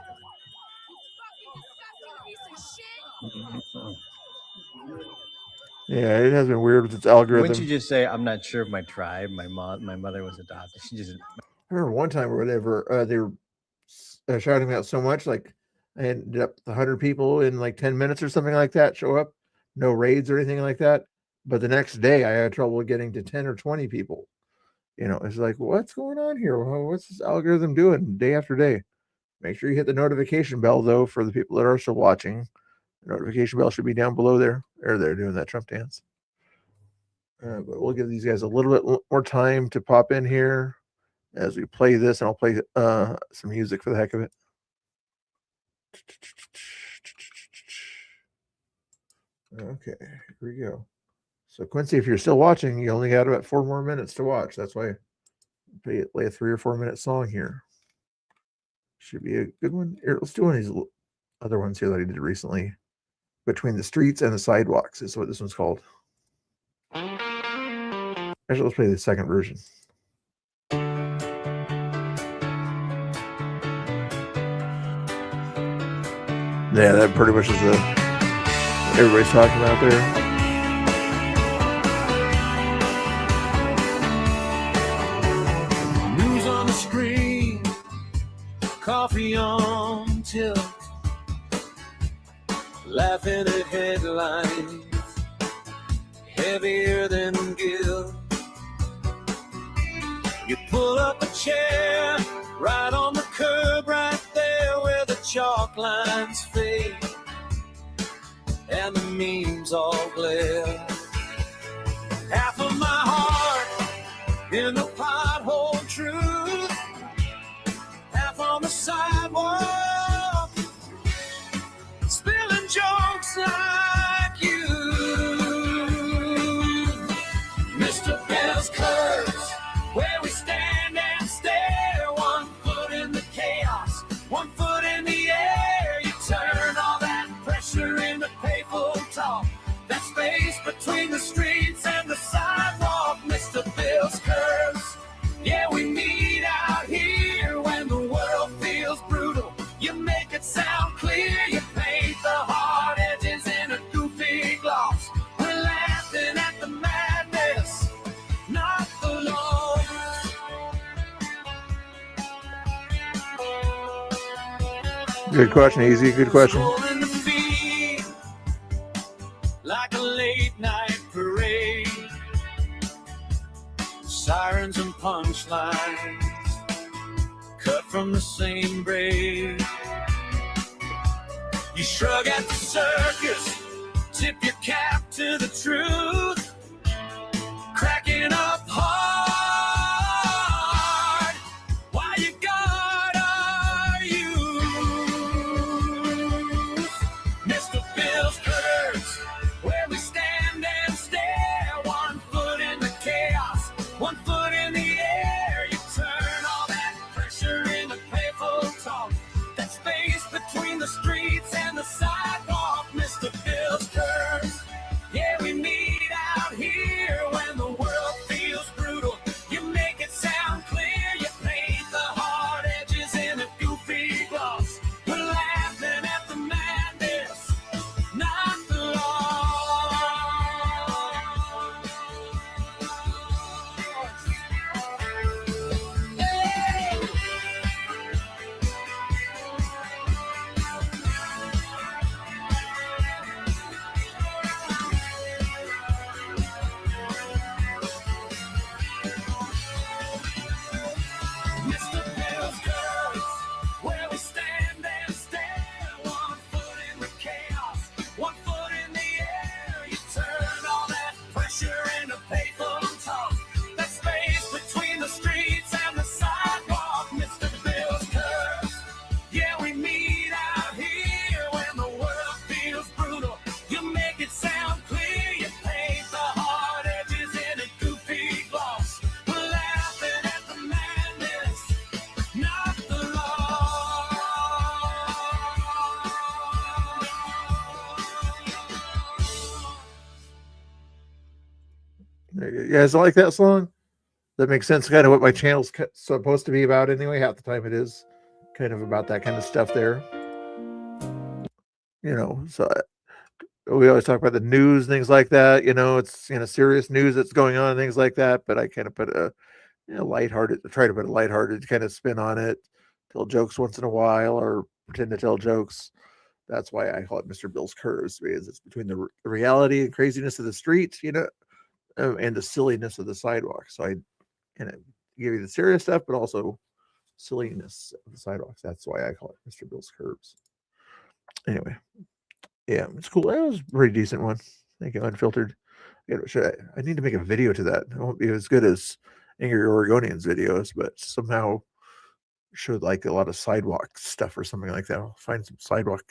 Yeah, it has been weird with its algorithm. Wouldn't you just say, I'm not sure of my tribe? My mother was adopted. She just. I remember one time or whatever, they were shouting me out so much, like I ended up 100 people in like 10 minutes or something like that show up. No raids or anything like that. But the next day I had trouble getting to 10 or 20 people. You know, it's like, what's going on here? What's this algorithm doing day after day? Make sure you hit the notification bell, though, for the people that are still watching. The notification bell should be down below there. Or they're doing that Trump dance. But we'll give these guys a little bit more time to pop in here as we play this, and I'll play some music for the heck of it. Okay, here we go. So Quincy, if you're still watching, you only got about 4 more minutes to watch. That's why I play a 3 or 4 minute song here. Should be a good one. Here, let's do one of these other ones here that I did recently. Between the Streets and the Sidewalks is what this one's called. Actually, let's play the second version. Yeah, that pretty much is what everybody's talking about there. News on the screen, coffee on tilt, laughing at headlines, heavier than guilt. You pull up a chair right on the curb, right there where the chalk lines fade and the memes all glare. Half of my heart in the pothole truth, half on the sidewalk, spilling jokes like you. Mr. Bill's curves, where we stand and stare, 1 foot in the chaos, 1 foot in the air. You turn all that pressure into payful talk, that space between the streets and the sidewalk. Mr. Bill's curves, yeah, we meet out here when the world feels brutal. You make it sound clear, you paint the hard edges in a goofy gloss. We're laughing at the madness, not the loss. Good question, Easy. Good question. Rolling the feet like a late night parade, sirens and punchlines cut from the same braid. You shrug at the circus, tip your cap to the truth, cracking up hard. Why you got our youth? Mr. Bill's curves, where we stand and stare, 1 foot in the chaos, 1 foot in the air. You turn all that pressure into playful talk, that space between the streets and the sidewalk. Mr. Bill's curves, yeah, we meet out You guys like that song? That makes sense. Kind of what my channel's supposed to be about anyway. Half the time it is kind of about that kind of stuff there. You know, so we always talk about the news, things like that. You know, it's serious news that's going on, things like that. But I kind of put a lighthearted, try to put a lighthearted kind of spin on it, tell jokes once in a while, or pretend to tell jokes. That's why I call it Mr. Bill's Curves, because it's between the reality and craziness of the street, and the silliness of the sidewalk. So I give you the serious stuff, but also silliness of the sidewalks. That's why I call it Mr. Bill's Curves. Anyway, yeah, it's cool. That was a pretty decent one. Thank you, Unfiltered. I need to make a video to that. It won't be as good as Angry Oregonian's videos, but somehow showed like a lot of sidewalk stuff or something like that. I'll find some sidewalk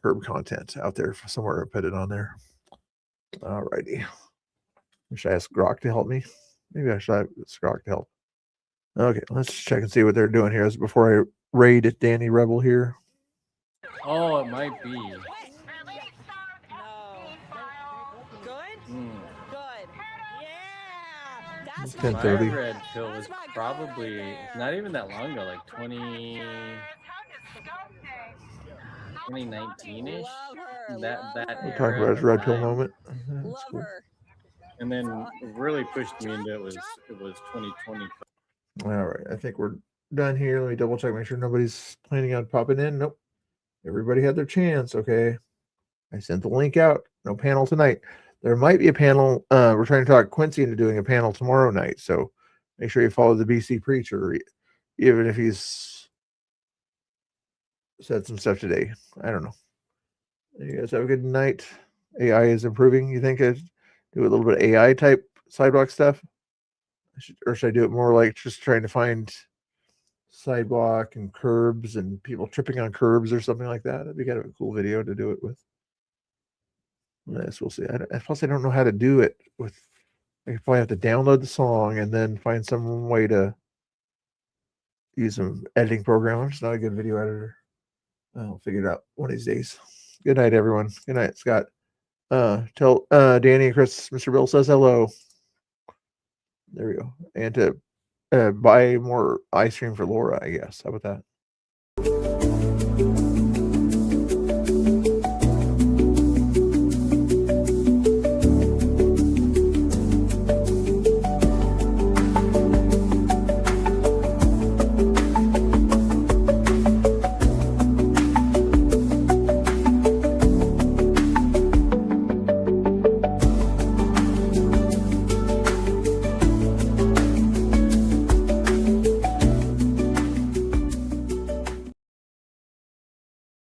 curb content out there somewhere and put it on there. All righty. Should I ask Grok to help me? Maybe I should ask Grok to help. Okay, let's check and see what they're doing here before I raid Danny Rebel here. Oh, it might be. It's My 10:30. red pill was probably not even that long ago, like 2019-ish. That We're talking about his red pill moment. That's cool. And then really pushed me into it was 2020. All right, I think we're done here. Let me double check, make sure nobody's planning on popping in. Nope. Everybody had their chance. Okay. I sent the link out. No panel tonight. There might be a panel. We're trying to talk Quincy into doing a panel tomorrow night. So make sure you follow the BC Preacher, even if he's said some stuff today. I don't know. You guys have a good night. AI is improving. You think I'd do a little bit of AI type sidewalk stuff? Or should I do it more like just trying to find sidewalk and curbs and people tripping on curbs or something like that? That'd be kind of a cool video to do it with. Yes, we'll see. Plus, I don't know how to do it with. I probably have to download the song and then find some way to use some editing program. I'm just not a good video editor. I'll figure it out one of these days. Good night, everyone. Good night, Scott. Tell Danny and Chris, Mr. Bill says hello. There we go. And to buy more ice cream for Laura, I guess. How about that?